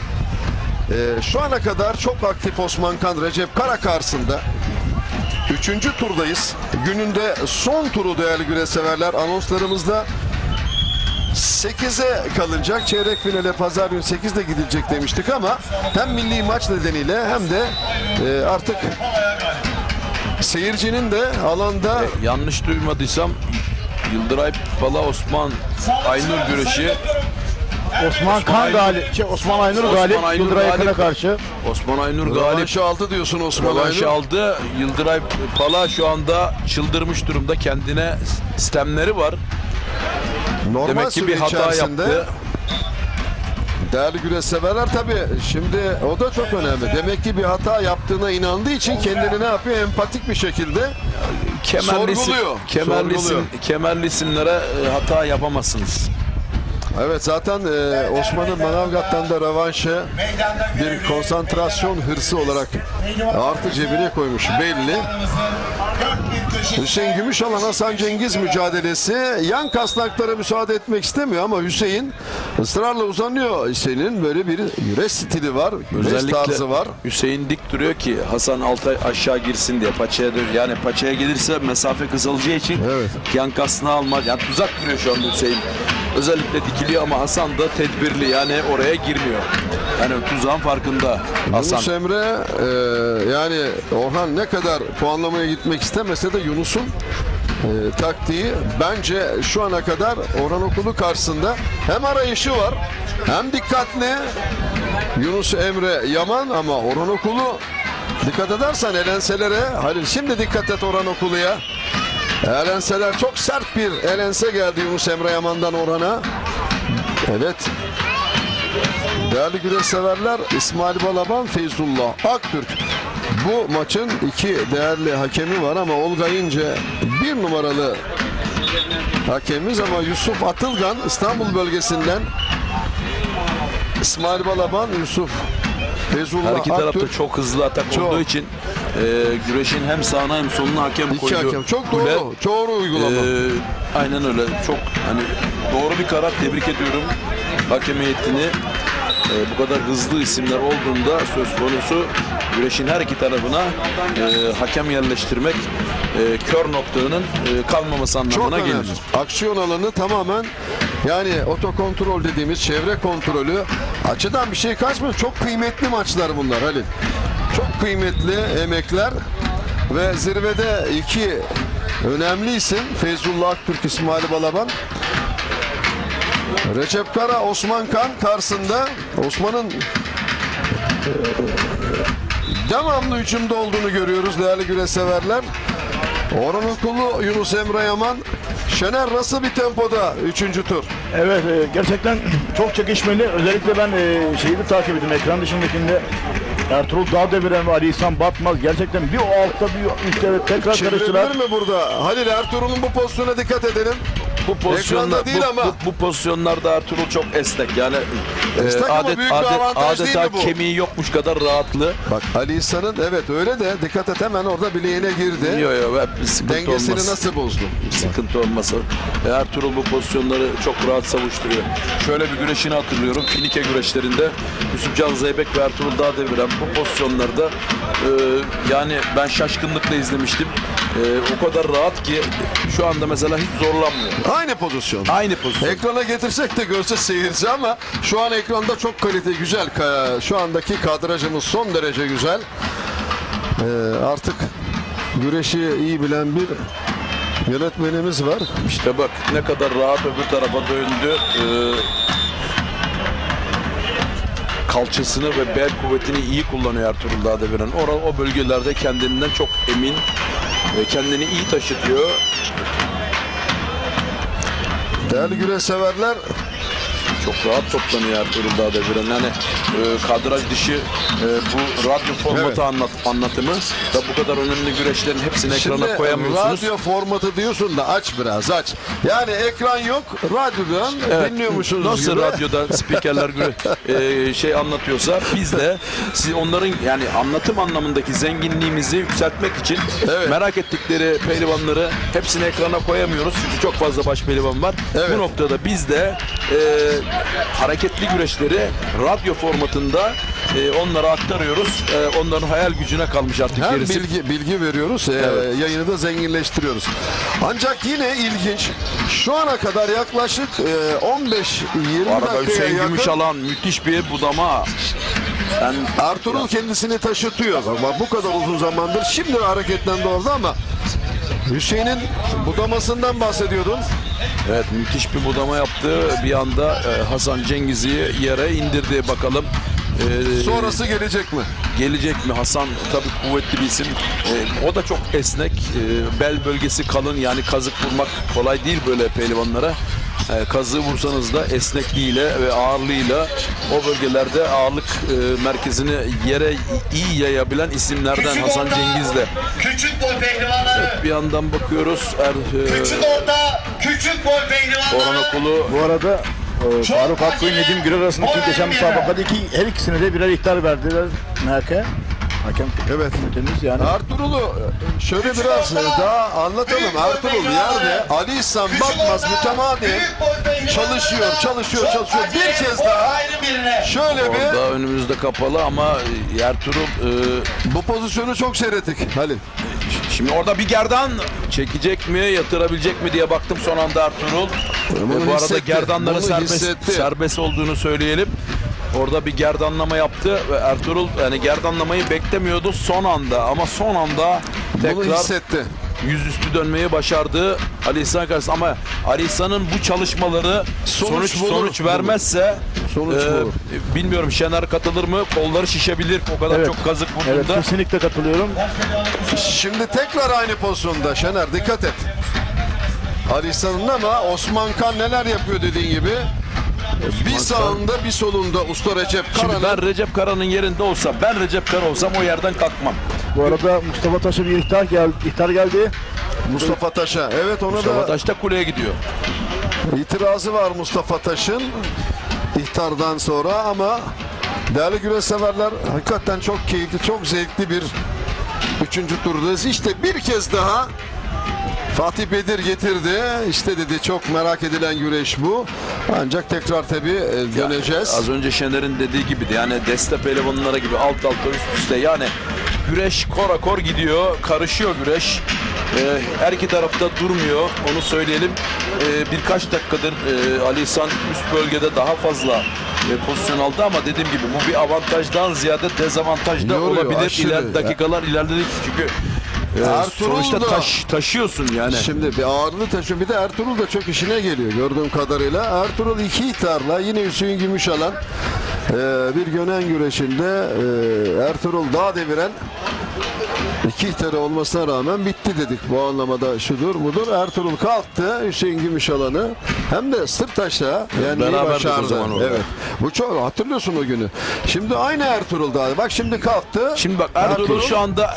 Şu ana kadar çok aktif Osman Kan Recep Kara karşısında. 3. turdayız. Gününde son turu değerli güreş severler. Anonslarımızda 8'e kalınacak. Çeyrek finale pazar günü 8'de gidilecek demiştik ama hem milli maç nedeniyle hem de artık seyircinin de alanda yanlış duymadıysam Yıldıray Pala Osman Aynur güreşi. Osman Kan galip. Osman Aynur galip. Yıldıray Akın'a karşı. Osman Aynur galip. Rövanşı aldı diyorsun Osman Aynur. Rövanşı aldı. Yıldıray Pala şu anda çıldırmış durumda. Kendine sistemleri var. Normal demek ki bir hata yaptı. Değerli güreş severler tabii şimdi o da çok önemli. Demek ki bir hata yaptığına inandığı için kendini ne yapıyor? Empatik bir şekilde sorguluyor. Kemerli isimlere hata yapamazsınız. Evet zaten Osman'ın Manavgat'tan da rövanşı bir konsantrasyon hırsı olarak artı cebine koymuş belli. Hüseyin Gümüşalan Hasan Cengiz mücadelesi, yan kasnaklara müsaade etmek istemiyor ama Hüseyin ısrarla uzanıyor. Hüseyin'in böyle bir güreş stili var, güreş tarzı var. Hüseyin dik duruyor ki Hasan aşağı girsin diye paçaya yani paçaya gelirse mesafe kısalacağı için yan kasnağı almak, yani tuzak duruyor şu anda Hüseyin. Özellikle dikiliyor ama Hasan da tedbirli, yani oraya girmiyor. Yani tuzağın farkında Hasan. Yunus Emre yani Orhan ne kadar puanlamaya gitmek istemese de Yunus'un taktiği bence şu ana kadar Orhan Okulu karşısında hem arayışı var hem dikkatli. Yunus Emre Yaman ama Orhan Okulu dikkat edersen elenselere, Halil şimdi dikkat et Orhan Okulu'ya. Elenseler çok sert bir elense geldi Yunus Emre Yaman'dan Orhan'a. Evet. Değerli güreş severler, İsmail Balaban, Feyzullah Aktürk. Bu maçın iki değerli hakemi var ama Olga İnce bir numaralı hakemimiz ama Yusuf Atılgan İstanbul bölgesinden. İsmail Balaban, Yusuf Feyzullah her iki tarafta Aktürk. çok hızlı atak olduğu için güreşin hem sağına hem soluna hakem koyuyor. Hakem. Çok doğru. Doğru uygulama. Aynen öyle. Çok hani doğru bir karar. Tebrik ediyorum hakem heyetini. Bu kadar hızlı isimler olduğunda söz konusu güreşin her iki tarafına hakem yerleştirmek kör noktanın kalmaması anlamına gelir. Aksiyon alanı tamamen yani otokontrol dediğimiz çevre kontrolü açıdan bir şey kaçmıyor. Çok kıymetli maçlar bunlar Halil. Çok kıymetli emekler ve zirvede iki önemli isim Feyzullah Aktürk, İsmail Balaban. Recep Kara, Osman Kan karşısında Osman'ın devamlı hücumda olduğunu görüyoruz değerli güreş severler. Orhan Okulu, Yunus Emre Yaman. Şener nasıl bir tempoda 3. tur? Evet gerçekten çok çekişmeli. Özellikle ben şeyi de takip ettim ekran dışındakinde. Ertuğrul Dağdeviren ve Ali İhsan Batmaz gerçekten bir o altta bir üstte tekrar karıştılar. Çevrilir mi burada? Halil Ertuğrul'un bu pozisyona dikkat edelim. Bu pozisyonlar değil ama. Bu pozisyonlarda Ertuğrul çok esnek. Yani Esnek ama büyük bir avantaj değil mi adeta bu? kemiği yokmuş kadar rahatlı. Bak Ali İhsan'ın evet öyle de dikkat et hemen orada bileğine girdi. Yok sıkıntı dengesini olmaz. nasıl bozdu? Sıkıntı olmasa. Ertuğrul bu pozisyonları çok rahat savuşturuyor. Şöyle bir güreşini hatırlıyorum. Finike güreşlerinde Yusufcan Zeybek ve Ertuğrul Dağdeviren bu pozisyonlarda yani ben şaşkınlıkla izlemiştim. O kadar rahat ki şu anda mesela hiç zorlanmıyor. Aynı pozisyon. Aynı pozisyon. Ekrana getirsek de görse seyirci ama şu an ekranda çok kalite güzel. Şu andaki kadrajımız son derece güzel. Artık güreşi iyi bilen bir yönetmenimiz var. İşte bak ne kadar rahat öbür tarafa döndü. Kalçasını ve bel kuvvetini iyi kullanıyor Ertuğrul Dağdeviren. O bölgelerde kendinden çok emin ve kendini iyi taşıtıyor. Değerli güreş severler, çok rahat toplanıyor Ertuğrul Dağdeviren. Yani kadraj dışı bu radyo formatı anlatımı da bu kadar önemli güreşlerin hepsini ekrana koyamıyorsunuz. Radyo formatı diyorsun da aç biraz aç. Yani ekran yok, radyodan dinliyormuşsunuz nasıl gibi. radyoda spikerler şey anlatıyorsa biz de onların yani anlatım anlamındaki zenginliğimizi yükseltmek için merak ettikleri pehlivanları hepsini ekrana koyamıyoruz. Çünkü çok fazla baş pehlivan var. Bu noktada biz de hareketli güreşleri radyo formatında onlara aktarıyoruz. Onların hayal gücüne kalmış artık hem gerisi. bilgi veriyoruz, yayını da zenginleştiriyoruz. Ancak yine ilginç, şu ana kadar yaklaşık 15-20 dakikaya Hüseyin yakın Gümüşalan müthiş bir budama. Ertuğrul kendisini taşıtıyor. Bu kadar uzun zamandır. Şimdi hareketlendi orada ama Hüseyin'in budamasından bahsediyordun. Evet, müthiş bir budama yaptı. Bir anda Hasan Cengiz'i yere indirdi. Bakalım sonrası gelecek mi? Gelecek mi? Hasan tabii kuvvetli bir isim. O da çok esnek. Bel bölgesi kalın. Yani kazık vurmak kolay değil böyle pehlivanlara. Kazığı vursanız da esnekliğiyle ve ağırlığıyla o bölgelerde ağırlık merkezini yere iyi yayabilen isimlerden Hasan Cengiz de. Küçük boy pehlivanları. Evet, bir yandan bakıyoruz. Küçük orta, küçük boy pehlivanları. Orhan Okulu. Bu arada Faruk Akkoyun Nedim Gürer arasındaki geçen müsabakada her ikisine de birer ihtar verdiler. Hakem. Evet. Yani. Ertuğrul'u şöyle biraz daha anlatalım. Ertuğrul yerde Ali İhsan Bakmaz mütemadi çalışıyor. Bir kez daha şöyle bir. Orada önümüzde kapalı ama Ertuğrul bu pozisyonu çok seyrettik Halil. Şimdi orada bir gerdan çekecek mi, yatırabilecek mi diye baktım son anda Ertuğrul. Bu arada gerdanların serbest olduğunu söyleyelim. Orada bir gerdanlama yaptı ve Ertuğrul yani gerdanlamayı beklemiyordu son anda ama son anda tekrar yüzüstü dönmeyi başardı Ali İhsan karşısında ama Ali İhsan'ın bu çalışmaları sonuç vermezse bilmiyorum Şener katılır mı? Kolları şişebilir o kadar çok kazık vurduğunda. Evet, kesinlikle katılıyorum. Şimdi tekrar aynı pozisyonda Şener dikkat et. Ali İhsan'ın ama Osman Kan neler yapıyor dediğin gibi. Bir sağında bir solunda usta Recep Kara'nın. Şimdi ben Recep Kara'nın yerinde olsam, ben Recep Kara olsam o yerden kalkmam. Bu arada Mustafa Taş'a bir ihtar geldi. Mustafa Taş'a. Evet ona Mustafa Taş da kuleye gidiyor. İtirazı var Mustafa Taş'ın ihtardan sonra ama değerli güreş severler hakikaten çok keyifli, çok zevkli bir 3. turdayız. İşte bir kez daha Fatih Bedir getirdi. İşte dedi çok merak edilen güreş bu. Ancak tekrar tabii döneceğiz. Az önce Şener'in dediği gibiydi. Yani deste pehlivanlara gibi alt alta üst üste. Yani güreş kor gidiyor. Karışıyor güreş. Her iki tarafta durmuyor. Onu söyleyelim. Birkaç dakikadır Ali İhsan üst bölgede daha fazla pozisyon aldı ama dediğim gibi bu bir avantajdan ziyade dezavantaj da olabilir. Dakikalar ilerledik çünkü sonuçta taşıyorsun yani. Şimdi bir ağırlığı taşıyor. Bir de Ertuğrul da çok işine geliyor gördüğüm kadarıyla. Ertuğrul 2 ihtarla yine Hüseyin Gümüşalan bir gönen güreşinde Ertuğrul Dağdeviren 2 ihtarı olmasına rağmen bitti dedik. Bu anlamada şudur budur. Ertuğrul kalktı Hüseyin Gümüşalan'ı hem de sırt aşağı yenmeyi başardı. Evet. Bu çok hatırlıyorsun o günü. Şimdi aynı Ertuğrul Dağ. Bak şimdi kalktı. Şimdi bak Ertuğrul şu anda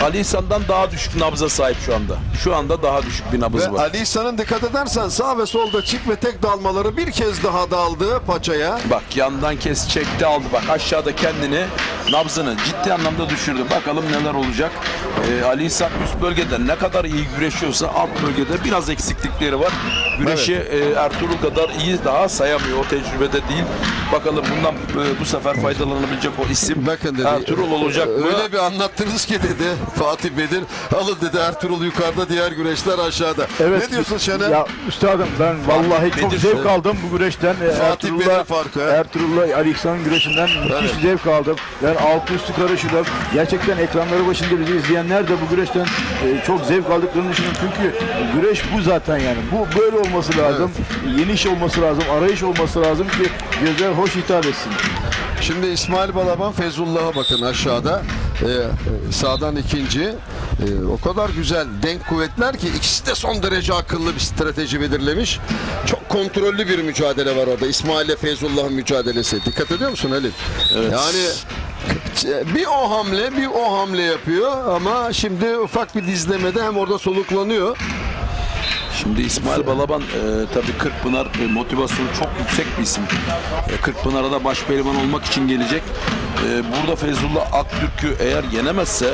Ali İhsan'dan daha düşük nabza sahip şu anda. Şu anda daha düşük bir nabız Ve var. Ali İhsan'ın dikkat edersen sağ ve solda çift ve tek dalmaları bir kez daha daldı paçaya. Bak yandan kes çekti aldı. Bak aşağıda kendini nabzını ciddi anlamda düşürdü. Bakalım neler olacak. Ali İhsan üst bölgede ne kadar iyi güreşiyorsa alt bölgede biraz eksiklikleri var. Güreşi Ertuğrul kadar iyi daha sayamıyor. O tecrübede değil. Bakalım bundan bu sefer faydalanabilecek o isim bakın dedi, Ertuğrul olacak mı? Öyle bir anlattınız ki dedi Fatih Bedir. Alın dedi Ertuğrul yukarıda, diğer güreşler aşağıda. Evet. Ne diyorsun Şener? Ya üstadım ben vallahi çok Bedir, zevk aldım bu güreşten. Fatih Bedir farkı. Ertuğrul'la Ali İhsan'ın güreşinden müthiş zevk aldım. Yani altı üstü karışık. Gerçekten ekranları başında bizi izleyenler de bu güreşten çok zevk aldıklarını düşünüyorum. Çünkü güreş bu zaten yani. Bu böyle olması lazım. Yeni iş olması lazım. Arayış olması lazım ki gözler hoş hitap etsin. Şimdi İsmail Balaban Feyzullah'a bakın aşağıda. Sağdan ikinci. O kadar güzel denk kuvvetler ki ikisi de son derece akıllı bir strateji belirlemiş. Çok kontrollü bir mücadele var orada. İsmail ile Feyzullah'ın mücadelesi. Dikkat ediyor musun Halil? Evet. Yani bir o hamle bir o hamle yapıyor ama şimdi ufak bir dizlemede hem orada soluklanıyor. Şimdi İsmail Balaban tabii Kırkpınar motivasyonu çok yüksek bir isim. Kırkpınar'a da baş pehlivan olmak için gelecek. Burada Feyzullah Aktürk'ü eğer yenemezse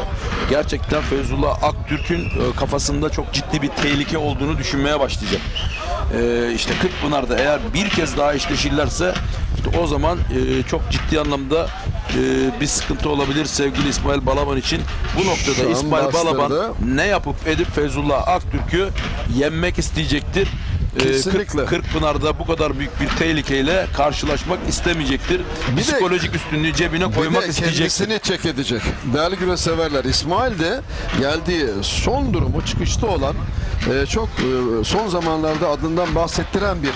gerçekten Feyzullah Aktürk'ün kafasında çok ciddi bir tehlike olduğunu düşünmeye başlayacak. İşte Kırkpınar'da eğer bir kez daha eşleşirlerse işte o zaman çok ciddi anlamda bir sıkıntı olabilir sevgili İsmail Balaban için. Bu noktada İsmail Balaban ne yapıp edip Feyzullah Aktürk'ü yenmek isteyecektir. Kırkpınar'da bu kadar büyük bir tehlikeyle karşılaşmak istemeyecektir. Psikolojik üstünlüğü cebine koymak isteyecektir. Kendisini çek edecek. Değerli güreş severler, İsmail de geldiği son durumu çıkışta olan çok son zamanlarda adından bahsettiren bir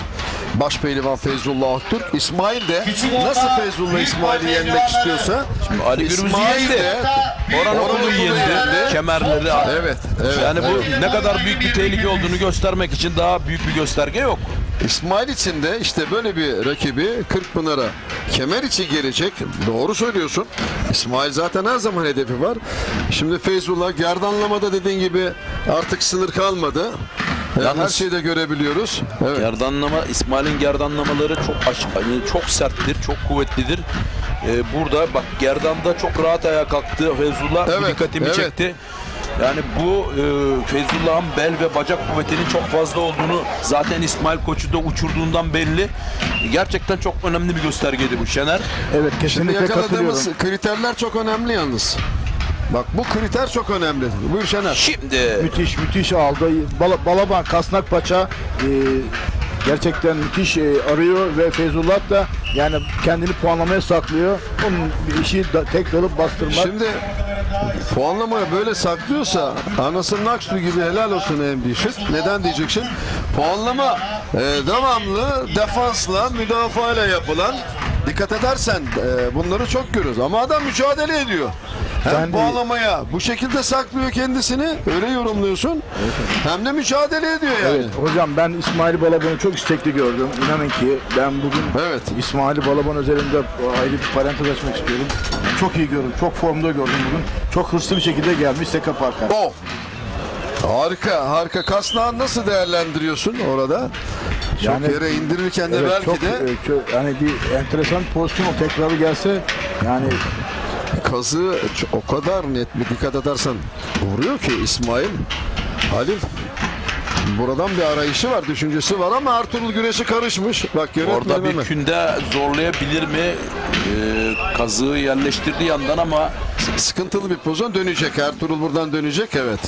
baş pehlivan Feyzullah Aktürk. İsmail de nasıl Feyzullah İsmail'i yenmek istiyorsa Ali Gürbüz'ü yendi. Orhan Okul'u yendi. Kemerleri. Evet. Yani bu ne kadar büyük bir tehlike olduğunu göstermek için daha büyük bir gösterge yok. İsmail için de işte böyle bir rakibi Kırkpınar'a kemer içi gelecek. Doğru söylüyorsun. İsmail zaten her zaman hedefi var. Şimdi Feyzullah gerdanlamada dediğin gibi artık sınır kalmadı. Her şeyi de görebiliyoruz. Evet. Gerdanlama, İsmail'in gerdanlamaları çok serttir, çok kuvvetlidir. Burada bak gerdanda çok rahat ayağa kalktı Feyzullah. Bu dikkatimi çekti. Yani bu Feyzullah'ın bel ve bacak kuvvetinin çok fazla olduğunu zaten İsmail Koç'u da uçurduğundan belli. Gerçekten çok önemli bir göstergeydi bu Şener. Evet, kesinlikle şimdi yakaladığımız katılıyorum. kriterler çok önemli yalnız. Bak bu kriter çok önemli. Buyur Şener. Şimdi müthiş aldı. Balaban kasnak paça gerçekten müthiş arıyor ve Feyzullah da yani kendini puanlamaya saklıyor. Onun işi tek dalıp bastırmak. Şimdi puanlamaya böyle saklıyorsa anasının aksu gibi helal olsun en büyük. Neden diyeceksin? Puanlama devamlı defansla, müdafayla yapılan. Dikkat edersen bunları çok görüyoruz. Ama adam mücadele ediyor. Hem puanlamaya bu şekilde saklıyor kendisini, öyle yorumluyorsun. Hem de mücadele ediyor yani. Evet hocam, ben İsmail Balaban'ı çok istekli gördüm. İnanın ki ben bugün İsmail Balaban özelinde ayrı bir parantez açmak istiyorum. Çok iyi gördüm, çok formda gördüm bugün. Çok hırslı bir şekilde gelmiş Seka Park'a. Harika. Kasnağını nasıl değerlendiriyorsun orada? Yani, çok yere indirirken de belki de. Yani bir enteresan pozisyon tekrarı gelse yani. Kazı o kadar net bir dikkat edersen vuruyor ki İsmail. Halil buradan bir arayışı var, düşüncesi var ama Ertuğrul güreşi karışmış. Bak orada bir künde zorlayabilir mi? Kazığı yerleştirdi yandan ama sıkıntılı bir pozisyon. Dönecek. Ertuğrul buradan dönecek, evet.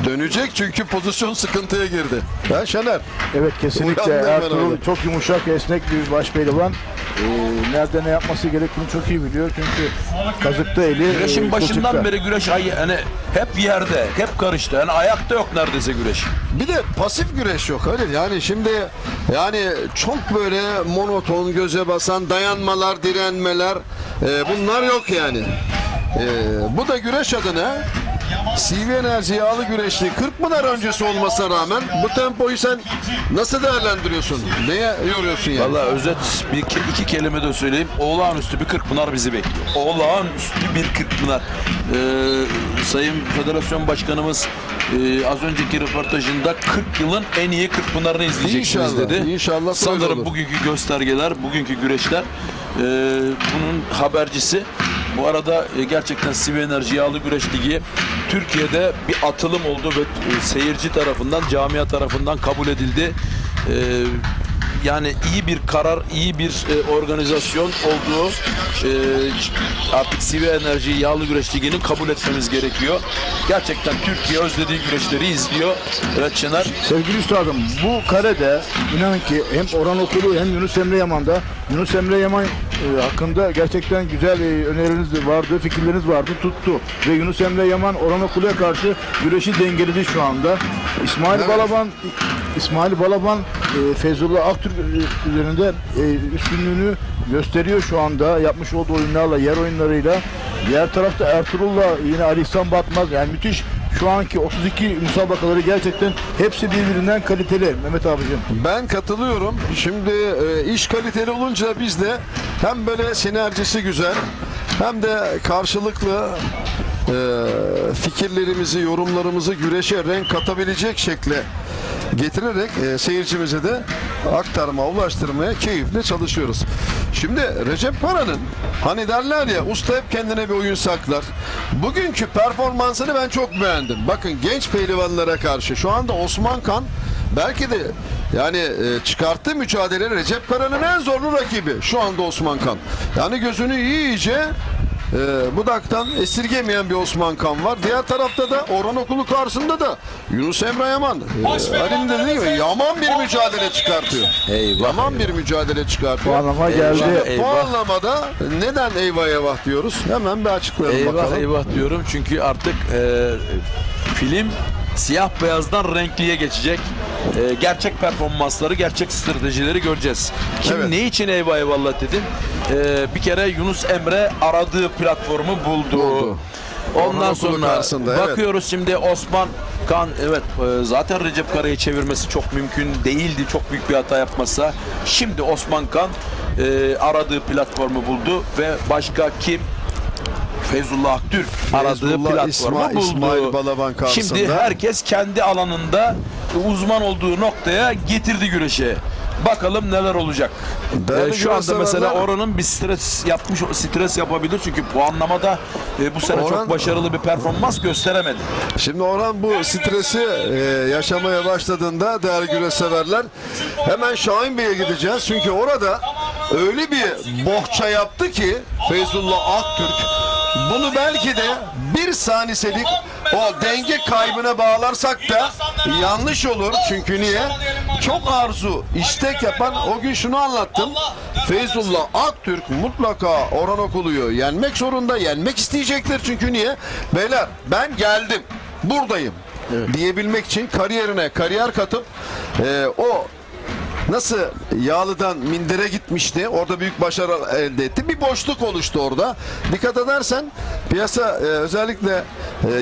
Dönecek çünkü pozisyon sıkıntıya girdi. Ben Şener. Evet, kesinlikle Ertuğrul çok yumuşak, esnek bir baş pehlivan. Nerede ne yapması gerektiğini çok iyi biliyor çünkü kazıkta eli. Güreşin başından beri güreş hani hep yerde, hep karıştı. Yani ayakta yok neredeyse güreş. Bir de pasif güreş yok Halil. Yani şimdi çok böyle monoton, göze basan dayanmalar, direnmeler bunlar yok yani. Bu da güreş adına CV Enerji yağlı güreşli Kırkpınar öncesi olmasına rağmen bu tempoyu sen nasıl değerlendiriyorsun? Neye yoruyorsun yani? Valla özet iki kelime de söyleyeyim. Olağanüstü bir Kırkpınar bizi bekliyor. Olağanüstü bir Kırkpınar. Sayın Federasyon Başkanımız az önceki röportajında 40 yılın en iyi Kırkpınar'ını izleyeceksiniz dedi. İnşallah. Sanırım bugünkü göstergeler, bugünkü güreşler bunun habercisi. Bu arada gerçekten CV Enerji Yağlı Güreş Ligi Türkiye'de bir atılım oldu ve seyirci tarafından, camia tarafından kabul edildi. Yani iyi bir karar, iyi bir organizasyon olduğu artık CV Enerji Yağlı Güreş Ligi'nin kabul etmemiz gerekiyor. Gerçekten Türkiye özlediği güreşleri izliyor. Evet Şener. Sevgili üstadım, bu karede inanın ki hem Orhan Okulu hem Yunus Emre Yaman'da Yunus Emre Yaman hakkında gerçekten güzel önerileriniz vardı, fikirleriniz vardı, tuttu. Ve Yunus Emre Yaman Orhan Okulu'ya karşı güreşi dengeledi şu anda. İsmail Balaban Feyzullah Aktürk üzerinde üstünlüğünü gösteriyor şu anda yapmış olduğu oyunlarla, yer oyunlarıyla. Diğer tarafta Ertuğrul'la yine Ali İhsan Batmaz, yani müthiş. Şu anki 32 müsabakaları gerçekten hepsi birbirinden kaliteli Mehmet abicim. Ben katılıyorum. Şimdi iş kaliteli olunca biz de hem böyle sinerjisi güzel hem de karşılıklı fikirlerimizi, yorumlarımızı güreşe renk katabilecek şekle getirerek seyircimize de aktarma, ulaştırmaya keyifle çalışıyoruz. Şimdi Recep Kara'nın hani derler ya, usta hep kendine bir oyun saklar. Bugünkü performansını ben çok beğendim. Bakın genç pehlivanlara karşı şu anda Osman Kan belki de yani çıkarttığı mücadele Recep Kara'nın en zorlu rakibi şu anda Osman Kan. Yani gözünü iyice budaktan esirgemeyen bir Osman Kan var. Diğer tarafta da Orhan Okulu karşısında da Yunus Emre Yaman. Ali'nin de dediği gibi yaman bir mücadele çıkartıyor. Yaman bir mücadele çıkartıyor. Puanlama geldi. Puanlamada neden eyvah diyoruz? Hemen bir açıklayalım bakalım. Eyvah diyorum çünkü artık film siyah beyazdan renkliye geçecek. Gerçek performansları, gerçek stratejileri göreceğiz. Kim ne için eyvallah dedim. Bir kere Yunus Emre aradığı platformu buldu. Ondan sonra bakıyoruz şimdi Osman Kan, zaten Recep Kara'yı çevirmesi çok mümkün değildi, çok büyük bir hata yapmasa. Şimdi Osman Kan aradığı platformu buldu ve başka kim? Feyzullah Aktürk aradığı platformu buldu. İsmail Balaban karşısında. Şimdi herkes kendi alanında uzman olduğu noktaya getirdi güreşe. Bakalım neler olacak. Şu anda mesela Orhan'ın bir stres yapabilir çünkü puanlamada bu sene çok başarılı bir performans gösteremedi. Şimdi Orhan bu stresi yaşamaya başladığında değerli güreş severler hemen Şahin Bey'e gideceğiz. Çünkü orada öyle bir bohça yaptı ki Feyzullah Aktürk, bunu belki de bir saniyelik o denge kaybına bağlarsak da yanlış olur. Çünkü niye? Çok arzu, istek yapan, o gün şunu anlattım. Feyzullah Aktürk mutlaka Orhan Okulu'yu yenmek zorunda, yenmek isteyecektir. Çünkü niye? Beyler ben geldim, buradayım diyebilmek için kariyerine kariyer katıp o nasıl Yağlı'dan Minder'e gitmişti. Orada büyük başarı elde etti. Bir boşluk oluştu orada. Dikkat edersen piyasa özellikle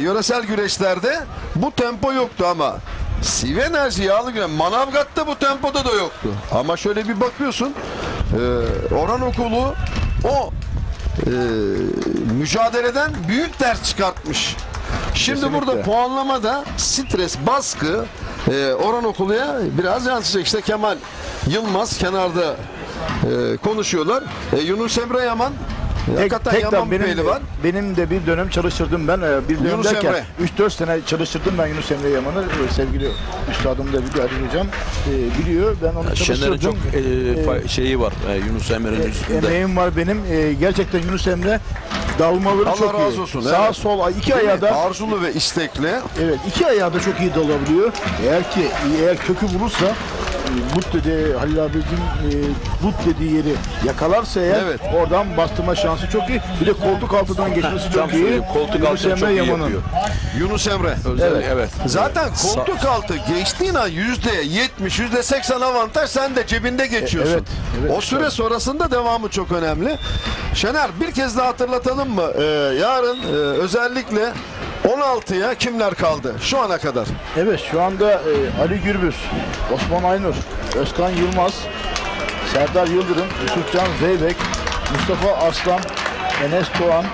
yöresel güreşlerde bu tempo yoktu ama CV Enerji Yağlı güreş Manavgat'ta bu tempoda da yoktu. Ama şöyle bir bakıyorsun Orhan Okulu o mücadeleden büyük ders çıkartmış. Şimdi Kesinlikle. burada puanlamada stres, baskı Orhan Okulu'ya biraz yansıyacak. İşte Kemal Yılmaz kenarda konuşuyorlar. Yunus Emre Yaman hakikaten yaman bir pehlivan. Benim de bir dönem çalıştırdım ben. Bir dönem Yunus derken Emre. 3-4 sene çalıştırdım ben Yunus Emre Yaman'ı. Sevgili üstadım da biliyor, Ali Hocam biliyor. Ben onu Şener'in çalıştırdım. çok şeyi var Yunus Emre'nin üstünde. Emeğim var benim. Gerçekten Yunus Emre dalmaları Allah çok iyi. razı olsun. Sağ sol iki ayağı da arzulu ve istekli. Evet, iki ayağı da çok iyi dalabiliyor. Eğer kökü bulursa but dedi Halil abicim, but dediği yeri yakalarsa eğer oradan bastırma şansı çok iyi. Bir de koltuk altından geçmesi çok iyi. Koltuk altı çok iyi yapıyor. Yunus Emre. Evet. Zaten koltuk altı geçtiğin an %70, %80 avantaj sen de cebinde geçiyorsun. Evet, o süre sonrasında devamı çok önemli. Şener bir kez daha hatırlatalım mı? Yarın özellikle 16'ya kimler kaldı şu ana kadar? Evet, şu anda Ali Gürbüz, Osman Aynur, Özkan Yılmaz, Serdar Yıldırım, Yusufcan Zeybek, Mustafa Aslan, Enes Doğan,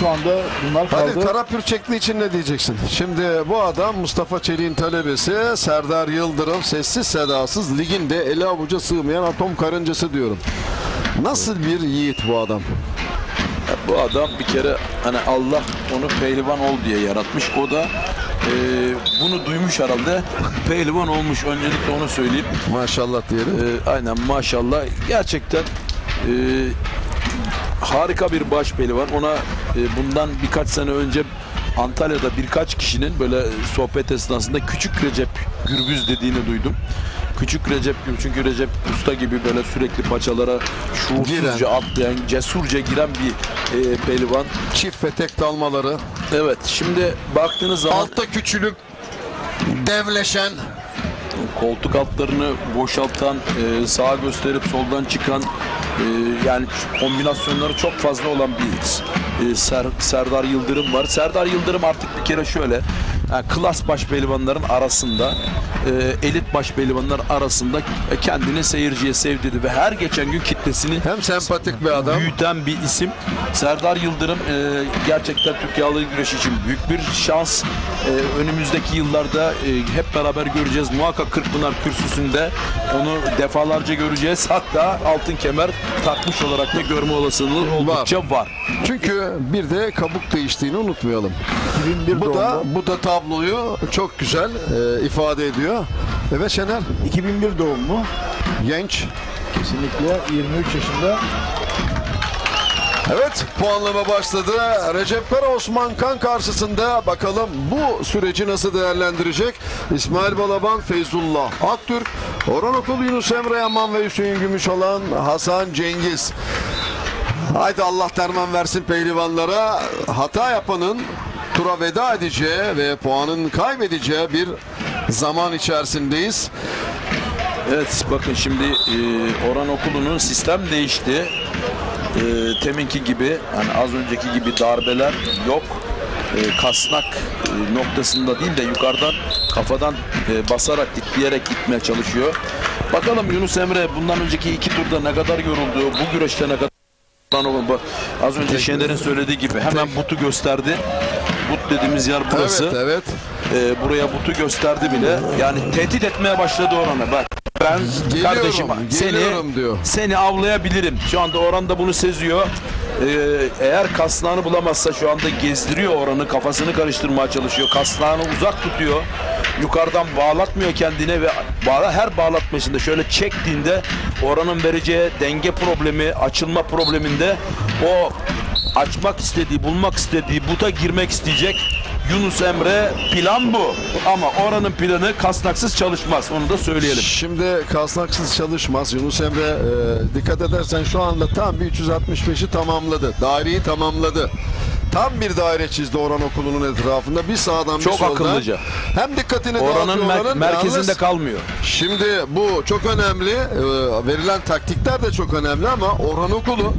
şu anda bunlar kaldı. Hadi Karapürçekli için ne diyeceksin? Şimdi bu adam Mustafa Çelik'in talebesi, Serdar Yıldırım, sessiz sedasız ligin de eli avuca sığmayan atom karıncası diyorum. Nasıl bir yiğit bu adam? Bu adam bir kere hani Allah onu pehlivan ol diye yaratmış. O da bunu duymuş herhalde. Pehlivan olmuş. Öncelikle onu söyleyeyim. Maşallah diyelim. Aynen maşallah. Gerçekten harika bir baş pehlivan. Ona bundan birkaç sene önce Antalya'da birkaç kişinin böyle sohbet esnasında Küçük Recep Gürbüz dediğini duydum. Küçük Recep, çünkü Recep Usta gibi böyle sürekli paçalara şuursuzca atlayan, cesurca giren bir pehlivan. Çift ve tek dalmaları. Evet, şimdi baktığınız zaman... Altta küçülüp devleşen, koltuk altlarını boşaltan, sağa gösterip soldan çıkan, yani kombinasyonları çok fazla olan bir Serdar Yıldırım var. Serdar Yıldırım artık bir kere şöyle, yani klas baş pehlivanların arasında, elit baş pehlivanlar arasında kendini seyirciye sevdirdi ve her geçen gün kitlesini hem sempatik bir adam, büyüten bir isim. Serdar Yıldırım gerçekten Türk Yağlı Güreşi için büyük bir şans. Önümüzdeki yıllarda hep beraber göreceğiz. Muhakkak Kırkpınar kürsüsünde onu defalarca göreceğiz. Hatta altın kemer takmış olarak da görme olasılığı oldukça var. Çünkü bir de kabuk değiştiğini unutmayalım. Bu da tabloyu çok güzel ifade ediyor. Evet Şener. 2001 doğumlu. Genç. Kesinlikle 23 yaşında. Evet, puanlama başladı. Recep Kara Osman Kan karşısında bakalım bu süreci nasıl değerlendirecek? İsmail Balaban, Feyzullah Aktürk, Orhan Okul, Yunus Emre Yaman ve Hüseyin Gümüşalan, Hasan Cengiz. Haydi Allah derman versin pehlivanlara. Hata yapanın tura veda edeceği ve puanın kaybedeceği bir zaman içerisindeyiz. Evet, bakın şimdi Orhan Okulu'nun sistem değişti. Teminki gibi, yani az önceki gibi darbeler yok. Kasnak noktasında değil de yukarıdan kafadan basarak, dikleyerek gitmeye çalışıyor. Bakalım Yunus Emre bundan önceki iki turda ne kadar yoruldu, bu güreşte ne kadar... Az önce Şener'in söylediği gibi hemen butu gösterdi. But dediğimiz yer burası. Evet. Buraya butu gösterdi bile. Yani tehdit etmeye başladı Orhan'a. Bak ben kardeşim seni avlayabilirim. Şu anda Orhan da bunu seziyor. Eğer kasnağını bulamazsa şu anda gezdiriyor Orhan'ı, kafasını karıştırmaya çalışıyor. Kasnağını uzak tutuyor. Yukarıdan bağlatmıyor kendine ve her bağlatmasında şöyle çektiğinde Orhan'ın vereceği denge problemi, açılma probleminde o açmak istediği, bulmak istediği buta girmek isteyecek. Yunus Emre, plan bu. Ama Orhan'ın planı kasnaksız çalışmaz. Onu da söyleyelim. Şimdi kasnaksız çalışmaz. Yunus Emre dikkat edersen şu anda tam bir 365'i tamamladı. Daireyi tamamladı. Tam bir daire çizdi Orhan Okulu'nun etrafında. Bir sağdan bir soldan. Çok akıllıca. Hem dikkatini Orhan'ın merkezinde kalmıyor. Şimdi bu çok önemli. Verilen taktikler de çok önemli ama Orhan Okulu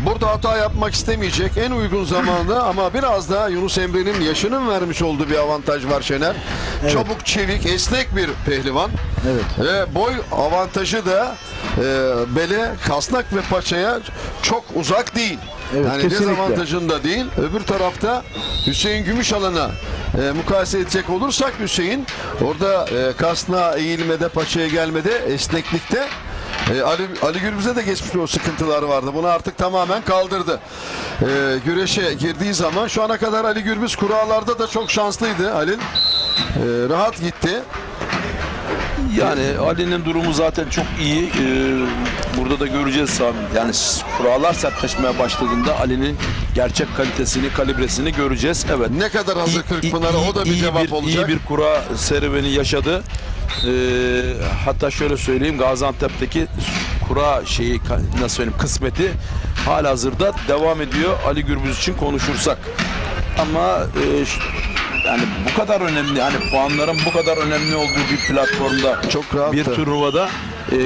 burada hata yapmak istemeyecek en uygun zamanda, ama biraz da Yunus Emre'nin yaşının vermiş olduğu bir avantaj var Şener. Evet. Çabuk, çevik, esnek bir pehlivan. Evet. Ve boy avantajı da bele, kasnak ve paçaya çok uzak değil. Evet, yani dezavantajında değil. Öbür tarafta Hüseyin Gümüşalan'a mukayese edecek olursak Hüseyin orada kasnağa eğilmede, paçaya gelmede, esneklikte Ali Gürbüz'e de geçmiş o sıkıntılar vardı. Bunu artık tamamen kaldırdı. Güreşe girdiği zaman şu ana kadar Ali Gürbüz kurallarda da çok şanslıydı Halil. Rahat gitti. Yani Ali'nin durumu zaten çok iyi. Burada da göreceğiz Sami. Yani kurallar sertleşmeye başladığında Ali'nin gerçek kalitesini, kalibresini göreceğiz. Evet. Ne kadar hazır Kırkpınar'a o da bir cevap olacak. İyi bir kura serüveni yaşadı. Hatta şöyle söyleyeyim, Gaziantep'teki kura şeyi, nasıl söyleyeyim, kısmeti halihazırda devam ediyor Ali Gürbüz için konuşursak. Ama yani bu kadar önemli, hani puanların bu kadar önemli olduğu bir platformda, çok rahat bir turnuvada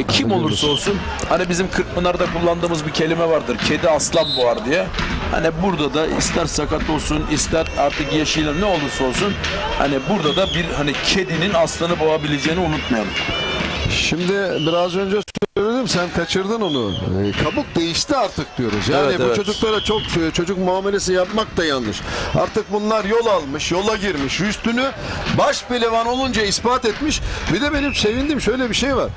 kim olursa olsun, hani bizim Kırkpınar'da kullandığımız bir kelime vardır, kedi aslan boğar diye. Hani burada da ister sakat olsun, ister artık yeşil ne olursa olsun, hani burada da bir hani kedinin aslanı boğabileceğini unutmayalım. Şimdi biraz önce söyledim, sen kaçırdın onu. Kabuk değişti artık diyoruz. Yani Evet, bu evet. çocuklara çok çocuk muamelesi yapmak da yanlış. Artık bunlar yol almış, yola girmiş. Üstünü baş pehlivan olunca ispat etmiş. Bir de benim sevindiğim şöyle bir şey var.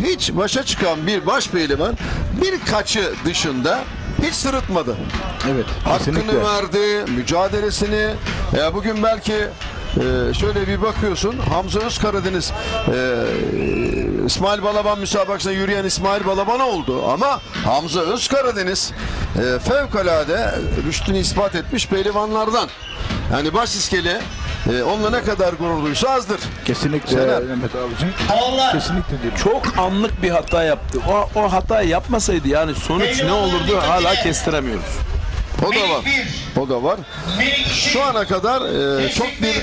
Hiç başa çıkan bir baş pehlivan birkaçı dışında hiç sırıtmadı. Evet. Hakkını kesinlikle. verdi, mücadelesini. Bugün belki şöyle bir bakıyorsun, Hamza Özkaradeniz İsmail Balaban müsabakasına yürüyen İsmail Balaban oldu ama Hamza Özkaradeniz fevkalade rüştünü ispat etmiş pehlivanlardan. Yani baş iskele onunla ne kadar gurur duysa azdır. Kesinlikle Mehmet abicim. Kesinlikle diyorum. Çok anlık bir hata yaptı. O hatayı yapmasaydı yani sonuç ne olurdu hala kestiremiyoruz. O da var. O da var. Şu ana kadar çok bir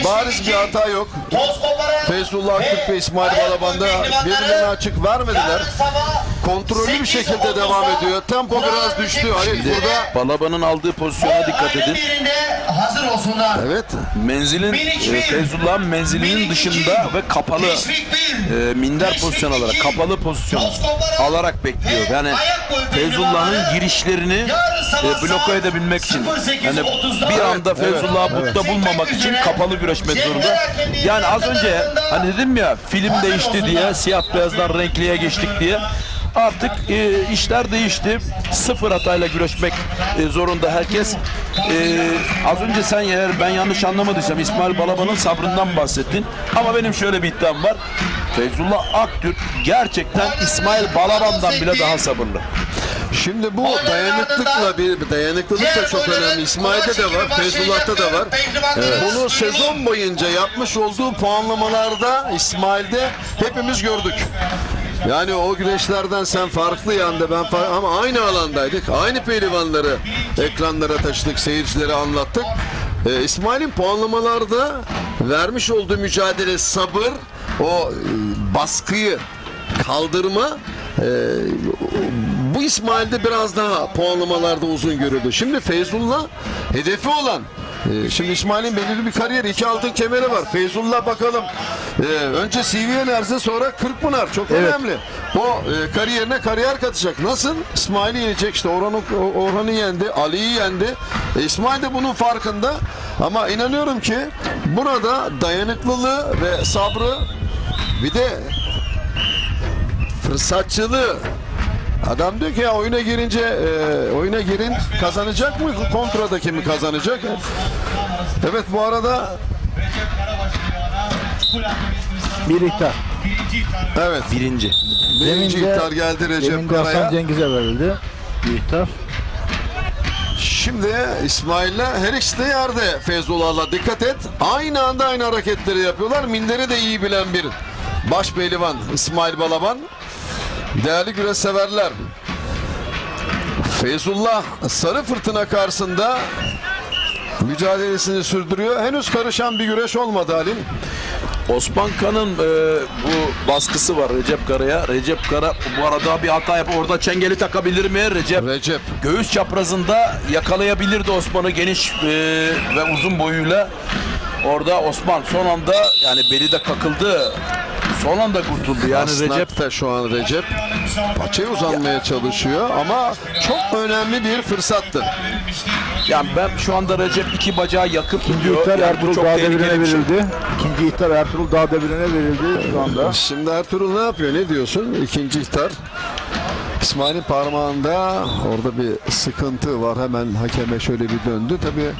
bariz bir hata yok. Feyzullah Aktürk ve İsmail Balaban'da birbirlerine açık vermediler. Kontrollü bir şekilde devam ediyor. Tempo biraz düştü. Halil burada. Balaban'ın aldığı pozisyona dikkat edin. Hazır olsunlar. Evet. Menzilin Feyzullah'ın menzilinin dışında ve kapalı minder pozisyon alarak, kapalı pozisyon alarak bekliyor. Yani Feyzullah'ın girişlerini bloke edebilmek için. Yani bir anda Feyzullah'ı butta bulmamak için kapalı güreşmek zorunda. Yani az önce hani dedim ya, film değişti diye, siyah beyazdan renkliye geçtik diye. Artık işler değişti. Sıfır hatayla güreşmek zorunda herkes. Az önce sen, eğer ben yanlış anlamadıysam, İsmail Balaban'ın sabrından bahsettin. Ama benim şöyle bir iddiam var. Feyzullah Aktürk gerçekten İsmail Balaban'dan bile daha sabırlı. Şimdi bu dayanıklılık da çok önemli. İsmail'de de var, Feyzullah'ta da var. Bunu sezon boyunca yapmış olduğu puanlamalarda İsmail'de hepimiz gördük. Yani o güreşlerden sen farklı yanda, ben farklı, ama aynı alandaydık. Aynı pehlivanları ekranlara taşıdık, seyircilere anlattık. İsmail'in puanlamalarda vermiş olduğu mücadele, sabır, o baskıyı kaldırma, bu İsmail'de biraz daha puanlamalarda uzun görüldü. Şimdi Feyzullah hedefi olan, şimdi İsmail'in belirli bir kariyeri, 2 altın kemeri var. Feyzullah bakalım, önce CV Enerji, sonra Kırkpınar, çok önemli. O kariyerine kariyer katacak. Nasıl? İsmail'i yenecek, işte Orhan'ı yendi, Ali'yi yendi. İsmail de bunun farkında. Ama inanıyorum ki burada dayanıklılığı ve sabrı, bir de fırsatçılığı. Adam diyor ki ya oyuna girince oyuna girin, kazanacak mı, kontradaki mi kazanacak? Evet, bu arada Bir ihtar. evet, birinci ihtar geldi Recep Hasan Kara'ya. Cengiz'e verildi. Bir ihtar. Şimdi İsmail'le her ikisi de yerde. Feyzullah'la dikkat et. Aynı anda aynı hareketleri yapıyorlar. Minderi de iyi bilen bir baş pehlivan İsmail Balaban. Değerli güreş severler, Feyzullah sarı fırtına karşısında mücadelesini sürdürüyor. Henüz karışan bir güreş olmadı Halim. Osman Kan'ın bu baskısı var Recep Kara'ya. Recep Kara bu arada bir hata yapıp orada çengeli takabilir mi? Recep göğüs çaprazında yakalayabilirdi Osman'ı, geniş ve uzun boyuyla. Orada Osman son anda, yani beli de kakıldı. Son anda kurtuldu. Yani Recep de şu an paçaya uzanmaya çalışıyor ama çok önemli bir fırsattı. Yani ben şu anda Recep iki bacağı yakıp İkinci ihtar Ertuğrul Dağdeviren'e verildi. İkinci ihtar Ertuğrul Dağdeviren'e verildi şu anda. Şimdi Ertuğrul ne yapıyor? Ne diyorsun? İkinci ihtar. İsmail'in parmağında orada bir sıkıntı var. Hemen hakeme şöyle bir döndü. Tabii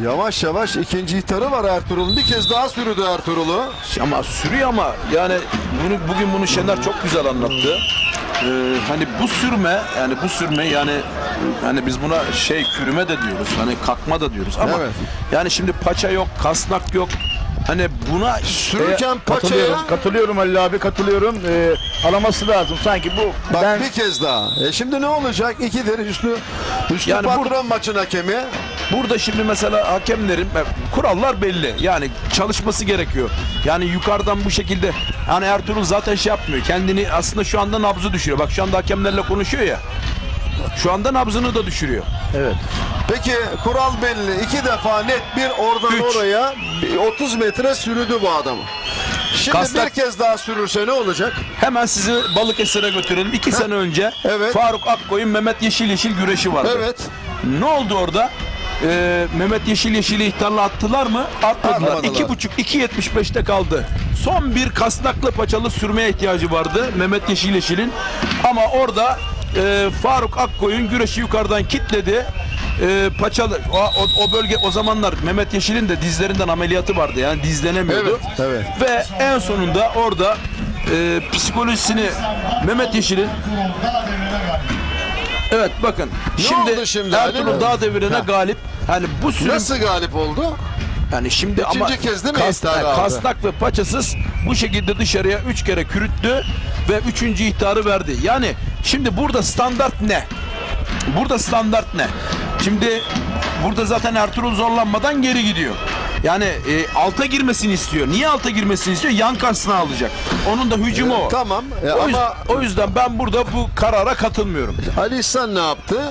yavaş yavaş ikinci ihtarı var Ertuğrul'un. Bir kez daha sürdü Ertuğrul'u. Ama sürüyor, ama yani bugün bunu Şener çok güzel anlattı. Hani bu sürme yani hani biz buna kürüme de diyoruz, hani kalkma da diyoruz ama yani şimdi paça yok, kasnak yok. Hani buna sürürken paçaya katılıyorum Halil abi, katılıyorum. Araması lazım sanki bu. Bak bir kez daha. Şimdi ne olacak? İkidir üstü yani patron maçın hakemi. Burada şimdi mesela hakemlerin kurallar belli. Yani çalışması gerekiyor. Yani yukarıdan bu şekilde, hani Ertuğrul zaten yapmıyor. Kendini aslında şu anda nabzı düşürüyor. Bak şu anda hakemlerle konuşuyor ya. Şu anda nabzını da düşürüyor. Evet. Peki kural belli. 2 defa net bir oradan oraya 30 metre sürüdü bu adamı. Şimdi Kastak- bir kez daha sürürse ne olacak? Hemen sizi Balıkesir'e götürelim. 2 sene önce Faruk Akkoy'un Mehmet Yeşil güreşi vardı. Evet. Ne oldu orada? Mehmet Yeşil'i ihtarla attılar mı? Atmadılar. Atmadılar. 2.5-2.75'te kaldı. Son bir kasnaklı paçalı sürmeye ihtiyacı vardı Mehmet Yeşil'in. Ama orada Faruk Akkoy'un güreşi yukarıdan kitledi. Paçalı o bölge o zamanlar Mehmet Yeşil'in de dizlerinden ameliyatı vardı, yani dizlenemiyordu. Evet. Ve en sonunda orada psikolojisini Mehmet Yeşil'in, evet bakın oldu şimdi Ertuğrul Ali? Dağ Devri'ne galip. Yani bu sürüm Nasıl galip oldu? yani şimdi ama İkinci kez değil mi ihtarı aldı? kasnak ve paçasız bu şekilde dışarıya 3 kere kürüttü ve 3. ihtarı verdi. Yani şimdi burada standart ne? Burada standart ne? Şimdi burada zaten Ertuğrul zorlanmadan geri gidiyor. Yani alta girmesini istiyor. Niye alta girmesini istiyor? Yan kasnağı alacak. Onun da hücumu o. Tamam. O yüzden ben burada bu karara katılmıyorum. Ali İhsan ne yaptı?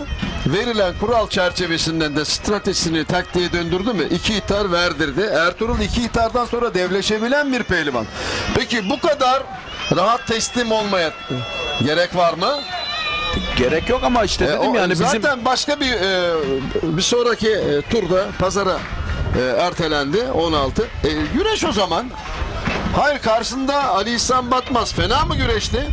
Verilen kural çerçevesinden de stratejisini taktiğe döndürdü mü? 2 ihtar verdirdi. Ertuğrul 2 ihtardan sonra devleşebilen bir pehlivan. Peki bu kadar rahat teslim olmaya gerek var mı? Gerek yok ama işte dedim yani zaten bizim... başka bir sonraki turda pazara ertelendi 16. Güreş o zaman. Hayır, karşısında Ali İhsan Batmaz fena mı güreşti?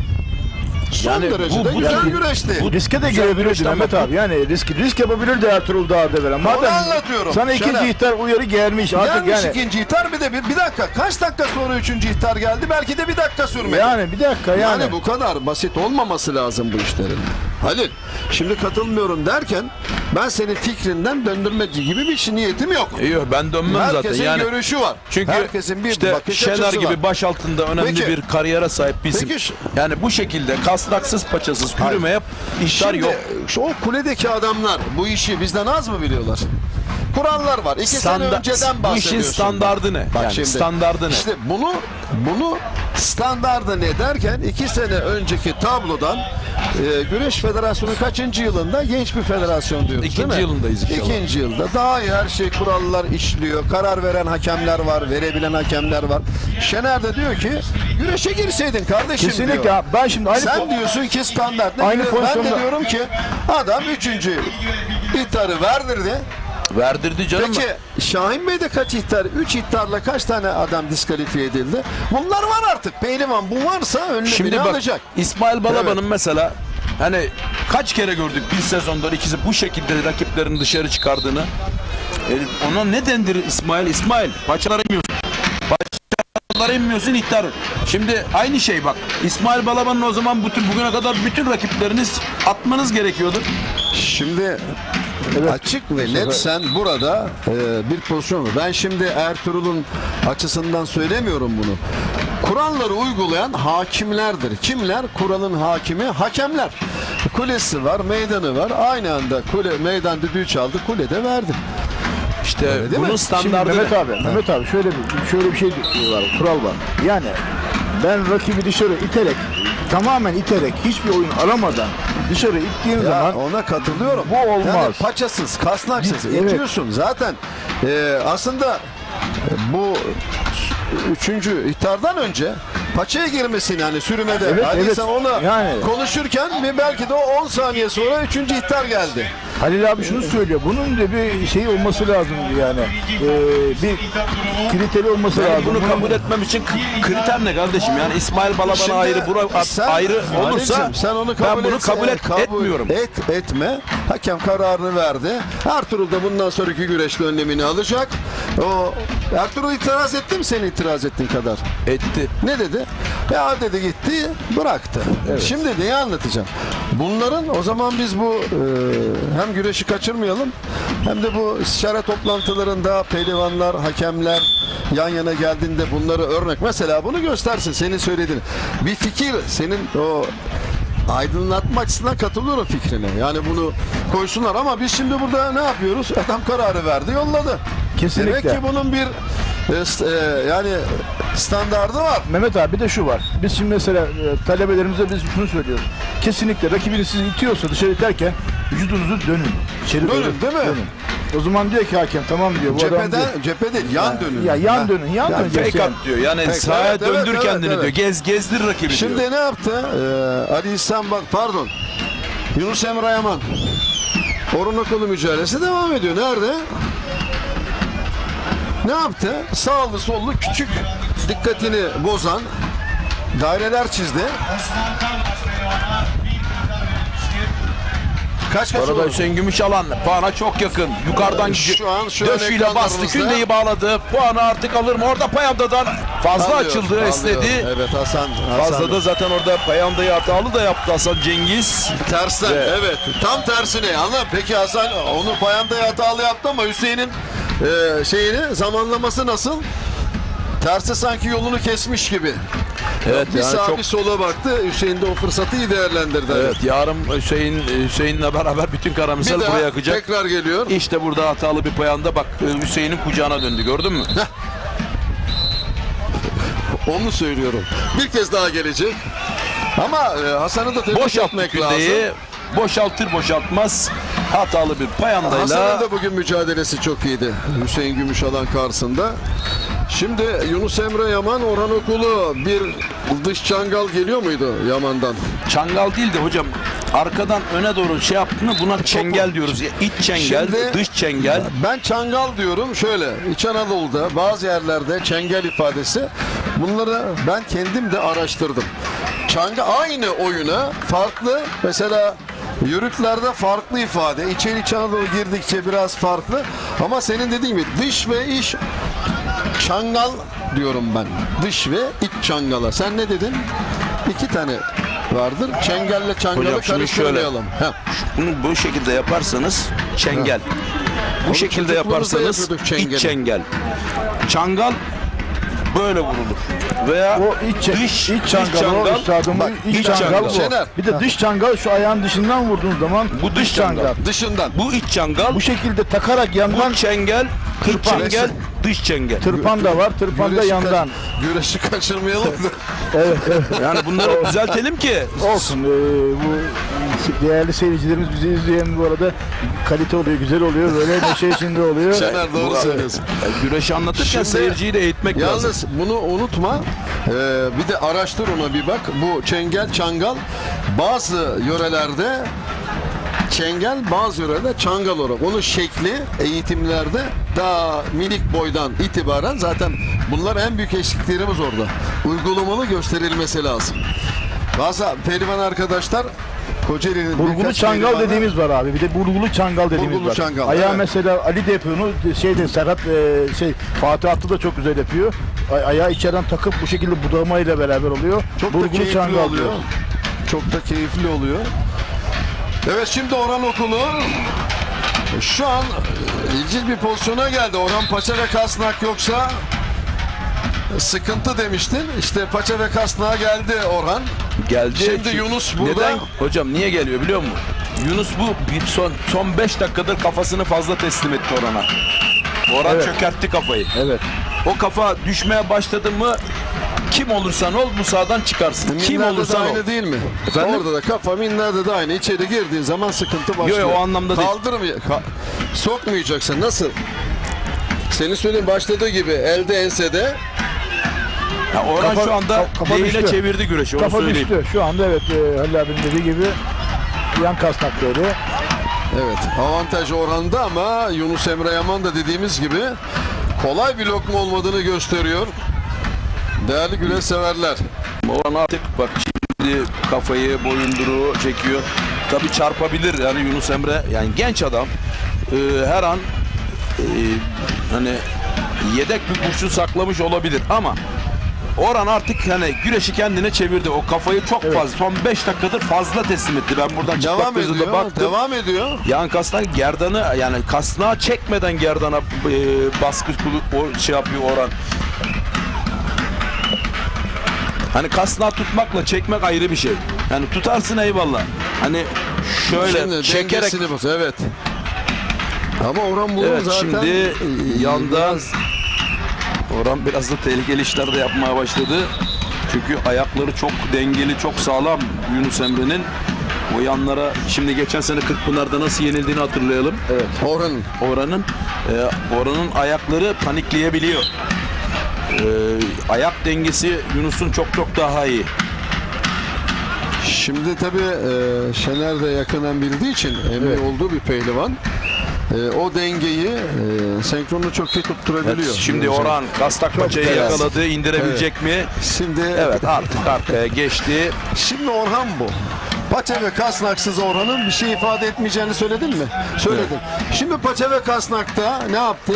Son Yani derecede güzel güreşti. Bu riske de girebilirdi Mehmet abi. Yani risk yapabilirdi Ertuğrul Dağ'da veren. Onu anlatıyorum. Sana ikinci ihtar uyarı gelmiş. Artık Gelmiş yani. ikinci ihtar, bir de bir dakika. Kaç dakika sonra üçüncü ihtar geldi? Belki de bir dakika sürmedi. Yani bir dakika yani. Yani bu kadar basit olmaması lazım bu işlerin. Halil, şimdi katılmıyorum derken ben senin fikrinden döndürmeci gibi bir niyetim yok. Yok, ben dönmem zaten. Herkesin Yani görüşü var. Çünkü herkesin bir işte bakış Şener açısı gibi var. baş altında önemli Peki. bir kariyere sahip bir isim. Peki. Yani bu şekilde kasnaksız paçasız yürüme yap, ihtar Şimdi yok. o kuledeki adamlar bu işi bizden az mı biliyorlar? Kurallar var. 2 sene önceden bahsediyorsun. Bu işin standardı ne? Bak Yani şimdi, standardı ne? İşte bunu standardı ne derken 2 sene önceki tablodan Güreş Federasyonu kaçıncı yılında? Genç bir federasyon diyoruz, İkinci değil mi? yılındayız inşallah. İkinci yılda. Daha iyi her şey, kurallar işliyor. Karar veren hakemler var. Verebilen hakemler var. Şener de diyor ki güreşe girseydin kardeşim Kesinlikle. diyor. Ben şimdi Sen diyorsun ki standart ne? Aynı Ben pozisyonda- de diyorum ki adam 3. ihtarı verdirdi. Verdirdi canım. Peki Şahin Bey de kaç ihtar? 3 ihtarla kaç tane adam diskalifiye edildi? Bunlar var artık. Pehlivan bu varsa önlemini Şimdi bak, alacak. İsmail Balaban'ın Evet. mesela hani kaç kere gördük bir sezonda ikisi bu şekilde rakiplerini dışarı çıkardığını. Ona ne dendir İsmail? İsmail paçalara inmiyorsun. Paçalara inmiyorsun, ihtar. Şimdi aynı şey bak. İsmail Balaban'ın o zaman bugüne kadar bütün rakipleriniz atmanız gerekiyordu. Şimdi açık ve net sen burada bir pozisyon var. Ben şimdi Ertuğrul'un açısından söylemiyorum bunu. Kuralları uygulayan hakimlerdir. Kimler? Kuralın hakimi hakemler. Kulesi var, meydanı var. Aynı anda meydan düdüğü çaldı, kulede verdi. İşte Öyle değil bunun mi? standardı Şimdi ne? Mehmet abi şöyle bir şey var, kural var. Yani ben rakibi dışarı iterek, tamamen iterek, hiçbir oyun aramadan dışarı ittiğim zaman ona katılıyorum. Bu olmaz. Yani paçasız, kasnaksız Evet. itiyorsun. Zaten aslında bu 3. ihtardan önce paçaya girmesini, yani sürümede. Evet, Hadi evet. sen ona Yani. konuşurken ve belki de o 10 saniye sonra 3. ihtar geldi. Halil abi şunu söylüyor. Bunun da bir şey olması lazım yani. Bir kriteri olması Yani lazım. bunu kabul etmem için kriter ne kardeşim? Yani İsmail Balaban'a Şimdi ayrı, sen- ayrı olursa Halicim, sen onu ben bunu kabul etmiyorum. Etme. Hakem kararını verdi. Ertuğrul da bundan sonraki güreşte önlemini alacak. Ertuğrul itiraz etti mi, sen itiraz ettiğin kadar? Etti. Ne dedi? Ya dedi, gitti, bıraktı. Evet. Şimdi neyi anlatacağım? Bunların, o zaman biz bu hem güreşi kaçırmayalım hem de bu istişare toplantılarında pehlivanlar, hakemler yan yana geldiğinde bunları örnek, mesela bunu göstersin, senin söylediğin bir fikir, senin o aydınlatma açısından katılıyorum fikrine. Yani bunu koysunlar ama biz şimdi burada ne yapıyoruz? Adam kararı verdi, yolladı. Kesinlikle. Demek ki bunun bir Yani standardı var. Mehmet abi bir de şu var. Biz şimdi mesela talebelerimize biz şunu söylüyoruz. Kesinlikle rakibiniz sizi itiyorsa dışarı iterken vücudunuzu dönün. İçeri Dönün, doğru değil mi? Dönün. O zaman diyor ki hakem tamam diyor. Bu adam diyor. Cephe değil, yan dönün. Ya yan dönün, yan Yani dönün. fake at diyor. Yani Fake, sahaya evet, döndür evet, kendini evet. diyor. Gezdir rakibi Şimdi diyor. ne yaptı? Ali İhsan bak pardon. Yunus Emre Yaman. Orhan Okulu mücadelesi devam ediyor. Nerede? Ne yaptı? Sağlı sollu küçük dikkatini bozan daireler çizdi. Kaç Bu arada oldu? Hüseyin Gümüşalan puana çok yakın. Yukarıdan Şu an döşüyle bastı. ekranlarımızda- Külleyi bağladı. Puanı artık alır mı? Orada Payandadan fazla Alıyor, açıldı, alıyor. esnedi. Evet Hasan. Fazla da zaten orada Payanda'yı hatalı da yaptı Hasan Cengiz. Tersten evet. Tam tersine anladın. Peki Hasan onu Payanda'ya hatalı yaptı ama Hüseyin'in zamanlaması nasıl? Tersi sanki yolunu kesmiş gibi. Evet, bir yani sağa çok- bir sola baktı. Hüseyin de o fırsatı iyi değerlendirdi. Evet, yarın Hüseyin'le beraber bütün Karamürsel Bir daha buraya yakacak. tekrar geliyor. İşte burada hatalı bir Payanda bak Hüseyin'in kucağına döndü, gördün mü? Onu söylüyorum. Bir kez daha gelecek. Ama Hasan'ı da tebrik etmek lazım. Boşaltır boşaltmaz hatalı bir Payanda'yla. Hasan'ın da bugün mücadelesi çok iyiydi. Hüseyin Gümüşalan karşısında. Şimdi Yunus Emre Yaman, Orhan Okulu bir dış çangal geliyor muydu Yaman'dan? Çangal değildi hocam. Arkadan öne doğru şey yaptığını buna çengel diyoruz. İç çengel, Şimdi, dış çengel. Ben çangal diyorum şöyle. İç Anadolu'da bazı yerlerde çengel ifadesi. Bunları ben kendim de araştırdım. Çangal aynı oyuna farklı. Mesela yörüklerde farklı ifade. İç Anadolu girdikçe biraz farklı. Ama senin dediğin gibi dış ve iç çangal diyorum ben. Dış ve iç çangala. Sen ne dedin? 2 tane vardır. Çengelle çangalı Hocam şimdi şöyle. karıştırmayalım. Bunu bu şekilde yaparsanız çengel. Bu Onu şekilde çocukluğumuzda yaparsanız yapıyorduk çengeli. iç çengel. Çangal böyle vurulur. Veya O iç çangal o üstadım. Bak, İç çangal bu. Şener. Bir de dış çangal şu ayağın dışından vurduğun zaman Bu dış çangal. Dışından. Bu iç çangal. Bu şekilde takarak yandan Bu çengel, iç çengel, dış çengel. tırpan da var. Tırpan da yandan. Güreşi kaçırmayalım da. Evet. Yani bunları düzeltelim ki. Olsun. Bu değerli seyircilerimiz bizi izleyen bu arada kalite oluyor, güzel oluyor. Böyle neşe içinde oluyor. Şener doğru söylüyorsun. Güreşi anlatırken Şimdi, seyirciyi de eğitmek lazım. Yalnız bunu unutma. Bir de araştır ona bir bak. Bu çengel, çangal bazı yörelerde çengel, bazı yörelerde çangal olarak. Onun şekli eğitimlerde daha minik boydan itibaren zaten bunlar en büyük eksiklerimiz orada. Uygulamalı gösterilmesi lazım. Bazı pehlivan arkadaşlar Kocaeli'nin Burgulu çangal dediğimiz var abi. Bir de burgulu çangal dediğimiz Burgulu var. çangal, Ayağı evet. mesela Ali de yapıyor onu. Serhat Fatih Atlı da çok güzel yapıyor. Ayağı içeriden takıp bu şekilde budamayla beraber oluyor. Çok da burgulu keyifli çangal oluyor. diyoruz. Çok da keyifli oluyor. Evet şimdi Orhan Okulu şu an ilginç bir pozisyona geldi. Orhan paça ve kasnak yoksa sıkıntı demiştin. İşte paça ve kasnağa geldi Orhan. Geldi. Şimdi Yunus burada. Neden? Hocam niye geliyor biliyor musun? Yunus bu son 5 dakikadır kafasını fazla teslim etti Orhan'a. Orhan Evet. çökertti kafayı. Evet. O kafa düşmeye başladı mı kim olursan ol bu sahadan çıkarsın. Kim Minlerde de olursan ol. aynı değil mi? Efendim? Orada da kafa minlerde de aynı. İçeri girdiğin zaman sıkıntı başlıyor. Yok, o anlamda değil. Sokmayacaksın. Nasıl? Senin söylediğin başladığı gibi elde ensede. Ya Orhan şu anda lehine düştü. çevirdi güreşi, onu Kafa söyleyeyim. düştü. Şu anda evet Halil abinin dediği gibi yan kasnakları. Evet, avantaj Orhan'da ama Yunus Emre Yaman da dediğimiz gibi kolay bir lokma olmadığını gösteriyor. Değerli güreş severler. Orhan artık bak şimdi kafayı, boyunduruğu çekiyor. Tabii çarpabilir yani Yunus Emre, yani genç adam. Her an hani yedek bir kurşun saklamış olabilir ama Orhan artık hani güreşi kendine çevirdi. O kafayı çok fazla, son 5 dakikadır fazla teslim etti. Ben buradan çıplak gözle baktım. Devam ediyor. Yan kasnak gerdanı, yani kasnağı çekmeden gerdana baskı o şey yapıyor Orhan. Hani kasnağı tutmakla çekmek ayrı bir şey. Yani tutarsın eyvallah. Hani şöyle Şimdi çekerek. dengesini boz, evet. Ama Orhan bunu Evet, zaten şimdi yandan Orhan biraz da tehlikeli işler de yapmaya başladı. Çünkü ayakları çok dengeli, çok sağlam Yunus Emre'nin. O yanlara, şimdi geçen sene Kırkpınar'da nasıl yenildiğini hatırlayalım. Evet. Orhan'ın ayakları panikleyebiliyor. Ayak dengesi Yunus'un çok daha iyi. Şimdi tabii Şener de yakından bildiği için Emre olduğu bir pehlivan. O dengeyi senkronu çok iyi tutturabiliyor. Evet, şimdi Orhan Kastak paçayı yakaladı, indirebilecek mi? Şimdi evet, artık arkaya geçti. Şimdi Orhan bu. Paça ve kasnaksız Orhan'ın bir şey ifade etmeyeceğini söyledin mi? Söyledim. Şimdi paça ve kasnakta ne yaptı?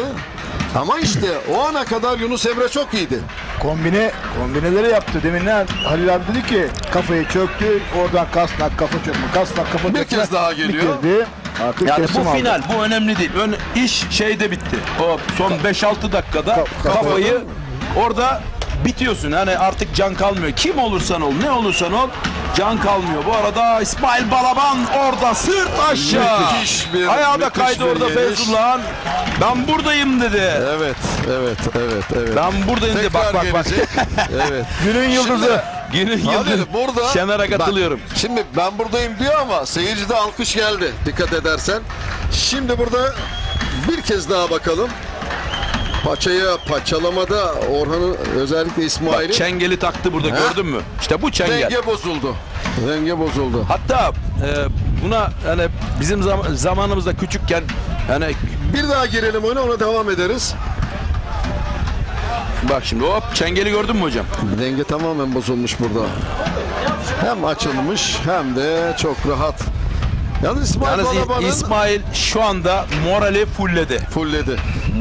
Ama işte o ana kadar Yunus Emre çok iyiydi. Kombineleri yaptı. Demin ne Halil abi dedi ki kafayı çöktü. Oradan kasnak kafa çökme. Kasnak kafa çökme. Bir kez daha geliyor. Bitirdi. Artık Yani kesim bu aldı. final, bu önemli değil. İş şeyde bitti. O son 5-6 dakikada kafayı orada bitiyorsun. Yani artık can kalmıyor. Kim olursan ol, ne olursan ol, can kalmıyor. Bu arada İsmail Balaban orada sırt aşağı. Ayağı da kaydı orada Feyzullah'ın. Ben buradayım dedi. Evet. Ben buradayım dedi. Bak. Evet. Günün yıldızı. Günün yıldızı. Burada Şener'e katılıyorum. Şimdi ben buradayım diyor ama seyircide alkış geldi. Dikkat edersen. Şimdi burada bir kez daha bakalım. Paçalamada Orhan'ın özellikle İsmail'in çengeli taktı burada, gördün mü? İşte bu çengel. Denge bozuldu. Hatta buna hani bizim zamanımızda küçükken hani bir daha girelim ona devam ederiz. Bak şimdi hop, çengeli gördün mü hocam? Denge tamamen bozulmuş burada. Hem açılmış hem de çok rahat. Yalnız İsmail şu anda morali fulledi.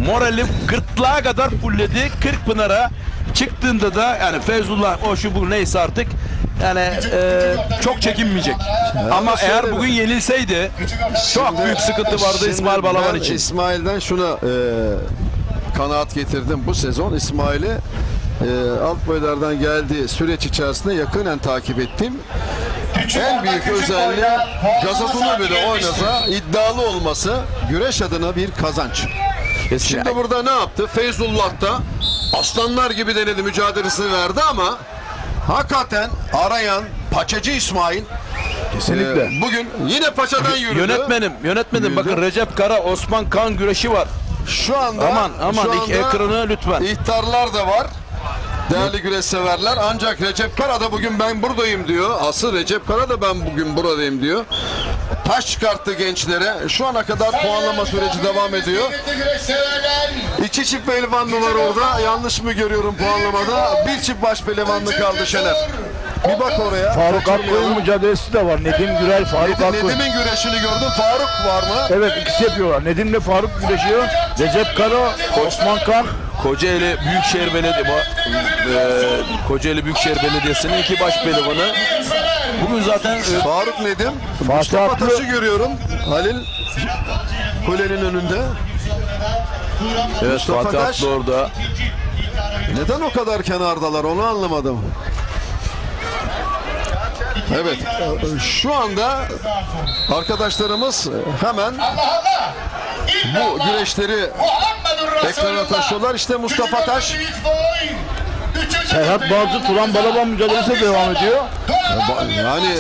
Morali gırtlağa kadar fulledi. Kırkpınar'a çıktığında da yani Feyzullah o şu bu neyse artık yani çok çekinmeyecek. Ama eğer bugün yenilseydi çok büyük sıkıntı vardı İsmail Balaban için. İsmail'den şuna kanaat getirdim. Bu sezon İsmail'i alt boylardan geldiği süreç içerisinde yakinen takip ettim. En büyük özelliği gazozuna bile oynasa iddialı olması, güreş adına bir kazanç. Şimdi burada ne yaptı? Feyzullah da aslanlar gibi denedi, mücadelesini verdi ama hakikaten arayan paçacı İsmail kesinlikle bugün yine paçadan yürüdü. Yönetmenim bakın, Recep Kara Osman Kan güreşi var. Şu anda ekranı lütfen. İhtarlar da var. Değerli güreş severler, ancak Recep Kara da bugün ben buradayım diyor. Asıl Recep Kara da ben bugün buradayım diyor. Taş çıkarttı gençlere. Şu ana kadar puanlama süreci devam ediyor. İki çift pehlivanlı var orada. Yanlış mı görüyorum puanlamada? Bir çift baş pehlivanlı kaldı Şener. Bir bak oraya. Faruk Akkoyun mücadelesi de var. Nedim Gürel, Faruk Akkoyun. Nedim'in güreşini gördüm. Faruk var mı? Evet, ikisi yapıyorlar. Nedim'le Faruk güreşiyor. Recep Kara, Osman Kan. Kocaeli Büyükşehir Belediyesi'nin iki baş pehlivanı. Bugün zaten Faruk Nedim, Mustafa Taş'ı görüyorum. Halil kulenin önünde. Evet, Fatih Atlı orada. Neden o kadar kenardalar onu anlamadım. Evet, şu anda arkadaşlarımız hemen bu güreşleri ekrana taşıyorlar. İşte Mustafa Taş. Serhat Balcı, Turan Balaban mücadelesi devam ediyor. Yani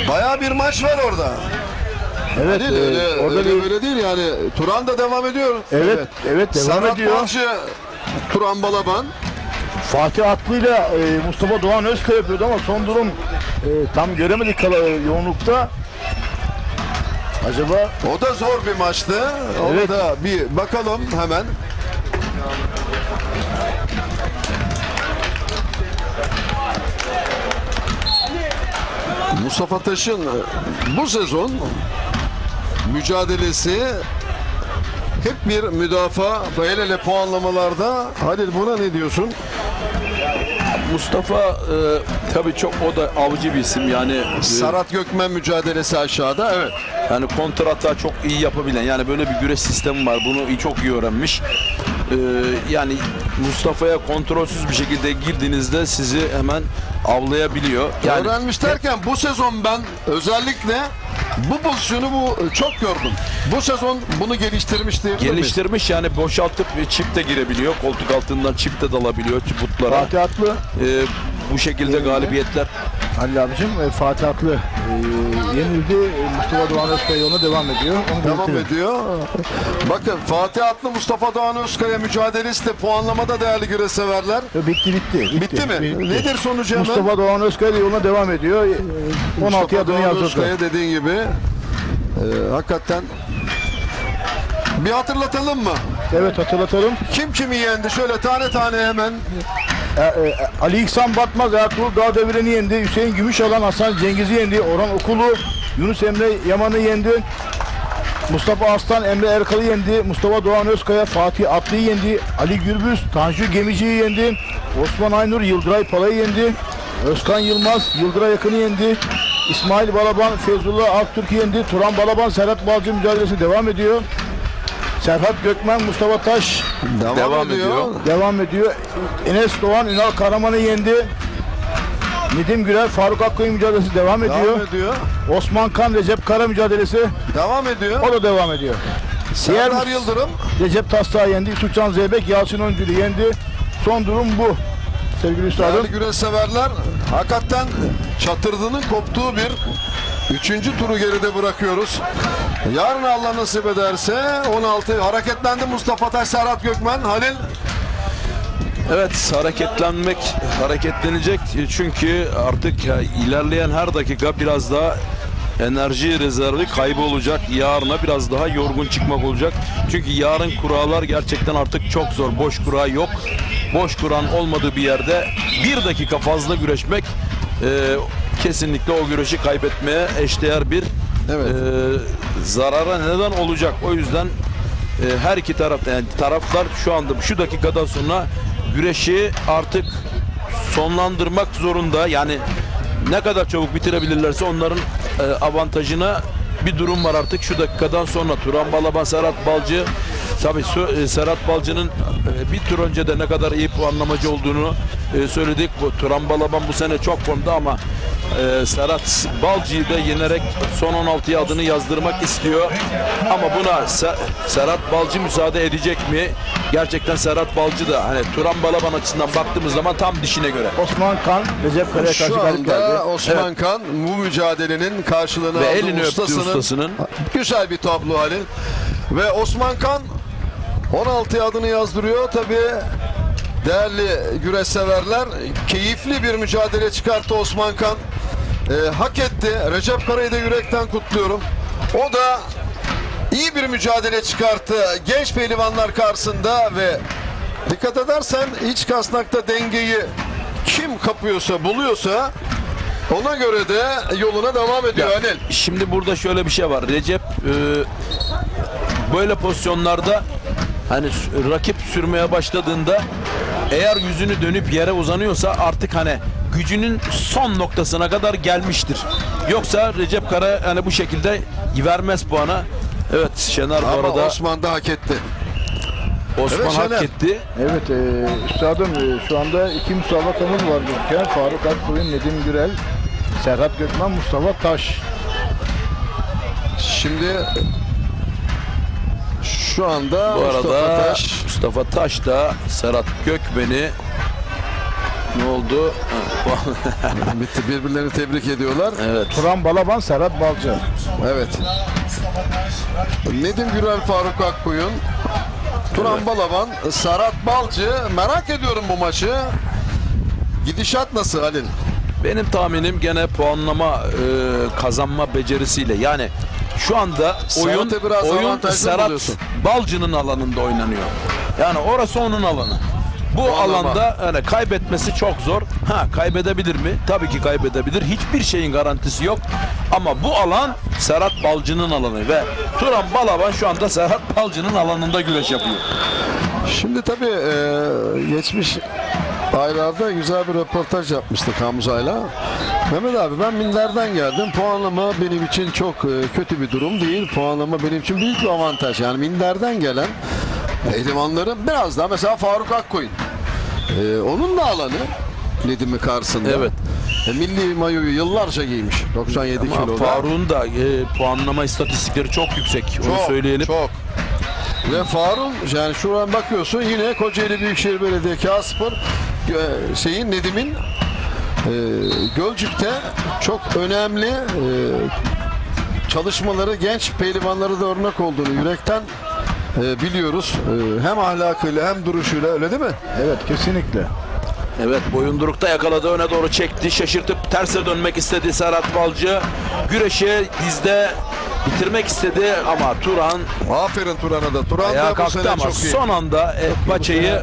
bayağı bir maç var orada. Evet, orada öyle değil yani. Turan da devam ediyor. Evet devam ediyor. Serhat Balcı, Turan Balaban. Fatih Atlı ile Mustafa Doğan Özkaya yapıyordu ama son durum tam göremedik yoğunlukta. Acaba o da zor bir maçtı. Evet. Ona da bir bakalım hemen. Mustafa Taş'ın bu sezon mücadelesi hep bir müdafaa, el ele puanlamalarda. Halil, buna ne diyorsun? Mustafa tabii çok, o da avcı bir isim yani. Serhat Gökmen mücadelesi aşağıda, evet. Yani kontrata çok iyi yapabilen, yani böyle bir güreş sistemi var, bunu çok iyi öğrenmiş. Yani Mustafa'ya kontrolsüz bir şekilde girdiğinizde sizi hemen avlayabiliyor. Yani öğrenmiş derken bu sezon ben özellikle Bu pozisyonu çok gördüm. Bu sezon bunu geliştirmiş diyebilir miyiz? Geliştirmiş, yani boşaltıp çifte girebiliyor. Koltuk altından çifte dalabiliyor butlara. Fatih Atlı bu şekilde galibiyetler. Halil abicim Fatih Atlı yenildi. Mustafa Doğan Özkaya yoluna devam ediyor. Devam ediyor. Bakın Fatih Atlı Mustafa Doğan Özkaya mücadelesi de puanlamada değerli güreşseverler. Bitti mi? Nedir sonucu hemen? Mustafa Doğan Özkaya da yoluna devam ediyor. 16 adını yazdırdı. Özkaya dediğin gibi hakikaten bir hatırlatalım mı? Evet, hatırlatalım. Kim kimi yendi? Şöyle tane tane hemen. Ali İhsan Batmaz Ertuğrul Dağdeviren'i yendi. Hüseyin Gümüşalan Hasan Cengiz'i yendi. Orhan Okulu Yunus Emre Yaman'ı yendi. Mustafa Aslan Emre Erkal'ı yendi. Mustafa Doğan Özkaya Fatih Atlı'yı yendi. Ali Gürbüz Tanju Gemici'yi yendi. Osman Aynur Yıldıray Pala'yı yendi. Özkan Yılmaz Yıldıray Yakın'ı yendi. İsmail Balaban Feyzullah Aktürk'ü yendi. Turan Balaban Serhat Balcı mücadelesi devam ediyor. Serhat Gökmen Mustafa Taş devam ediyor. Enes Doğan Ünal Karaman'ı yendi. Nedim Gürel Faruk Akkoyun mücadelesi devam ediyor. Osman Kan Recep Kara mücadelesi devam ediyor. O da devam ediyor. Serdar Yıldırım Recep Tasdağ'ı yendi. Suçan Zeybek Yalçın Öncül'ü yendi. Son durum bu. Sevgili üstadım. Değerli güreşseverler, hakikaten çatırdının koptuğu bir 3. turu geride bırakıyoruz. Yarın Allah nasip ederse 16 hareketlendi Mustafa Taş, Serhat Gökmen, Halil. Evet, hareketlenecek çünkü artık ilerleyen her dakika biraz daha enerji rezervi kaybı olacak. Yarına biraz daha yorgun çıkmak olacak. Çünkü yarın kurallar gerçekten artık çok zor. Boş kura yok. Boş kuran olmadığı bir yerde 1 dakika fazla güreşmek kesinlikle o güreşi kaybetmeye eşdeğer bir zarara neden olacak. O yüzden her iki taraftar şu anda şu dakikadan sonra güreşi artık sonlandırmak zorunda. Yani ne kadar çabuk bitirebilirlerse onların avantajına bir durum var artık şu dakikadan sonra. Turan Balaban, Serhat Balcı, tabii Serhat Balcı'nın bir tur önce de ne kadar iyi puanlamacı olduğunu söyledik. Turan Balaban bu sene çok formda ama Serhat Balcı'yı da yenerek son 16'ya adını yazdırmak istiyor. Ama buna Serhat Balcı müsaade edecek mi? Gerçekten Serhat Balcı da hani Turan Balaban açısından baktığımız zaman tam dişine göre. Osman Kan Recep Kara'ya karşı galip geldi. Osman Kan bu mücadelenin karşılığını ve aldı. Elini öptü ustasının. Güzel bir tablo Halil. Ve Osman Kan 16 adını yazdırıyor. Tabii değerli güreşseverler, keyifli bir mücadele çıkarttı Osman Kan. Hak etti. Recep Kara'yı da yürekten kutluyorum. O da iyi bir mücadele çıkarttı genç pehlivanlar karşısında ve dikkat edersen iç kasnakta dengeyi kim kapıyorsa, buluyorsa ona göre de yoluna devam ediyor Halil. Şimdi burada şöyle bir şey var. Recep böyle pozisyonlarda hani rakip sürmeye başladığında eğer yüzünü dönüp yere uzanıyorsa artık hani gücünün son noktasına kadar gelmiştir. Yoksa Recep Kara hani bu şekilde vermez puana. Evet Şener bu ama arada. Osman da hak etti. Osman evet, hak etti. Evet üstadım şu anda 2 müsabakamız var gözüken. Faruk Akkoyun, Nedim Gürel, Serhat Gökmen, Mustafa Taş. Şimdi şu anda bu arada Mustafa Taş da Serhat Gökmen'i ne oldu? Bitti, birbirlerini tebrik ediyorlar. Evet. Turan Balaban, Serhat Balcı. Evet. Nedim Gürel, Faruk Akkoyun, Turan Balaban, Serhat Balcı. Merak ediyorum bu maçı. Gidişat nasıl Halil? Benim tahminim gene puanlama kazanma becerisiyle. Yani şu anda oyun Serhat Balcı'nın alanında oynanıyor. Yani orası onun alanı. Bu alanda yani kaybetmesi çok zor. Kaybedebilir mi? Tabii ki kaybedebilir. Hiçbir şeyin garantisi yok. Ama bu alan Serhat Balcı'nın alanı ve Turan Balaban şu anda Serhat Balcı'nın alanında güreş yapıyor. Şimdi tabii geçmiş aylarda güzel bir röportaj yapmıştık Hamza'yla. Mehmet abi, ben minderden geldim. Puanlama benim için çok kötü bir durum değil. Puanlama benim için büyük bir avantaj. Yani minderden gelen pehlivanların biraz daha mesela Faruk Akkoyun. Onun da alanı Nedim'i karşısında. Evet. milli mayoyu yıllarca giymiş. 97 Ama kiloda. Faruk'un da puanlama istatistikleri çok yüksek. Onu söyleyelim. Çok. Ve Faruk, yani şuradan bakıyorsun yine Kocaeli Büyükşehir Belediye Kağıtspor Nedim'in Gölcük'te çok önemli çalışmaları, genç pehlivanları da örnek olduğunu yürekten biliyoruz. Hem ahlakıyla hem duruşuyla, öyle değil mi? Evet, kesinlikle. Evet, boyundurukta yakaladı, öne doğru çekti, şaşırtıp terse dönmek istedi Serhat Balcı. Güreşi dizde bitirmek istedi ama Turan, aferin Turan'a da. Turan ayağa da bu kalktı sene ama çok iyi. son anda paçayı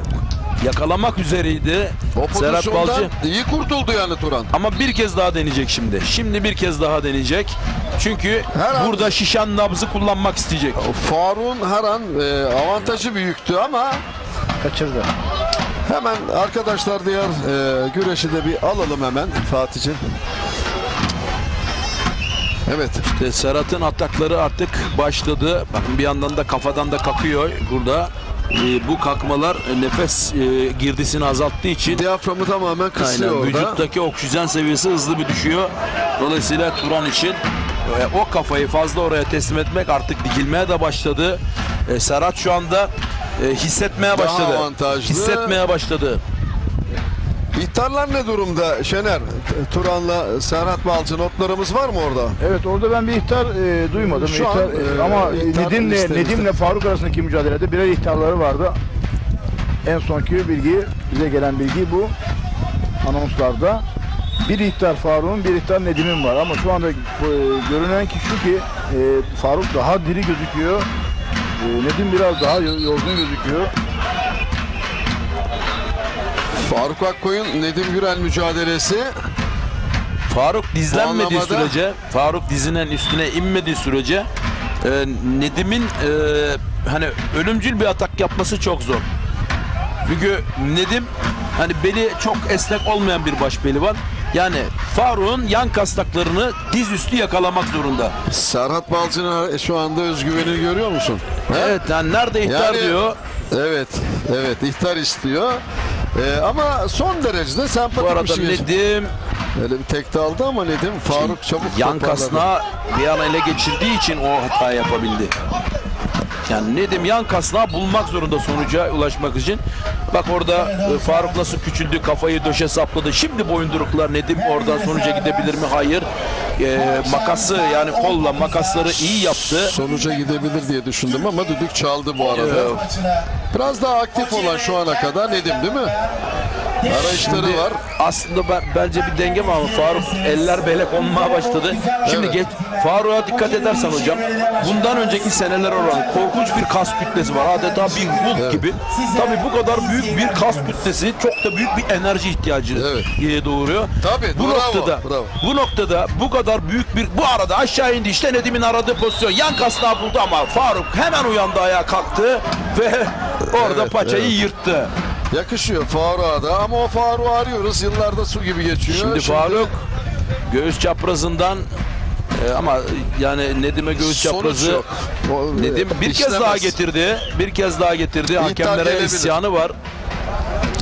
yakalamak üzereydi Serhat Balcı. İyi kurtuldu yani Turan. Ama bir kez daha deneyecek şimdi. Şimdi bir kez daha deneyecek. Çünkü burada şişen nabzı kullanmak isteyecek. Faruk'un her an avantajı büyüktü ama kaçırdı. Hemen arkadaşlar diğer güreşi de bir alalım hemen Fatih'ciğim. Evet. İşte Serhat'ın atakları artık başladı. Bakın bir yandan da kafadan da kakıyor burada. Bu kalkmalar nefes girdisini azalttığı için diyaframı tamamen kısıyor orada. Vücuttaki oksijen seviyesi hızlı bir düşüyor. Dolayısıyla Turan için o kafayı fazla oraya teslim etmek, artık dikilmeye de başladı. Serhat şu anda hissetmeye başladı. Daha avantajlı. Hissetmeye başladı. İhtarlar ne durumda Şener? Turan'la Serhat Balcı notlarımız var mı orada? Evet, orada ben bir ihtar duymadım. Şu an, ama ihtar Nedim'le Faruk arasındaki mücadelede birer ihtarları vardı. En sonki bilgi, bize gelen bilgi bu anonslarda. Bir ihtar Faruk'un, bir ihtar Nedim'in var ama şu anda görünen ki şu ki Faruk daha diri gözüküyor. Nedim biraz daha yorgun gözüküyor. Faruk Akkoyun, Nedim Gürel mücadelesi. Faruk dizlenmediği Anlamada... sürece, Faruk dizinin üstüne inmediği sürece Nedim'in hani ölümcül bir atak yapması çok zor. Çünkü Nedim hani beli çok esnek olmayan bir baş pehlivan. Yani Faruk'un yan kastaklarını dizüstü yakalamak zorunda. Serhat Balcı'nın şu anda özgüvenini görüyor musun? Evet, yani nerede ihtar diyor. Evet, ihtar istiyor. Ama son derecede sempatik bu arada bir şey. Nedim öyle bir tekte aldı ama Nedim Faruk çabuk yan kasnağı bir an ele geçirdiği için o hata yapabildi. Yani Nedim yan kasnağı bulmak zorunda sonuca ulaşmak için. Bak orada Faruk nasıl küçüldü, kafayı döşe sapladı. Şimdi boyunduruklar, Nedim oradan sonuca gidebilir mi? Hayır. Makası, yani kolla makasları iyi yaptı. Sonuca gidebilir diye düşündüm ama düdük çaldı bu arada. Biraz daha aktif olan şu ana kadar Nedim değil mi? Arayışları var. Aslında bence bir denge var ama Faruk eller belek olmaya başladı. Şimdi Faruk'a dikkat edersen hocam, bundan önceki seneler oranı korkunç bir kas kütlesi var. Adeta bir Hulk gibi. Tabii bu kadar büyük bir kas kütlesi çok da büyük bir enerji ihtiyacı doğuruyor. Tabii, bu noktada bu kadar büyük bir, bu arada aşağı indi, işte Nedim'in aradığı pozisyon, yan kasnağı buldu ama Faruk hemen uyandı, ayağa kalktı ve orada paçayı yırttı. Yakışıyor Faruk'a da ama o Faruk'u arıyoruz. Yıllarda su gibi geçiyor. Şimdi Faruk göğüs çaprazından ama yani Nedim'e göğüs çaprazı Nedim bir kez daha getirdi. Bir kez daha getirdi. Hakemlere isyanı var.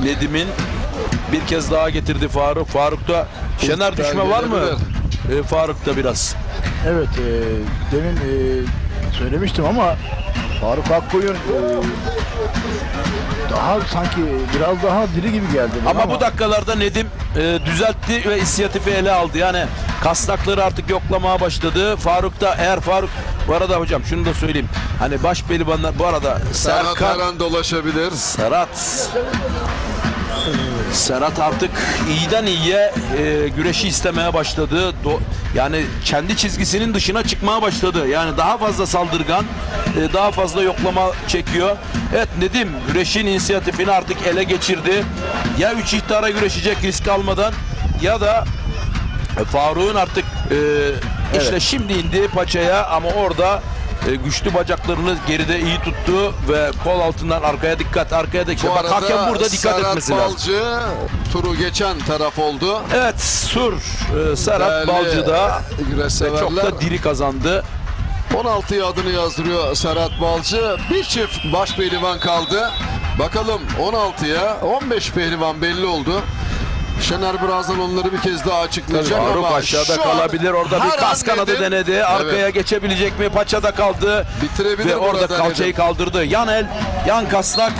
Nedim'in bir kez daha getirdi Faruk. Faruk'ta Şener düşme var mı? Faruk'ta biraz. Evet, demin söylemiştim ama Faruk Akkoyun daha sanki biraz daha diri gibi geldi. Ama bu dakikalarda Nedim düzeltti ve inisiyatifi ele aldı. Yani kasnakları artık yoklamaya başladı. Faruk da, eğer Faruk, bu arada hocam şunu da söyleyeyim. Hani baş pehlivanlar, bu arada Serhat her an dolaşabilir. Serhat artık iyiden iyiye güreşi istemeye başladı. Yani kendi çizgisinin dışına çıkmaya başladı. Yani daha fazla saldırgan, daha fazla yoklama çekiyor. Evet, Nedim güreşin inisiyatifini artık ele geçirdi. Ya 3 ihtara güreşecek risk almadan ya da Faruk'un artık işte şimdi indi paçaya ama orada güçlü bacaklarını geride iyi tuttu ve kol altından arkaya dikkat, arkaya dikkat. Bak hakem burada dikkat etmesi lazım. Serhat Balcı turu geçen taraf oldu. Evet, Serhat Balcı da çok da diri kazandı. 16'ya adını yazdırıyor Serhat Balcı. Bir çift baş pehlivan kaldı. Bakalım 16'ya 15 pehlivan belli oldu. Şener birazdan onları bir kez daha açıklayacak Faruk ama aşağıda şu kalabilir. an Orada bir her kas an kanadı Nedim- denedi. Arkaya Evet. geçebilecek mi? Paçada kaldı. Bitirebilir Ve orada burada kalçayı Nedim. kaldırdı. Yan el, yan kasnak.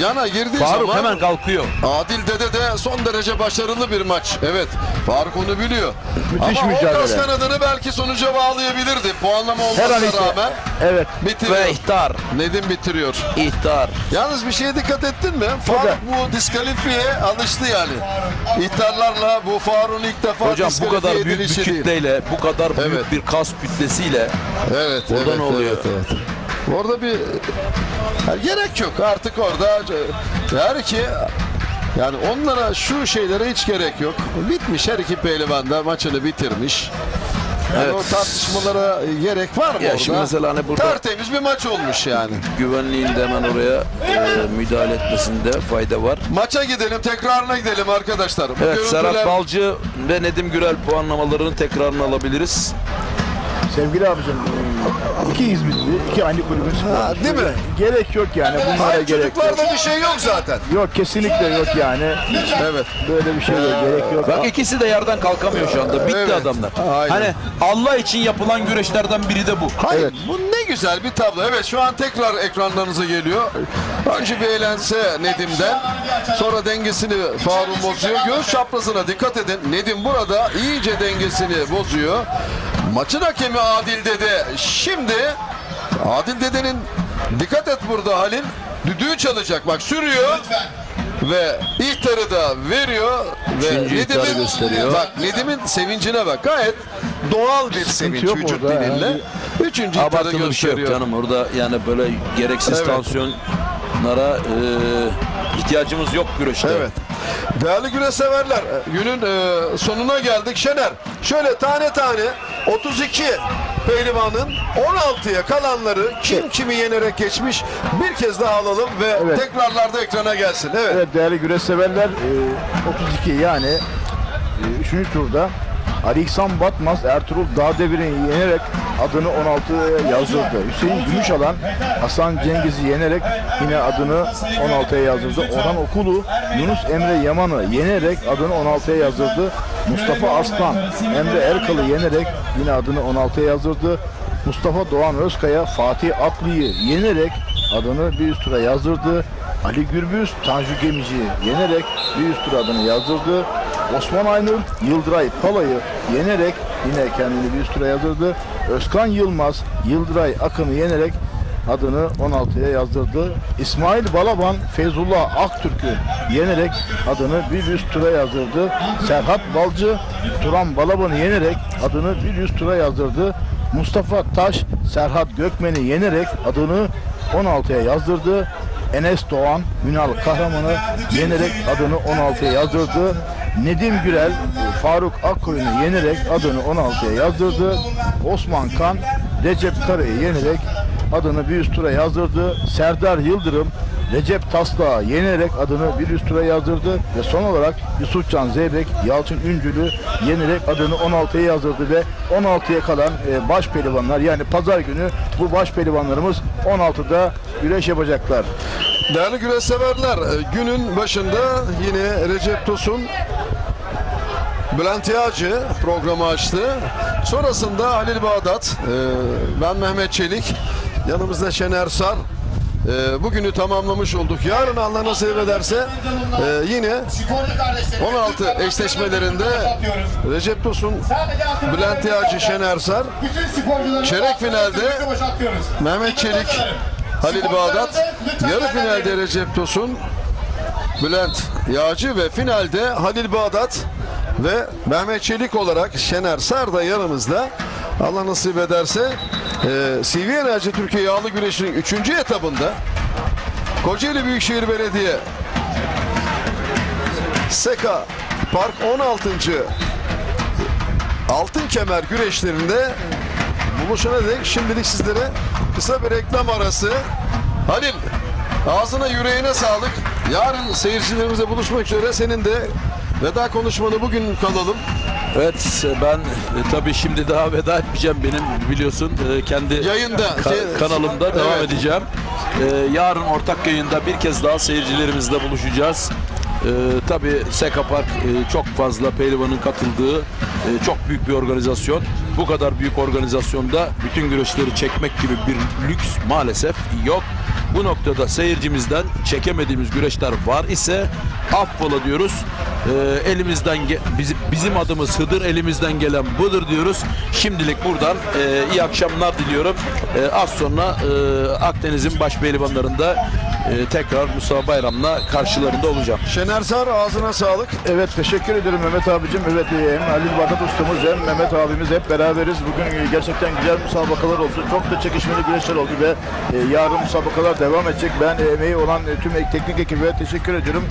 Yana girdiği Faruk zaman hemen kalkıyor. Adil Dede de son derece başarılı bir maç. Evet. Faruk onu biliyor. Müthiş Ama mücadele. o kas kanadını belki sonuca bağlayabilirdi. Puanlama olmasına rağmen. Evet. Bitiriyor. Ve ihtar. Nedim bitiriyor. İhtar. Yalnız bir şeye dikkat ettin mi? Faruk bu diskalifiye alıştı yani. İhtarlarla bu Faruk'un ilk defa Hocam bu kadar diskalifiye büyük bir edilişi değil. kütleyle, bu kadar büyük Evet. bir kas kütlesiyle Evet, burada evet, ne oluyor? evet. Orada bir gerek yok artık orada her iki yani onlara şu şeylere hiç gerek yok. Bitmiş her iki pehlivan da maçını bitirmiş. Yani Evet. o tartışmalara gerek var mı Ya orada? şimdi mesela hani burada tertemiz bir maç olmuş yani. Güvenliğin de hemen oraya müdahale etmesinde fayda var. Maça gidelim, tekrarına gidelim arkadaşlar. Bu Evet, görüntüler- Serhat Balcı ve Nedim Gürel puanlamalarının tekrarını alabiliriz. Sevgili abicim, iki İzmitli, iki aynı kulübün sporu. değil mi? Gerek yok yani, bunlara Hayır, gerek yok. çocuklarda bir şey yok zaten. Yok, kesinlikle yok yani. Evet. Böyle bir şey yok, gerek yok. Bak ikisi de yerden kalkamıyor şu anda. Bitti Evet. adamlar. Aynen. Hani Allah için yapılan güreşlerden biri de bu. Hayır, bu ne güzel bir tablo. Evet, şu an tekrar ekranlarınıza geliyor. Önce bir eğlense Nedim'den. Sonra dengesini Faruk bozuyor. Göğüs çaprazına dikkat edin. Nedim burada iyice dengesini bozuyor. Maçın hakemi Adil Dede. Şimdi Adil Dede'nin dikkat et burada Halil. Düdüğü çalacak. Bak sürüyor. Ve ihtarı da veriyor. Üçüncü ve ihtarı gösteriyor. Bak Nedim'in sevincine bak. Gayet doğal bir sevinç yok vücut orada diliyle. yani. Üçüncü ihtarı Abartılı bir şey yok gösteriyor. canım. Orada yani böyle gereksiz Evet. tansiyonlara ihtiyacımız yok güreşte. Evet. Değerli güreş severler, günün sonuna geldik. Şener, şöyle tane tane 32 pehlivanın 16'ya kalanları kim kimi yenerek geçmiş bir kez daha alalım ve Evet. tekrarlarda ekrana gelsin. Evet. Evet değerli güreş severler, 32 yani 3. turda Ali İhsan Batmaz Ertuğrul Dağdevir'i yenerek adını 16'ya yazdırdı. Hüseyin Gümüşalan Hasan Cengiz'i yenerek yine adını 16'ya yazdırdı. Orhan Okulu Yunus Emre Yaman'ı yenerek adını 16'ya yazdırdı. Mustafa Arslan Emre Erkal'ı yenerek yine adını 16'ya yazdırdı. Mustafa Doğan Özkaya Fatih Atlı'yı yenerek adını bir üst tura yazdırdı. Ali Gürbüz Tanju Gemici'yi yenerek bir üst tura adını yazdırdı. Osman Aynur Yıldıray Pala'yı yenerek yine kendini bir üst tura yazdırdı. Özkan Yılmaz Yıldıray Akın'ı yenerek adını 16'ya yazdırdı. İsmail Balaban Feyzullah Aktürk'ü yenerek adını bir üst tura yazdırdı. Serhat Balcı Turan Balaban'ı yenerek adını bir üst tura yazdırdı. Mustafa Taş Serhat Gökmen'i yenerek adını 16'ya yazdırdı. Enes Doğan Ünal Kahraman'ı yenerek adını 16'ya yazdırdı. Nedim Gürel Faruk Akkoyun'u yenerek adını 16'ya yazdırdı. Osman Kan Recep Kara'yı yenerek adını bir üst tura yazdırdı. Serdar Yıldırım Recep Taslak'ı yenerek adını bir üst tura yazdırdı ve son olarak Yusufcan Zeybek Yalçın Üncül'ü yenerek adını 16'ya yazdırdı ve 16'ya kalan baş pehlivanlar yani pazar günü bu baş pehlivanlarımız 16'da güreş yapacaklar. Değerli güreş severler, günün başında yine Recep Tosun Bülent Yağcı programı açtı. Sonrasında Halil Bağdat, ben Mehmet Çelik, yanımızda Şener Sar. Bugünü tamamlamış olduk. Yarın Allah nasip ederse yine 16 eşleşmelerinde Recep Tosun, Bülent Yağcı, Şener Sar. Çeyrek finalde Mehmet Çelik, Halil Bağdat. Yarı finalde Recep Tosun, Bülent Yağcı ve finalde Halil Bağdat ve Mehmet Çelik olarak Şener Sar da yanımızda. Allah nasip ederse CV Enerji Türkiye Yağlı Güreşi'nin 3. etabında Kocaeli Büyükşehir Belediye Seka Park 16. Altın Kemer güreşlerinde buluşana dek şimdilik sizlere kısa bir reklam arası. Halil, ağzına yüreğine sağlık. Yarın seyircilerimizle buluşmak üzere. Senin de veda konuşmanı bugün kalalım. Evet, ben tabii şimdi daha veda etmeyeceğim, benim biliyorsun kendi yayında kanalımda devam evet. edeceğim. Yarın ortak yayında bir kez daha seyircilerimizle buluşacağız. Tabii Seka Park çok fazla pehlivanın katıldığı çok büyük bir organizasyon. Bu kadar büyük organizasyonda bütün güreşleri çekmek gibi bir lüks maalesef yok. Bu noktada seyircimizden çekemediğimiz güreşler var ise affola diyoruz. Elimizden bizim adımız Hıdır, elimizden gelen budur diyoruz. Şimdilik buradan iyi akşamlar diliyorum. Az sonra Akdeniz'in baş pehlivanlarında tekrar Mustafa Bayram'la karşılarında olacağım. Şener Sar, ağzına sağlık. Evet, teşekkür ederim Mehmet abicim. Evet, hem Halil Bağdat ustamız hem Mehmet abimiz hep beraberiz. Bugün gerçekten güzel müsabakalar oldu. Çok da çekişmeli güreşler oldu ve yarın müsabakalar devam edecek. Ben emeği olan tüm teknik ekibe teşekkür ediyorum.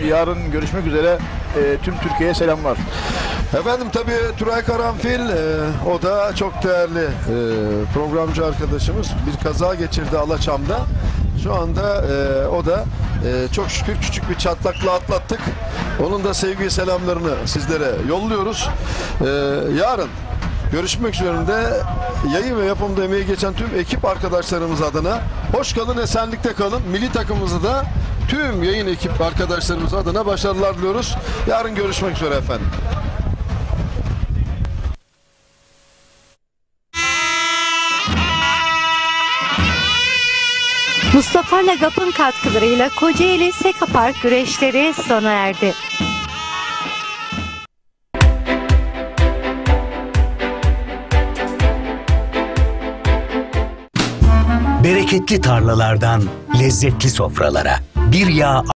Yarın görüşmek üzere. Tüm Türkiye'ye selamlar. Efendim tabii Turay Karanfil o da çok değerli programcı arkadaşımız. Bir kaza geçirdi Alaçam'da. Şu anda o da çok şükür küçük bir çatlakla atlattık. Onun da sevgi selamlarını sizlere yolluyoruz. Yarın görüşmek üzere. Yayın ve yapımda emeği geçen tüm ekip arkadaşlarımız adına hoş kalın, esenlikte kalın. Milli takımımızı da tüm yayın ekip arkadaşlarımız adına başarılar diliyoruz. Yarın görüşmek üzere efendim. Mustafa Lagap'ın katkılarıyla Kocaeli Seka Park güreşleri sona erdi. Bereketli tarlalardan lezzetli sofralara bir yağ